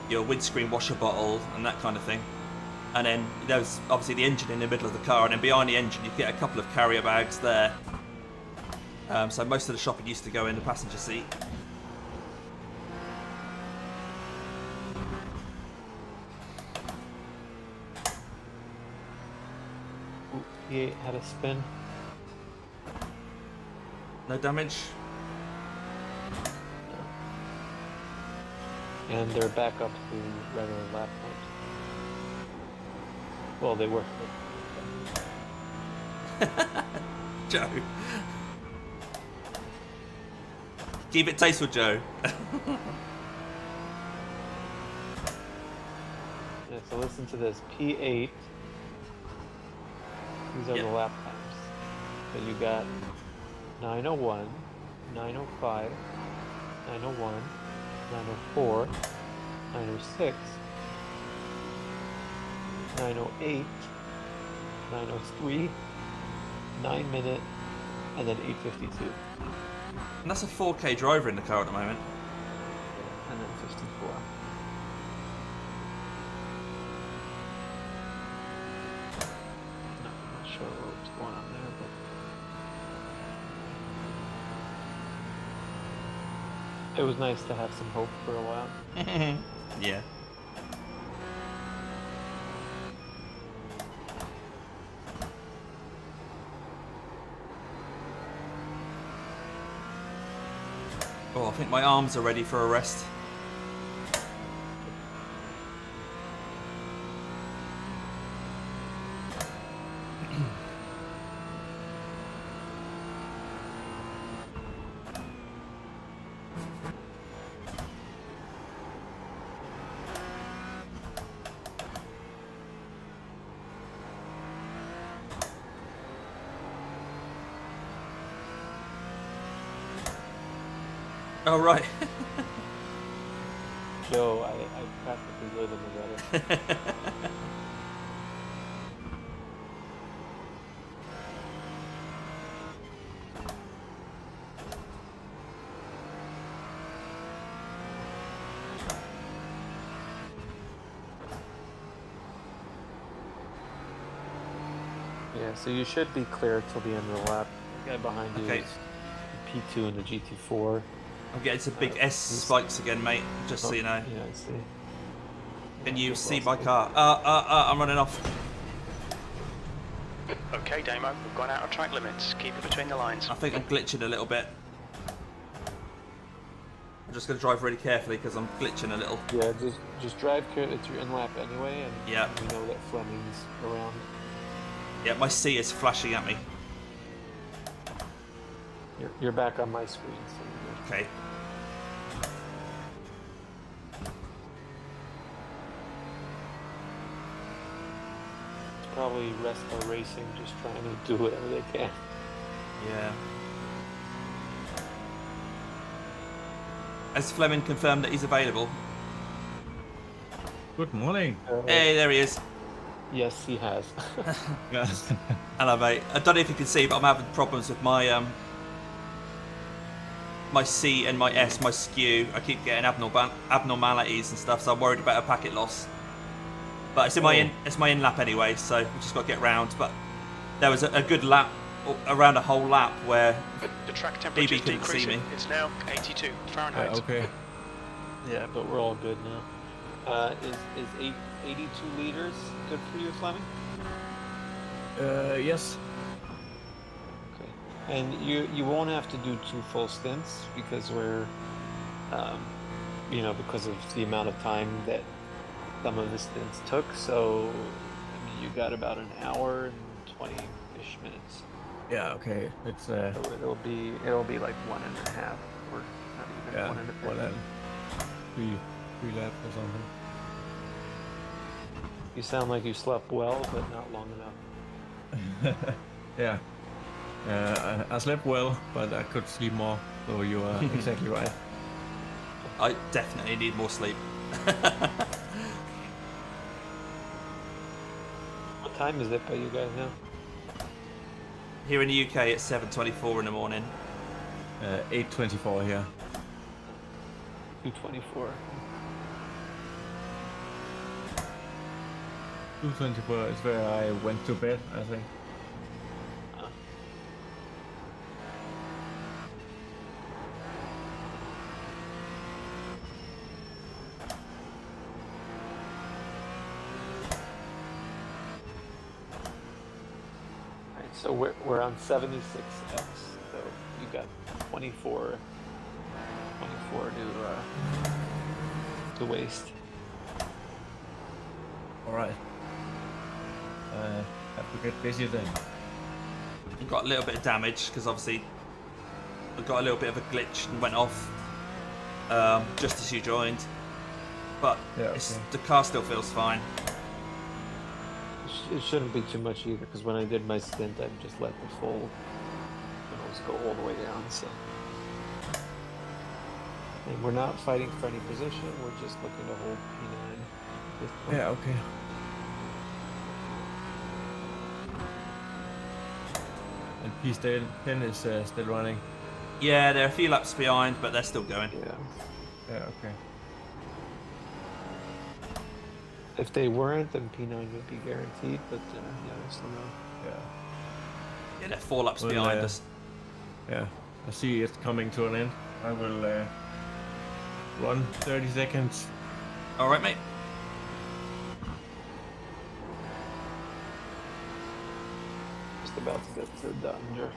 your windscreen washer bottle and that kind of thing. And then there was obviously the engine in the middle of the car, and then behind the engine you get a couple of carrier bags there. So most of the shopping used to go in the passenger seat. Ooh, P8 had a spin. No damage. And they're back up to regular lap times. Well, they were. Joe. Keep it tasteful, Joe. Yeah, so listen to this. P8. These are the lap times. So you got 901, 905, 901, 904, 906, 908, 903, 9 minute, and then 852. And that's a 4K driver in the car at the moment. And then 54. Not sure what's going on there, but it was nice to have some hope for a while. Yeah. Oh, I think my arms are ready for a rest. Oh, right. Joe, I practically live in the gutter. Yeah, so you should be clear till the end of the lap. The guy behind you is P2 in the GT4. I'm getting some big S spikes again, mate, just so you know. Yeah, I see. Can you see my car? I'm running off. Okay, Damo, we've gone out of track limits. Keep it between the lines. I think I'm glitching a little bit. I'm just going to drive really carefully because I'm glitching a little. Yeah, just drive carefully. It's your in lap anyway, and yeah, we know that Fleming's around. Yeah, my C is flashing at me. You're back on my screen. So okay. It's probably Resco Racing just trying to do whatever they can. Yeah. Has Fleming confirmed that he's available? Good morning. Hey, there he is. Yes, he has. Hello, mate. I don't know if you can see, but I'm having problems with my my C and my S, my skew. I keep getting abnormalities and stuff, so I'm worried about a packet loss. But it's in my in lap anyway, so we just got to get round. But there was a good lap, around a whole lap, where the track temperature BB couldn't see me. It's now 82 Fahrenheit. Okay. Yeah, but we're all good now. Is 82 liters good for you, Fleming? Yes. Okay. And you won't have to do 2 full stints because we're, because of the amount of time that some of the stints took. So, I mean, you got about an hour and 20-ish minutes. Yeah. Okay. It's So it'll be like 1.5 or not even yeah. 1.5. Well then, three laps or something. You sound like you slept well, but not long enough. Yeah. I slept well, but I could sleep more. So you are exactly right. I definitely need more sleep. What time is it by you guys now? Here in the UK, it's 7:24 in the morning. 8:24 here. 2:24. 2:24 is where I went to bed, I think. Alright, so we're on 76X, so you got 24 to waste. All right. Have to get busy then. I've got a little bit of damage because obviously I got a little bit of a glitch and went off just as you joined. But Yeah, the car still feels fine. It shouldn't be too much either, because when I did my stint, I just let the full go all the way down. So, and we're not fighting for any position. We're just looking to hold P9. Yeah. Okay. And P10 is still running. Yeah, they're a few laps behind, but they're still going. Yeah. Yeah. Okay. If they weren't, then P9 would be guaranteed. But yeah, still no. Yeah. Yeah, they're 4 laps Well, behind us. Yeah. I see it's coming to an end. I will run 30 seconds. All right, mate. Just about to get to danger.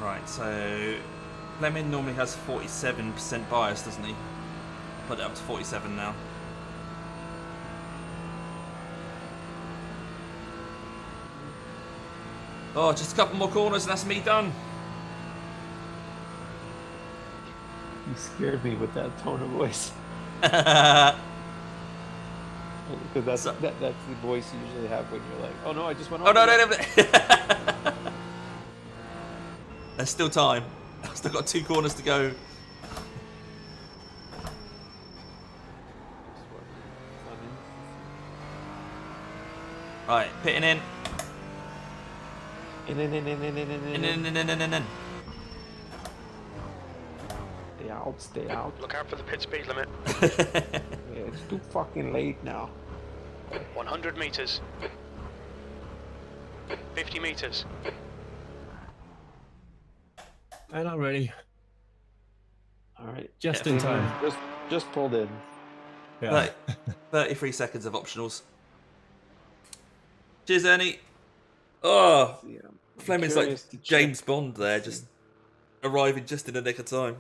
Right, so Fleming normally has 47% bias, doesn't he? Put it up to 47 now. Oh, just a couple more corners and that's me done. You scared me with that tone of voice. Because that's the voice you usually have when you're like, oh no, I just went on. Oh, no. There's still time. I've still got 2 corners to go. Right, pitting in. In. Stay out. Look out for the pit speed limit. Yeah, it's too fucking late now. 100 meters. 50 meters. And I'm ready. All right. Just in time. Just pulled in. Yeah. 33 seconds of optionals. Cheers, Ernie. Oh, Yeah. Fleming's like James Bond there, just arriving just in the nick of time.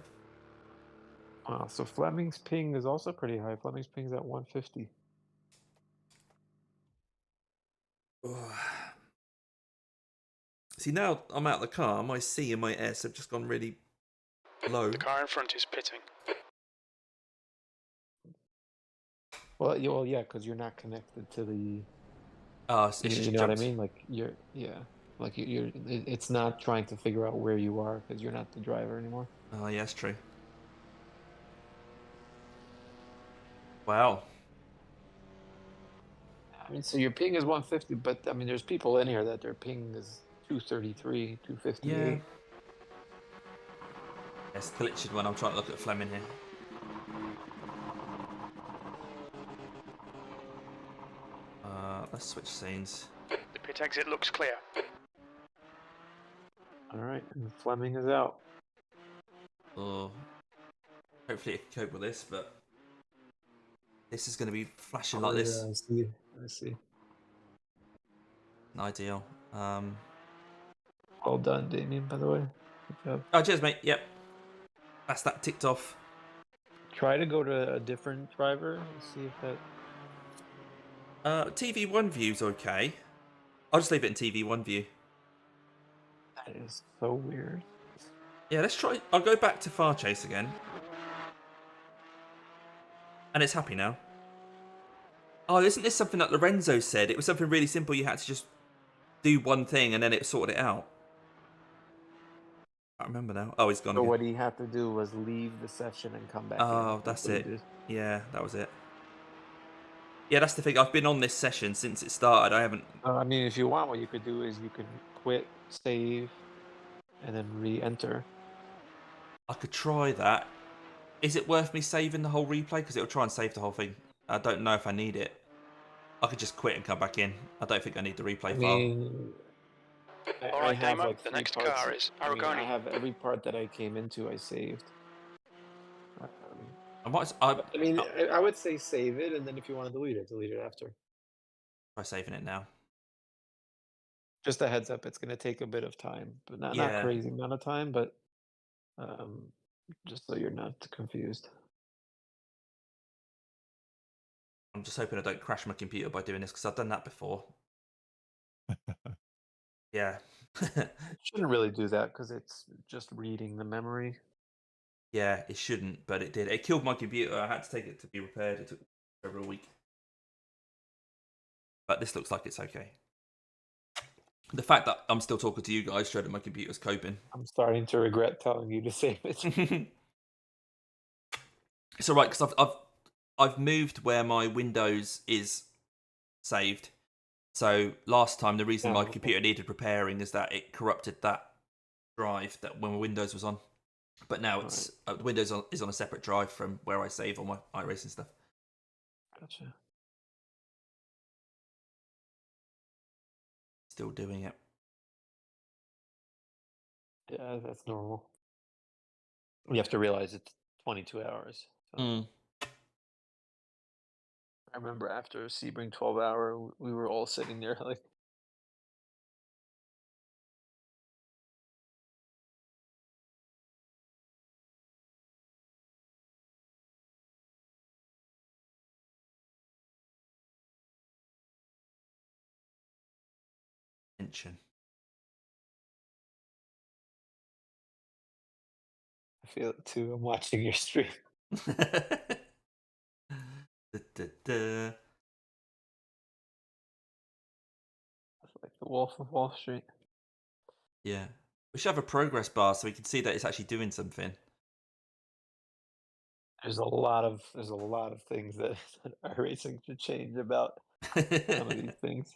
Wow, so Fleming's ping is also pretty high. Fleming's ping is at 150. See, now I'm out of the car, my C and my S have just gone really low. The car in front is pitting. Well, yeah, because you're not connected to the. So You know what I mean? Like it's not trying to figure out where you are because you're not the driver anymore. Oh, yeah, that's true. Wow. I mean, so your ping is 150, but I mean, there's people in here that their ping is 233, 258. Yeah. It's glitched when I'm trying to look at Fleming here. Let's switch scenes. Pit exit looks clear. All right, and Fleming is out. Oh, hopefully it can cope with this, but this is going to be flashing like this. Yeah, I see. I see. Ideal. Well done, Damien, by the way. Good job. Oh, cheers, mate. Yep. That's that ticked off. Try to go to a different driver and see if that... TV1 view's okay. I'll just leave it in TV1 view. That is so weird. Yeah, let's try. I'll go back to Far Chase again. And it's happy now. Oh, isn't this something that Lorenzo said? It was something really simple. You had to just do one thing and then it sorted it out. I can't remember now. Oh, he's gone So again. what he had to do was leave the session and come back Oh, in. that's what he it. did. Yeah, that was it. Yeah, that's the thing. I've been on this session since it started. I haven't... I mean, if you want, what you could do is you can quit, save, and then re-enter. I could try that. Is it worth me saving the whole replay? Because it'll try and save the whole thing. I don't know if I need it. I could just quit and come back in. I don't think I need the replay I file. mean, All right, have Damo, like the 3 next parts. car is I Aragoni. have every part that I came into, I saved. I might... I mean, I would say save it, and then if you want to delete it after. try saving it now. Just a heads up, it's going to take a bit of time, but not Yeah. crazy amount of time, but just so you're not confused. I'm just hoping I don't crash my computer by doing this because I've done that before. Yeah. Shouldn't really do that because it's just reading the memory. Yeah, it shouldn't, but it did. It killed my computer. I had to take it to be repaired. It took over a week. But this looks like it's okay. The fact that I'm still talking to you guys showed that my computer's coping. I'm starting to regret telling you to save it. It's alright because I've moved where my Windows is saved. So last time the reason my computer needed repairing is that it corrupted that drive that when my Windows was on. But now it's Windows is on a separate drive from where I save all my iRacing stuff. Gotcha. Still doing it. Yeah, that's normal. You have to realize it's 22 hours. So. I remember after Sebring 12 hour, we were all sitting there like. Tension. I feel it too. I'm watching your stream. Da. It's like the Wolf of Wall Street. Yeah. We should have a progress bar so we can see that it's actually doing something. There's a lot of things that iRacing should change about some of these things.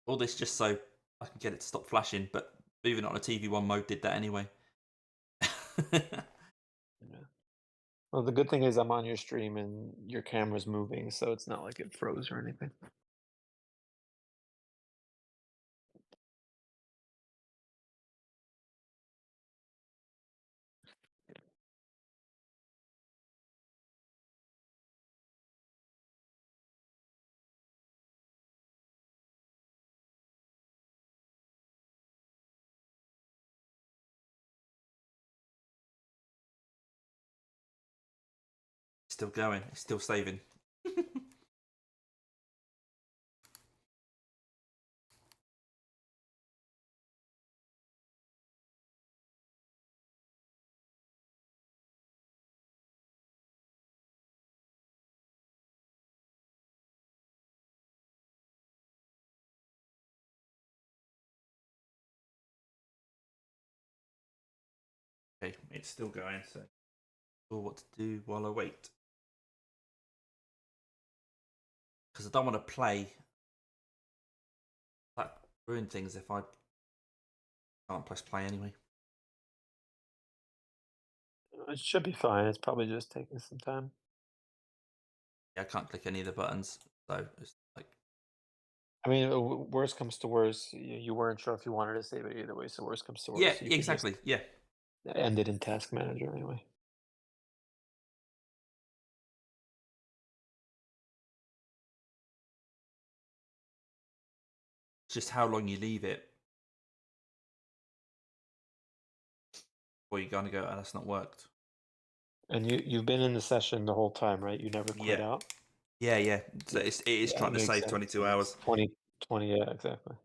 All this just so I can get it to stop flashing, but moving it on a TV1 mode did that anyway. Yeah. Well, the good thing is I'm on your stream and your camera's moving, so it's not like it froze or anything. Still going. It's still saving. Okay, it's still going, so what to do while I wait. Because I don't want to play that ruin things if I can't press play anyway. It should be fine. It's probably just taking some time. Yeah, I can't click any of the buttons, so it's like I mean, worst comes to worst, you weren't sure if you wanted to save it either way. So worst comes to yeah, worst, you could just exactly, yeah. end it in Task Manager anyway. It's just how long you leave it before you're gonna go. Oh, that's not worked. And you've been in the session the whole time, right? You never quit Yeah, out. yeah, yeah. So it is Yeah, trying it to makes save sense. 22 It's hours. 20, yeah, exactly.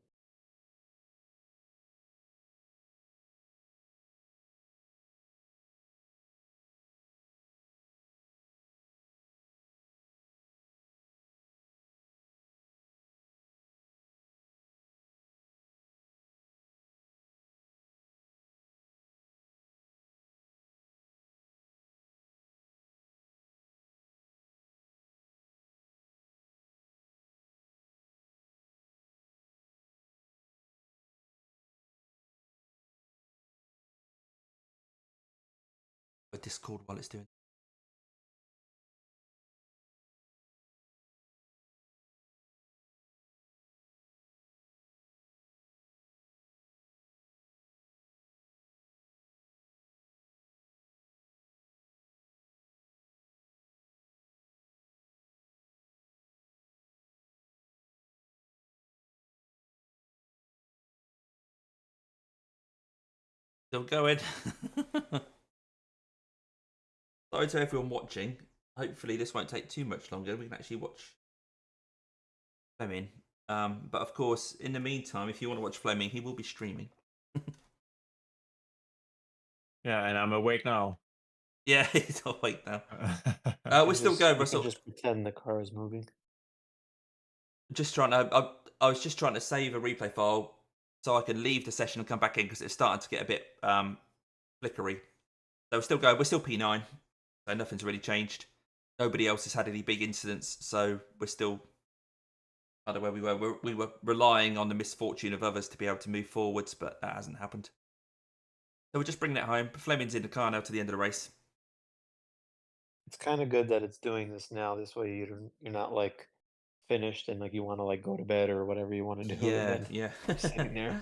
A Discord while it's doing. Still going. Sorry to everyone watching. Hopefully this won't take too much longer. We can actually watch Fleming. But of course, in the meantime, if you want to watch Fleming, he will be streaming. Yeah, and I'm awake now. Yeah, he's awake now. We're still going, You Russell. can just pretend the car is moving. Just trying to. I was just trying to save a replay file so I can leave the session and come back in because it's starting to get a bit flickery. So we're still going. We're still P9, so nothing's really changed. Nobody else has had any big incidents, so we're still kind of where we were. We were relying on the misfortune of others to be able to move forwards, but that hasn't happened. So we're just bringing it home. Fleming's in the car now to the end of the race. It's kind of good that it's doing this now. This way you're not like finished and like you want to like go to bed or whatever you want to do, and Yeah, then yeah. you're sitting there.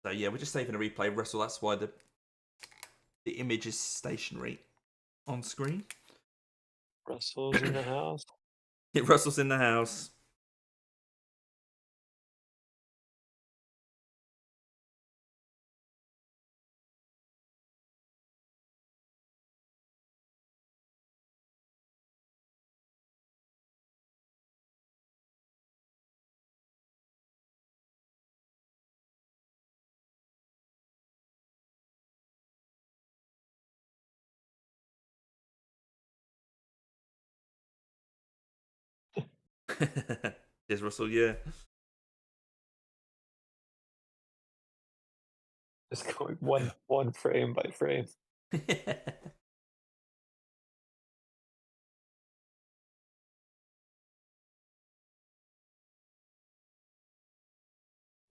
So yeah, we're just saving a replay, Russell. That's why the image is stationary on screen. Russell's in the house. Yeah, Russell's in the house. There's Russell, yeah. Just going one frame by frame.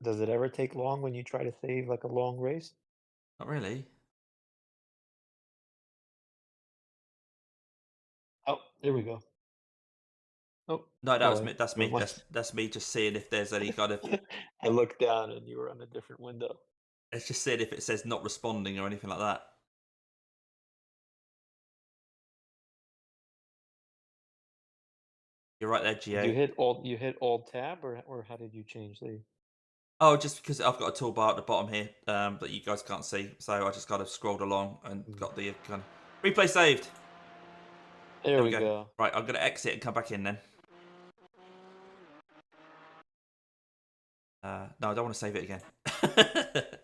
Does it ever take long when you try to save like a long race? Not really. Oh, there we go. Oh, No, that oh, was me. That's me. never That's me just seeing if there's any kind of. mind. I looked down and you were on a different window. It's just seeing if it says not responding or anything like that. You're right there, Did you GA. hit Alt Tab or how did you change the? Oh, just because I've got a toolbar at the bottom here that you guys can't see, so I just kind of scrolled along and got the kind of replay saved. There we go. Right, I'm gonna exit and come back in then. No, I don't want to save it again. I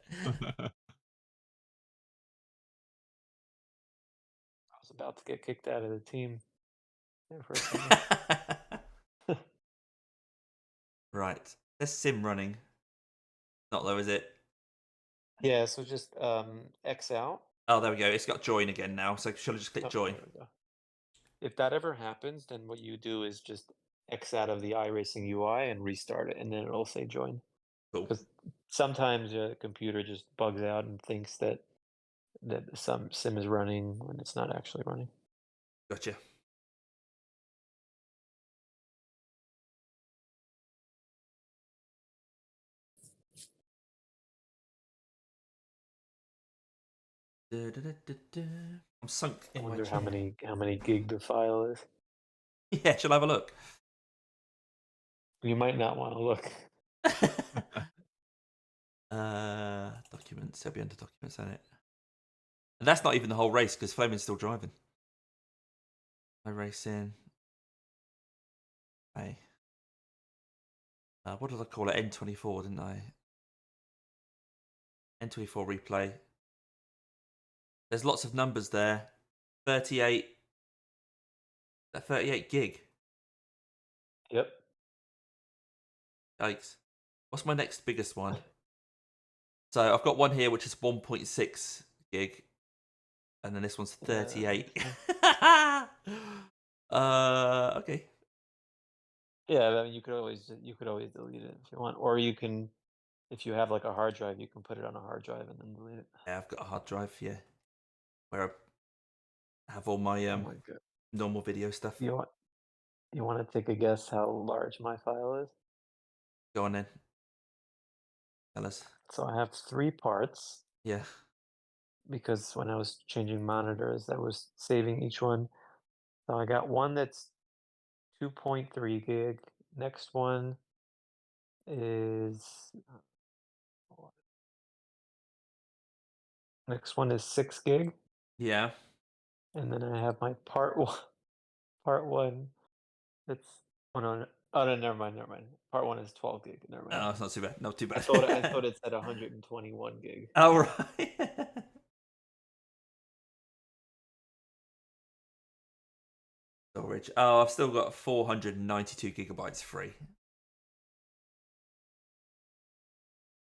was about to get kicked out of the team there for a second. Right, there's sim running. Not though, is it? Yeah, so just X out. Oh, there we go. It's got join again now. So shall I just click Oh, join? there we go. If that ever happens, then what you do is just X out of the iRacing UI and restart it, and then it'll say join. Cool. Because sometimes the computer just bugs out and thinks that some sim is running when it's not actually running. Gotcha. I'm sunk I in my wonder chair. how many gig the file is. Yeah, shall I have a look? You might not want to look. Documents. It'll be under documents, isn't it? And that's not even the whole race because Fleming's still driving. iRacing. Hey. What did I call it? N24, didn't I? N24 replay. There's lots of numbers there. 38. That 38 gig. Yep. Yikes. What's my next biggest one? So I've got one here which is 1.6 gig. And then this one's 38. Okay. Yeah, I mean, you could always delete it if you want, or you can, if you have like a hard drive, you can put it on a hard drive and then delete it. Yeah, I've got a hard drive, yeah. Where I have all my Oh my God. normal video stuff. You want to take a guess how large my file is? Go on then. Tell us. So I have 3 parts Yeah. because when I was changing monitors, I was saving each one. So I got one that's 2.3 gig. Next one is 6 gig, Yeah. and then I have my part one. That's no, never mind. Part 1 is 12 gig. Never mind. Oh, it's not too bad. Not too bad. I thought it said 121 gig. Oh, right. Storage. Oh, I've still got 492 gigabytes free.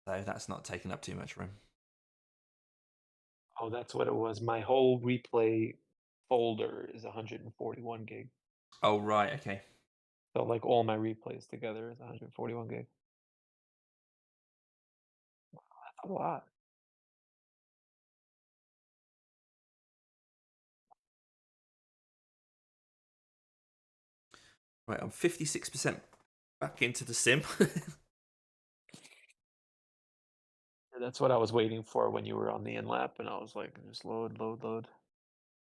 So that's not taking up too much room. Oh, that's what it was. My whole replay folder is 141 gig. Oh, right. Okay. So like all my replays together is 141 gig. Wow, that's a lot. Right, I'm 56% back into the sim. That's what I was waiting for when you were on the in lap, and I was like, just load.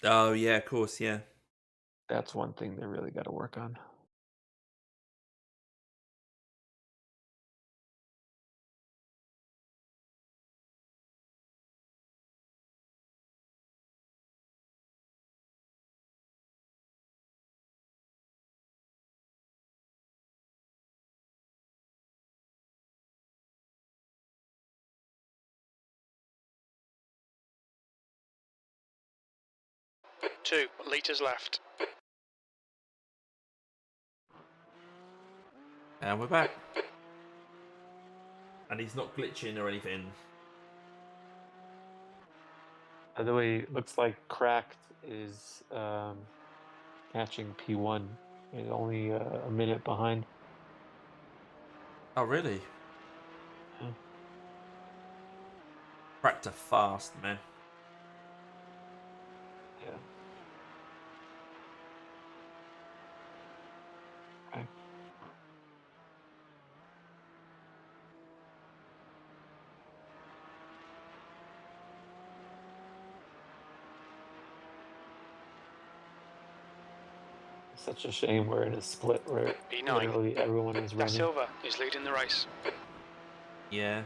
Oh, yeah, of course, yeah. That's one thing they really got to work on. Two litres left. And we're back. And he's not glitching or anything. By the way, it looks like Cracked is catching P1. It's only a minute behind. Oh, really? Yeah. Cracked are fast, man. Yeah. Okay. Such a shame we're in a split where P9. literally everyone is Da running. Silva is leading the race. Yeah.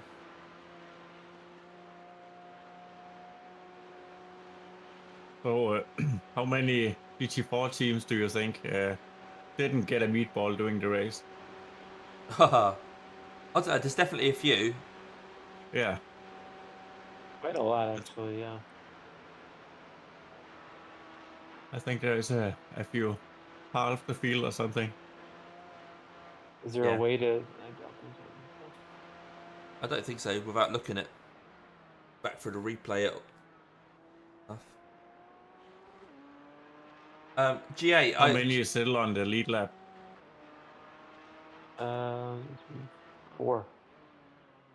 So, how many GT4 teams do you think didn't get a meatball during the race? There's definitely a few. Yeah. Quite a lot, actually, yeah. I think there is a few. Half the field or something. Is there Yeah. a way to... I don't think so. I don't think so, without looking at back for the replay it. GA, How many is still on the lead lap? 4.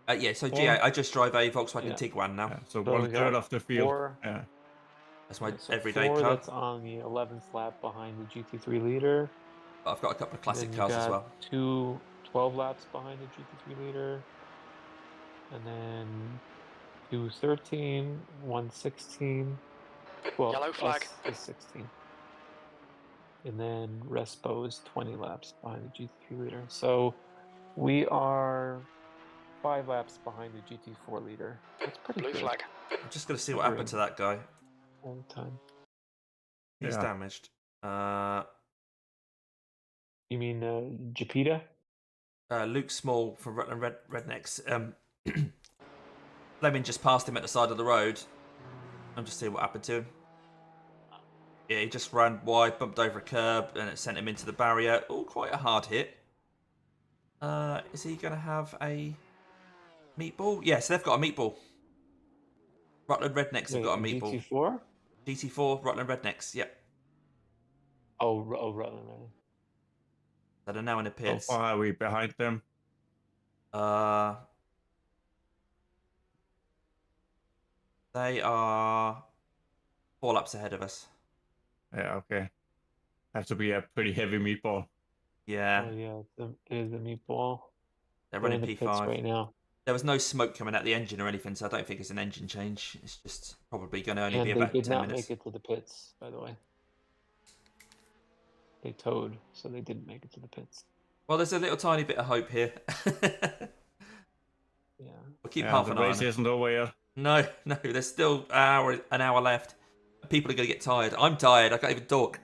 Yeah, so Four. G8, I just drive a Volkswagen Yeah. Tiguan now. Yeah, so So we 1/3 got of the field. 4. Yeah. That's my So everyday 4 car. that's on the 11th lap behind the GT3 leader. But I've got a couple of classic Then you cars got as well. 2 12 laps behind the GT3 leader. And then 2 13, 1 16. Well, Yellow flag. us is 16. And then Respo is 20 laps behind the GT3 leader. So we are 5 laps behind the GT4 leader. That's pretty Blue good. flag. I'm just going to see what happened to that guy. All the time. He's Yeah. damaged. You mean Japita? Luke Small from Rutland Rednecks. Fleming just passed him at the side of the road. I'm just seeing what happened to him. Yeah, he just ran wide, bumped over a curb, and it sent him into the barrier. Oh, quite a hard hit. Is he going to have a meatball? Yes, they've got a meatball. Rutland Rednecks have got a meatball. GT4? GT4, Rutland Rednecks, yep. Oh, Rutland. That are now in the How pits. far are we behind them? They are 4 laps ahead of us. Yeah, okay. Has to be a pretty heavy meatball. Yeah, Oh yeah, it is a meatball. they're They're running in the pits P5 right now. There was no smoke coming out the engine or anything, so I don't think it's an engine change. It's just probably going to only And be they about did 10 not minutes. make it to the pits, by the way. They towed, so they didn't make it to the pits. Well, there's a little tiny bit of hope here. Yeah. We'll keep Yeah, half the an eye race on it. isn't over yet. No, there's still an hour left. People are going to get tired. I'm tired. I can't even talk.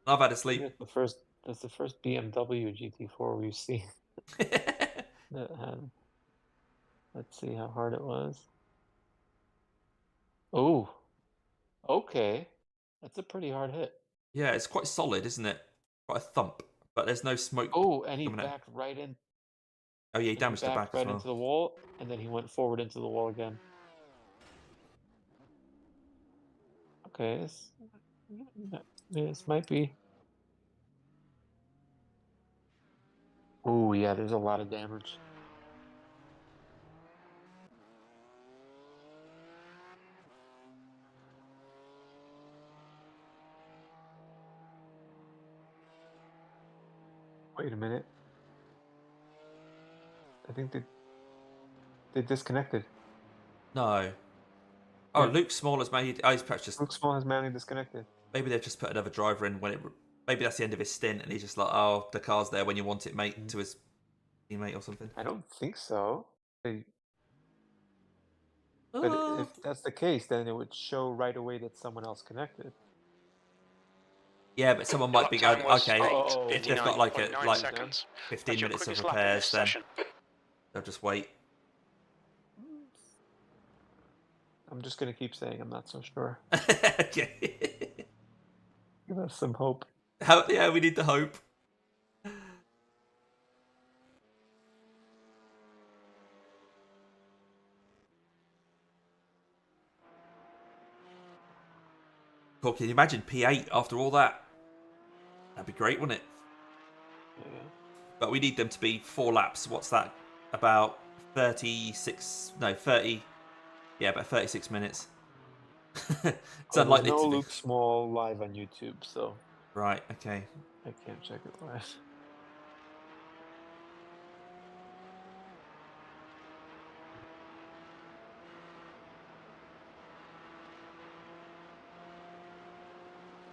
I've had a sleep. That's the first BMW GT4 we've seen that had. Let's see how hard it was. Oh, okay. That's a pretty hard hit. Yeah, it's quite solid, isn't it? Quite a thump, but there's no smoke. Oh, and he coming out. backed right in. Oh yeah, he damaged the back as right well. into the wall, and then he went forward into the wall again. Okay, this might be. Oh yeah, there's a lot of damage. Wait a minute. I think they disconnected. No. Oh, Yeah. Luke Small has made. Oh, he's perhaps just. Luke Small has manually disconnected. Maybe they've just put another driver in when it. Maybe that's the end of his stint, and he's just like, "Oh, the car's there when you want it, mate," to his teammate or something. I don't think so. But Oh. if that's the case, then it would show right away that someone else connected. Yeah, but someone might be going, okay, Oh, if they've got like 59.9 seconds. 15 That's your minutes of quickest lap in repairs, this then session. they'll just wait. I'm just gonna keep saying I'm not so sure. Okay. Give us some hope. Yeah, we need the hope. Cool, can you imagine P8 after all that? That'd be great, wouldn't it? Yeah. But we need them to be 4 laps. What's that? About 36... No, 30... Yeah, about 36 minutes. It's unlikely there's no to be. Luke Small live on YouTube, so Right, okay. I can't check it live.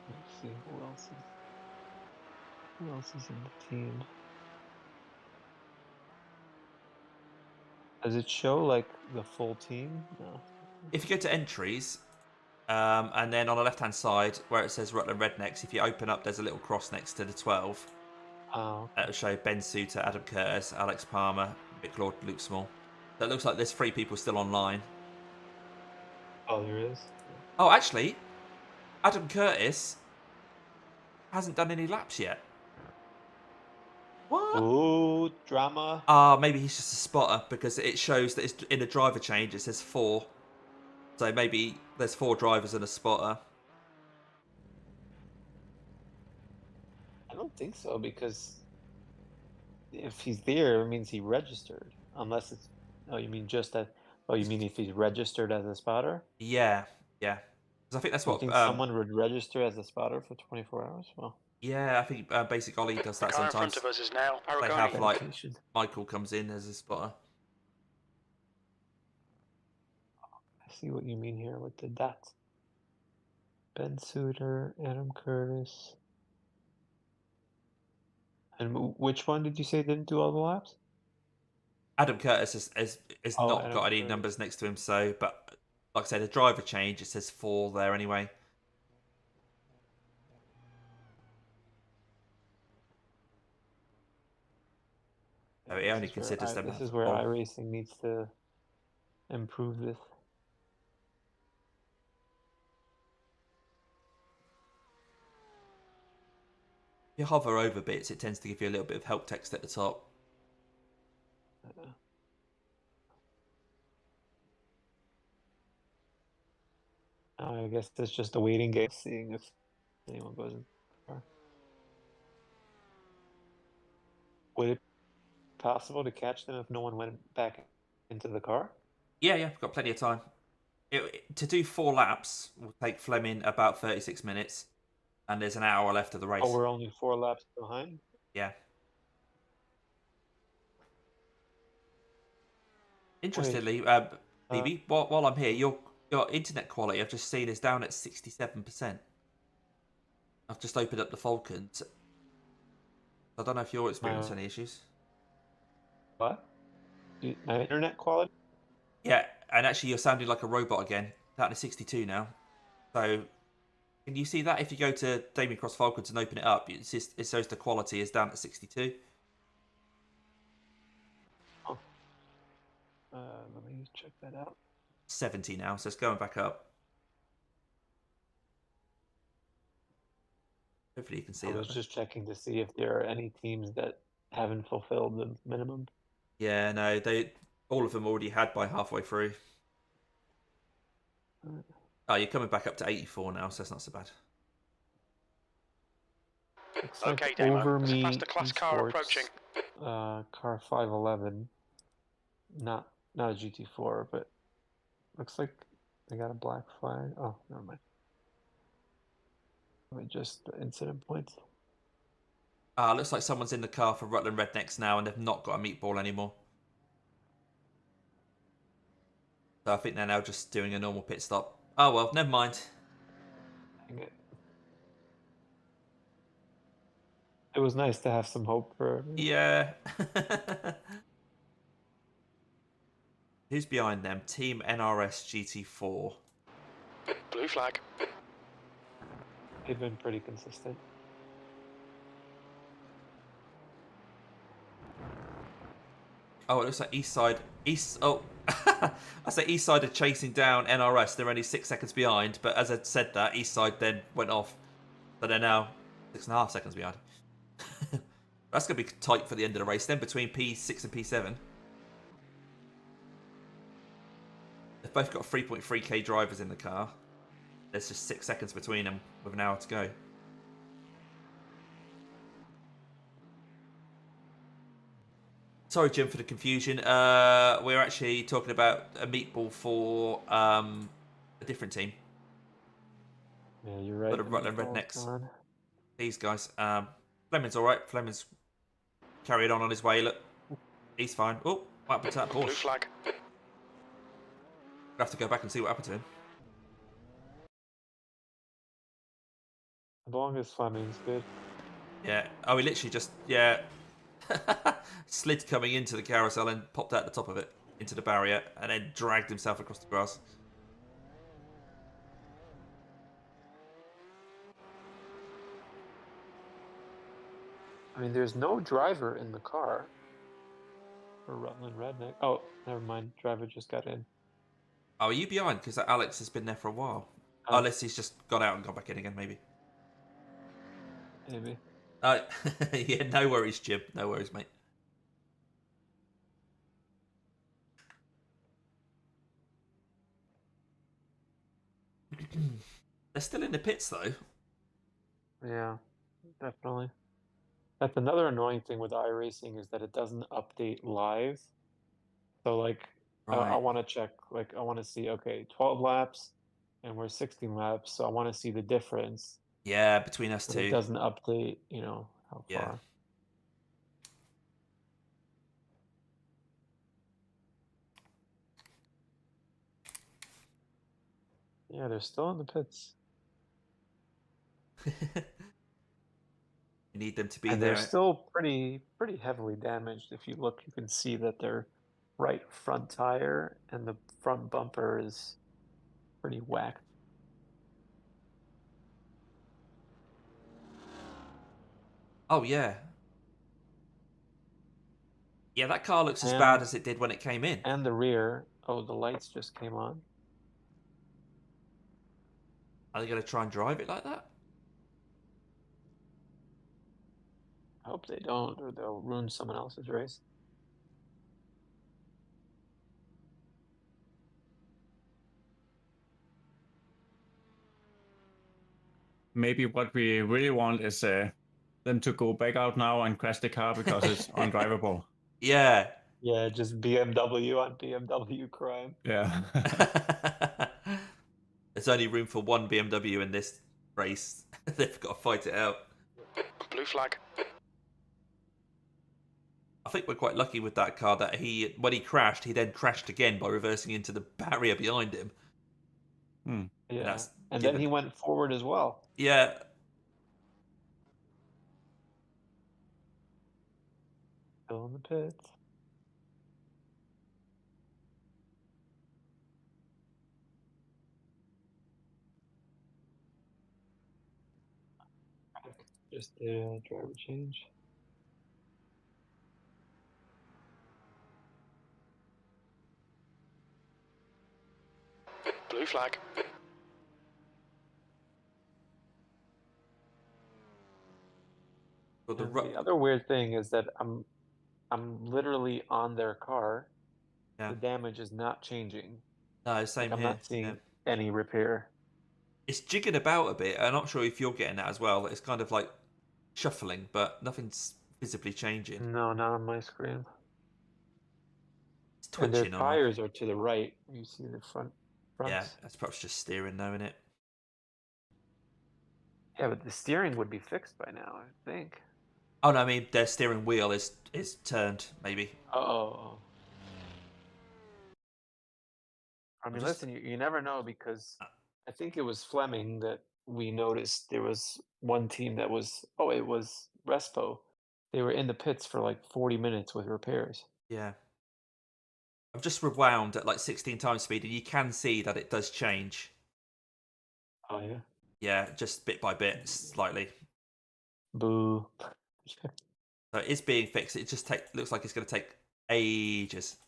Let's see who else is in the team. Does it show like the full team? No. If you go to entries, and then on the left-hand side where it says Rutland Rednecks, if you open up, there's a little cross next to the 12. Oh. That'll show Ben Suter, Adam Curtis, Alex Palmer, Vic Lord, Luke Small. So it looks like there's 3 people still online. Oh, there is? Oh, actually, Adam Curtis hasn't done any laps yet. What? Oh, drama. Maybe he's just a spotter because it shows that it's in a driver change. It says 4. So maybe there's 4 drivers and a spotter. I don't think so because if he's there, it means he registered. Unless it's. Oh, you mean just that? Oh, you mean if he's registered as a spotter? Yeah, yeah. Because I think that's You what. think someone would register as a spotter for 24 hours? Well, Yeah, I think Basic Ollie does The that car in front sometimes. of us is now They have Aragoni. like dedication. Michael comes in as a spotter. I see what you mean here with the dots. Ben Suter, Adam Curtis. And which one did you say didn't do all the laps? Adam Curtis has Oh, not Adam got any Curtis. numbers next to him, so but like I said, a driver change. It says 4 there anyway. So it only considers them. This is where Well, iRacing needs to improve this. if you hover over bits, it tends to give you a little bit of help text at the top. I guess it's just a waiting game, seeing if anyone goes in the car. Would it be possible to catch them if no one went back into the car? Yeah, we've got plenty of time. To do 4 laps will take Fleming about 36 minutes, and there's an hour left of the race. Oh, we're only 4 laps behind? Yeah. Interestingly, BB, while I'm here, your internet quality I've just seen is down at 67%. I've just opened up the Falcons. I don't know if you're experiencing any issues. What? My internet quality? Yeah, and actually you're sounding like a robot again. Down to 62 now. So, can you see that if you go to Damien Cross Falcons and open it up? It shows the quality is down to 62. Oh. Let me check that out. 70 now, so it's going back up. Hopefully you can see that. I was just checking to see if there are any teams that haven't fulfilled the minimum. Yeah, no, all of them already had by halfway through. Oh, you're coming back up to 84 now, so that's not so bad. Looks Okay, like Damo, over there's a me faster class car esports, approaching. car 511, not a GT4, but looks like they got a black flag. Oh, never mind. Let me just the incident points. Looks like someone's in the car for Rutland Rednecks now, and they've not got a meatball anymore. So I think they're now just doing a normal pit stop. Oh well, never mind. Dang it. It was nice to have some hope for. Yeah. Who's behind them? Team NRS GT4. Blue flag. They've been pretty consistent. Oh, it looks like Oh, I say Eastside are chasing down NRS. They're only 6 seconds behind, but as I said that, Eastside then went off. So they're now 6.5 seconds behind. That's going to be tight for the end of the race then, between P6 and P7. They've both got 3.3k drivers in the car. There's just 6 seconds between them with an hour to go. Sorry, Jim, for the confusion. We're actually talking about a meatball for a different team. Yeah, you're right. For the Rutland Rednecks. Gone. These guys. Fleming's alright. Fleming's carried on his way. Look, he's fine. Oh, what happened to that Blue Porsche? flag. We'll have to go back and see what happened to him. As long as Fleming's good. Yeah. Oh, he literally just, yeah. slid coming into the carousel and popped out the top of it into the barrier and then dragged himself across the grass. I mean, there's no driver in the car for Rutland Redneck. Oh, never mind. Driver just got in. Oh, are you behind? Because Alex has been there for a while. Oh. Unless he's just gone out and gone back in again, maybe. Maybe. Yeah, no worries, Jim. No worries, mate. They're still in the pits, though. Yeah, definitely. That's another annoying thing with iRacing is that it doesn't update live. So like, I Right. want to check, like, I want to see, okay, 12 laps, and we're 16 laps, so I want to see the difference. Yeah, between us But it two. doesn't update, you know, how Yeah. far. Yeah, they're still in the pits. You need them to be And there. they're still pretty heavily damaged. If you look, you can see that their right front tire and the front bumper is pretty whacked. Oh, yeah. Yeah, that car looks as And- bad as it did when it came in. And the rear. Oh, the lights just came on. Are they going to try and drive it like that? I hope they don't, or they'll ruin someone else's race. Maybe what we really want is them to go back out now and crash the car because it's undrivable. Yeah. Yeah, just BMW on BMW crime. Yeah. There's only room for one BMW in this race. They've got to fight it out. Blue flag. I think we're quite lucky with that car that when he crashed, he then crashed again by reversing into the barrier behind him. Yeah, That's and given. then he went forward as well. Yeah. Still in the pits. Just a driver change. Blue flag. Well, The other weird thing is that I'm literally on their car. Yeah. The damage is not changing. No, same I'm here. not seeing Yeah. any repair. It's jigging about a bit. I'm not sure if you're getting that as well. It's kind of like shuffling, but nothing's visibly changing. No, not on my screen. It's And their twitching on my... tires are to the right. You see the fronts. Yeah, that's perhaps just steering though, isn't it? Yeah, but the steering would be fixed by now, I think. Oh no, I mean their steering wheel is turned, maybe. Oh. I mean, listen, you never know, because I think it was Fleming that we noticed there was one team that was, it was Respo. They were in the pits for like 40 minutes with repairs. Yeah. I've just rewound at like 16 times speed, and you can see that it does change. Oh, yeah? Yeah, just bit by bit, slightly. Boo. So it is being fixed. It just looks like it's going to take ages.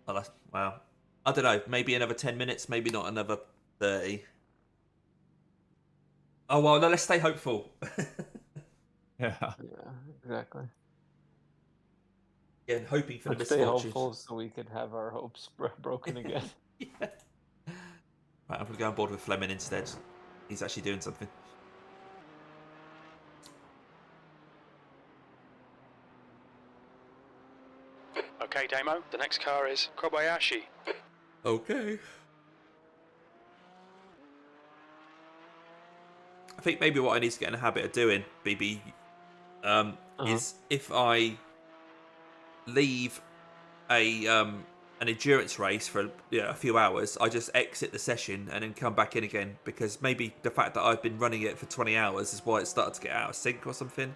Oh, wow. I don't know. Maybe another 10 minutes. Maybe not another 30. Oh, well, no, let's stay hopeful. Yeah. Yeah, exactly. Yeah, hoping for the Let's stay misfortunes. hopeful so we can have our hopes broken again. Yeah. Right, I'm going to go on board with Fleming instead. He's actually doing something. Okay, Damo, the next car is Kobayashi. Okay. I think maybe what I need to get in a habit of doing, BB, is if I leave an endurance race for a few hours, I just exit the session and then come back in again, because maybe the fact that I've been running it for 20 hours is why it started to get out of sync or something.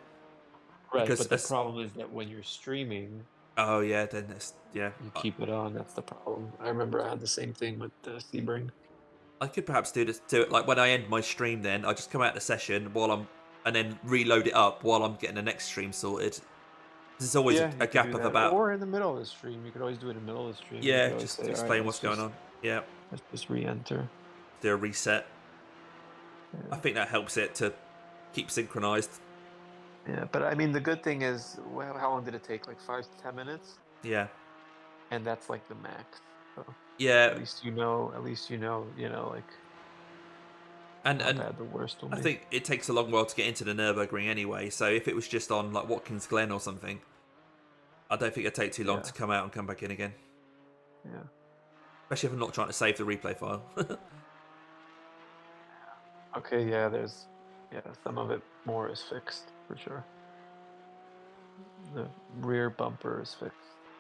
Right, Because but the problem is that when you're streaming, oh yeah, then it's, yeah. you keep it on. That's the problem. I remember I had the same thing with the Sebring. I could perhaps do it like when I end my stream. Then I just come out of the session and then reload it up while I'm getting the next stream sorted. There's always a gap of about. Or in the middle of the stream, you could always do it in the middle of the stream. Yeah, just explain what's going on. Yeah, let's just re-enter. Do a reset. Yeah. I think that helps it to keep synchronized. Yeah, but I mean, the good thing is, well, how long did it take? Like 5 to 10 minutes? Yeah. And that's like the max. So yeah. At least you know, like. And how bad the worst will I be. think it takes a long while to get into the Nurburgring anyway. So if it was just on like Watkins Glen or something, I don't think it'd take too long to come out and come back in again. Yeah. Especially if I'm not trying to save the replay file. Okay, yeah, some of it more is fixed for sure. The rear bumper is fixed.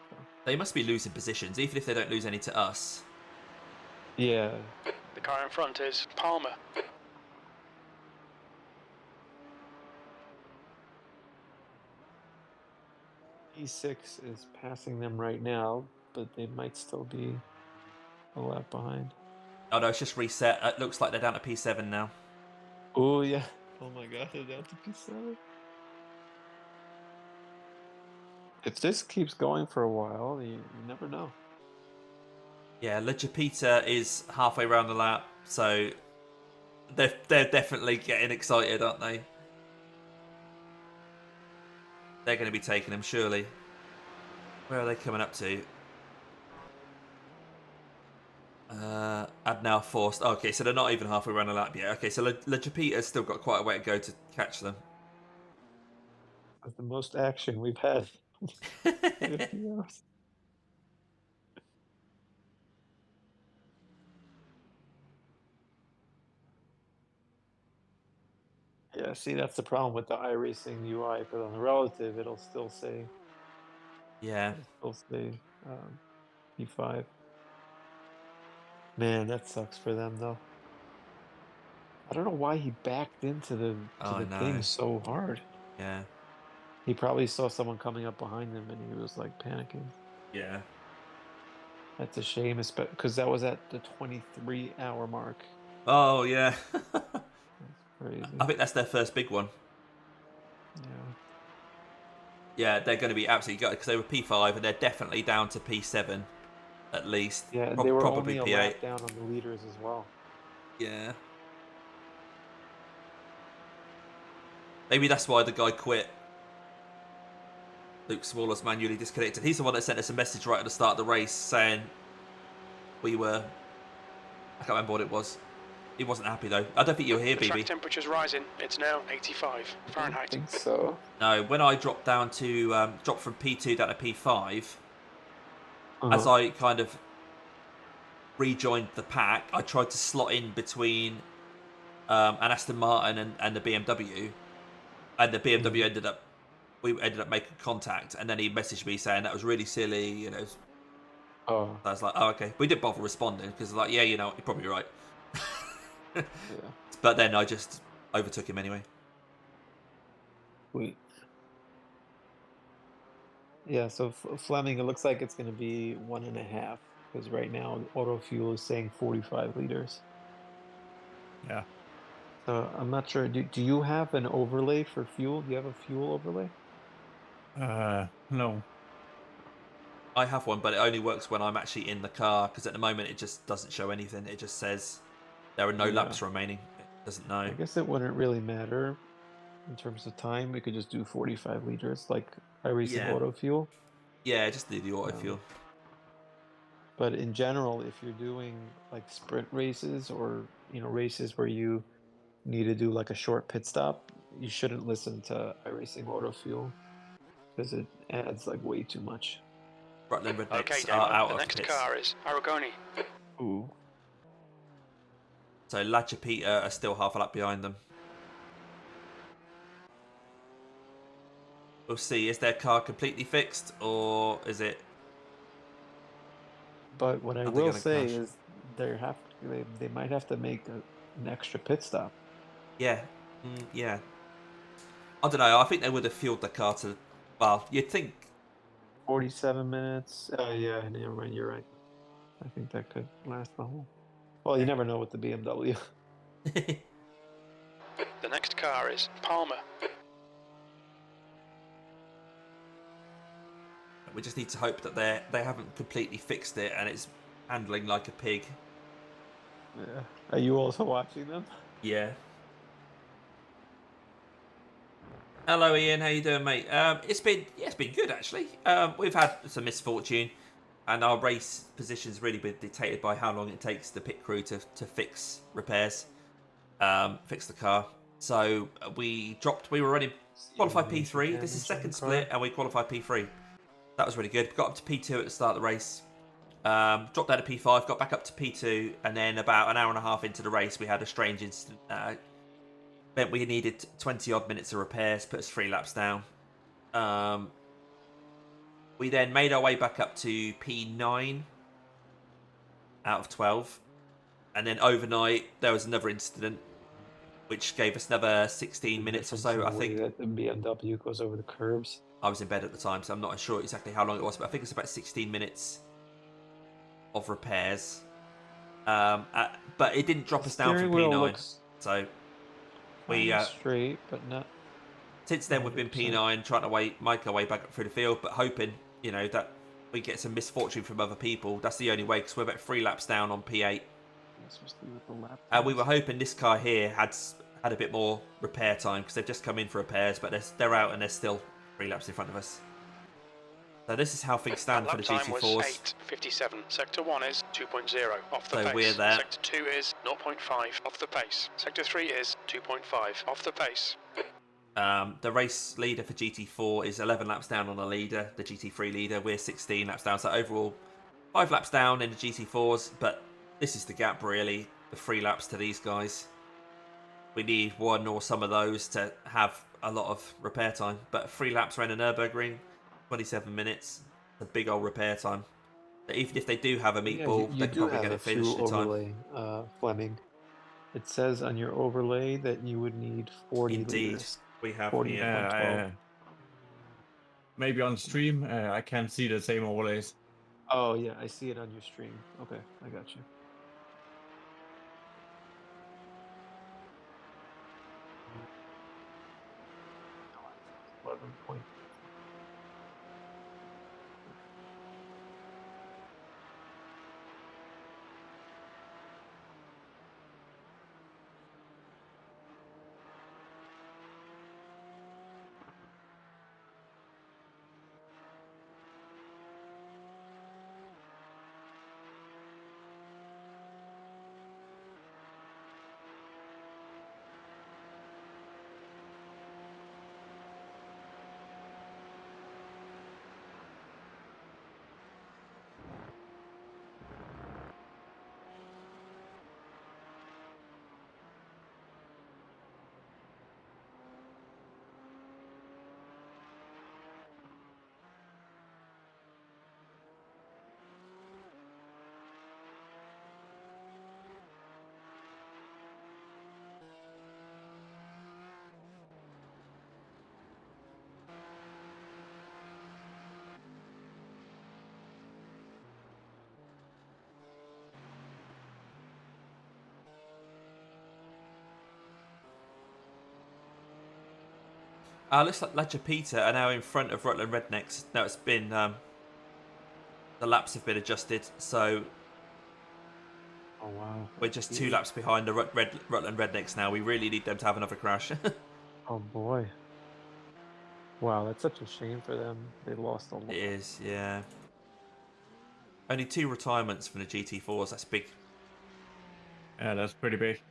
So. They must be losing positions, even if they don't lose any to us. Yeah. The car in front is Palmer. P6 is passing them right now, but they might still be a lap behind. Oh no, it's just reset. It looks like they're down to P7 now. Oh yeah. Oh my god, they're down to P7. If this keeps going for a while, you never know. Yeah, Legipita is halfway around the lap, so they're definitely getting excited, aren't they? They're going to be taking him, surely. Where are they coming up to? Adnal forced. Okay, so they're not even halfway around the lap yet. Okay, so Legipita's still got quite a way to go to catch them. That's the most action we've had. Yeah, see, that's the problem with the iRacing UI, because on the relative, it'll still say, Yeah. P5. Man, that sucks for them, though. I don't know why he backed into the thing so hard. Yeah. He probably saw someone coming up behind him, and he was, like, panicking. Yeah. That's a shame, because that was at the 23-hour mark. Oh, yeah. That's crazy. I think that's their first big one. Yeah. Yeah, they're going to be absolutely gutted because they were P5 and they're definitely down to P7 at least. Yeah, they were probably only a P8. lap down on the leaders as well. Yeah. Maybe that's why the guy quit. Luke Smaller's manually disconnected. He's the one that sent us a message right at the start of the race saying we were... I can't remember what it was. He wasn't happy though. I don't think you're here, The track BB. temperature's rising. It's now 85 Fahrenheit. I think so. No, when I dropped down to dropped from P2 down to P5, as I kind of rejoined the pack, I tried to slot in between an Aston Martin and the BMW, and the BMW ended up making contact, and then he messaged me saying that was really silly, you know. Oh. I was like, oh okay. We didn't bother responding because like, yeah, you know, you're probably right. Yeah. But then I just overtook him anyway. Sweet. Yeah, so Fleming, it looks like it's going to be 1.5 because right now auto fuel is saying 45 liters. Yeah. So I'm not sure. Do you have an overlay for fuel? Do you have a fuel overlay? No. I have one, but it only works when I'm actually in the car because at the moment it just doesn't show anything. It just says there are no laps remaining. It doesn't know. I guess it wouldn't really matter in terms of time. We could just do 45 liters like iRacing auto fuel. Yeah, just do the auto fuel. But in general, if you're doing like sprint races or races where you need to do like a short pit stop, you shouldn't listen to iRacing auto fuel because it adds like way too much. Rutland Rednecks Okay, are out the of next pits. car is Aragoni. Ooh. So Lachapita are still half a lap behind them. We'll see. Is their car completely fixed or is it? But what I Are they will gonna say crash? is they might have to make an extra pit stop. Yeah, yeah. I don't know. I think they would have fueled the car to. Well, you'd think. 47 minutes. Oh yeah, never mind. You're right. I think that could last the whole. Well, you never know with the BMW. The next car is Palmer. We just need to hope that they haven't completely fixed it and it's handling like a pig. Yeah. Are you also watching them? Yeah. Hello, Ian. How you doing, mate? It's been good actually. We've had some misfortune, and our race position's really been dictated by how long it takes the pit crew to fix repairs. fix the car. So we were running qualified P3. This is second split, and we qualified P3. That was really good. Got up to P2 at the start of the race. Dropped down to P5, got back up to P2, and then about an hour and a half into the race, we had a strange incident. Meant we needed 20 odd minutes of repairs, put us 3 laps down. We then made our way back up to P9 out of 12. And then overnight, there was another incident, which gave us another 16 minutes or so, I think. That the BMW goes over the curbs. I was in bed at the time, so I'm not sure exactly how long it was, but I think it's about 16 minutes of repairs. But it didn't drop us down from P9. So we straight, but not. Since then, we've been P9, trying to make our way back up through the field, but hoping, that we get some misfortune from other people. That's the only way, because we're about 3 laps down on P8. We were hoping this car here had a bit more repair time, because they've just come in for repairs, but they're out and they're still 3 laps in front of us. So this is how things stand for the GT4s. 8:57. Sector 1 is 2.0 off the So pace. we're there. Sector 2 is 0.5 off the pace. Sector 3 is 2.5 off the pace. The race leader for GT4 is 11 laps down on the leader, the GT3 leader. We're 16 laps down, so overall 5 laps down in the GT4s, but this is the gap really, the 3 laps to these guys. We need one or some of those to have a lot of repair time, but 3 laps around the Nurburgring, 27 minutes, a big old repair time. Even if they do have a meatball, they can probably get it finished in time. Overlay, Fleming. It says on your overlay that you would need 40 Indeed, liters. we have 40 maybe on stream, I can't see the same overlays. Oh yeah, I see it on your stream. Okay, I got you. Point. Looks like Ledger Peter are now in front of Rutland Rednecks. Now it's been the laps have been adjusted, so Oh wow. we're just 2 laps behind the Rutland Rednecks now. We really need them to have another crash. Oh boy. Wow, that's such a shame for them. They lost a lot. It is, yeah. Only 2 retirements from the GT4s. That's big. Yeah, that's pretty big.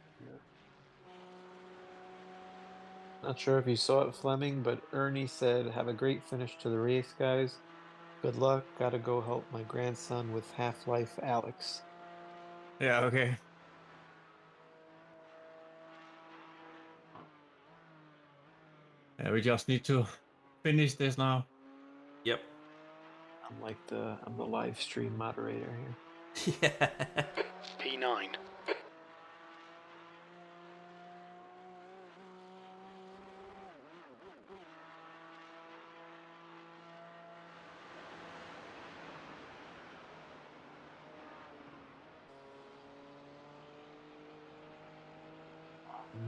Not sure if you saw it, Fleming, but Ernie said, "Have a great finish to the race, guys. Good luck. Gotta go help my grandson with Half-Life Alex." Yeah, okay. Yeah, we just need to finish this now. Yep. I'm the live stream moderator here. Yeah. P9.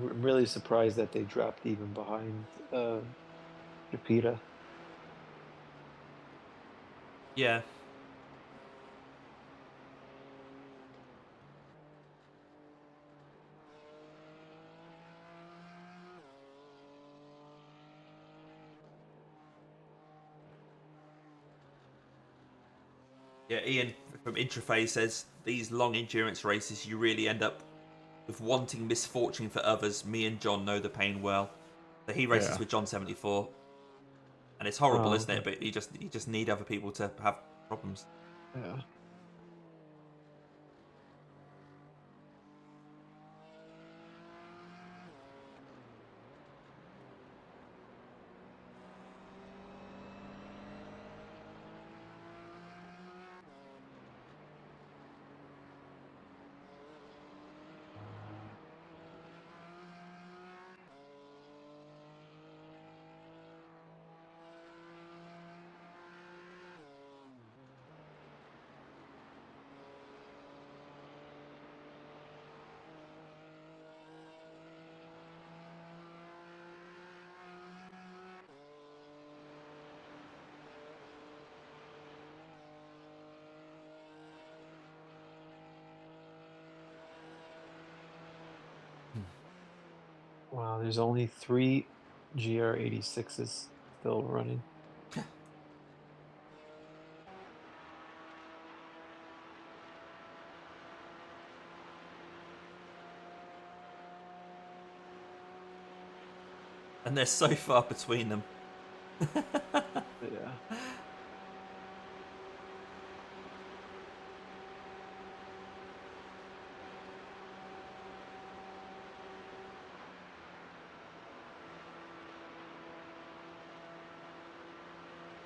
I'm really surprised that they dropped even behind Japita. Yeah. Yeah, Ian from Intraphase says these long endurance races, you really end up with wanting misfortune for others, me and John know the pain well. So he races Yeah. with John 74, and it's horrible, Oh, isn't it? okay. But you just need other people to have problems. Yeah. Wow, there's only 3 GR86s still running. And they're so far between them. Yeah.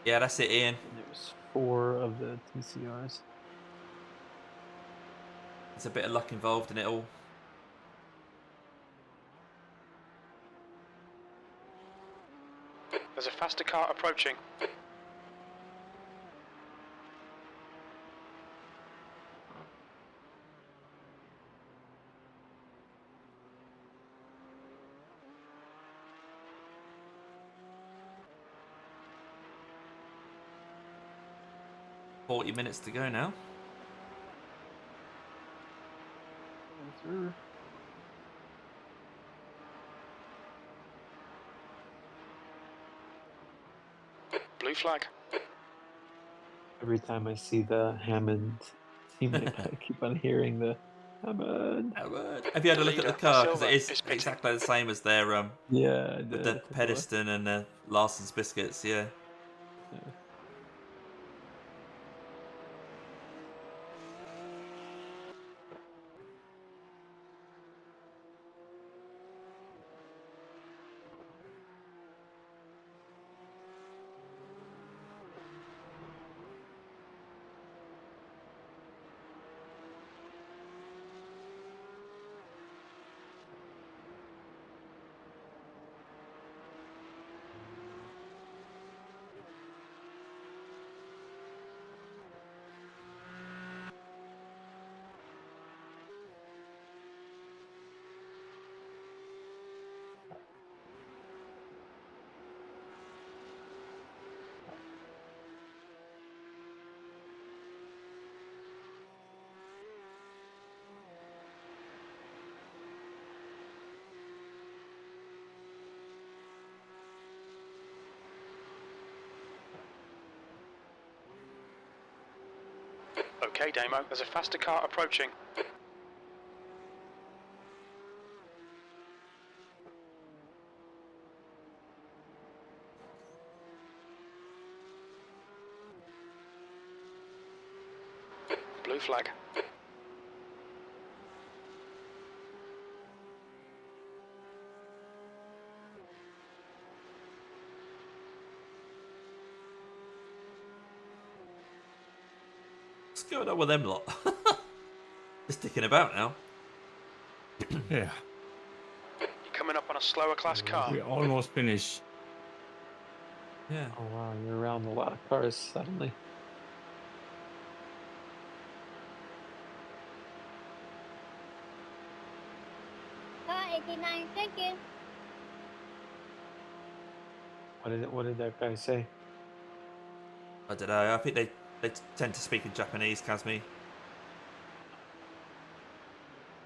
Yeah, that's it, Ian. And there's 4 of the TCRs. There's a bit of luck involved in it all. There's a faster car approaching. $40 minutes to go now. Sure. Blue flag. Every time I see the Hammond teammate, I keep on hearing the Hammond. Have you had a look at the car? Because it Silver is is pitting. exactly the same as their Yeah, I with did. the I took a look. Pedestin and the Larson's biscuits. Yeah. Yeah. Okay, Damo, there's a faster car approaching. Blue flag. What's going on with them lot? Just sticking about now. Yeah. You're coming up on a slower class car. We almost finished. Yeah. Oh wow, you're around a lot of cars suddenly. Car 89 seconds. What did that guy say? I don't know. I think they tend to speak in Japanese, Kazmi.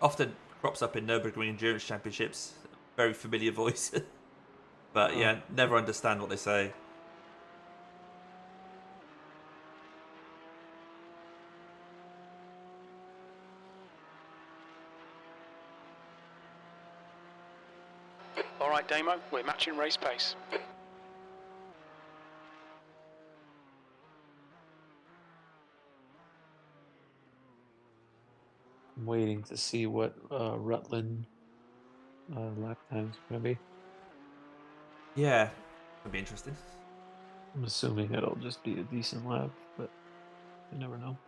Often crops up in Nurburgring Endurance Championships. Very familiar voice. But yeah, never understand what they say. Damo. We're matching race pace. I'm waiting to see what Rutland lap times are going to be. Yeah, it'll be interesting. I'm assuming it'll just be a decent lap, but you never know.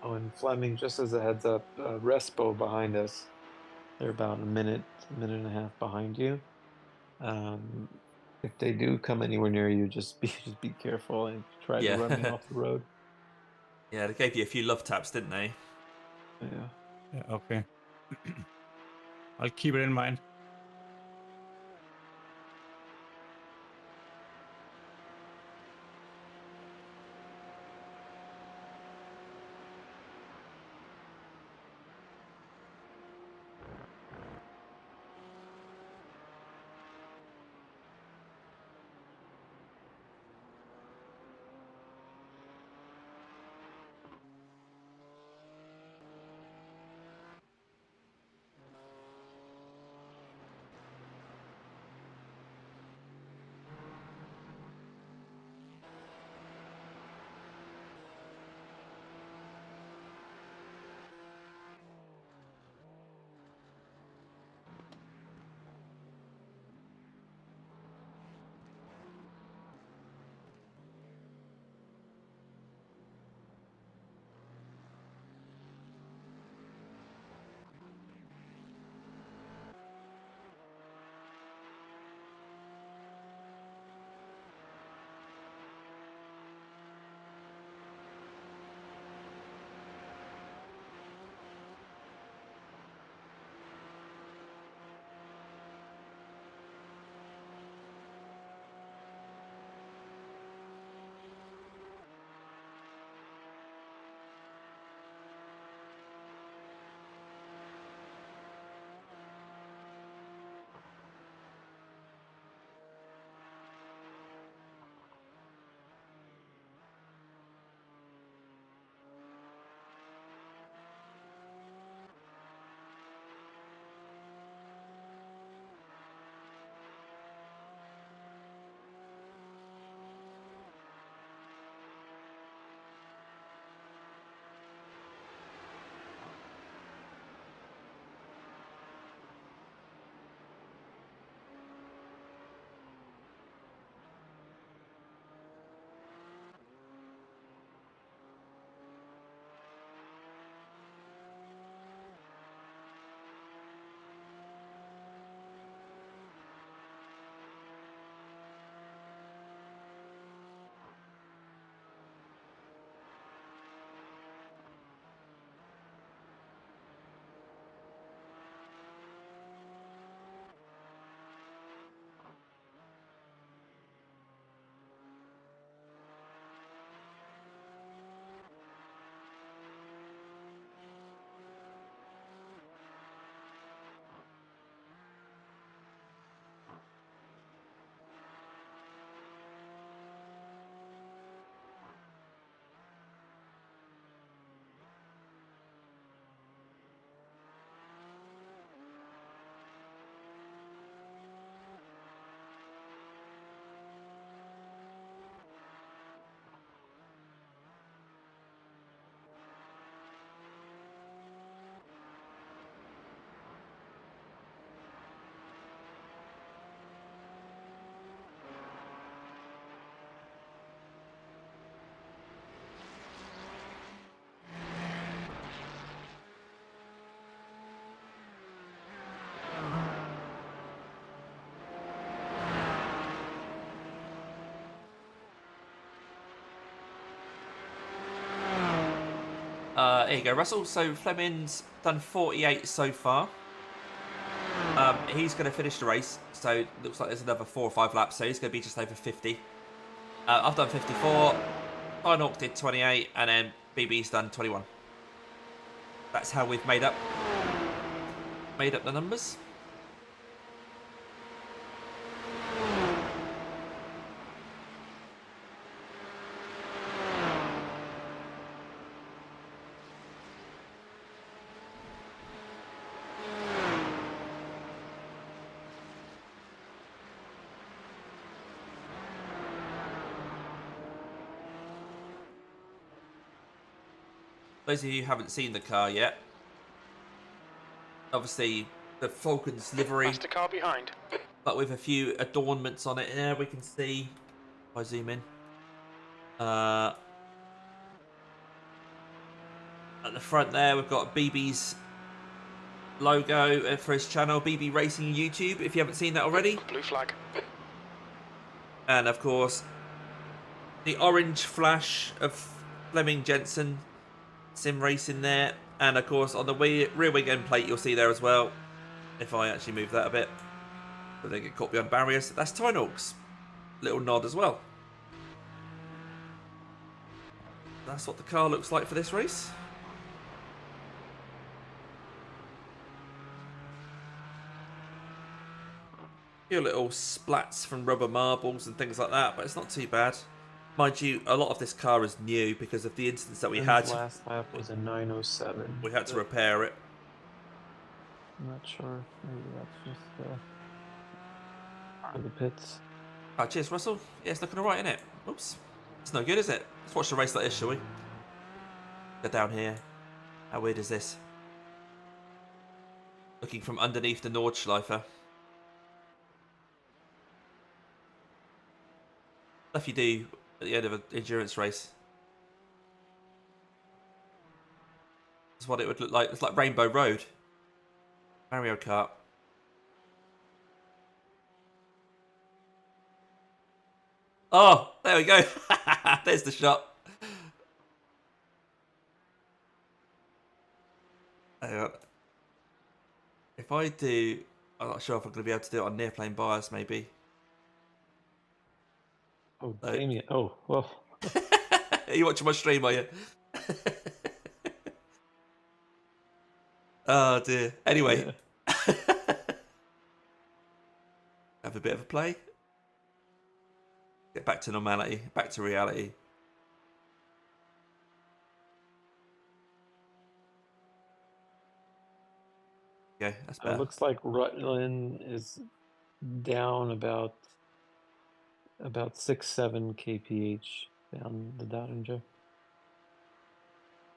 Oh, and Fleming, just as a heads up, Respo behind us. They're about a minute and a half behind you. If they do come anywhere near you, just be careful and try to run me Yeah. off the road. Yeah, they gave you a few love taps, didn't they? Yeah. Yeah, okay. I'll keep it in mind. Here you go, Russell. So Fleming's done 48 so far. He's going to finish the race, so it looks like there's another 4 or 5 laps, so he's going to be just over 50. I've done 54, Tynork did 28, and then BB's done 21. That's how we've made up the numbers. Those of you who haven't seen the car yet, obviously the Falcons livery, That's the car behind. but with a few adornments on it here. We can see, if I zoom in, at the front there we've got BB's logo for his channel, BB Racing YouTube, if you haven't seen that already. Blue flag. And of course the orange flash of Fleming Jensen Sim Racing there, and of course on the rear wing end plate you'll see there as well, if I actually move that a bit so they get caught behind barriers, that's Tynork's little nod as well. That's what the car looks like for this race. A few little splats from rubber marbles and things like that, but it's not too bad. Mind you, a lot of this car is new because of the instance that we had. Last lap was a 9:07. We had to repair it. I'm not sure. Maybe that's just part of the pits. Oh, cheers, Russell. Yeah, it's looking alright, isn't it? Oops. It's no good, is it? Let's watch the race like this, shall we? Go down here. How weird is this? Looking from underneath the Nordschleife. Stuff you do at the end of an endurance race. That's what it would look like. It's like Rainbow Road. Mario Kart. Oh, there we go. There's the shot. Hang on. If I do... I'm not sure if I'm going to be able to do it on near plane bias, maybe. Oh, Damien. Oh, well. Are you watching my stream, are you? Oh, dear. Anyway. Yeah. Have a bit of a play. Get back to normality. Back to reality. Okay, that's better. It looks like Rutland is down about 6-7 kph down the Dottinger.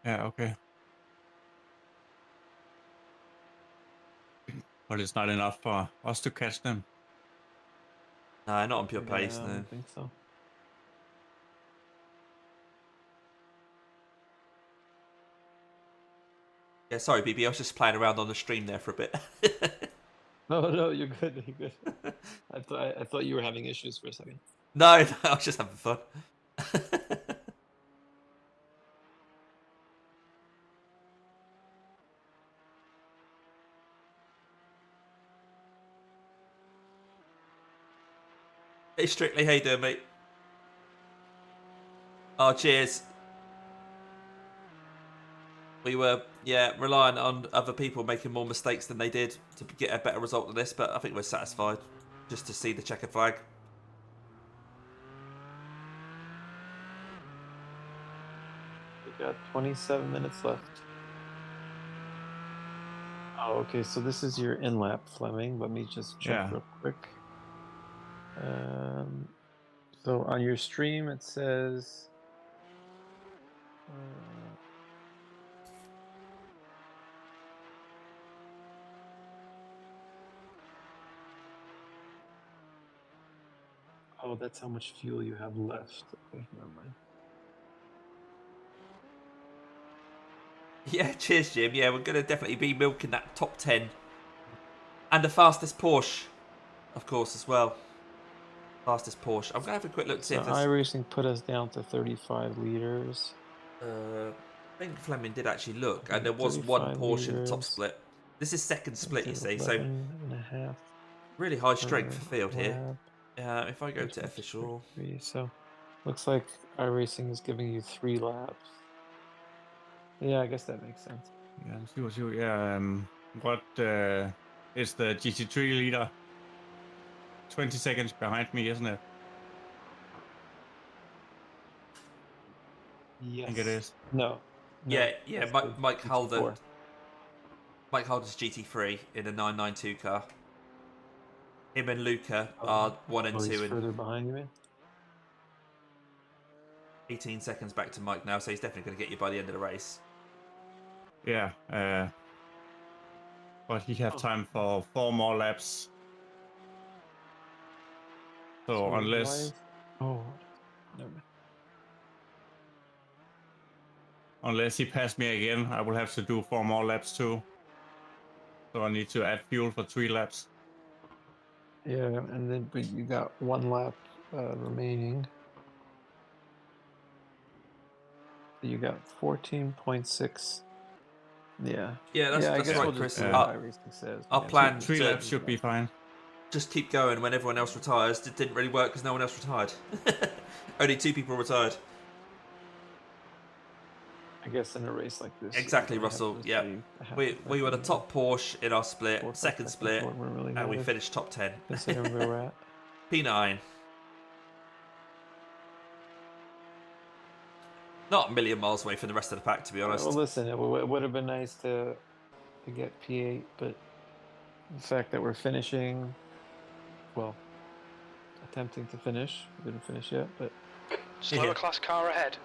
Yeah, okay. But it's not enough for us to catch them. No, not on pure pace, I no. don't think so. Yeah, sorry, BB, I was just playing around on the stream there for a bit. No, you're good. You're good. I thought you were having issues for a second. No, I was just having fun. Hey, Strictly, how you doing, mate? Oh, cheers. We were, yeah, relying on other people making more mistakes than they did to get a better result than this, but I think we're satisfied just to see the checkered flag. We got 27 minutes left. Oh, okay, so this is your in-lap, Fleming. Let me just check real quick. So on your stream it says oh, that's how much fuel you have left. Okay, never mind. Yeah, cheers, Jim. Yeah, we're going to definitely be milking that top 10. And the fastest Porsche, of course, as well. Fastest Porsche. I'm going to have a quick look to see if there's... iRacing put us down to 35 liters. think Fleming did actually look, and there was one 35 portion top meters. split. This is second split, you see, so 11.5 really high per strength for field here. lap. If I go to official, 3, so looks like iRacing is giving you 3 laps. Yeah, I guess that makes sense. Yeah, what is the GT3 leader? 20 seconds behind me, isn't it? Yes. I think it is. No. yeah, that's Mike, the Mike Holder. GT4. Mike Holder's GT3 in a 992 car. Him and Luca Oh, are 1 and oh, 2 he's and further behind you, man. 18 seconds back to Mike now, so he's definitely going to get you by the end of the race. Yeah, but he have time for 4 more laps. So unless Oh, never mind. he passed me again, I will have to do 4 more laps too. So I need to add fuel for 3 laps. Yeah, and then but you got 1 lap remaining. So you got 14.6. Yeah. Yeah, that's I guess right, we'll Chris. just do what iRacing says. Our man. plan 3 to laps should be fine. just keep going when everyone else retires. It didn't really work because no one else retired. Only 2 people retired. I guess in a race like this. Exactly, you have Russell. to Yeah, save a half we a were the second, top Porsche in our split, 4 or 5 second seconds split, wouldn't really and we matter, finished top 10. considering where we're at. P9. Not a million miles away from the rest of the pack, to be honest. Well, listen, it would have been nice to get P8, but the fact that we're finishing, well, attempting to finish, we didn't finish yet, but Slower class car ahead.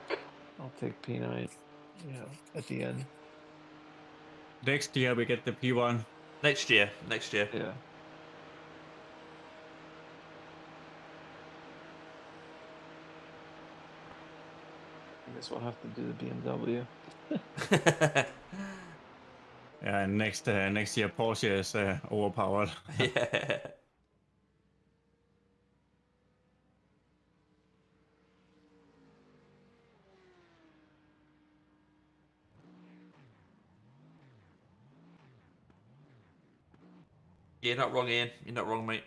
I'll take P9, at the end. Next year we get the P1. Next year. Yeah. I guess we'll have to do the BMW. Yeah, and next year Porsche is overpowered. Yeah. You're not wrong, Ian. You're not wrong, mate.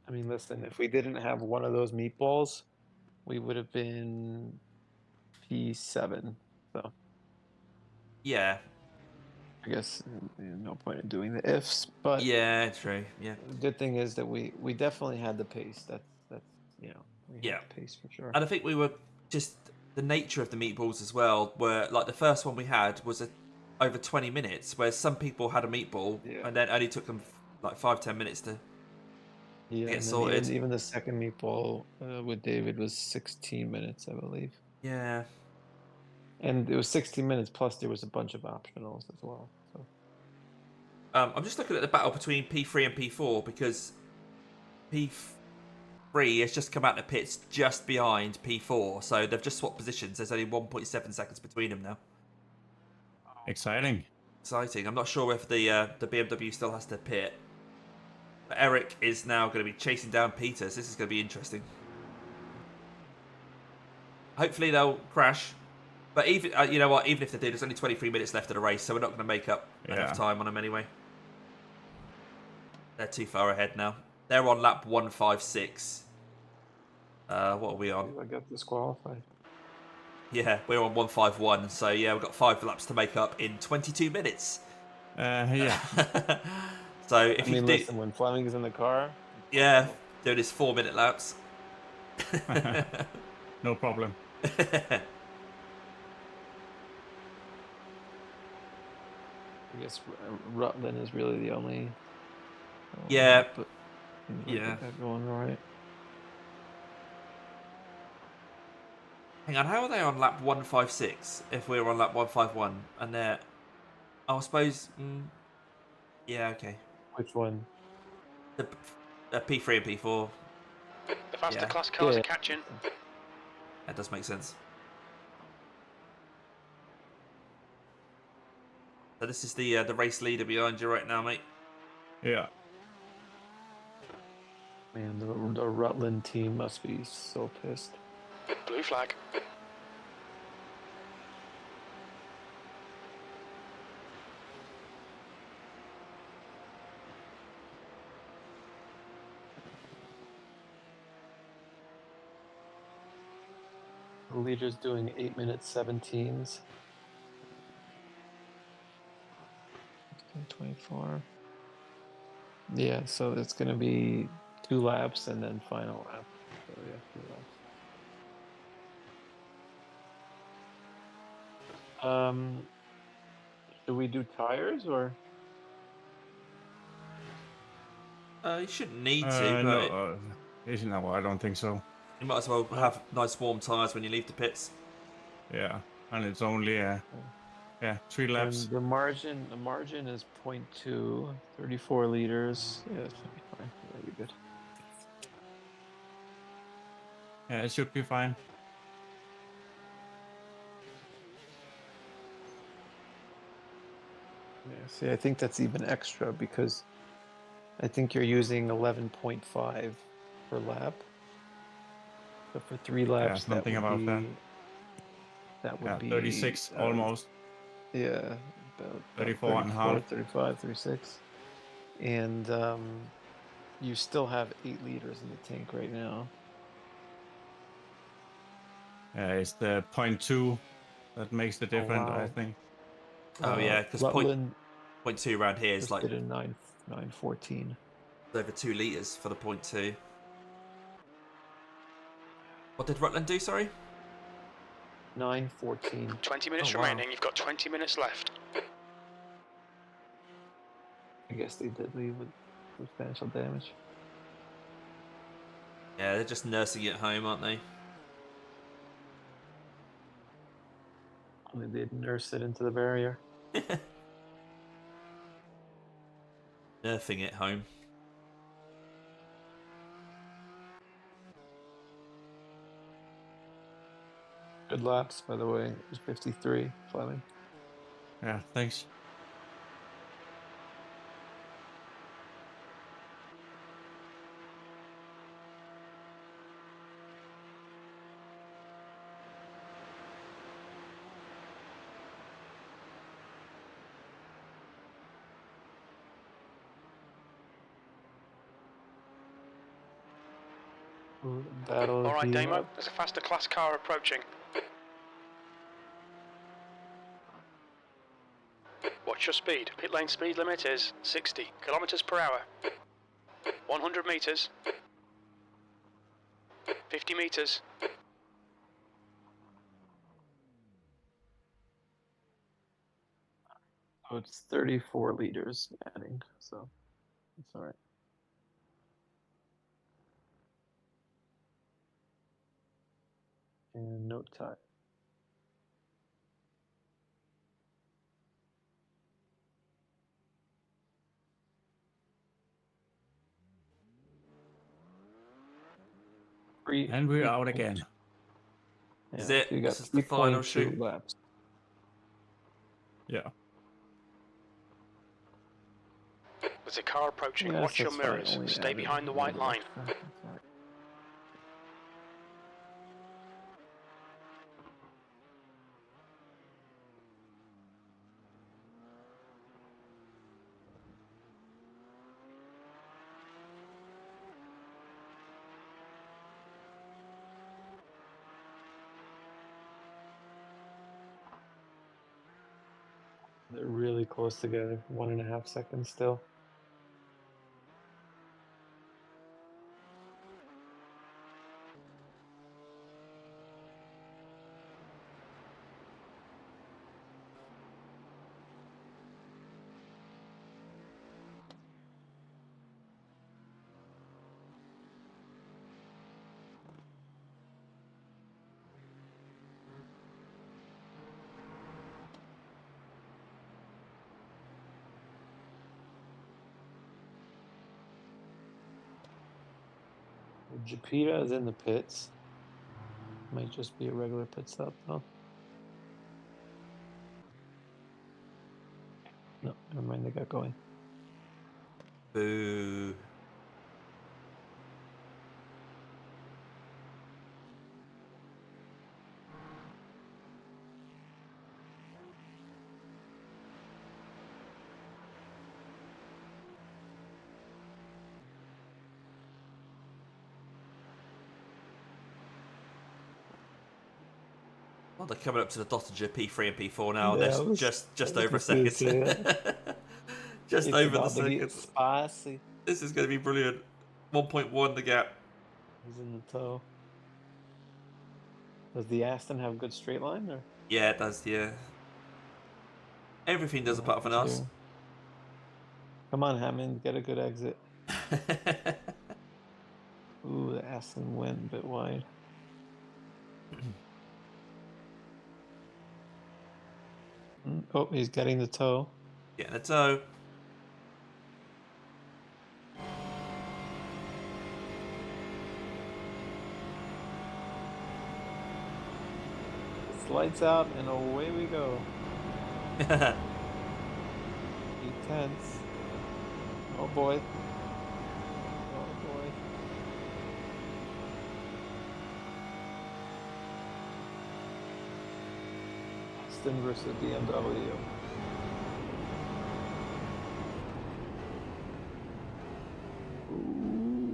I mean, listen, if we didn't have one of those meatballs, we would have been P7. So Yeah. I guess no point in doing the ifs, but Yeah, true. Yeah. the good thing is that we definitely had the pace. That's we had Yeah. the pace for sure. And I think we were just the nature of the meatballs as well. Were like the first one we had was over 20 minutes, where some people had a meatball and then only took them like 5-10 minutes to Yeah, get and then sorted. even the second meatball with David was 16 minutes, I believe. Yeah. And it was 16 minutes plus there was a bunch of optionals as well. So I'm just looking at the battle between P3 and P4 because P3 has just come out of the pits just behind P4, so they've just swapped positions. There's only 1.7 seconds between them now. Exciting. I'm not sure if the BMW still has to pit. But Eric is now going to be chasing down Peters. This is going to be interesting. Hopefully they'll crash. But even you know what? Even if they do, there's only 23 minutes left of the race, so we're not going to make up enough time on them anyway. They're too far ahead now. They're on lap 156. What are we on? I got disqualified. Yeah, we're on 151. So yeah, we've got 5 laps to make up in 22 minutes. Yeah. So if you do, listen, when Fleming's in the car, yeah, doing his 4-minute laps. No problem. I guess Rutland is really the only. Yeah. But Yeah. That going right. Hang on, how are they on lap 156 if we were on lap 151 and they're... Oh, I suppose... yeah, okay. Which one? The P3 and P4. The faster Yeah. class cars are catching. That does make sense. So this is the race leader behind you right now, mate. Yeah. Man, the Rutland team must be so pissed. Blue flag. The leader's doing 8 minutes 17s. 24. Yeah, so it's going to be 2 laps and then final lap. So yeah, 2 laps. Should we do tires or? You shouldn't need to, No, no, I don't think so. you might as well have nice warm tyres when you leave the pits. Yeah, and it's only 3 laps. And the margin is 0.2, 34 liters. Yeah, that should be fine. That'll be good. Yeah, it should be fine. Yeah, see, I think that's even extra because I think you're using 11.5 per lap. So for 3 laps, that something would about be that. that would be 36 almost. Yeah, about 34 and a half. 35, 36. And you still have 8 liters in the tank right now. It's the 0.2 that makes the difference, I wow. think. Oh yeah, because Rutland 0.2 around here is just like did a 914. over 2 litres for the 0.2. What did Rutland do, sorry? 914. 20 minutes Oh, wow. remaining. You've got 20 minutes left. I guess they did leave with substantial damage. Yeah, they're just nursing it home, aren't they? Only they nurse it into the barrier. Nerfing it home. Good laps, by the way. It was 53, Fleming. Yeah, thanks. Battle All right, heat Damo. up. There's a faster class car approaching. Watch your speed. Pit lane speed limit is 60 kilometers per hour. 100 meters. 50 meters. So it's 34 liters adding, so it's all right. And no time. And we're out again. Yeah, Is it? so you got This is the final 3.2 shoot? laps. Yeah. There's a car approaching. Yes, Watch your that's fine. mirrors. Only Stay added behind the a white little line. extra. That's all right. They're really close together. 1.5 seconds still. Japita is in the pits. Might just be a regular pit stop though. No, never mind, they got going. Boo. Oh, they're coming up to the Dottinger P3 and P4 now. Yeah, They're just over a second. Just It's over the about to get second. spicy. This is going to be brilliant. 1.1 the gap. He's in the toe. Does the Aston have good straight line or? Yeah, it does. Yeah. Everything does apart from us. Come on, Hammond, get a good exit. Ooh, the Aston went a bit wide. Oh, he's getting the toe. Getting the toe. Lights out and away we go. E10s. Oh boy. Oh boy. Aston versus BMW.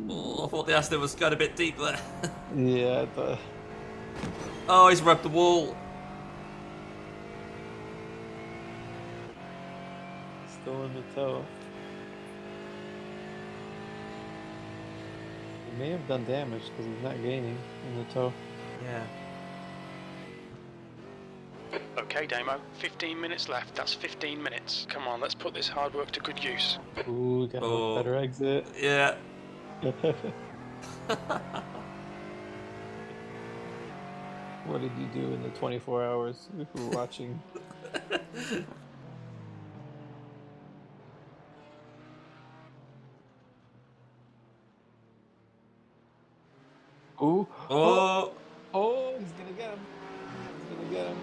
Oh, I thought the Aston was going a bit deep there. Yeah, I thought. Oh, he's rubbed the wall. Still in the toe. He may have done damage because he's not gaining in the toe. Yeah. Okay, Damo, 15 minutes left. That's 15 minutes. Come on, let's put this hard work to good use. Ooh, got a better exit. Yeah. What did you do in the 24 hours if you were watching? Ooh. Oh. Oh, he's gonna get him. He's gonna get him.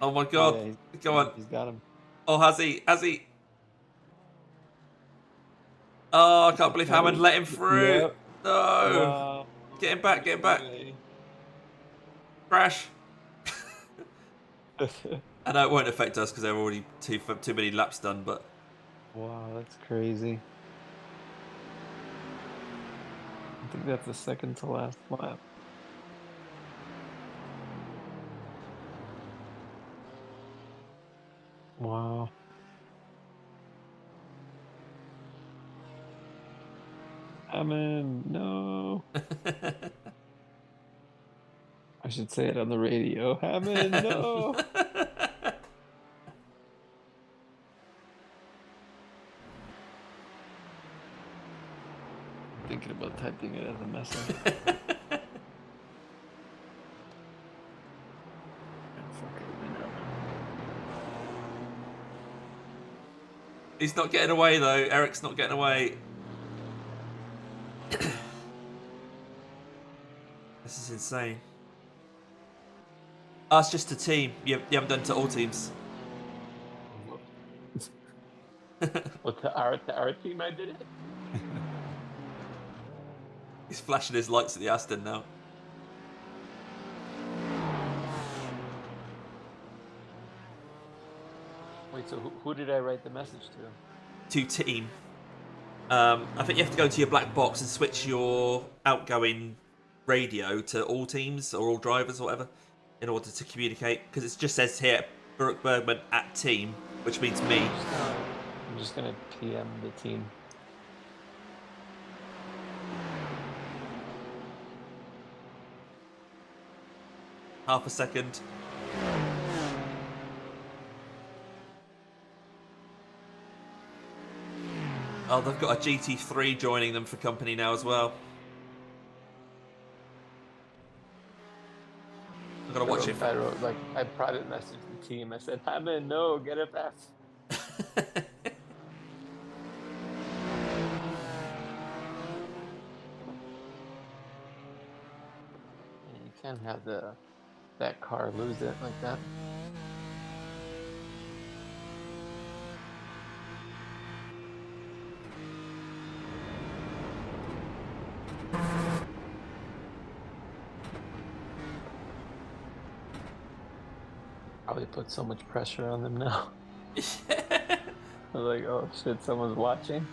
Oh my god. Oh, yeah, Go on. He's got him. Oh, has he? Has he? Oh, I can't believe Hammond let him through. Yep. No. Get him back, get him back. Crash. I know it won't affect us because there are already too many laps done, but... Wow, that's crazy. I think that's the second to last lap. Wow. Hammond, no. I should say it on the radio. Hammond, no. I'm thinking about typing it as a message. He's not getting away though. Eric's not getting away. This is insane. Oh, it's just a team. You haven't done it to all teams. Well, to our team, I did it. He's flashing his lights at the Aston now. Wait, so who did I write the message to? To team. I think you have to go into your black box and switch your outgoing radio to all teams or all drivers or whatever in order to communicate, because it just says here Brooke Bergman at team, which means me. I'm just gonna PM the team. Half a second. Oh, they've got a GT3 joining them for company now as well. I've got to watch it. I wrote, like, I private messaged the team. I said, Hammond, no, get it fast. You can't have that car lose it like that. Probably put so much pressure on them now. I was like, oh shit, someone's watching.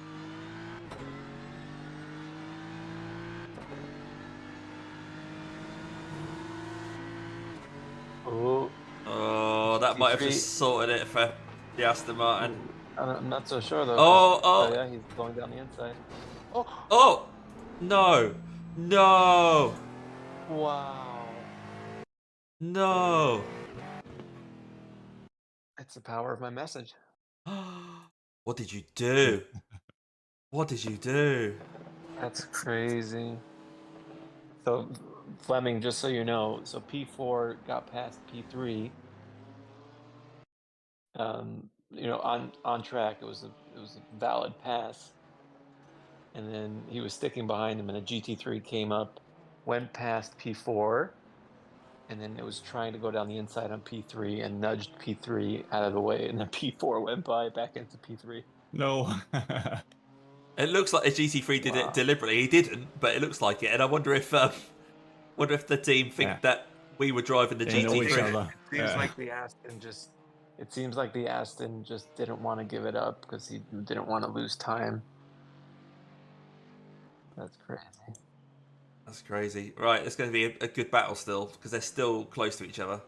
that might have GT3. just sorted it for the Aston Martin. I'm not so sure though. Oh, Yeah, he's going down the inside. Oh, oh! No! No! wow! No! It's the power of my message. What did you do? What did you do? That's crazy. So Fleming, just so you know, so P4 got past P3. You know, on track, it was a valid pass, and then he was sticking behind him, and a GT3 came up, went past P4, and then it was trying to go down the inside on P3 and nudged P3 out of the way, and then P4 went by back into P3. No. It looks like a GT3 did it deliberately. He didn't, but it looks like it. And I wonder if the team think that we were driving the They know each GT3. other. It seems like the Aston just. It seems like the Aston just didn't want to give it up because he didn't want to lose time. That's crazy. That's crazy. Right, it's going to be a good battle still because they're still close to each other.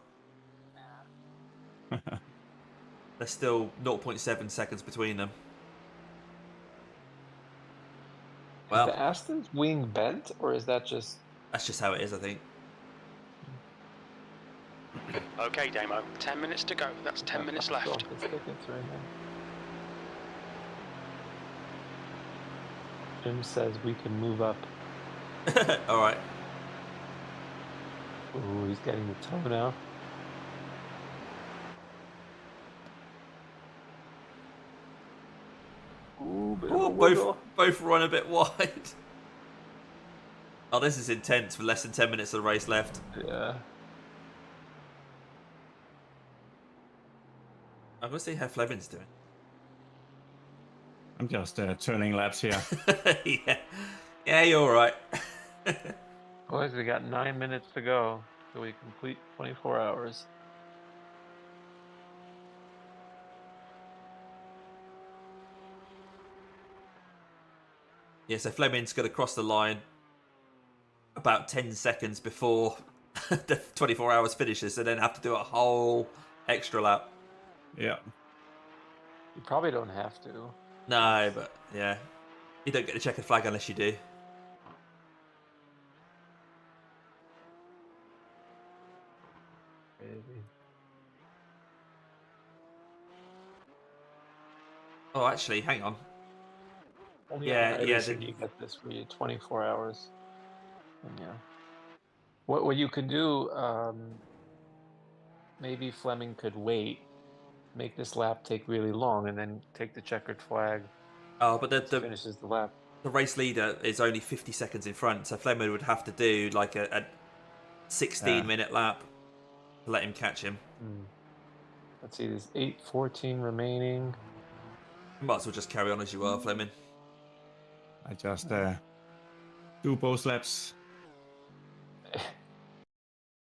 There's still 0.7 seconds between them. Well, is the Aston's wing bent, or is that just... That's just how it is, I think. Okay, Damo, 10 minutes to go. That's 10 minutes left. Jim says we can move up. All right. Ooh, he's getting the toe now. Ooh, both run a bit wide. Oh, this is intense with less than 10 minutes of the race left. Yeah. I'm going to see how Fleming's doing. I'm just turning laps here. Yeah, you're all right. Boys, we got 9 minutes to go till we complete 24 hours. Yeah, so Fleming's going to cross the line about 10 seconds before the 24 hours finishes, and then have to do a whole extra lap. Yeah. You probably don't have to. No, but yeah. You don't get the checkered flag unless you do. Crazy. Oh, actually, hang on. Only Yeah, on yeah. iRacing you get this for you 24 hours. And yeah. What you could do, maybe Fleming could wait, make this lap take really long, and then take the checkered flag. Oh, but the finishes the lap. The race leader is only 50 seconds in front, so Fleming would have to do like a 16-minute lap to let him catch him. Let's see, there's 8:14 remaining. You might as well just carry on as you are, Fleming. I just do both laps.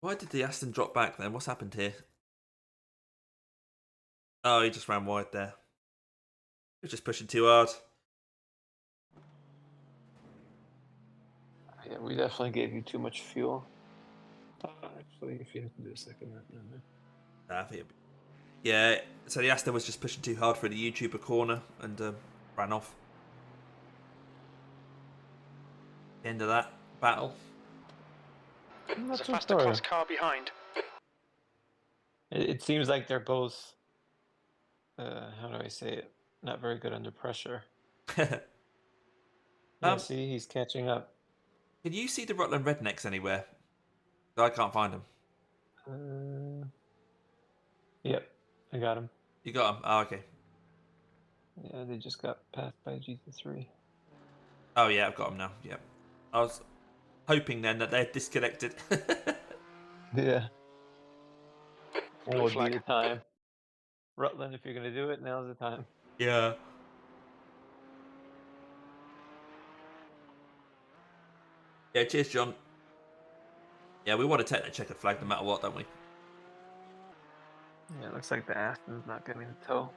Why did the Aston drop back then? What's happened here? Oh, he just ran wide there. He was just pushing too hard. Yeah, we definitely gave you too much fuel. Actually, if you have to do a second lap down there. I think yeah, so the Aston was just pushing too hard for the YouTuber corner and ran off. End of that battle. There's a faster class car behind. It seems like they're both, how do I say it, not very good under pressure. Yeah, see, he's catching up. Can you see the Rutland Rednecks anywhere? I can't find them. Yep, I got him. You got them? Oh, okay. Yeah, they just got passed by GT3. Oh, yeah, I've got them now. Yep. I was hoping then that they're disconnected. Yeah. Now would be the time. Rutland, if you're going to do it, now's the time. Yeah. Yeah, cheers, John. Yeah, we want to take that checkered flag no matter what, don't we? Yeah, it looks like the Aston's not getting the toe.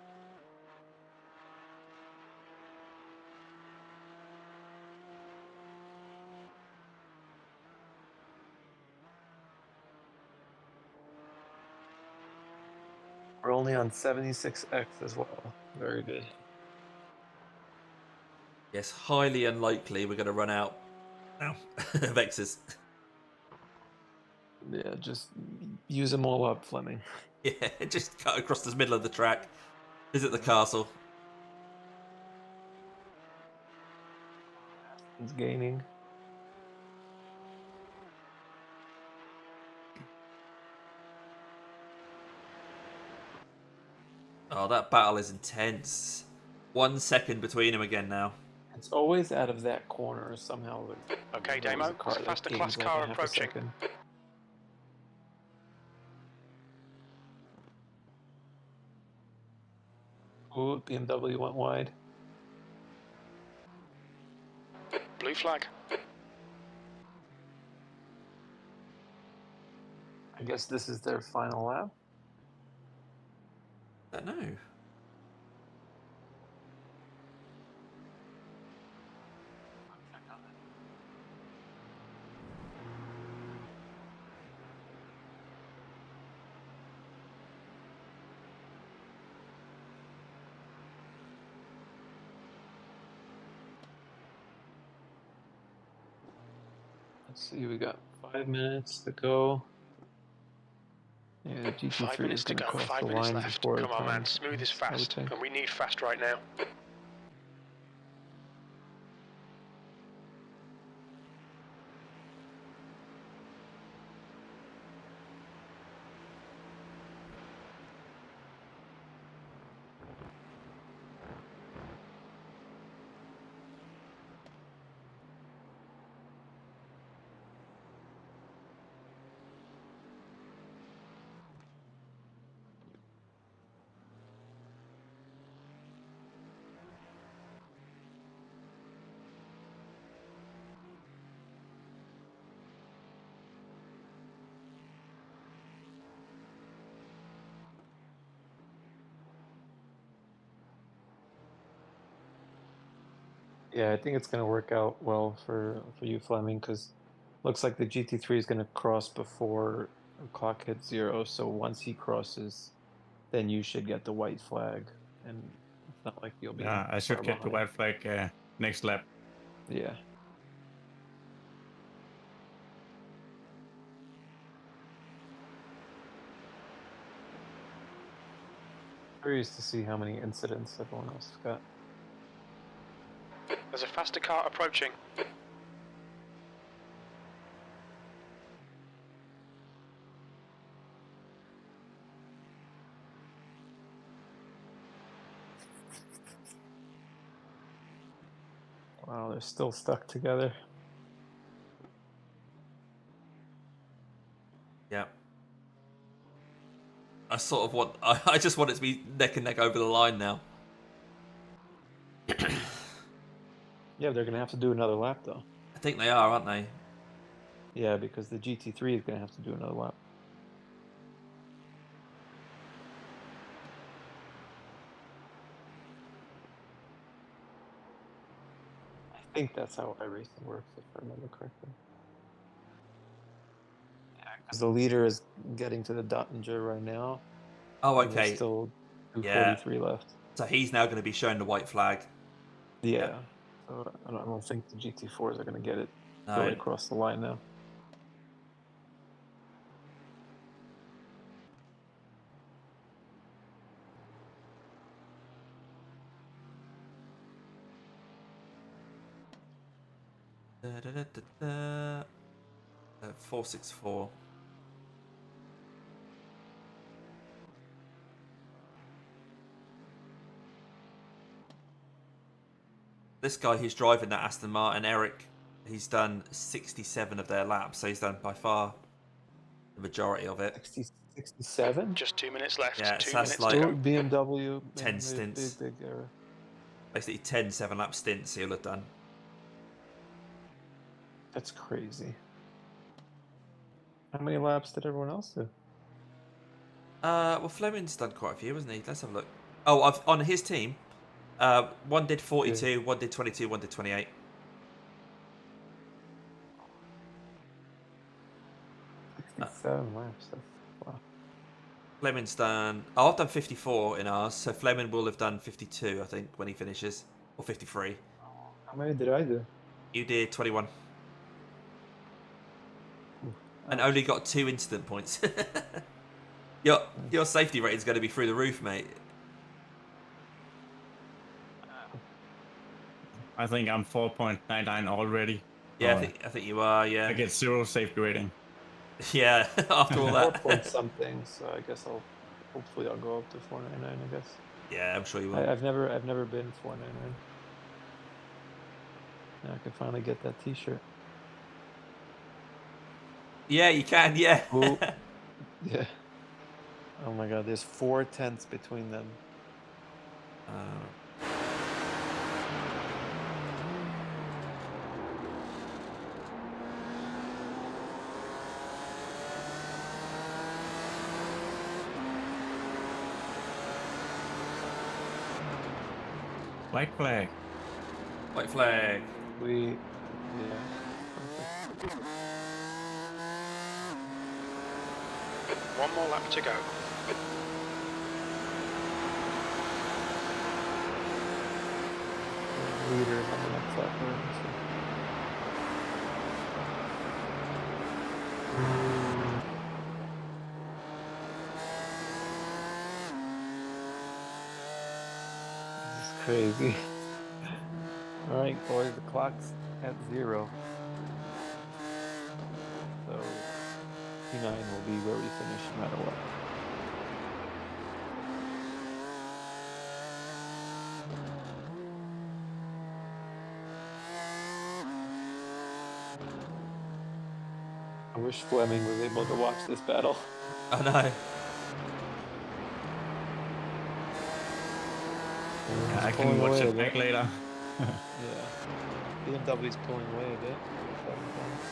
We're only on 76x as well. Very good. Yes, highly unlikely we're going to run out now of X's. Yeah, just use them all up, Fleming. Yeah, just cut across the middle of the track. Visit the castle. It's gaining. Oh, that battle is intense. 1 second between him again now. It's always out of that corner somehow. Okay, there was Damo, a car there's a that faster gains class like car a half a approaching. second. Ooh, BMW went wide. Blue flag. I guess this is their final lap. I don't know. Let's see, we got 5 minutes to go. Yeah, the 5 GT3 minutes is to going to go, cross 5 the minutes line left. before Come on, man, time, smooth is I would fast, think. and we need fast right now. Yeah, I think it's going to work out well for you, Fleming, because looks like the GT3 is going to cross before the clock hits 0. So once he crosses, then you should get the white flag, and it's not like you'll be Yeah, I should far get the behind. white flag next lap. Yeah. Curious to see how many incidents everyone else has got. There's a faster car approaching. Wow, they're still stuck together. Yeah. I sort of want... I just want it to be neck and neck over the line now. Yeah, they're going to have to do another lap, though. I think they are, aren't they? Yeah, because the GT3 is going to have to do another lap. I think that's how iRacing works, if I remember correctly. Yeah, because the leader is getting to the Dottinger right now. Oh, and there's okay. still Yeah. 243 left. So he's now going to be shown the white flag. Yeah. So I don't think the GT4s are going to get it No. really across the line now. Da, da, da, da, da. 464. This guy who's driving that Aston Martin, Eric, he's done 67 of their laps, so he's done by far the majority of it. 67? Just 2 minutes left. Yeah, 2 so that's minutes like- to go. BMW 10 made stints. Big error. Basically 10 7-lap stints he'll have done. That's crazy. How many laps did everyone else do? Well, Fleming's done quite a few, hasn't he? Let's have a look. Oh, on his team, one did 42, one did 22, one did 28. 67 laps. Wow. Fleming's done. Oh, I've done 54 in ours, so Fleming will have done 52, I think, when he finishes, or 53. How many did I do? You did 21, and Ouch. only got 2 incident points. Your safety rating's going to be through the roof, mate. I think I'm 4.99 already. Yeah, So I think you are. Yeah, I get 0 safety rating. yeah. After all 4 that, point something. So I guess hopefully I'll go up to 499. I guess. yeah, I'm sure you will. I've never been 499. Now I can finally get that T-shirt. Yeah, you can. Yeah. Ooh. Yeah. Oh my God, there's 4 tenths between them. White flag. White flag. Yeah. Perfect. One more lap to go. Leaders on the next lap. This is crazy. All right, boys, the clock's at 0. So P9 will be where we finish no matter what. I wish Fleming was able to watch this battle. I know. Yeah, I can pulling watch away a it back bit. later. Yeah. BMW's pulling away a bit. 7 points.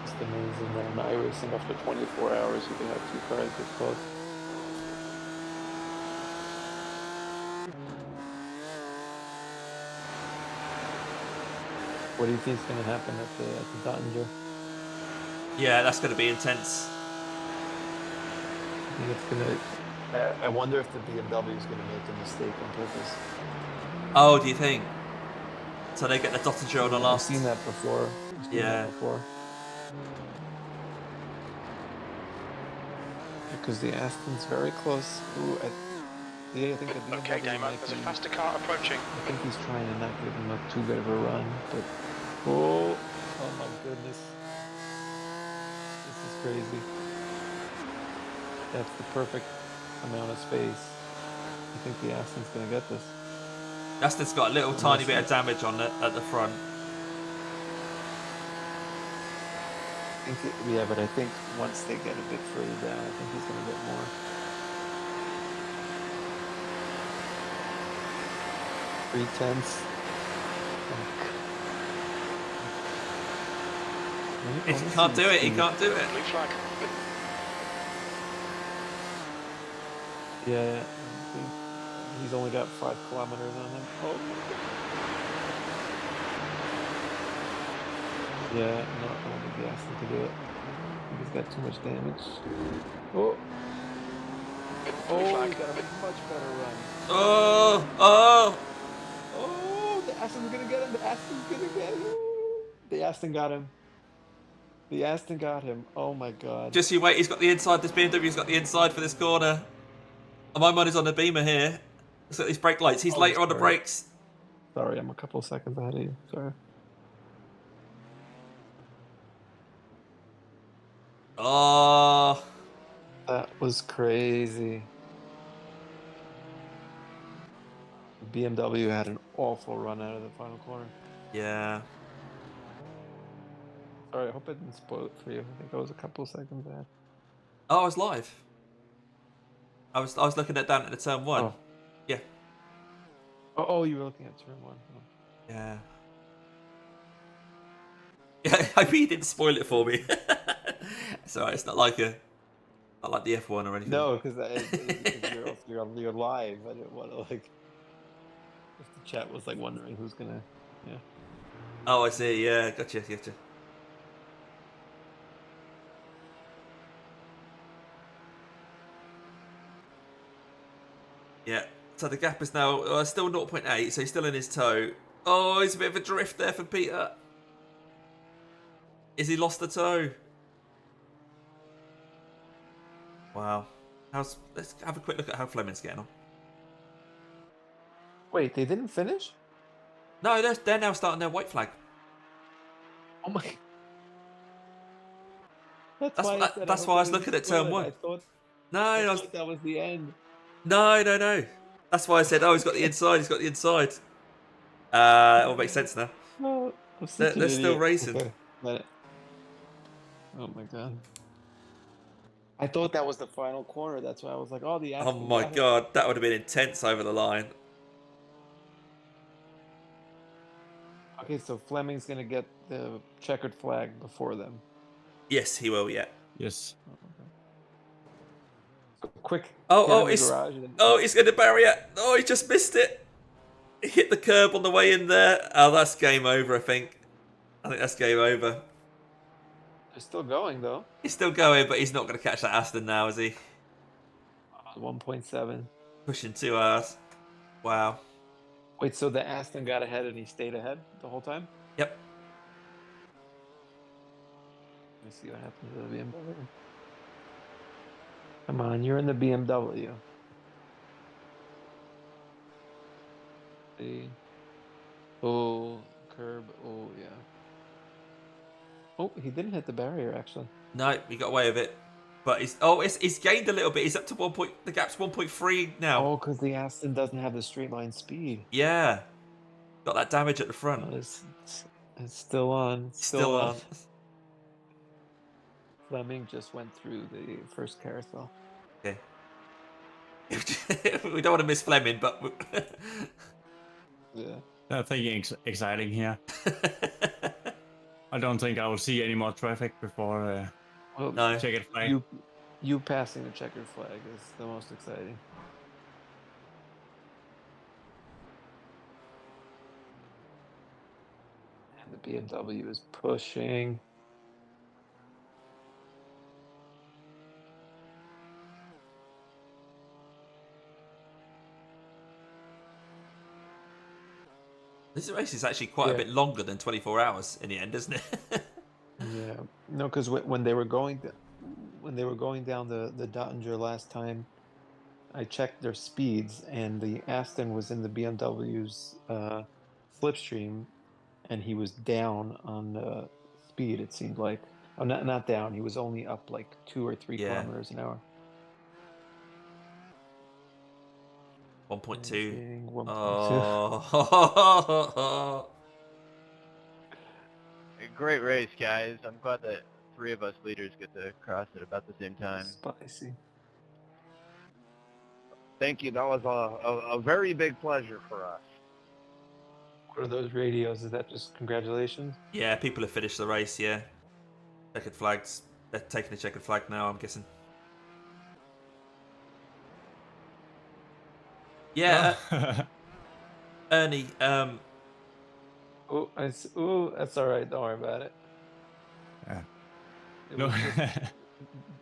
It's amazing that in iRacing after 24 hours you can have 2 cars this close. What do you think is going to happen at the Dottinger? Yeah, that's going to be intense. I think it's gonna. I wonder if the BMW is gonna make a mistake on purpose. Oh, do you think? So they get the Dottinger on the last. I've seen that before. Yeah. Because the Aston's very close. Ooh, I think the BMW Okay, Damon, might there's a be- faster car approaching. I think he's trying to not give him a too good of a run, but oh my goodness, this is crazy. That's the perfect amount of space. I think the Aston's gonna get this. Aston's got a little tiny bit of damage on it at the front. But I think once they get a bit further down, I think he's gonna get more. 3 tenths. He can't do it. He can't do it. Blue flag. Yeah, I think he's only got 5 kilometers on him. Oh. Yeah, no, I don't think the Aston can do it. I think he's got too much damage. Oh. Oh, he got a much better run. Oh! Oh, the Aston's gonna get him. The Aston's gonna get him. The Aston got him. The Aston got him. Oh my god. Just you wait. He's got the inside. This BMW's got the inside for this corner. And my money's on the Beamer here. Look at these brake lights. He's later on the sorry. brakes. Sorry, I'm a couple seconds ahead of you. Sorry. Oh. That was crazy. BMW had an awful run out of the final corner. Yeah. Sorry, I hope I didn't spoil it for you. I think I was a couple seconds ahead. Oh, I was live. I was looking at down at the turn 1. Oh. Yeah. Oh, you were looking at turn 1. Oh. Yeah. Yeah, I mean, you didn't spoil it for me. It's alright, it's not like the F1 or anything. No, because you're live. I didn't want to like. Just the chat was like wondering who's gonna. Yeah. Oh, I see. Yeah, gotcha. Yeah. So the gap is now still 0.8, so he's still in his toe. Oh, he's a bit of a drift there for Peter. Is he lost the toe? Wow. Let's have a quick look at how Fleming's getting on. Wait, they didn't finish? No, they're now starting their white flag. Oh my. That's why I was looking at turn 1. I thought No, that was the end. No. That's why I said, oh, he's got the inside. It all makes sense now. No, They're still racing. Okay. Oh my god. I thought that was the final corner. That's why I was like, oh, the Oh my god, that would have been intense over the line. Okay, so Fleming's going to get the checkered flag before them. Yes, he will, yeah. Yes. So quick. He's going to barrier. Oh, he just missed it. He hit the curb on the way in there. Oh, that's game over, I think. That's game over. They're still going, though. He's still going, but he's not going to catch that Aston now, is he? 1.7. Pushing 2 hours. Wow. Wait, so the Aston got ahead and he stayed ahead the whole time? Yep. Let me see what happens to the BMW. Come on, you're in the BMW. See? Oh, curb. Oh, yeah. Oh, he didn't hit the barrier, actually. No, he got away with it. But he's gained a little bit. He's up to 1 point. The gap's 1.3 now. Oh, because the Aston doesn't have the straight line speed. Yeah. Got that damage at the front. Oh, it's still on. Still on. Fleming just went through the first carousel. Okay. We don't want to miss Fleming, but... Yeah. Nothing exciting here. I don't think I will see any more traffic before Well, checkered flag. You passing the checkered flag is the most exciting. And the BMW is pushing. This race is actually quite a bit longer than 24 hours in the end, isn't it? Yeah, no, because when they were going down the Dottinger last time, I checked their speeds, and the Aston was in the BMW's slipstream, and he was down on speed. It seemed like, oh, not down. He was only up like 2 or 3 kilometers an hour. 1.2. 1.2. Oh. A great race, guys. I'm glad that 3 of us leaders get to cross at about the same time. Spicy. Thank you. That was a very big pleasure for us. What are those radios? Is that just congratulations? Yeah, people have finished the race, yeah. Checkered flags. They're taking the checkered flag now, I'm guessing. Yeah, Ernie, Oh, that's all right. Don't worry about it. Yeah. It No. was just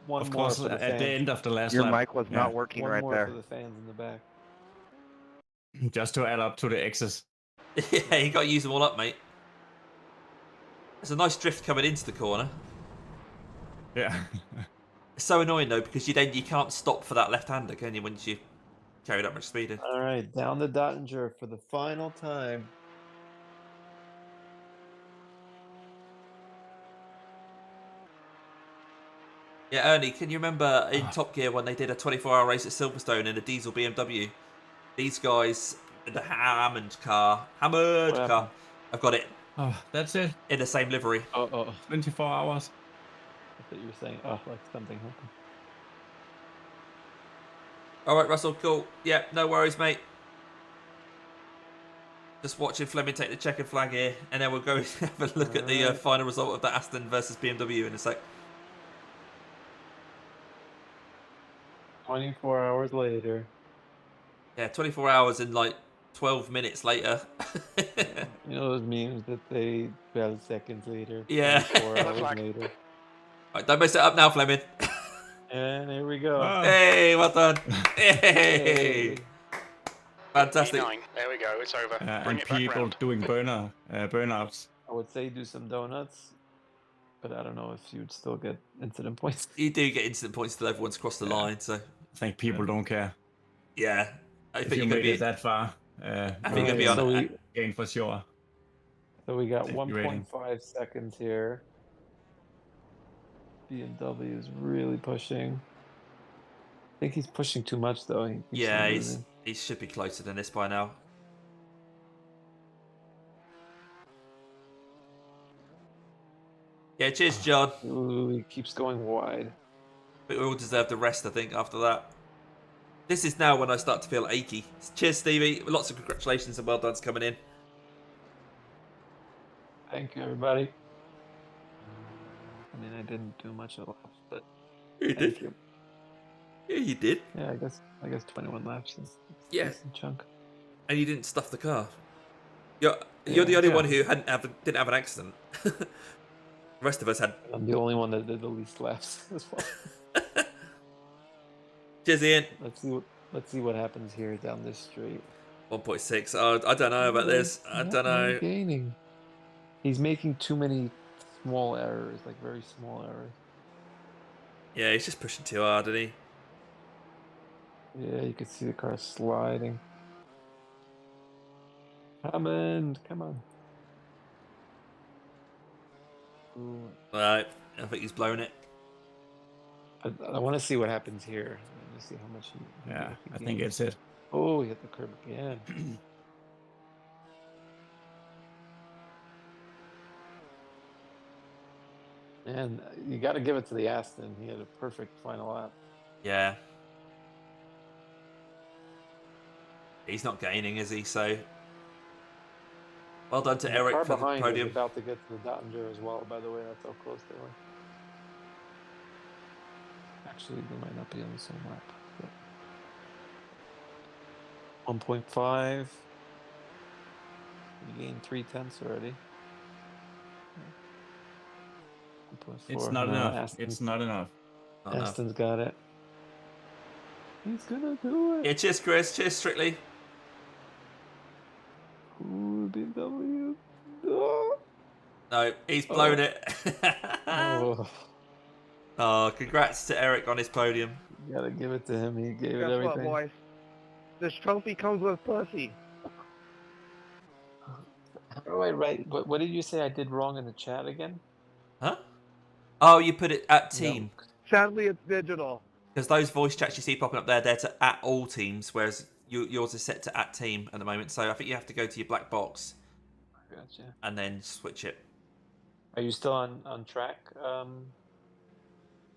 one Of more course, for the at the fans. end of the last Your lap. mic was not working One right more there. for the fans in the back. Just to add up to the X's. yeah, you got to use them all up, mate. There's a nice drift coming into the corner. Yeah. It's so annoying though because you can't stop for that left-hander, can you? Once you carry that much speed in. All right, down the Dottinger for the final time. Yeah, Ernie, can you remember in Top Gear when they did a 24-hour race at Silverstone in a diesel BMW? These guys, the Hammond car, I've got it Oh, that's it. in the same livery. 24 hours. I thought you were saying, oh, like something happened. All right, Russell, cool. Yeah, no worries, mate. Just watching Fleming take the checkered flag here, and then we'll go have a look at the final result of the Aston versus BMW in a sec. 24 hours later. Yeah, 24 hours in like 12 minutes later. You know those memes that they 12 seconds later, Yeah. 24 hours Flag. later. Right, don't mess it up now, Fleming. And here we go. Ah, Hey, well done. Hey. Hey. Fantastic. P9. There we go. It's over. Bring and it back people round. doing burnouts. I would say do some donuts, but I don't know if you'd still get incident points. You do get incident points till everyone's crossed the line, so I think people don't care. yeah. I If think you you're going made to it be. that far, I think you'll be Alright, on so it. gain for sure. So we got Safety rating. 1.5 seconds here. BMW is really pushing. I think he's pushing too much though. He keeps Yeah, on he losing. should be closer than this by now. Yeah, cheers, John. Ooh, he keeps going wide. But we all deserve the rest, I think, after that. This is now when I start to feel achy. Cheers, Stevie. Lots of congratulations and well done's coming in. Thank you, everybody. I mean, I didn't do much of laps, but You thank did. you. Yeah, you did. Yeah, I guess 21 laps is a Yeah. decent chunk. And you didn't stuff the car. You're Yeah, the only yeah. one who didn't have an accident. The rest of us had. I'm the only one that did the least laps as well. Cheers, Ian. Let's see what happens here down this straight. 1.6. Oh, I don't know about this. I don't know. Gaining. He's making too many small errors, like very small errors. Yeah, he's just pushing too hard, isn't he? Yeah, you can see the car sliding. Hammond, come on. Ooh, Right. I think he's blown it. I want to see what happens here. Let me see how much he Yeah, he I think gains. it's it. Oh, he hit the curb again. And you got to give it to the Aston. He had a perfect final lap. Yeah. He's not gaining, is he? So, well done to And Eric car for the behind podium. is about to get to the Dottinger as well, by the way. That's how close they were. Actually, they might not be on the same lap. But 1.5. You gained 3/10 already. 1.4. It's not No, enough. Aston's, It's not enough. Not enough. Aston's got it. He's gonna do it. Yeah, cheers, Chris. Cheers, Strictly. Ooh, BMW. Oh. No, he's blown it. Oh. Oh, congrats to Eric on his podium. You gotta give it to him. He gave it Guess what, everything. boys? This trophy comes with pussy. How do I write? What did you say I did wrong in the chat again? Huh? Oh, you put it at team. Sadly, it's digital. Because those voice chats you see popping up there, they're to at all teams, whereas yours is set to at team at the moment. So I think you have to go to your black box Gotcha. and then switch it. Are you still on track,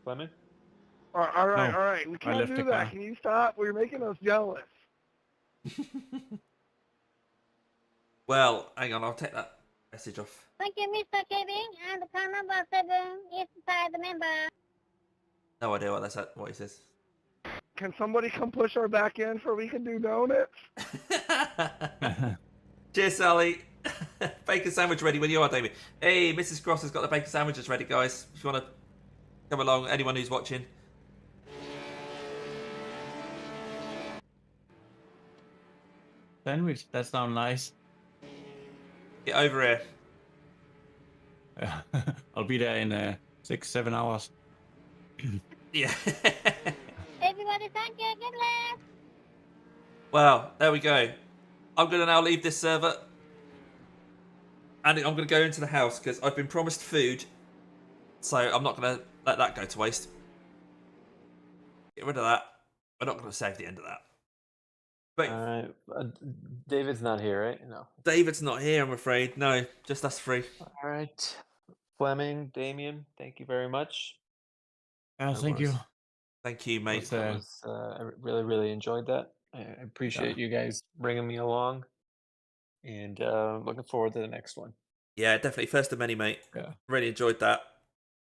Fleming? All right. We I can't left do the that. car. Can you stop? We're making us jealous. Well, hang on, I'll take that message off. Thank you, Mr. Kevin. And the car number 7 is inside the member. No idea what he says. Can somebody come push our back end so we can do donuts? Cheers, Sally. Bacon sandwich ready when you are, David. Hey, Mrs. Cross has got the bacon sandwiches ready, guys. If you want to come along, anyone who's watching. Sandwich. That sounds nice. Get over here. I'll be there in 6-7 hours. Yeah. Everybody, thank you. Good luck. Well, there we go. I'm going to now leave this server. And I'm going to go into the house because I've been promised food. So I'm not going to let that go to waste. Get rid of that. We're not going to save the end of that. But Alright. David's not here, right? No. David's not here, I'm afraid. No, just us three. Alright. Fleming, Damien, thank you very much. Yeah, thank you. Thank you, mate. I really, really enjoyed that. I appreciate you guys bringing me along. And looking forward to the next one. Yeah, definitely. First of many, mate. Yeah. Really enjoyed that.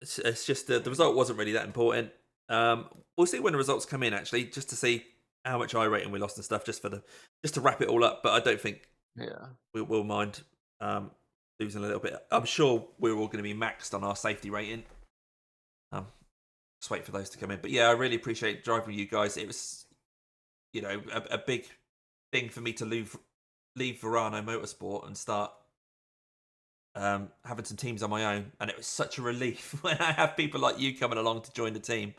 It's just the result wasn't really that important. We'll see when the results come in, actually, just to see how much iRating we lost and stuff, just to wrap it all up. But I don't think we'll mind losing a little bit. I'm sure we're all going to be maxed on our safety rating. Just wait for those to come in. But yeah, I really appreciate driving with you guys. It was, a big thing for me to leave Verano Motorsport and start having some teams on my own. And it was such a relief when I have people like you coming along to join the team.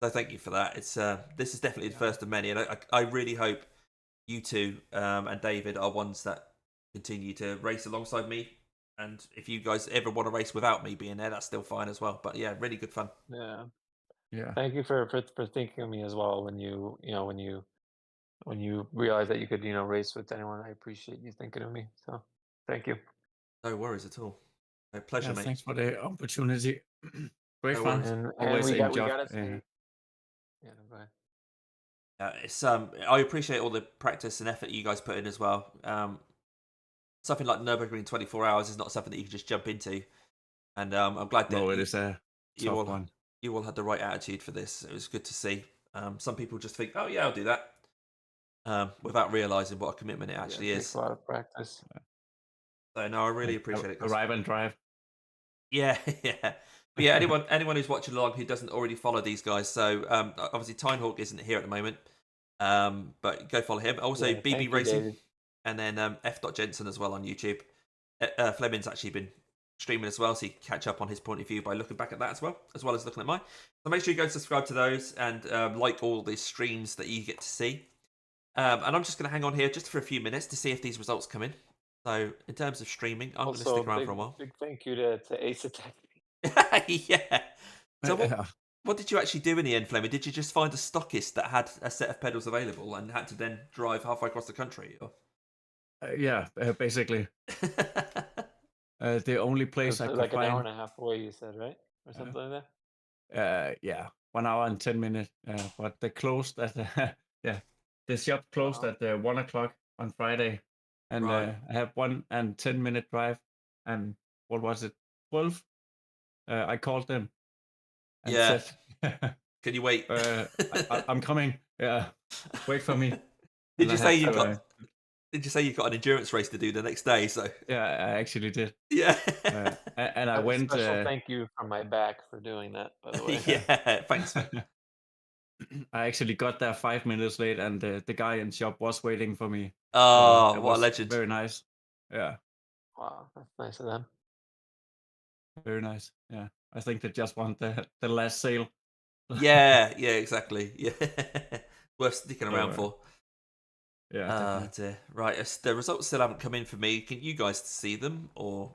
So thank you for that. It's this is definitely the first of many, and I really hope you two and David are ones that continue to race alongside me. And if you guys ever want to race without me being there, that's still fine as well. But yeah, really good fun. Yeah. Thank you for thinking of me as well when you realize that you could race with anyone. I appreciate you thinking of me. So thank you. No worries at all. My pleasure, mate. Thanks for the opportunity. Great No fun. worries. And Always we got enjoyed. to say, go ahead. It's I appreciate all the practice and effort you guys put in as well. Something like Nurburgring 24 hours is not something that you can just jump into, and I'm glad that No, it is a tough one. You all had the right attitude for this. It was good to see. Some people just think, "Oh yeah, I'll do that," without realizing what a commitment it actually is. Takes a lot of practice. So no, I really appreciate it. Arrive and drive. Yeah, yeah. But yeah, anyone who's watching along who doesn't already follow these guys, so obviously Tinehawk isn't here at the moment, but go follow him. Also, BB Racing, and then F.Jensen as well on YouTube. Fleming's actually been streaming as well, so you can catch up on his point of view by looking back at that as well as looking at mine. So make sure you go and subscribe to those and like all the streams that you get to see. And I'm just going to hang on here just for a few minutes to see if these results come in. So in terms of streaming, I'm going to stick around for a while. Big thank you to Asetek. Yeah. So what did you actually do in the end, Fleming? Did you just find a stockist that had a set of pedals available and had to then drive halfway across the country? Or? Basically. The only place I could like find... an hour and a half away, you said, right? Or something like that? 1 hour and 10 minutes. But they closed at... the shop closed at 1 o'clock on Friday. And I have 1 and 10 minute drive. And what was it? 12? I called them. And said, can you wait? I'm coming. Yeah. Wait for me. Did you say you got an endurance race to do the next day? So yeah, I actually did. Yeah. And I went. Special thank you from my back for doing that. By the way. Yeah, thanks. I actually got there 5 minutes late, and the guy in shop was waiting for me. Oh, what a legend! Very nice. Yeah. Wow, that's nice of them. Very nice. Yeah, I think they just want the last sale. Yeah, exactly. Yeah, worth sticking around for. Yeah. Right, the results still haven't come in for me. Can you guys see them or?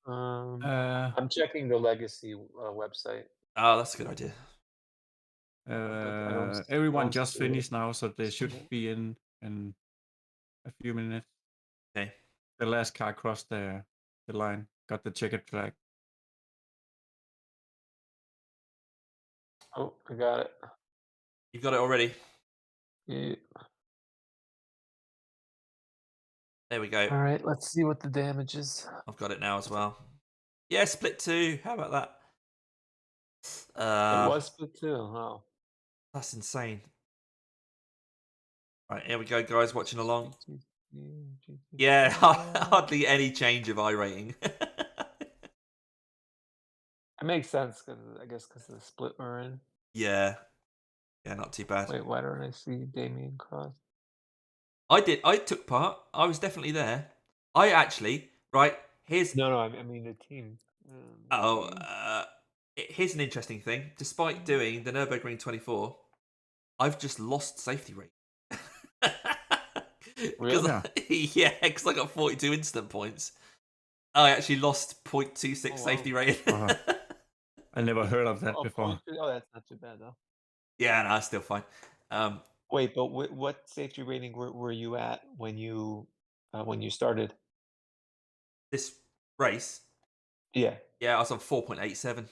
I'm checking the Legacy website. Oh, that's a good idea. Everyone just finished now, so they should be in a few minutes. Okay. The last car crossed the line, got the checkered flag. Oh, I got it. You've got it already? Yeah. There we go. All right, let's see what the damage is. I've got it now as well. Yeah, split 2. How about that? It was split 2. Wow. That's insane. Right, here we go, guys, watching along. Yeah, hardly any change of iRating. It makes sense, because of the split we're in. Yeah, not too bad. Wait, why don't I see Damien Cross? I took part. I was definitely there. I actually, here's... No, I mean the team. Here's an interesting thing. Despite doing the Nurburgring 24, I've just lost safety rate. Really? Yeah, because I got 42 instant points. I actually lost 0.26 safety rate. I never heard of that before. Oh, that's not too bad though. Yeah, no, still fine. Wait, but what safety rating were you at when you started this race? Yeah. Yeah, I was on 4.87.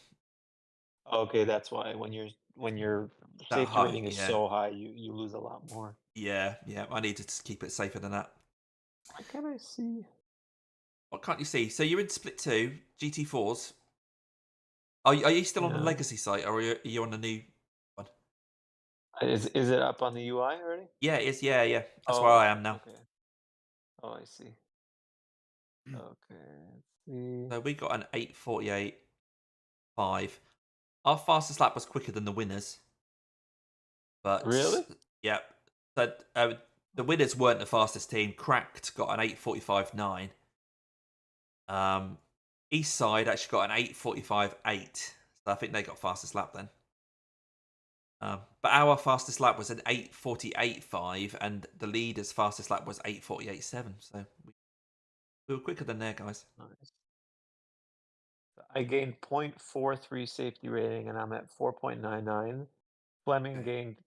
Okay, that's why when your safety rating is so high, you lose a lot more. Yeah, I need to keep it safer than that. What can I see? What can't you see? So you're in split 2, GT4s. Are you still on the legacy site, or are you on the new one? Is it up on the UI already? Yeah, it is. Yeah, yeah. That's Oh, where I am now. Okay. Oh, I see. Okay. Let's see. So we got an 8:48.5. Our fastest lap was quicker than the winners. But Really? yeah, so the winners weren't the fastest team. Cracked got an 8:45.9. East Side actually got an 8:45.8. So I think they got fastest lap then. But our fastest lap was an 8:48.5, and the leader's fastest lap was 8:48.7. So we were quicker than there, guys. Nice. I gained 0.43 safety rating, and I'm at 4.99. Fleming gained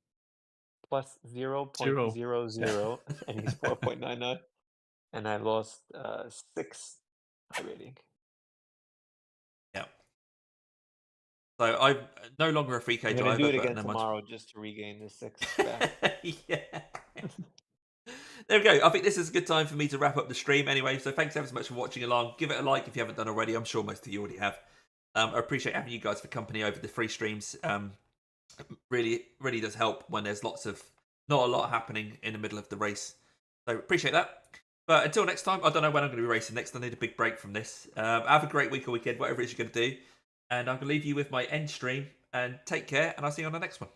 plus 0.00, and he's 4.99. And I lost 6 high rating. Yeah. So I'm no longer a 3K I'm driver. going to do it but again no tomorrow just to regain the 6 back. Yeah. There we go. I think this is a good time for me to wrap up the stream anyway. So thanks ever so much for watching along. Give it a like if you haven't done already. I'm sure most of you already have. I appreciate having you guys for company over the free streams. Really does help when there's not a lot happening in the middle of the race. So appreciate that. But until next time, I don't know when I'm going to be racing next. I need a big break from this. Have a great week or weekend, whatever it is you're going to do. And I'm going to leave you with my end stream. And take care, and I'll see you on the next one.